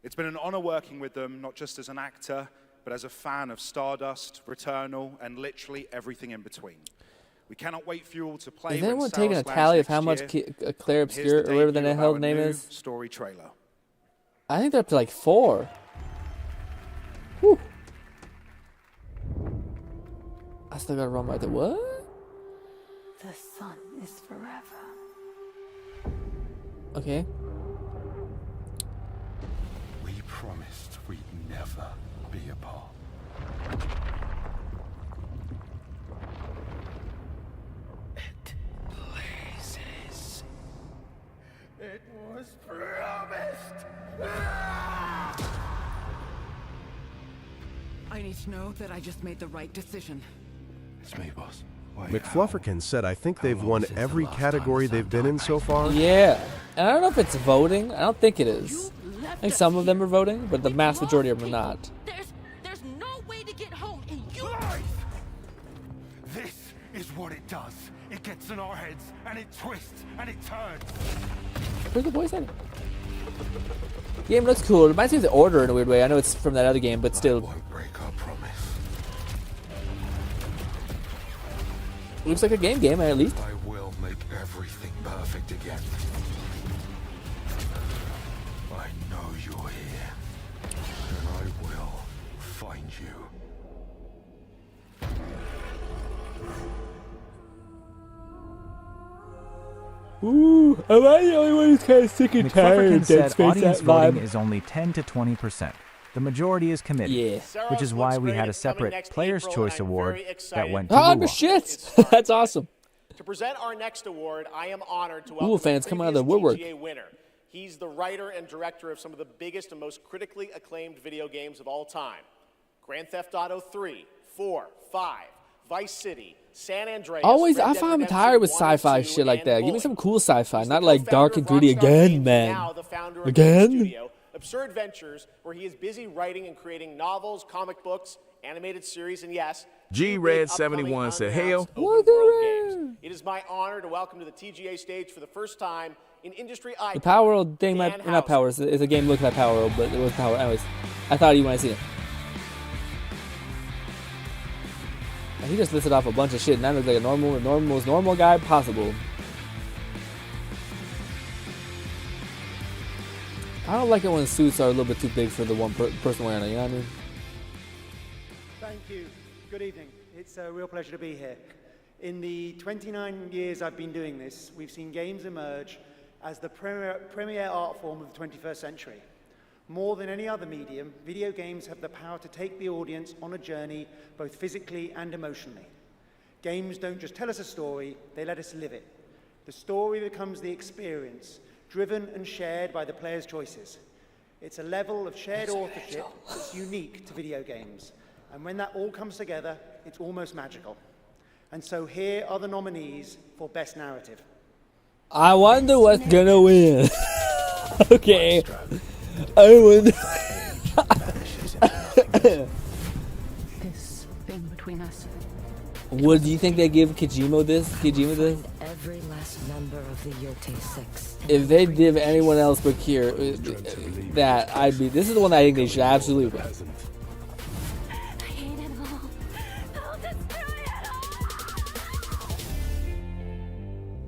It's been an honor working with them, not just as an actor, but as a fan of Stardust, Returnal, and literally everything in between. We cannot wait for you all to play. Is when anyone Saros taking a lands tally of next how much year. Claire And here's Obscura, or whatever the debut of hell our the name new is? story trailer. I think they're up to like 4. Whew. I still gotta run by the what? The sun is forever. Okay. We promised we'd never be apart. It blazes. It was promised. I need to know that I just made the right decision. It's me, boss. McFlufferkin said, I think they've won every category they've been in so far. Yeah. And I don't know if it's voting. I don't think it is. I think some of them are voting, but the mass majority of them are not. There's no way to get home, and you. This is what it does. It gets in our heads, and it twists, and it turns. Where's the voice at? Game looks cool. It reminds me of The Order in a weird way. I know it's from that other game, but still. Break our promise. Looks like a game at least. I will make everything perfect again. I know you're here, and I will find you. Ooh, am I the only one who's kind of sick and tired McFlufferkin of Dead said Space audience that voting vibe? is only 10 to 20%. The majority is committed, Yeah. which is why we had a separate Player's Choice Award that went to Oh, Luwak. but shit! That's awesome. To present our next award, I am honored to Ooh, welcome fans the coming out of the previous woodwork. TGA winner. He's the writer and director of some of the biggest and most critically acclaimed video games of all time. Grand Theft Auto 3, 4, 5, Vice City, San Andreas. Always, Red I Dead find I'm Redemption tired with 1 and sci-fi 2, shit like and that. Give me Bully. some cool sci-fi, He's not the like dark co-founder and of gritty Rockstar again, Games, man. Now the founder of Again? Game Studio, Absurd Ventures, where he is busy writing and creating novels, comic books, animated series, and yes, G-Red71 said, "Hail." it is my honor to welcome to the TGA stage for the first time in industry icon. The Power World thing, not Power, it's a game looked like Power World, but it was Power. Anyways, I thought of you when I seen it. And he just listed off a bunch of shit, and that looks like a most normal guy possible. I don't like it when suits are a little bit too big for the one person wearing it, you know what I mean? Thank you. Good evening. It's a real pleasure to be here. In the 29 years I've been doing this, we've seen games emerge as the premier art form of the 21st century. More than any other medium, video games have the power to take the audience on a journey, both physically and emotionally. Games don't just tell us a story, they let us live it. The story becomes the experience, driven and shared by the player's choices. It's a level of shared authorship that's unique to video games. And when that all comes together, it's almost magical. And so here are the nominees for Best Narrative. I wonder what's gonna win. Okay. I wonder. This thing between us. What do you think they give Kojima this? Every last member of the Yote Six. If they give anyone else but Kier that, I'd be. This is the one that I think they should absolutely win.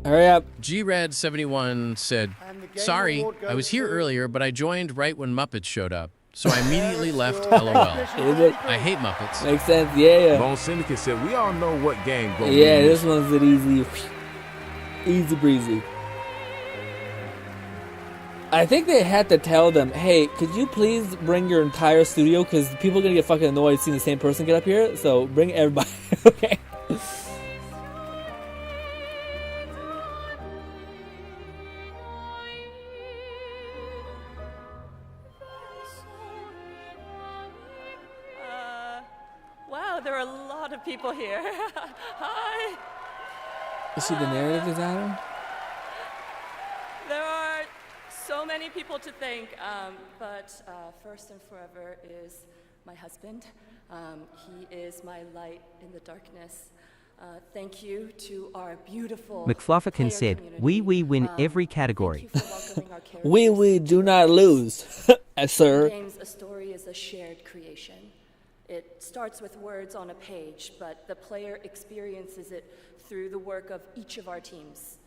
Hurry up. GRAD71 said, "Sorry, I was here earlier, but I joined right when Muppets showed up. So I immediately left LOL. I hate Muppets." Makes sense, yeah. Bone Syndicate said, "We all know what game goes." Yeah, this one's an easy breezy. I think they had to tell them, hey, could you please bring your entire studio? Because people are going to get fucking annoyed seeing the same person get up here. So bring everybody, okay? Wow, there are a lot of people here. Hi. Is she the narrative designer? There are so many people to thank, but first and forever is my husband. He is my light in the darkness. Thank you to our beautiful McFluffican said, "We win every category." We do not lose, sir. Games, a story is a shared creation. It starts with words on a page, but the player experiences it through the work of each of our teams.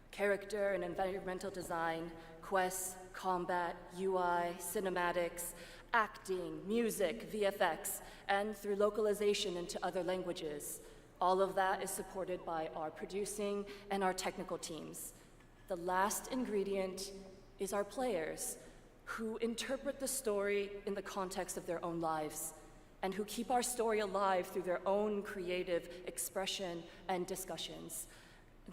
Character and environmental design, quests, combat, UI, cinematics, acting, music, VFX, and through localization into other languages. All of that is supported by our producing and our technical teams. The last ingredient is our players, who interpret the story in the context of their own lives, and who keep our story alive through their own creative expression and discussions.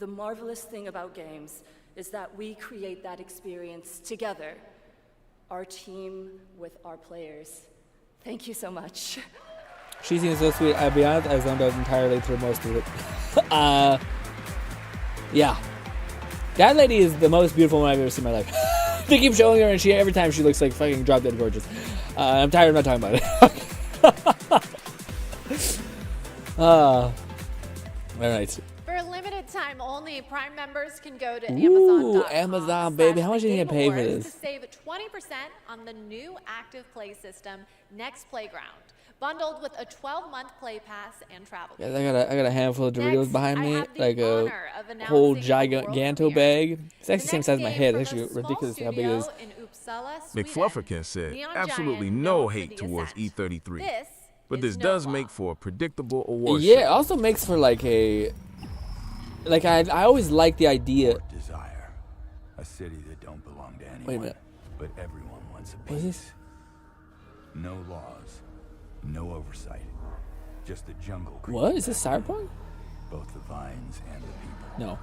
The marvelous thing about games is that we create that experience together, our team with our players. Thank you so much. She seems so sweet. I'll be honest, I zoned out entirely through most of it. Yeah. That lady is the most beautiful one I've ever seen in my life. They keep showing her, and every time she looks like fucking drop dead gorgeous. I'm tired of not talking about it. All right. For a limited time only, Prime members can go to Ooh, Amazon.com. Amazon, baby. How much are you going to pay for To this? save 20% on the new active play system, Next Playground, bundled with a 12-month play pass and travel. Guys, I got a handful of Doritos behind me, like a whole giganto bag. It's actually the same size as my head. It's actually ridiculous how big it is. McFluffican said, "Absolutely no hate towards E33, but this does make for a predictable award show." Yeah, it also makes for like a, like I always like the idea. Desire, a city that don't belong to anyone. Wait a minute. But everyone wants a What is piece. this? No laws, no oversight, just the jungle. What is this, Cyberpunk? Both the vines and the people. No.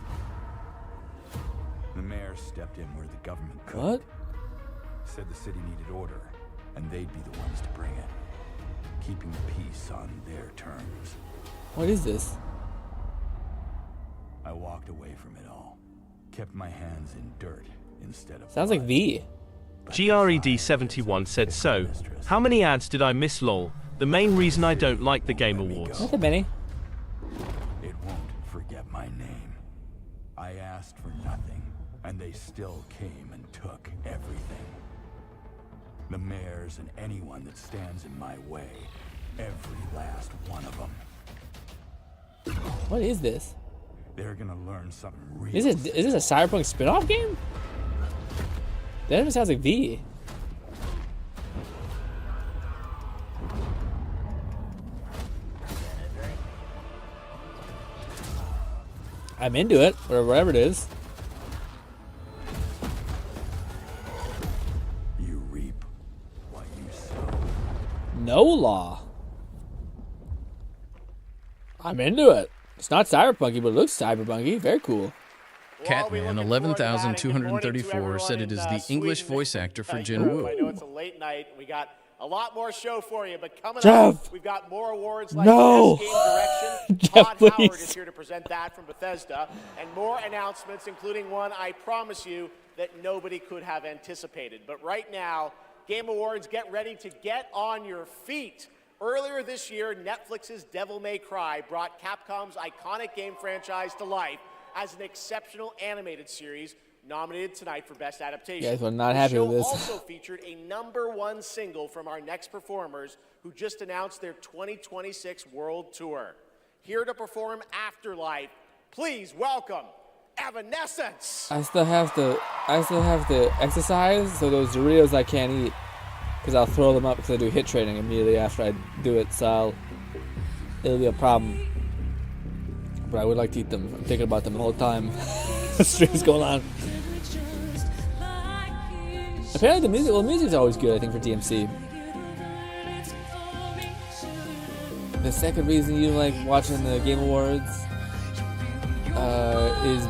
The mayor stepped in where the government could. What? Said the city needed order, and they'd be the ones to bring it, keeping the peace on their terms. What is this? I walked away from it all. Kept my hands in dirt instead of Sounds like V. GRED71 said so. How many ads did I miss, lol? The main reason I don't like the Game Awards. Not that many. It won't forget my name. I asked for nothing, and they still came and took everything. The mayors and anyone that stands in my way. Every last one of them. What is this? They're gonna learn something real. Is this a Cyberpunk spin-off game? That even sounds like V. I'm into it, or whatever it is. You reap what you sow. No law. I'm into it. It's not cyberpunky, but it looks cyberpunky. Very cool. Catman 11,234 said it is the English voice actor for Jin Woo. I know it's a late night. We got a lot more show for you, but coming Jeff! up, we've got more awards like No! Best Game Direction. Jeff, Todd please. Howard is here to present that from Bethesda, and more announcements, including one I promise you that nobody could have anticipated. But right now, Game Awards, get ready to get on your feet. Earlier this year, Netflix's Devil May Cry brought Capcom's iconic game franchise to life as an exceptional animated series nominated tonight for Best Adaptation. You guys were not happy with this. The show also featured a #1 single from our next performers who just announced their 2026 World Tour. Here to perform Afterlife, please welcome Evanescence. I still have to exercise, so those Doritos I can't eat. Because I'll throw them up because I do hit training immediately after I do it, so it'll be a problem. But I would like to eat them. I'm thinking about them the whole time. The stream's going on. Apparently the music's always good, I think, for DMC. The second reason you like watching the Game Awards is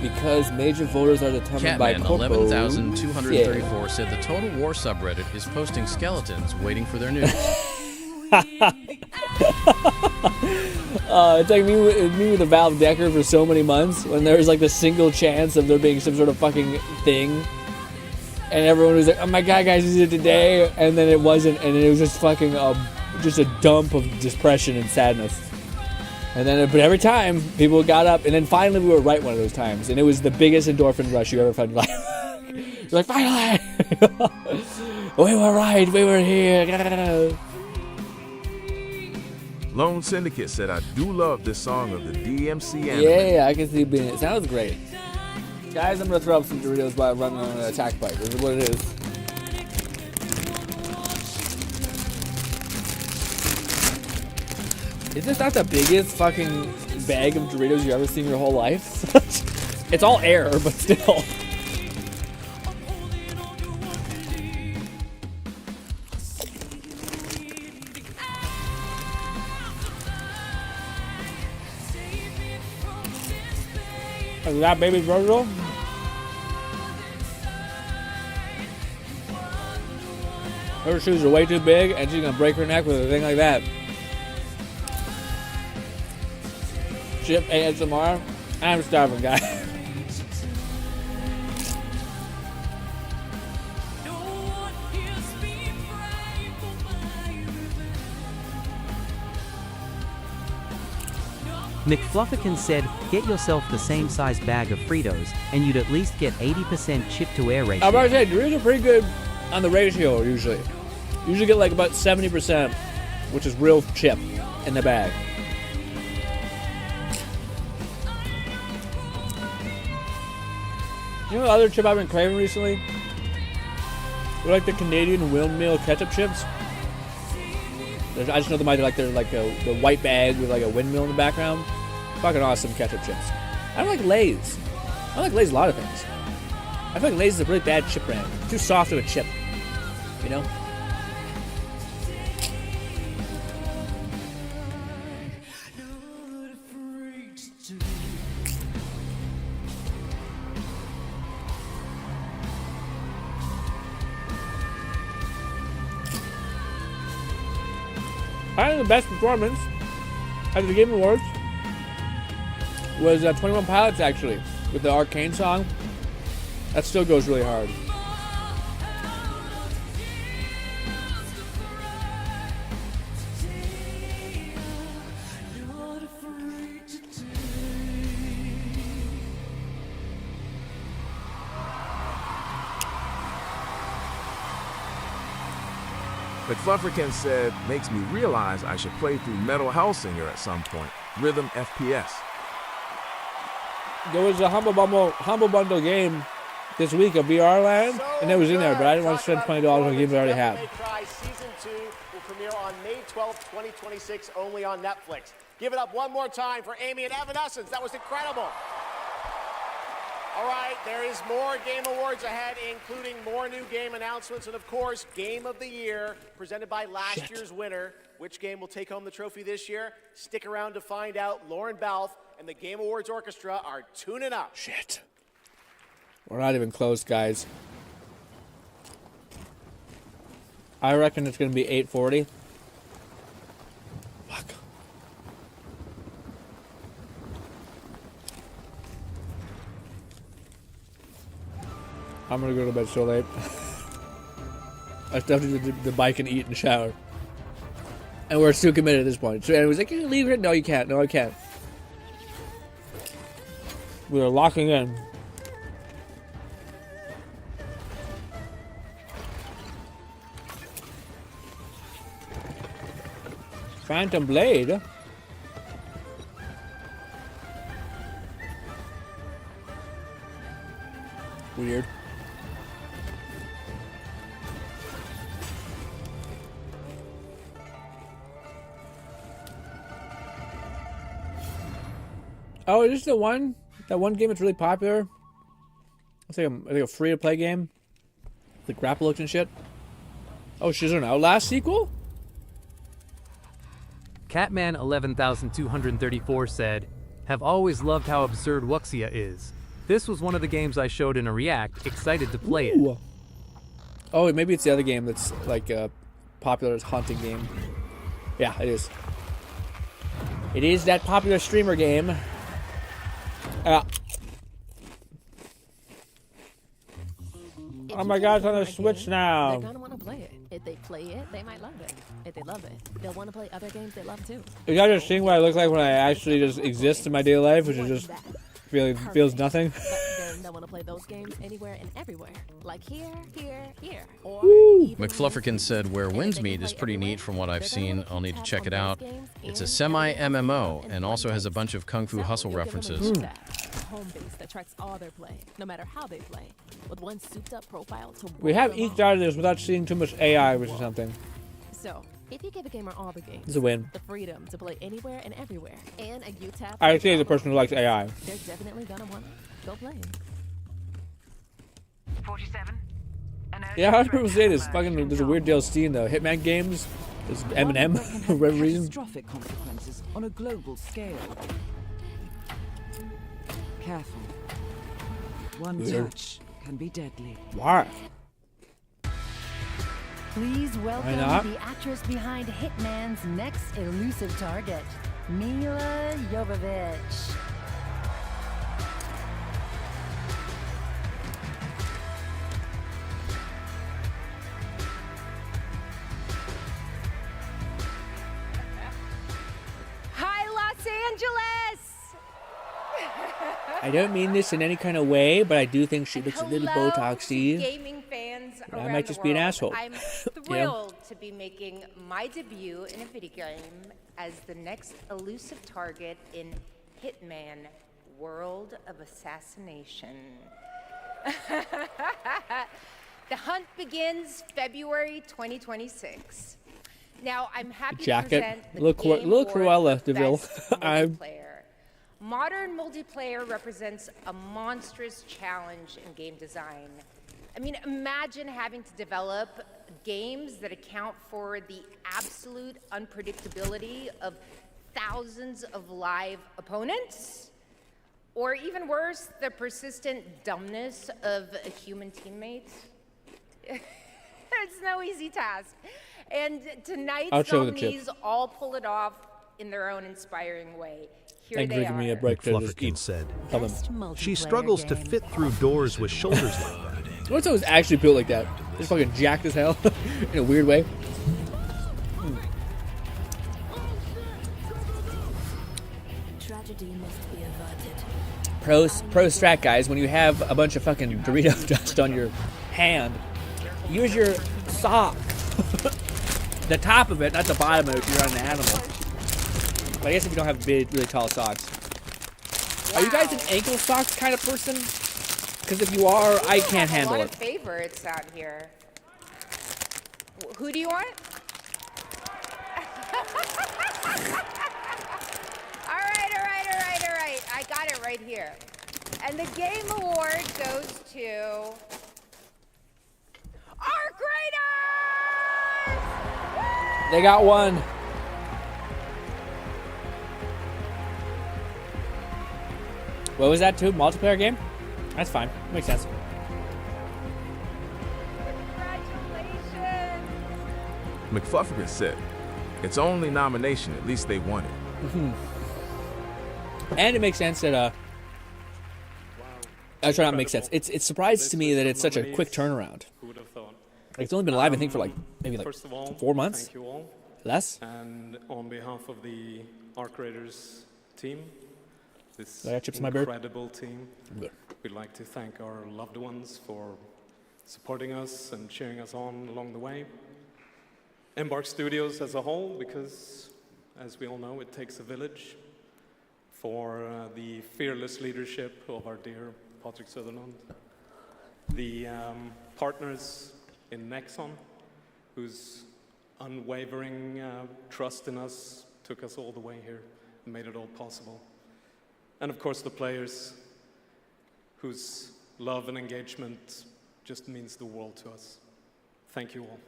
because major voters are determined by Catman corpos. 11,234 said the Total War subreddit is posting skeletons waiting for their news. It's like me with the Valve Decker for so many months when there was like the single chance of there being some sort of fucking thing, and everyone was like, "Oh my god, guys, is it today?" And then it wasn't, and it was just fucking just a dump of depression and sadness. And then, but every time people got up, and then finally we were right one of those times, and it was the biggest endorphin rush you ever felt in your life. You're like, finally, we were right, we were here. Lone Syndicate said, I do love this song of the DMC anime. Yeah, I can see it being. It sounds great. Guys, I'm going to throw up some Doritos while I'm running on an attack bike. This is what it is. Is this not the biggest fucking bag of Doritos you've ever seen in your whole life? It's all air, but still. Is that baby Virgil? Her shoes are way too big, and she's gonna break her neck with a thing like that. Chip ASMR. I'm starving, guys. McFluffican said, get yourself the same size bag of Fritos, and you'd at least get 80% chip-to-air ratio. I'm about to say, Doritos are pretty good on the ratio, usually. Usually get like about 70%, which is real chip in the bag. You know what other chip I've been craving recently? They're like the Canadian windmill ketchup chips. I just know them either like they're like the white bag with like a windmill in the background. Fucking awesome ketchup chips. I don't like Lay's. I don't like Lay's a lot of things. I feel like Lay's is a really bad chip brand. Too soft of a chip. You know? I think the best performance at the Game Awards was 21 Pilots, actually, with the Arcane song. That still goes really hard. McFlufferkin said, makes me realize I should play through Metal Hellsinger at some point. Rhythm FPS. There was a Humble Bundle game this week of VR Land, and it was in there, but I didn't want to spend $20 on a game I already had. Season 2 will premiere on May 12th, 2026, only on Netflix. Give it up one more time for Amy and Evanescence. That was incredible. All right, there is more Game Awards ahead, including more new game announcements and, of course, Game of the Year, presented by last year's winner. Which game will take home the trophy this year? Stick around to find out. Lauren Balfe and the Game Awards Orchestra are tuning up. Shit. We're not even close, guys. I reckon it's going to be 8:40. Fuck. I'm going to go to bed so late. I still have to do the bike and eat and shower. And we're still committed at this point. So anyways, like, can you leave it? No, you can't. No, I can't. We are locking in. Phantom Blade? Weird. Oh, is this that one game that's really popular? It's like a free-to-play game. The grapple looks and shit. Oh, she's an Outlast sequel? Catman 11234 said, "Have always loved how absurd Wuxia is. This was one of the games I showed in a React, excited to play it." Oh, maybe it's the other game that's like a popular hunting game. Yeah, it is. It is that popular streamer game. Oh my god, it's on the Switch now. They're gonna want to play it. If they play it, they might love it. If they love it, they'll want to play other games they love too. You guys just seeing what I look like when I actually just exist in my daily life, which is just feels nothing. But then they'll want to play those games anywhere and everywhere. Like here, or McFlufferkin said, "Where Winds Meet is pretty neat from what I've seen. I'll need to check it out. It's a semi-MMO and also has a bunch of Kung Fu Hustle references." a home base that tracks all their play, no matter how they play, with one souped-up profile to We have eked out of this without seeing too much AI, which is something. So, if you give a gamer all the games, It's a win. the freedom to play anywhere and everywhere, and a UTAP, I say the person who likes AI. they're definitely gonna want to go play. 47. Yeah, how do people say this? Fucking, there's a weird DLC in the Hitman games. There's Eminem for whatever reason. Catastrophic consequences on a global scale. Careful. One Weird. touch can be deadly. Why? Please Why welcome not? the actress behind Hitman's next elusive target, Mila Jovovich. Hi, Los Angeles! I don't mean this in any kind of way, but I do think she looks a little Botoxy. Gaming fans But I around might the just be an world. asshole. I'm You know? thrilled to be making my debut in a video game as the next elusive target in Hitman World of Assassination. The hunt begins February 2026. Now, I'm happy Jacket. to present the Look, Game look, Award Cruella for DeVille. Best I'm. Multiplayer. Modern multiplayer represents a monstrous challenge in game design. I mean, imagine having to develop games that account for the absolute unpredictability of thousands of live opponents, or even worse, the persistent dumbness of a human teammate. It's no easy task. And tonight's I'll show the nominees chips. all pull it off in their own inspiring way. Here Thanks for they giving are. me a break to just McFlufferkin eat. said, Tell them. she struggles to fit through doors with shoulders like that. What's it was actually built like that? Just fucking jacked as hell in a weird way. Tragedy must be averted. Pro strat, guys. When you have a bunch of fucking Dorito dust on your hand, use your sock. The top of it, not the bottom of it if you're on an animal. But I guess if you don't have big, really tall socks. Are you guys an ankle socks kind of person? Because if you are, I can't handle a lot it. of favorites out here. Who do you want? All right. I got it right here. And the game award goes to our graders! They got one. What was that too? Multiplayer game? That's fine. Makes sense. McFlufferkin said, it's only nomination, at least they won it. And it makes sense that I try not to make sense. It's surprised to me that it's such a quick turnaround. Like, it's only been live, I think, for like maybe like First of all, 4 months. Thank you all. Less. And on behalf of the Arc Raiders team, this I got chips in my beard? incredible team, Good. we'd like to thank our loved ones for supporting us and cheering us on along the way. Embark Studios as a whole, because as we all know, it takes a village, for the fearless leadership of our dear Patrick Sutherland. The partners in Nexon, whose unwavering trust in us took us all the way here and made it all possible. And of course the players, whose love and engagement just means the world to us. Thank you all.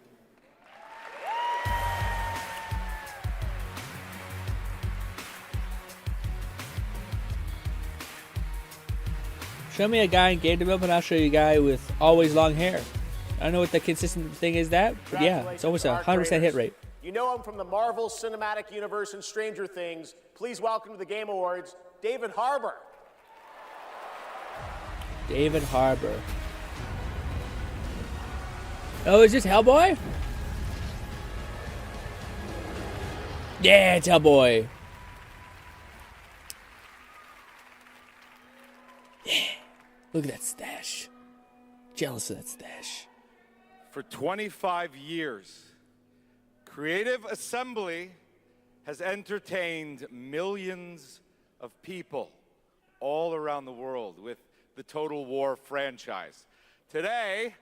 Show me a guy in game development, I'll show you a guy with always long hair. I don't know what the consistent thing is but yeah, it's almost a 100% hit rate. You know him from the Marvel Cinematic Universe and Stranger Things. Please welcome to the Game Awards, David Harbour. David Harbour. Oh, is this Hellboy? Yeah, it's Hellboy. Yeah. Look at that stash. Jealous of that stash. For 25 years, Creative Assembly has entertained millions of people all around the world with the Total War franchise. Today,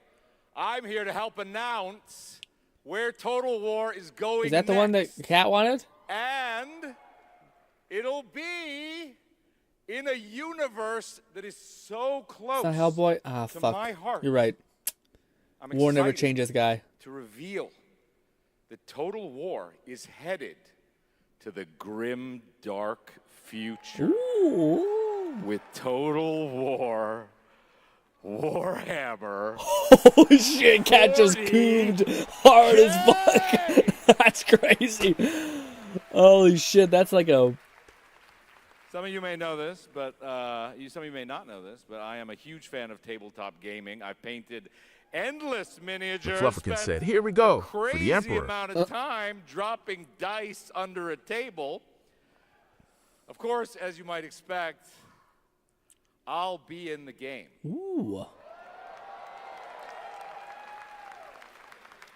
I'm here to help announce where Total War is going. Is that the one that Kat wanted? And it'll be in a universe that is so close It's not Hellboy? Ah, to fuck. my heart. You're right. I'm War never excited changes, guy. to reveal that Total War is headed to the grim, dark future. Ooh. With Total War Warhammer. Holy shit, Cat just coomed hard as fuck. That's crazy. Holy shit, that's like a... Some of you may know this, but some of you may not know this, but I am a huge fan of tabletop gaming. I've painted endless miniatures. McFlufferkin said, here we go, for the crazy Emperor. amount of time dropping dice under a table. Of course, as you might expect, I'll be in the game. Ooh.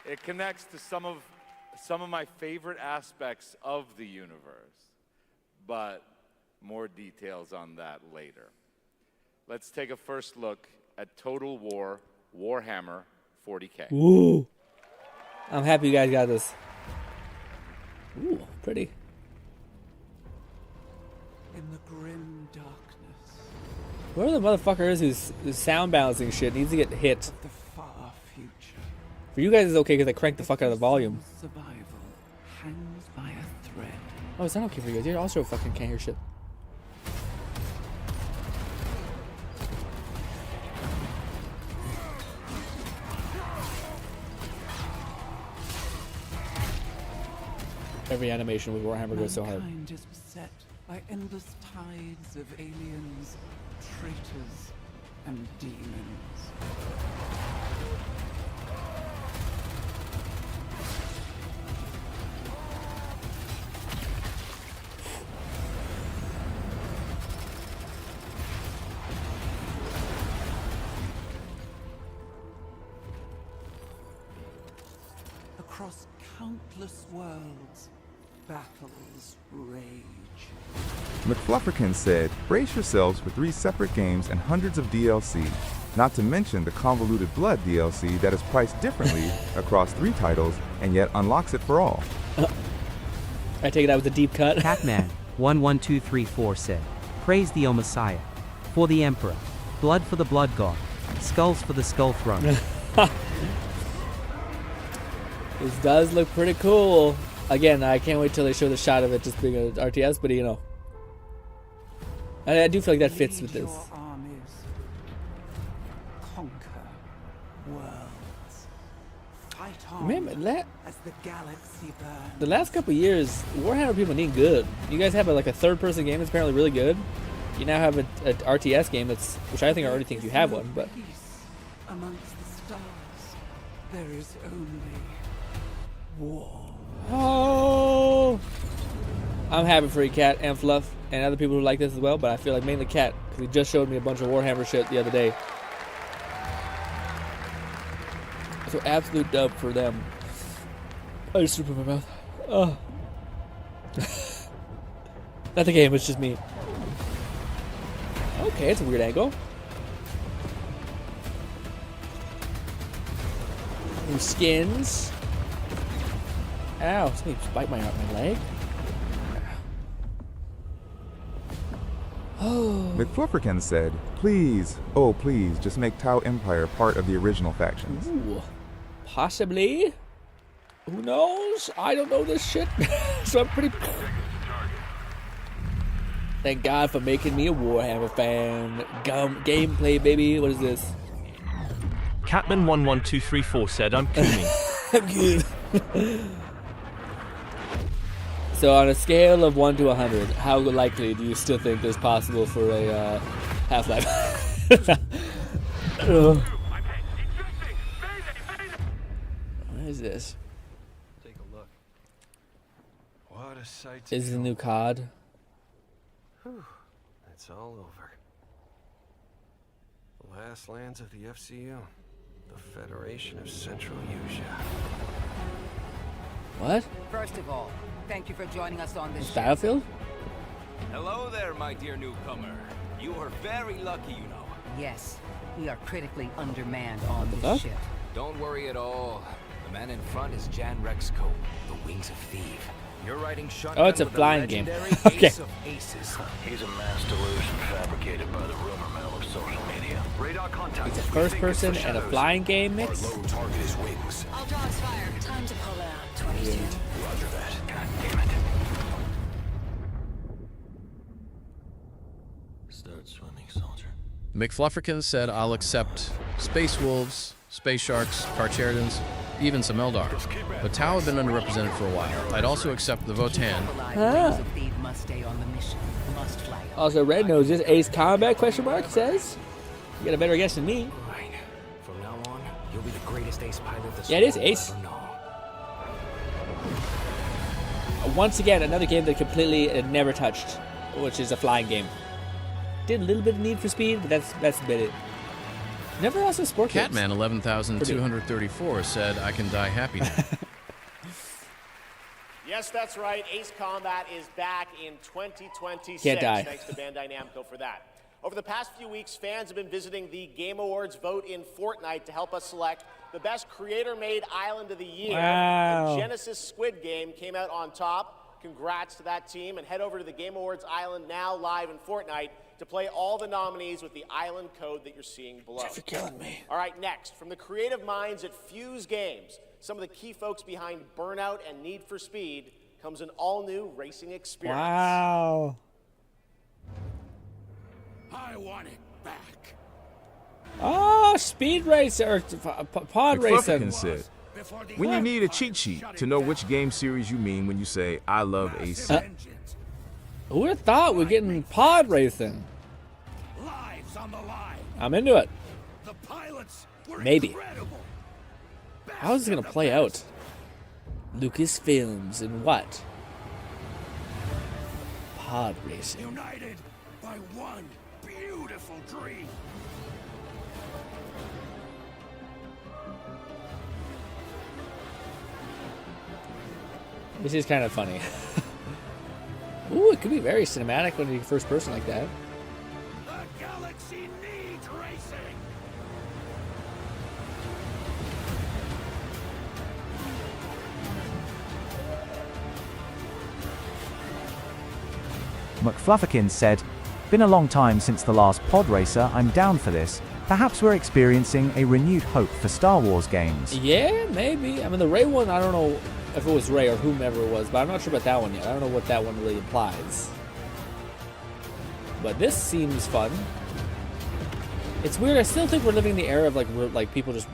It connects to some of my favorite aspects of the universe, but more details on that later. Let's take a first look at Total War Warhammer 40K. Ooh. I'm happy you guys got this. Ooh, pretty. In the grim darkness. Whoever the motherfucker is who's sound balancing shit needs to get hit. The far future. For you guys, it's okay because I cranked the fuck out of the volume. Survival hangs by a thread. Oh, it's not okay for you guys. You also fucking can't hear shit. every animation with Warhammer goes so hard. Mankind is beset by endless tides of aliens, traitors, and demons. Across countless worlds, battles rage. McFlufferkin said, brace yourselves for 3 separate games and hundreds of DLC, not to mention the convoluted Blood DLC that is priced differently across 3 titles and yet unlocks it for all. I take it that was a deep cut. Catman11234 said, praise the O Messiah, for the Emperor, blood for the Blood God, skulls for the Skull Throne. This does look pretty cool. Again, I can't wait till they show the shot of it just being an RTS, but you know. I do feel like that fits with this. Conquer worlds. Fight on Remember, as the galaxy burns. the last couple of years, Warhammer people need good. You guys have like a third-person game that's apparently really good. You now have an RTS game that's, which I think I already think you have one, but. Amongst the stars, there is only war. Oh, I'm happy for you, Cat and Fluff, and other people who like this as well. But I feel like mainly Cat, because he just showed me a bunch of Warhammer shit the other day. So absolute dub for them. I just threw up in my mouth. Oh. Not the game, it's just me. Okay, it's a weird angle. New skins. Ow, somebody just bite my leg. Oh. McFlufferkin said, please, oh please, just make Tau Empire part of the original factions. Ooh, possibly. Who knows? I don't know this shit. So I'm pretty... Thank God for making me a Warhammer fan. Gameplay, baby. What is this? Catman11234 said, I'm Kumi. I'm good. So on a scale of 1 to 100, how likely do you still think there's possible for a Half-Life? What is this? Take a look. What a sight. Is the new COD? Whew, it's all over. The last lands of the FCU. The Federation of Central Asia. What? First of all, thank you for joining us on this Battlefield? Hello there, my dear newcomer. You are very lucky, you know. Yes, we are critically undermanned on the this fuck? ship. Don't worry at all. The man in front is Jan Rexco, the Wings of Thief. You're riding shotgun. Oh, it's a with flying game. legendary Okay. Ace of Aces. He's a mass delusion fabricated by the rumor mill of social media. Radar contact. It's a first person and a flying game mix? Our lone target is Wings. All dogs fire. Time to pull out. 22. Roger that. God damn it. Start swimming, soldier. McFlufferkin said, I'll accept Space Wolves, Space Sharks, Carcharodons, even some Eldar. But Tau have been underrepresented for a while. I'd also accept the Votan. Ah. Must stay on the mission. Must fly. Also, Red Nose is Ace Combat, question mark, says. You got a better guess than me. Right. From now on, you'll be the greatest ace pilot this Yeah, it is world Ace. will ever know. Once again, another game that completely never touched, which is a flying game. Did a little bit of Need for Speed, but that's about it. Never also sport games. Catman 11,234 said, I can die happy now. Yes, that's right. Ace Combat is back in 2026. Can't die. Thanks to Bandai Namco for that. Over the past few weeks, fans have been visiting the Game Awards vote in Fortnite to help us select the best creator-made island of the year. Wow. And Genesis Squid Game came out on top. Congrats to that team. And head over to the Game Awards island now live in Fortnite to play all the nominees with the island code that you're seeing below. You're killing me. All right, next, from the creative minds at Fuse Games, some of the key folks behind Burnout and Need for Speed, comes an all-new racing experience. Wow. I want it back. Oh, Speed Racer, or Pod Racing. McFlufferkin said, When you need a cheat sheet to know which game series you mean when you say, I love AC. Who would have thought we're getting pod racing? I'm into it. Maybe. How is this going to play out? Lucasfilms and what? Pod racing. United by one beautiful dream. This is kind of funny. Ooh, it could be very cinematic when you first person like that. The galaxy needs racing. McFlufferkin said, "Been a long time since the last pod racer. I'm down for this. Perhaps we're experiencing a renewed hope for Star Wars games." Yeah, maybe. I mean, the Rey one, I don't know if it was Rey or whomever it was, but I'm not sure about that one yet. I don't know what that one really implies. But this seems fun. It's weird. I still think we're living in the era of like people just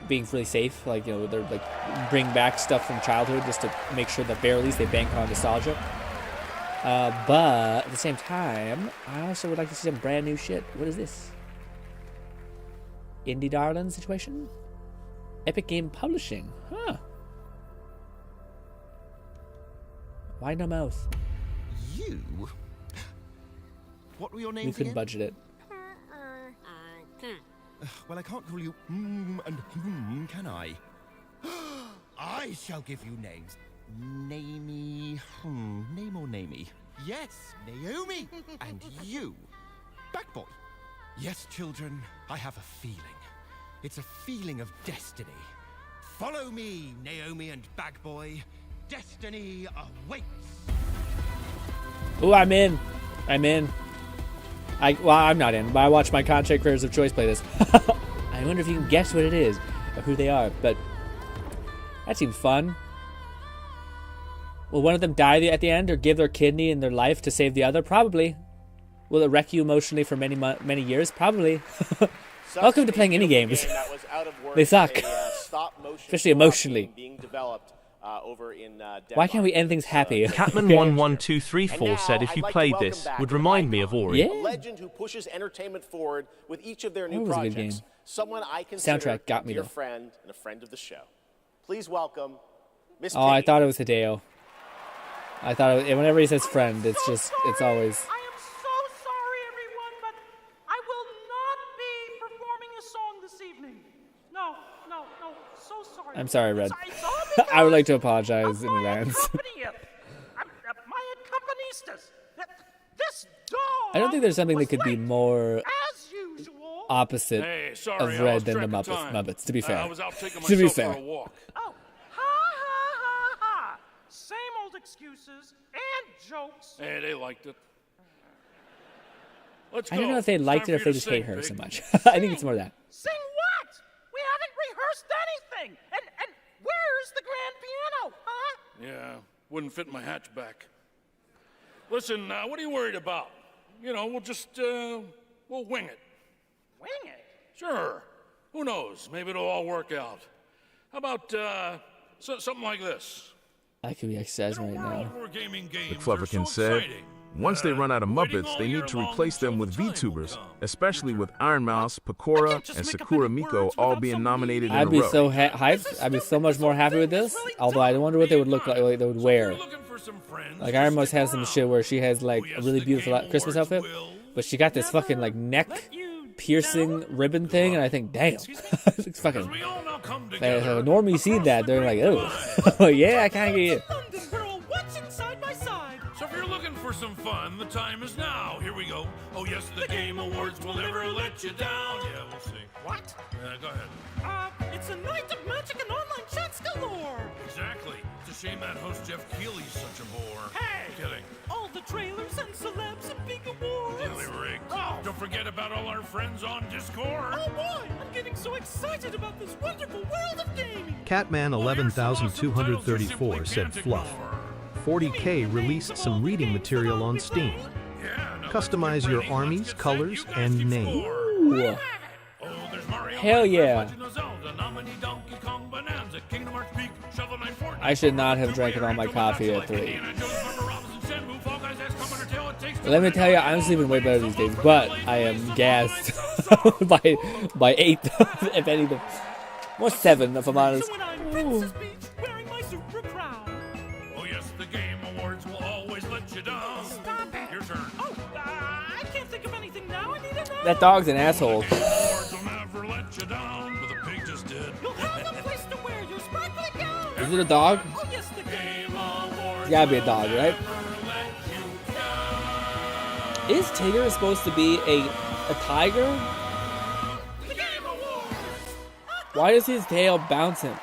being really safe. Like, you know, they're like bring back stuff from childhood just to make sure that at least they bank on nostalgia. But at the same time, I also would like to see some brand new shit. What is this? Indie Darling situation? Epic Game Publishing. Huh. Why no mouth? You? What were your names We couldn't again? budget it. Well, I can't call you and can I? I shall give you names. Namey. Name or namey? Yes, Naomi. And you, Backboy. Yes, children, I have a feeling. It's a feeling of destiny. Follow me, Naomi and Bagboy. Destiny awaits. Ooh, I'm in. I'm in. Well, I'm not in, but I watch my content creators of choice play this. I wonder if you can guess what it is or who they are, but that seems fun. Will one of them die at the end or give their kidney and their life to save the other? Probably. Will it wreck you emotionally for many years? Probably. Welcome to playing any games. They suck. Especially emotionally. Why can't we end things happy? Catman11234 said if you played this, would remind me of Ori. Yeah. A legend who pushes entertainment forward with each of their new That was a good projects. game. Someone I consider Soundtrack got me, a dear though. friend and a friend of the show. Please welcome Miss Oh, I Piggy. thought it was Hideo. I thought whenever he says friend, it's just, it's always. I will not be performing a song this evening. No, so sorry. I'm sorry, Red. It's all because I would like to apologize in advance. my accompanist. This dog. I don't think there's something that could be more as usual. opposite Hey, sorry, of I Red lost than the track of Muppets. time. Muppets, to be fair. I was out taking To be myself fair. for a walk. Oh, ha. Same old excuses and jokes. Hey, they liked it. Let's I don't go. know if they It's liked time it or for if you they to just hate sing, her so Big. much. I think it's more that. Sing what? We haven't rehearsed anything. And where's the grand piano, huh? Yeah, wouldn't fit in my hatchback. Listen, what are you worried about? You know, we'll just, we'll wing it. Wing it? Sure. Who knows? Maybe it'll all work out. How about, something like this? I could be exaggerating right now. Where gaming games McFlufferkin are so said, exciting. once they run out of Muppets, they need to replace them with VTubers, especially with Iron Mouse, Pecora, and Sakura Miko all being nominated in I'd a be row. so hyped. I'd be so much more happy with this. Although I wonder what they would look like they would wear. Like Iron Mouse has some shit where she has like a really beautiful Christmas outfit, but she got this fucking like neck piercing ribbon thing, and I think, damn, it's fucking. If a normie see that, they're like, oh, yeah, I kind of get it. Girl, what's inside my side? So if you're looking for some fun, the time is now. Here we go. Oh yes, the Game Awards will never let you down. Yeah, we'll see. What? Go ahead. It's a night of magic and online chats galore. Exactly. It's a shame that host Jeff Keighley's such a bore. Hey! Kidding. All the trailers and celebs and big awards. Really rigged. Oh. Don't forget about all our friends on Discord. Oh boy, I'm getting so excited about this wonderful world of gaming. Catman 11234 said fluff. 40K released some reading material on Steam. Customize your armies, colors, and name. Ooh. Hell yeah. Zelda, Nominee Donkey Kong Bonanza, King I should not have drank all my coffee at 3. Let me tell you, I'm sleeping way better these days, but I am gassed by 8, if anything. Or 7, if I'm honest. Wearing my super crown. Oh yes, the Game Awards will always let you down. Stop it. Your turn. Oh, I can't think of anything now. I need to know. That dog's an asshole. The Game Awards will never let you down, but the pig just did. You'll have a place to wear your sparkly gown. Is it a dog? Oh yes, the Game Awards. It's gotta be a dog, right? Is Tigger supposed to be a tiger? Why does his tail bounce him?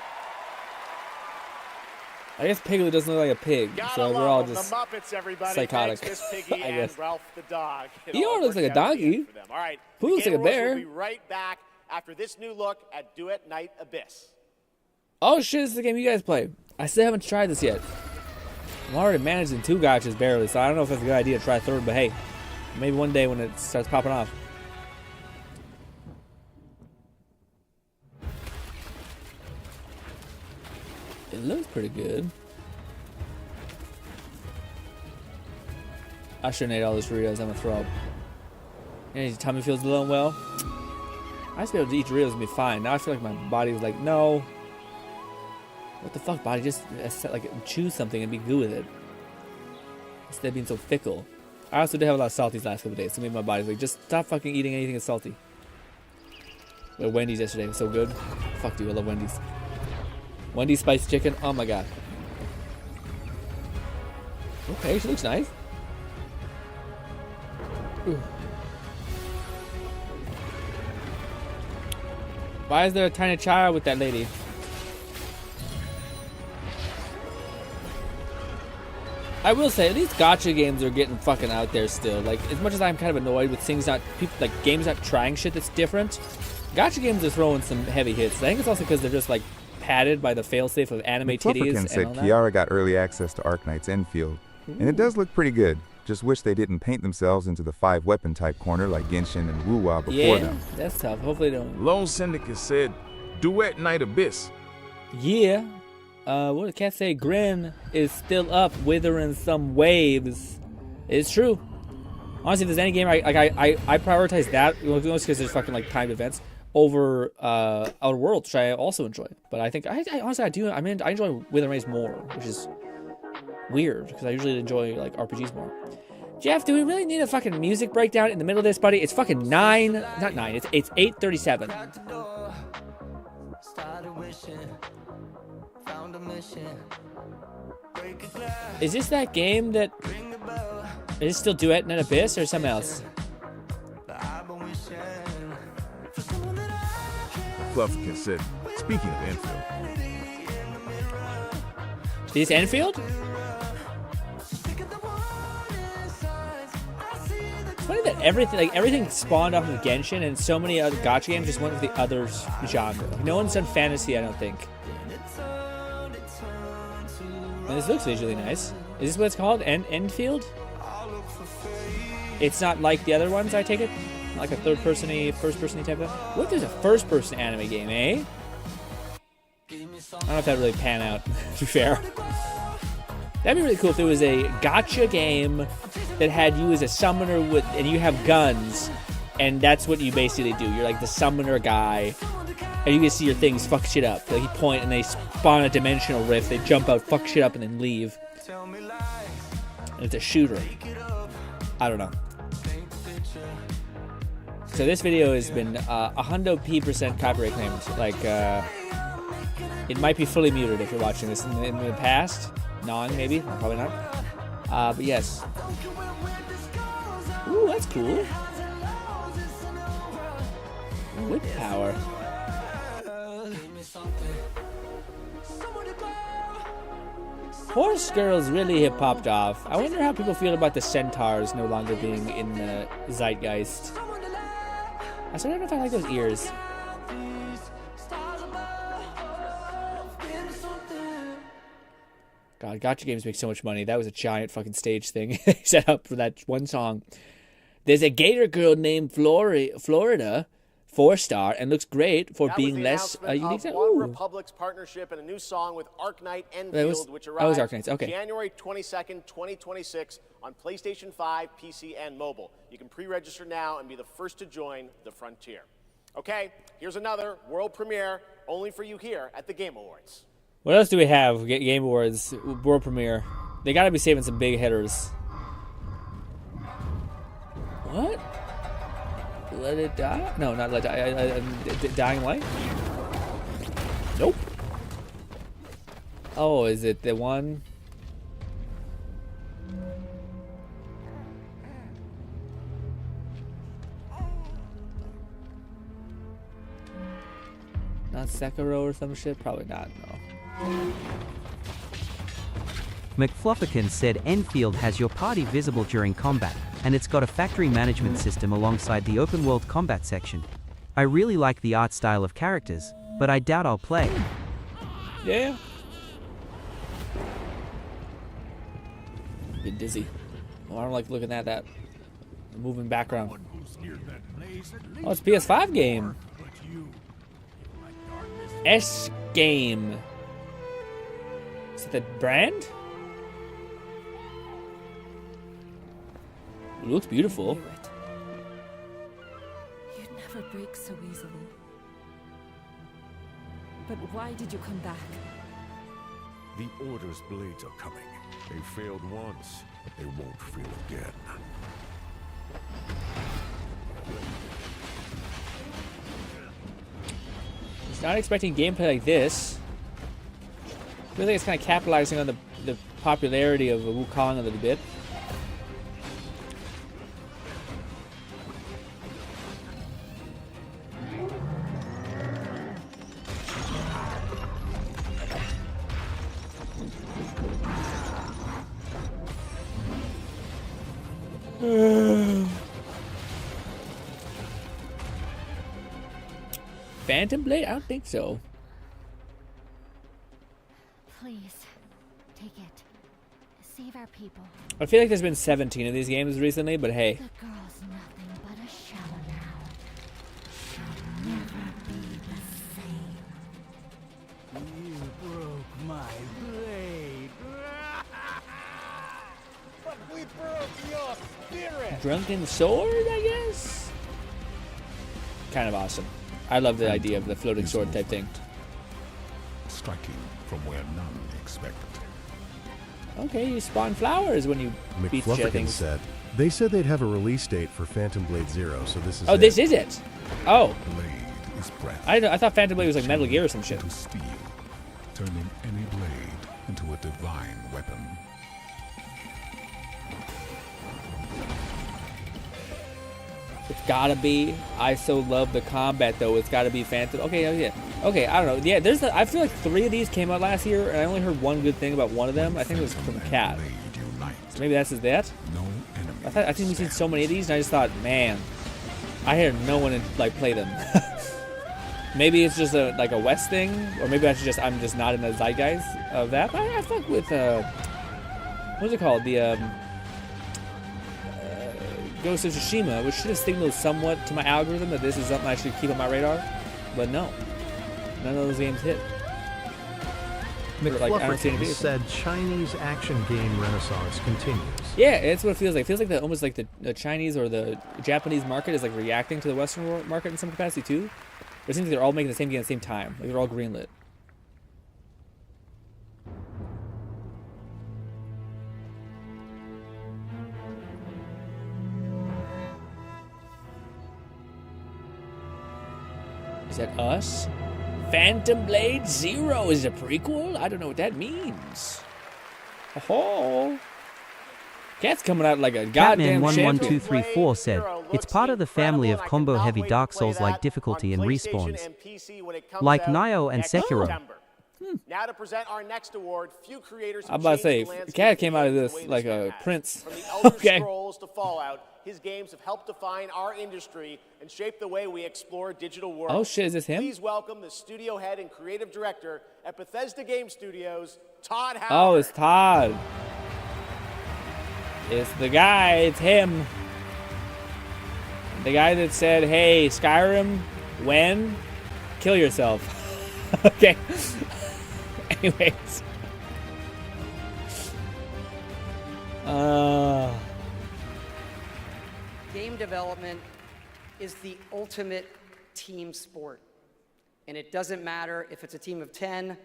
I guess Piglet doesn't look like a pig, so we're all just the Muppets, everybody. psychotic. Thanks, Miss Piggy I guess. and Ralph the dog. It Eeyore all looks like a worked out in the donkey. end for them. All right, Who looks the like a Game Awards bear? will be right back after this new look at Duet Night Abyss. Oh shit, this is the game you guys play. I still haven't tried this yet. I'm already managing 2 gotchas barely, so I don't know if it's a good idea to try a 3rd, but hey, maybe one day when it starts popping off. It looks pretty good. I shouldn't eat all those Doritos. I'm gonna throw up. Yeah, your tummy feels a little unwell. I used to be able to eat Doritos and be fine. Now I feel like my body was like, no. What the fuck, body? Just like choose something and be good with it. Instead of being so fickle. I also did have a lot of salties last couple days, so maybe my body's like, just stop fucking eating anything that's salty. But Wendy's yesterday was so good. Fuck you, I love Wendy's. Wendy's spiced chicken, oh my god. Okay, she looks nice. Ooh. Why is there a tiny child with that lady? I will say, at least gacha games are getting fucking out there still. Like, as much as I'm kind of annoyed with things not, people, like games not trying shit that's different, gacha games are throwing some heavy hits. I think it's also because they're just like padded by the failsafe of anime titties and said all that. Kiara got early access to Arknight's Enfield, and it does look pretty good. Just wish they didn't paint themselves into the 5-weapon type corner like Genshin and Wuwa before them. That's tough. Hopefully they don't. Lone Syndicate said, Duet Night Abyss. Yeah. What did Cat say? Grin is still up, withering some waves. It's true. Honestly, if there's any game I prioritize that, mostly because there's fucking like timed events, over Outer Worlds, which I also enjoy. But I think I honestly I do. I mean, I enjoy Withering Waves more, which is weird because I usually enjoy like RPGs more. Jeff, do we really need a fucking music breakdown in the middle of this, buddy? It's fucking 9, not 9. It's 8:37. Is this that game that is it still Duet Night Abyss or something else? Flufferkin said, speaking of Enfield. Is this Enfield? It's funny that everything spawned off of Genshin, and so many other gacha games just went with the other genre. No one's done fantasy, I don't think. And this looks visually nice. Is this what it's called? Enfield? It's not like the other ones, I take it? Like a third-person-y, first-person-y type of... What if there's a first-person anime game, eh? I don't know if that'd really pan out, to be fair. That'd be really cool if there was a gacha game that had you as a summoner with, and you have guns, and that's what you basically do. You're like the summoner guy, and you can see your things fuck shit up. Like you point and they spawn a dimensional rift, they jump out, fuck shit up, and then leave. And it's a shooter. I don't know. So this video has been 100% copyright claimed. Like, it might be fully muted if you're watching this in the past. Non, maybe. Probably not. But yes. Ooh, that's cool. Whip power. Horse Girls really have popped off. I wonder how people feel about the centaurs no longer being in the zeitgeist. I still don't know if I like those ears. God, gacha games make so much money. That was a giant fucking stage thing set up for that one song. There's a gator girl named Florida 4-star and looks great for That being was the less announcement unique. of One Ooh. Republic's partnership and a new song with Arknight That was- Enfield, which that was arrives Arknights, okay. January 22nd, 2026 on PlayStation 5, PC, and mobile. You can pre-register now and be the first to join the frontier. Okay, here's another world premiere only for you here at the Game Awards. What else do we have? Game Awards, world premiere. They got to be saving some big hitters. What? Let It Die? No, not Let It Die. Dying Light? Nope. Oh, is it the one? Not Sekiro or some shit? Probably not, no. McFlufferkin said Enfield has your party visible during combat, and it's got a factory management system alongside the open world combat section. I really like the art style of characters, but I doubt I'll play. Yeah. Bit dizzy. Oh, I don't like looking at that moving background. Oh, it's a PS5 game. S game. Is it the brand? It looks beautiful. You'd never break so easily. But why did you come back? The Order's blades are coming. They failed once, but they won't fail again. It's not expecting gameplay like this. I feel like it's kind of capitalizing on the popularity of Wukong a little bit. Phantom Blade? I don't think so. Please, take it. Save our people. I feel like there's been 17 of these games recently, but hey. The girl's nothing but a shell now. She'll never be the same. You broke my blade. But we broke your spirit. Drunken Sword, I guess? Kind of awesome. I love the idea of the floating sword type thing. Striking from where none expected. Okay, you spawn flowers when you beat shit McFlufferkin things. said, they said they'd have a release date for Phantom Blade Zero, so this is Oh, it. this is it. Oh. Blade is breath. I thought Phantom Blade was like Metal Gear or some shit. To steel, turning any blade into a divine weapon. It's gotta be. I so love the combat though. It's gotta be Phantom. Okay, oh, yeah. Okay, I don't know. Yeah, there's. I feel like 3 of these came out last year, and I only heard one good thing about one of them. I think it was from Cat. So maybe that's that. I think we've seen so many of these, and I just thought, man, I hear no one like play them. Maybe it's just like a West thing, or maybe I'm just not in the zeitgeist of that. But I fuck with what's it called? The Ghost of Tsushima, which should have signaled somewhat to my algorithm that this is something I should keep on my radar, but no, none of those games hit. Like, I don't see any McFlufferkin video. said Chinese action game renaissance continues. Yeah, it's what it feels like. It feels like almost like the Chinese or the Japanese market is like reacting to the Western market in some capacity too. It seems like they're all making the same game at the same time. Like they're all greenlit. Is that us? Phantom Blade Zero is a prequel? I don't know what that means. Oh. Cat's coming out like a goddamn champion. Catman11234 said, it's part of the family of combo-heavy Dark Souls-like difficulty and respawns. Like Nioh and Sekiro. Now to present our next award, few creators I'm about to say, Cat came out of this like a prince. From the Elder Okay. Scrolls to Fallout, his games have helped define our industry and shape the way we explore digital worlds. Oh shit, is this him? Please welcome the studio head and creative director at Bethesda Game Studios, Todd Howard. Oh, it's Todd. It's the guy. It's him. The guy that said, hey, Skyrim, When? Kill yourself. Okay. Anyways. Game development is the ultimate team sport. And it doesn't matter if it's a team of 10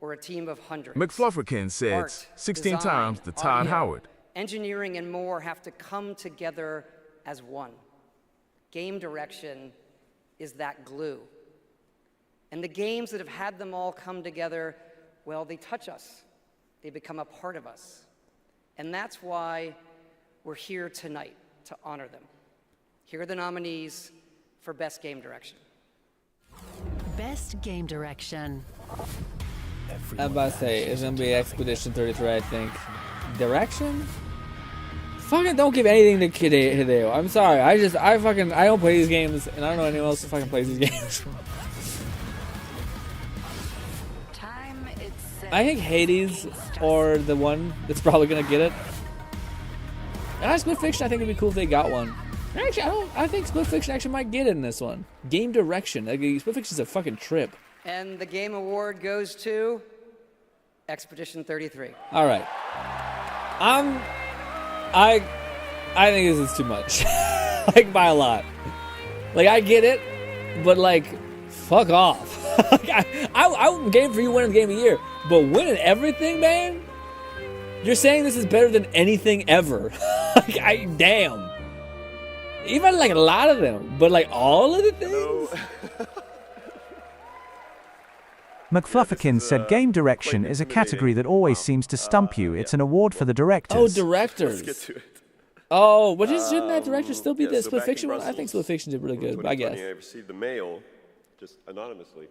or a team of hundreds. McFlufferkin said Art, 16 design, times the Todd audio, Howard. Engineering and more have to come together as one. Game direction is that glue. And the games that have had them all come together, well, they touch us. They become a part of us. And that's why we're here tonight, to honor them. Here are the nominees for Best Game Direction. Best Game Direction. I'm about to say, it's gonna be Expedition 33, I think. Direction? Fucking don't give anything to Hideo. I'm sorry. I don't play these games, and I don't know anyone else who fucking plays these games. I think Hades, or the one that's probably gonna get it. And Split Fiction, I think it'd be cool if they got one. Actually, I think Split Fiction actually might get it in this one. Game direction. Like, Split Fiction's a fucking trip. And the game award goes to Expedition 33. All right. I think this is too much. Like, by a lot. Like, I get it, but like, fuck off. I wouldn't game for you winning the game of the year, but winning everything, man. You're saying this is better than anything ever. Like, damn. Even like a lot of them, but like all of the things. McFlufferkin said game direction is a category that always seems to stump you. It's an award for the directors. Oh, directors. Let's get to it. Oh, but shouldn't that director still be the Split Fiction one? I think Split Fiction did really good, but I guess. I received the mail, just anonymously.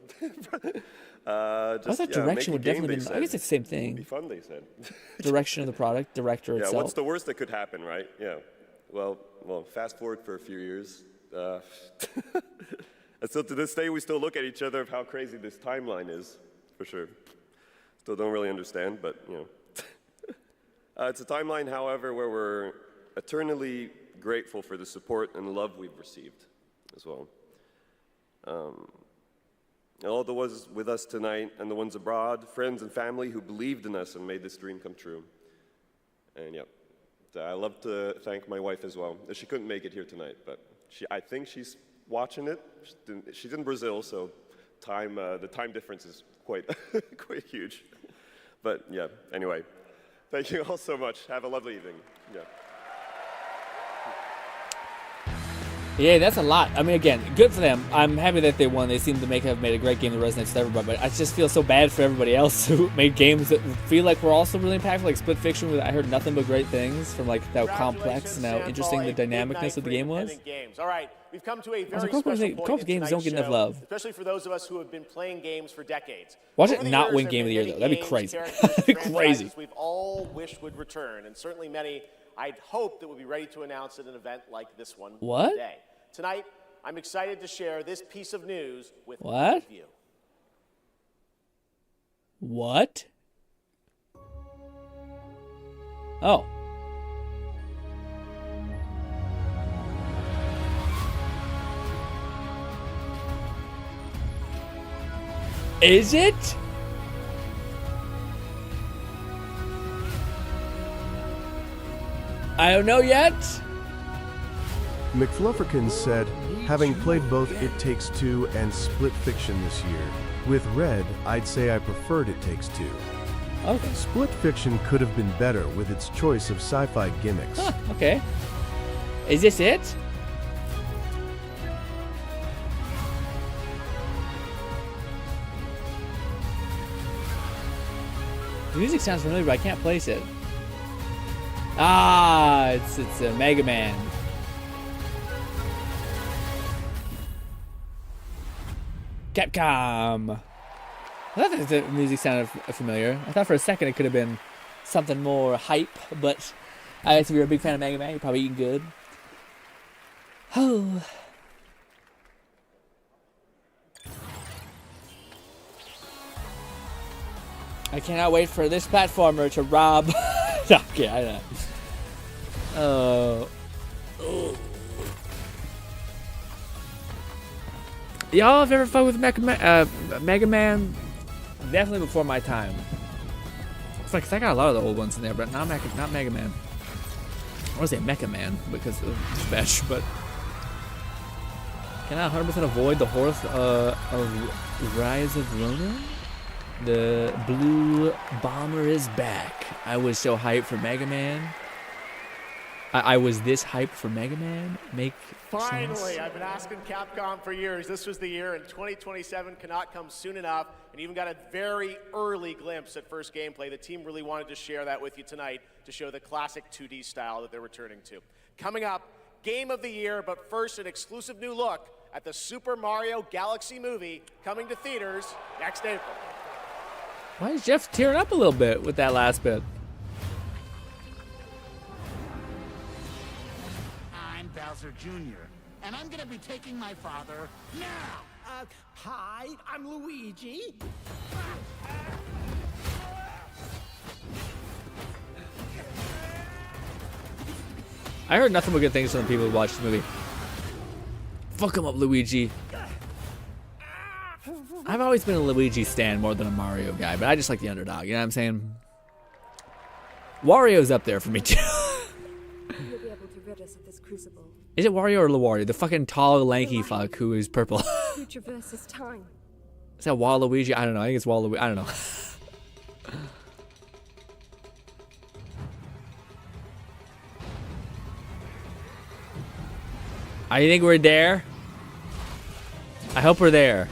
I thought direction would definitely be. I guess it's the same thing. It'd be fun, they said. Direction of the product, director itself. Yeah, what's the worst that could happen, right? Yeah. Well, fast forward for a few years. And still to this day, we still look at each other of how crazy this timeline is, for sure. Still don't really understand, but, you know. It's a timeline, however, where we're eternally grateful for the support and love we've received as well. And all the ones with us tonight and the ones abroad, friends and family who believed in us and made this dream come true. And, yep. I love to thank my wife as well. She couldn't make it here tonight, but I think she's watching it. She's in Brazil, so the time difference is quite quite huge. But yeah, anyway, thank you all so much. Have a lovely evening. Yeah. Yeah, that's a lot. I mean, again, good for them. I'm happy that they won. They seem to have made a great game that resonates with everybody. But I just feel so bad for everybody else who made games that feel like were also really impactful, like Split Fiction. I heard nothing but great things from like how complex and how interesting the dynamicness of the game was. Games. All right, we've come to a very special point games don't get enough love, especially for those of us who have been playing games for decades. Watch it not win Game of the Year though. That'd be crazy. That'd be crazy. We've all wished would return, and certainly many I'd hope that we'll be ready to announce at an event like this one today. Tonight, I'm excited to share this piece of news with all of you. What? Oh. Is it? I don't know yet. McFlufferkin said, having played both It Takes Two and Split Fiction this year, with Red, I'd say I preferred It Takes Two. Okay. Split Fiction could have been better with its choice of sci-fi gimmicks. Huh, okay. Is this it? The music sounds familiar, but I can't place it. Ah, it's a Mega Man. Capcom. I thought the music sounded familiar. I thought for a second it could have been something more hype, but I guess if you're a big fan of Mega Man, you're probably eating good. Oh. I cannot wait for this platformer to rob. Okay, I know. Oh. Y'all have ever fucked with Mega Man? Definitely before my time. It's like, 'cause I got a lot of the old ones in there, but not Mega Man. I want to say Mecha Man because of Smash, but can I 100% avoid the horse of Rise of Ronin? The blue bomber is back. I was so hyped for Mega Man. I was this hyped for Mega Man. Make Finally, sense? I've been asking Capcom for years. This was the year, and 2027 cannot come soon enough. And even got a very early glimpse at first gameplay. The team really wanted to share that with you tonight to show the classic 2D style that they're returning to. Coming up, Game of the Year, but first an exclusive new look at the Super Mario Galaxy movie coming to theaters next April. Why is Jeff tearing up a little bit with that last bit? I'm Bowser Jr., and I'm gonna be taking my father now. Hi, I'm Luigi. I heard nothing but good things from the people who watched the movie. Fuck him up, Luigi. I've always been a Luigi stan more than a Mario guy, but I just like the underdog, you know what I'm saying? Wario's up there for me too. You'll be able to rid us of this crucible. Is it Wario or Luigi? The fucking tall, lanky fuck who is purple. You traverses time. Is that Waluigi? I don't know. I think it's Waluigi. I don't know. I think we're there. I hope we're there.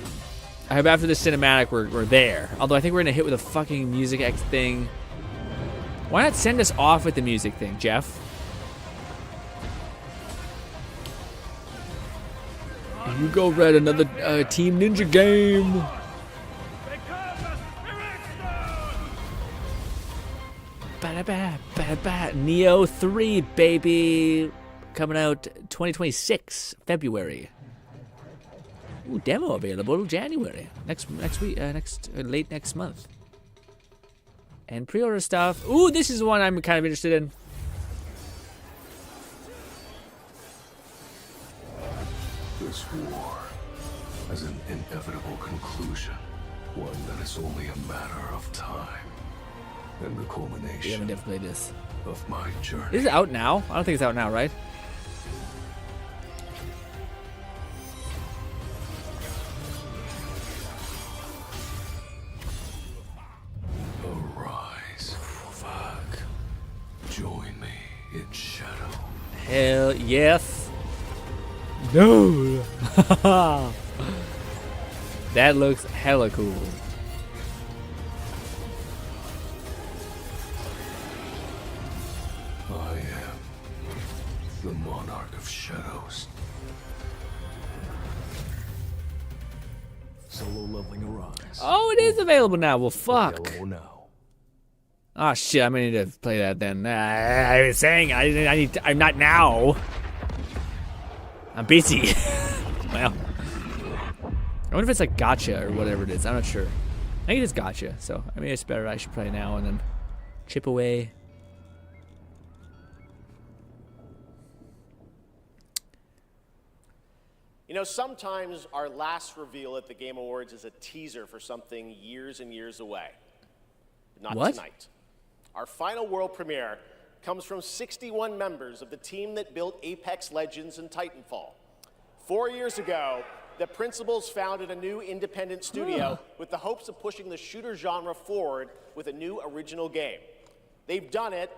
I hope after the cinematic we're there. Although I think we're gonna hit with a fucking music X thing. Why not send us off with the music thing, Jeff? You go, Red, another Team Ninja game. Neo 3, baby. Coming out 2026, February. Ooh, demo available January. Next week, late next month. And pre-order stuff. Ooh, this is one I'm kind of interested in. This war has an inevitable conclusion, one that is only a matter of time, and the culmination We haven't never played this. of my journey. Is it out now? I don't think it's out now, right? Arise. Fuck. Join me in shadow. Hell yes. No. That looks hella cool. I am the monarch of shadows. Solo leveling Arise. Oh, it is available now. Well, fuck. Available now. Oh shit! I'm gonna need to play that then. I was saying I'm not now. I'm busy. Well, I wonder if it's like gotcha or whatever it is. I'm not sure. I think it is gotcha. So I mean, it's better. I should play now and then chip away. You know, sometimes our last reveal at the Game Awards is a teaser for something years and years away. But not What? tonight. Our final world premiere comes from 61 members of the team that built Apex Legends and Titanfall. 4 years ago, the principals founded a new independent studio with the hopes of pushing the shooter genre forward with a new original game. They've done it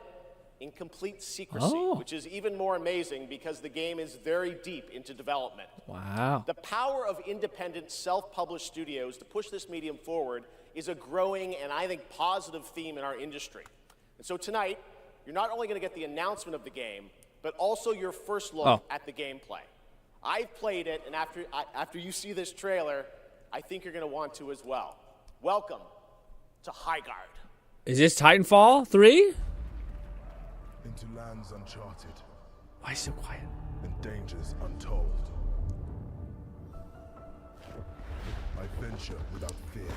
in complete secrecy, which is even more amazing because the game is very deep into development. Wow. The power of independent, self-published studios to push this medium forward is a growing and I think positive theme in our industry. And so tonight, you're not only going to get the announcement of the game, but also your first look at the gameplay. I've played it, and after you see this trailer, I think you're going to want to as well. Welcome to Highguard. Is this Titanfall 3? Into lands uncharted. Why so quiet? And dangers untold. I venture without fear.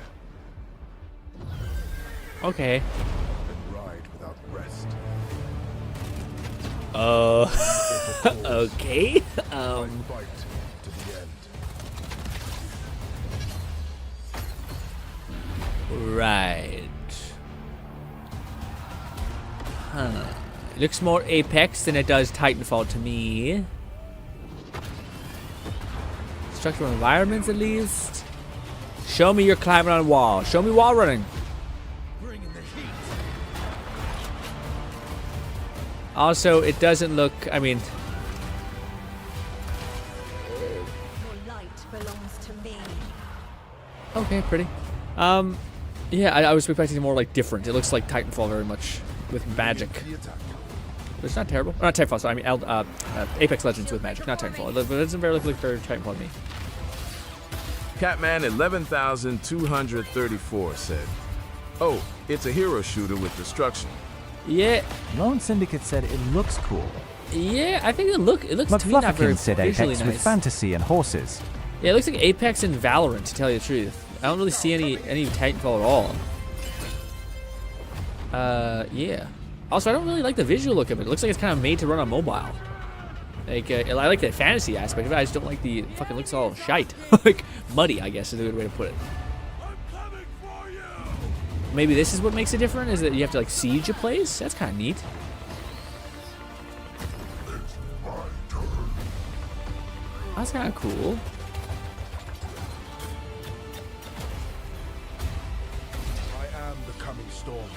Okay. And ride without rest. Okay. I fight to the end. Right. Huh. It looks more Apex than it does Titanfall to me. Structural environments at least. Show me you're climbing on a wall. Show me wall running. Also, it doesn't look, I mean... Your light belongs to me. Okay, pretty. Yeah, I was expecting more like different. It looks like Titanfall very much with magic. But it's not terrible. Not Titanfall, sorry. I mean, Apex Legends with magic, not Titanfall. But it doesn't very look very Titanfall to me. Catman 11,234 said, "Oh, it's a hero shooter with destruction." Yeah. Lone Syndicate said it looks cool. Yeah, I think it looks to me not very McFlufferkin said visually Apex nice. with fantasy and horses. Yeah, it looks like Apex and Valorant, to tell you the truth. I don't really see any Titanfall at all. Yeah. Also, I don't really like the visual look of it. It looks like it's kind of made to run on mobile. Like, I like the fantasy aspect of it. I just don't like the fucking looks all shite. Like, muddy, I guess is a good way to put it. Maybe this is what makes it different, is that you have to, like, siege a place? That's kind of neat. That's kind of cool. I am the coming storm.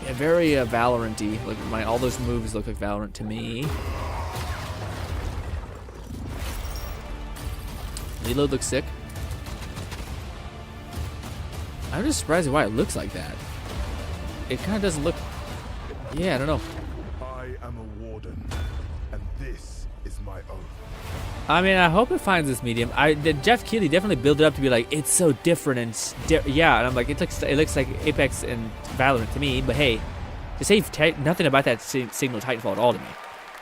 Yeah, very Valorant-y. Like, all those moves look like Valorant to me. Reload looks sick. I'm just surprised at why it looks like that. It kind of doesn't look... Yeah, I don't know. I am a warden, and this is my oath. I mean, I hope it finds this medium. Jeff Keighley definitely built it up to be like, it's so different and yeah, and I'm like, it looks like Apex and Valorant to me. But hey, to say nothing about that signal Titanfall at all to me.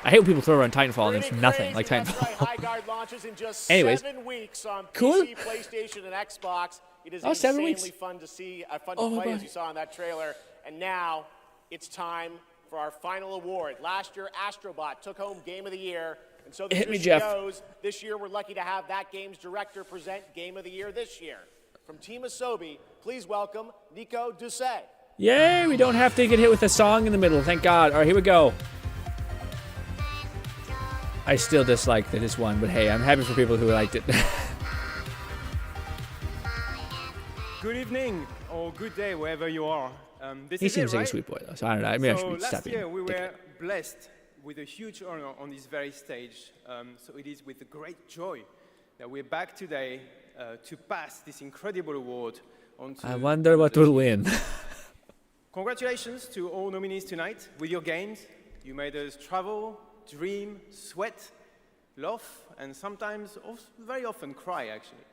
I hate when people throw around Titanfall and it's nothing like Titanfall. Anyways, 7 weeks on cool. PC, PlayStation, and Xbox. It is 7 insanely weeks. fun to see, fun to play, as you saw in that trailer. And now it's time for our final award. Last year, Astrobot took home Game of the Year. And so the Hit me, tradition Jeff. goes, this year we're lucky to have that game's director present Game of the Year this year. From Team Asobi, please welcome Nico Doucet. Yay, we don't have to get hit with a song in the middle, thank God. All right, here we go. I still dislike this one, but hey, I'm happy for people who liked it. Good evening or good day wherever you are. He seems like a sweet boy, though, so I don't know. I mean, I should be last stopping. year we were blessed with a huge honor on this very stage. So it is with great joy that we're back today to pass this incredible award on to... I wonder what will win. Congratulations to all nominees tonight. With your games, you made us travel, dream, sweat, laugh, and sometimes, very often, cry, actually.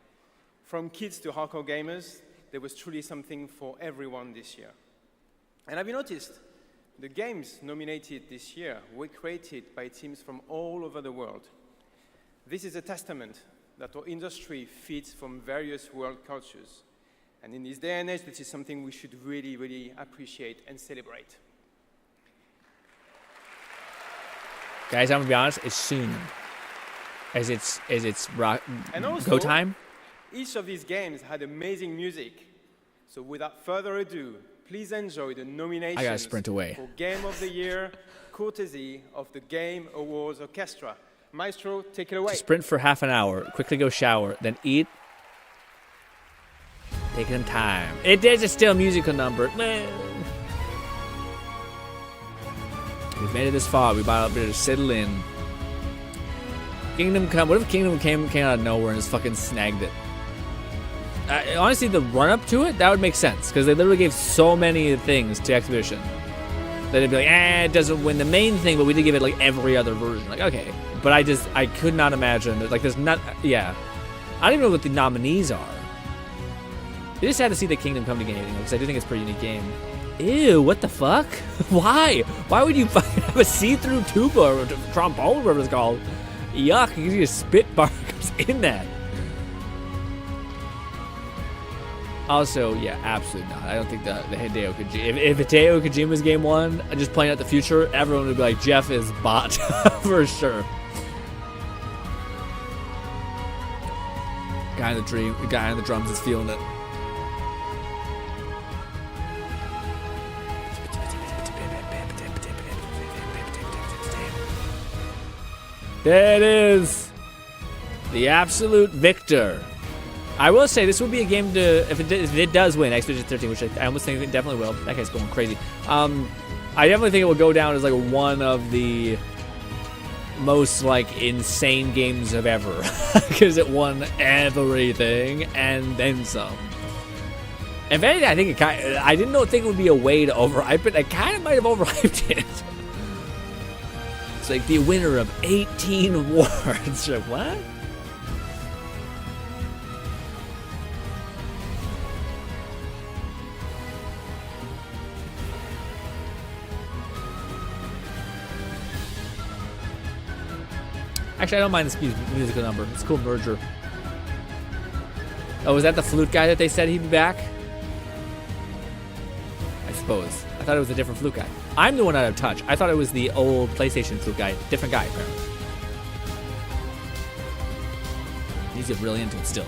From kids to hardcore gamers, there was truly something for everyone this year. And have you noticed? The games nominated this year were created by teams from all over the world. This is a testament that our industry feeds from various world cultures. And in this day and age, this is something we should really, really appreciate and celebrate. Guys, I'm gonna be honest, as soon as it's And also, go time. Each of these games had amazing music. So without further ado, please enjoy the nominations I gotta sprint away. for Game of the Year, courtesy of the Game Awards Orchestra. Maestro, take it away. Sprint for half an hour, quickly go shower, then eat. Taking time. There's a still musical number. Man. We've made it this far. We might better settle in. Kingdom Come. What if Kingdom came out of nowhere and just fucking snagged it? Honestly, the run-up to it, that would make sense. Because they literally gave so many things to Exhibition. That it'd be like, it doesn't win the main thing, but we did give it like every other version. Like, okay. But I could not imagine that, like, there's not, yeah. I don't even know what the nominees are. You just had to see the Kingdom Come to game, because I do think it's a pretty unique game. Ew, what the fuck? Why? Why would you fucking have a see-through tuba or trombone, whatever it's called? Yuck, you see a spit bar comes in that. Also, yeah, absolutely not. I don't think that the Hideo Kojima... If Hideo Kojima's game 1, just playing out the future, everyone would be like, Jeff is bot. For sure. Guy on the drums is feeling it. There it is. The absolute victor. I will say this would be a game to, if it does win Expedition 13, which I almost think it definitely will. That guy's going crazy. I definitely think it will go down as like one of the most like insane games of ever because it won everything and then some. If anything, I think I didn't think it would be a way to overhype it. I kind of might have overhyped it. It's like the winner of 18 awards. Like, what? Actually, I don't mind this musical number. It's a cool merger. Oh, was that the flute guy that they said he'd be back? I suppose. I thought it was a different flute guy. I'm the one out of touch. I thought it was the old PlayStation flute guy. Different guy, apparently. He's getting really into it still.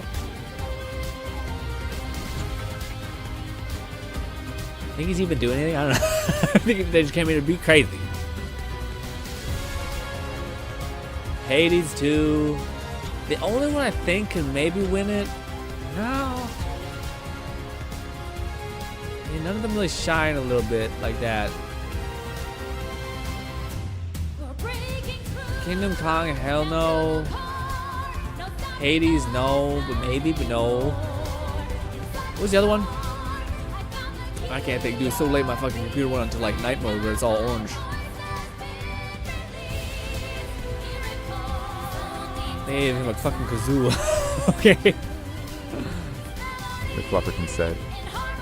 I think he's even doing anything? I don't know. I think they just came in to be crazy. Hades 2. The only one I think can maybe win it. No. I mean, none of them really shine a little bit like that. Kingdom Come, hell no. Hades, no. But maybe, but no. What was the other one? I can't think, dude. It's so late my fucking computer went onto like night mode where it's all orange. Hey, even like fucking kazoo. Okay. McFlufferkin said.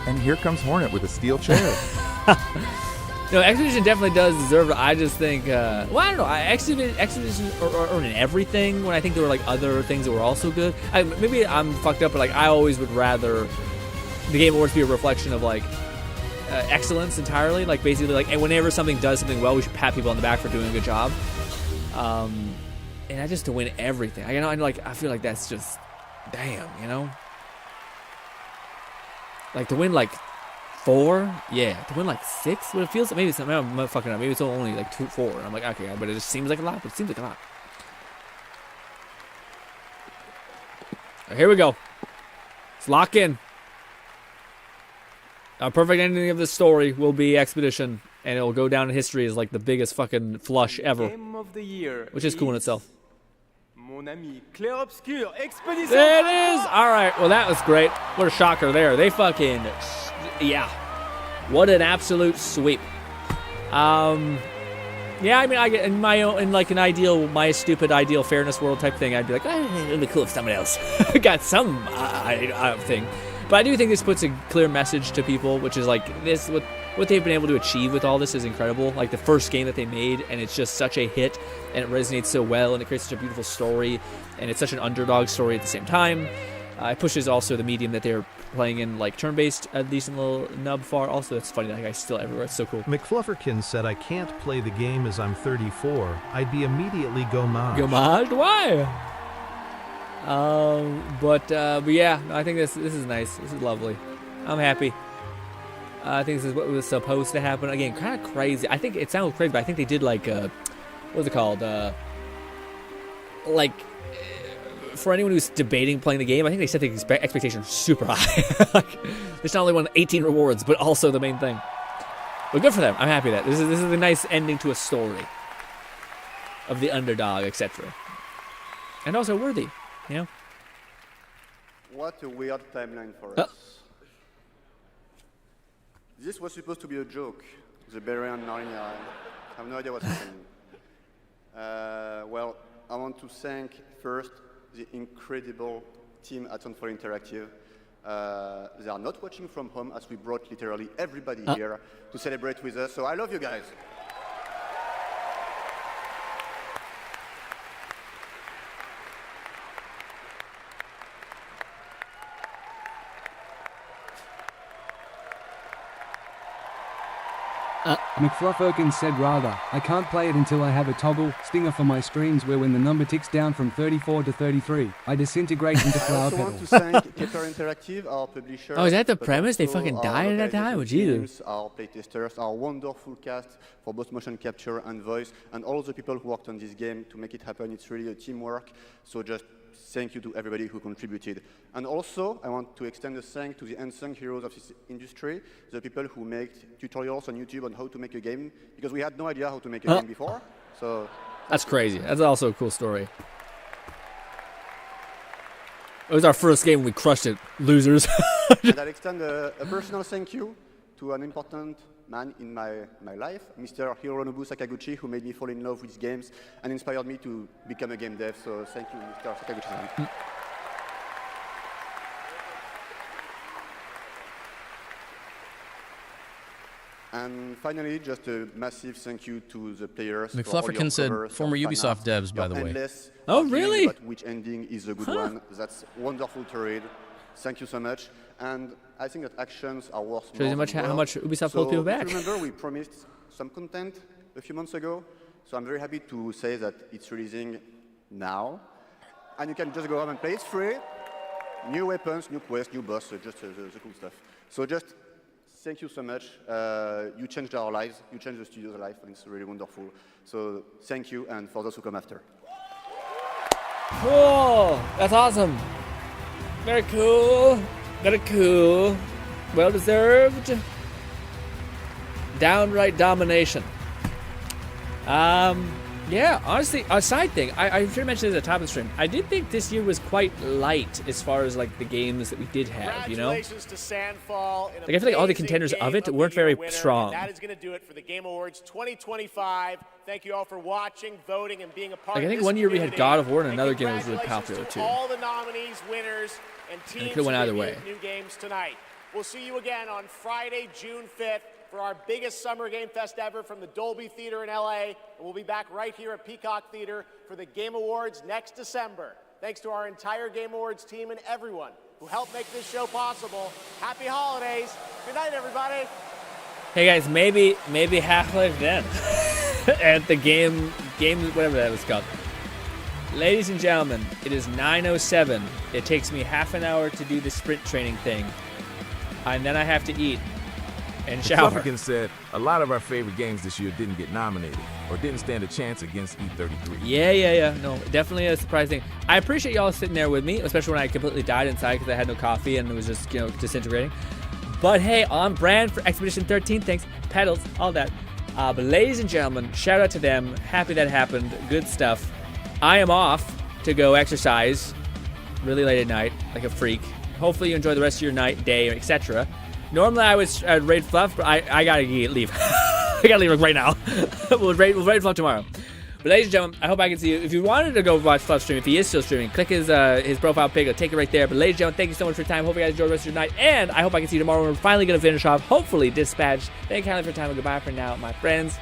And here comes Hornet with a steel chair. No, Expedition definitely does deserve it. I just think, well, I don't know. Expedition or in everything when I think there were like other things that were also good. Maybe I'm fucked up, but like I always would rather the Game Awards be a reflection of like excellence entirely. Like basically, like and whenever something does something well, we should pat people on the back for doing a good job. And I just to win everything. I feel like that's just, damn, you know? Like to win like 4, yeah. To win like 6, what it feels like, maybe it's, I'm fucking up. Maybe it's only like 2, 4. I'm like, okay, but it just seems like a lot, but it seems like a lot. Right, here we go. Let's lock in. A perfect ending of this story will be Expedition, and it will go down in history as like the biggest fucking flush ever. Game of the year, which is cool in itself. Mon ami Clair Obscur, Expedition. There it is. All right. Well, that was great. What a shocker there. They fucking, yeah. What an absolute sweep. Yeah, I mean, I get in my own, in like an ideal, my stupid ideal fairness world type thing. I'd be like, it'd be cool if someone else got some thing. But I do think this puts a clear message to people, which is like this. What they've been able to achieve with all this is incredible. Like the first game that they made, and it's just such a hit, and it resonates so well, and it creates such a beautiful story, and it's such an underdog story at the same time. It pushes also the medium that they're playing in, like turn-based, a decent little nub far. Also, it's funny, that guy's still everywhere. It's so cool. McFlufferkin said, I can't play the game as I'm 34. I'd be immediately gommage. Gommage? Why? But yeah, I think this is nice. This is lovely. I'm happy. I think this is what was supposed to happen. Again, kind of crazy. I think it sounds crazy, but I think they did like, what was it called? Like, for anyone who's debating playing the game, I think they set the expectations super high. Like, it's not only won 18 rewards, but also the main thing. But good for them. I'm happy that this is a nice ending to a story of the underdog, etc. And also worthy, you know. What a weird timeline for us. This was supposed to be a joke. The Barbarian Narnia. I have no idea what's happening. Well, I want to thank first the incredible team at Unfold Interactive. They are not watching from home, as we brought literally everybody here to celebrate with us. So I love you guys. McFluffirkins said rather, I can't play it until I have a toggle stinger for my streams where when the number ticks down from 34 to 33, I disintegrate into flower petals. I also want to thank Kepler Interactive, our publisher. Oh, is that the premise? They fucking died at that time? What'd you do? Our playtesters, our wonderful cast for both motion capture and voice, and all the people who worked on this game to make it happen. It's really a teamwork. So just thank you to everybody who contributed. And also, I want to extend a thank to the unsung heroes of this industry, the people who make tutorials on YouTube on how to make a game, because we had no idea how to make a game before. So that's crazy. That's also a cool story. It was our first game. We crushed it. Losers. And I'll extend a personal thank you to an important man in my life, Mr. Hironobu Sakaguchi, who made me fall in love with games and inspired me to become a game dev. So thank you, Mr. Sakaguchi. And finally, just a massive thank you to the players. McFlufferkin said former Ubisoft devs, by the way. Oh, really? But which ending is a good one? That's wonderful to read. Thank you so much. And I think that actions are worth more. How much Ubisoft pulled people back. Remember, we promised some content a few months ago. So I'm very happy to say that it's releasing now. And you can just go home and play. It's free. New weapons, new quests, new boss, just the cool stuff. So just thank you so much. You changed our lives. You changed the studio's life, and it's really wonderful. So thank you, and for those who come after. Cool. That's awesome. Very cool. Very cool. Well deserved. Downright domination. Yeah, honestly, a side thing. I should have mentioned it at the top of the stream. I did think this year was quite light as far as like the games that we did have, you know? Congratulations to Sandfall. Like I feel like all the contenders of it weren't very strong. That is going to do it for the Game Awards 2025. Thank you all for watching, voting, and being a part Like of I think this one year we had community. God of War and another And game that was really popular congratulations too. to all the nominees, winners, and teams it could've went either who way. reviewed new games tonight. We'll see you again on Friday, June 5th for our biggest summer game fest ever from the Dolby Theater in LA. And we'll be back right here at Peacock Theater for the Game Awards next December. Thanks to our entire Game Awards team and everyone who helped make this show possible. Happy holidays. Good night, everybody. Hey guys, maybe Half-Life then. At the game whatever that was called. Ladies and gentlemen, it is 9:07. It takes me half an hour to do the sprint training thing. And then I have to eat and shower. McFlufferkin said a lot of our favorite games this year didn't get nominated or didn't stand a chance against E33. Yeah. No, definitely a surprising. I appreciate y'all sitting there with me, especially when I completely died inside because I had no coffee and it was just, disintegrating. But hey, on brand for Expedition 13. Thanks, pedals, all that. But ladies and gentlemen, shout out to them. Happy that happened. Good stuff. I am off to go exercise really late at night, like a freak. Hopefully you enjoy the rest of your night, day, etc. Normally I would raid Fluff, but I gotta leave. I gotta leave right now. we'll raid Fluff tomorrow. But ladies and gentlemen, I hope I can see you. If you wanted to go watch Fluff stream, if he is still streaming, click his profile pic. I'll take it right there. But ladies and gentlemen, thank you so much for your time. Hope you guys enjoy the rest of your night. And I hope I can see you tomorrow when we're finally going to finish off, hopefully, Dispatch. Thank you kindly for your time. And goodbye for now, my friends.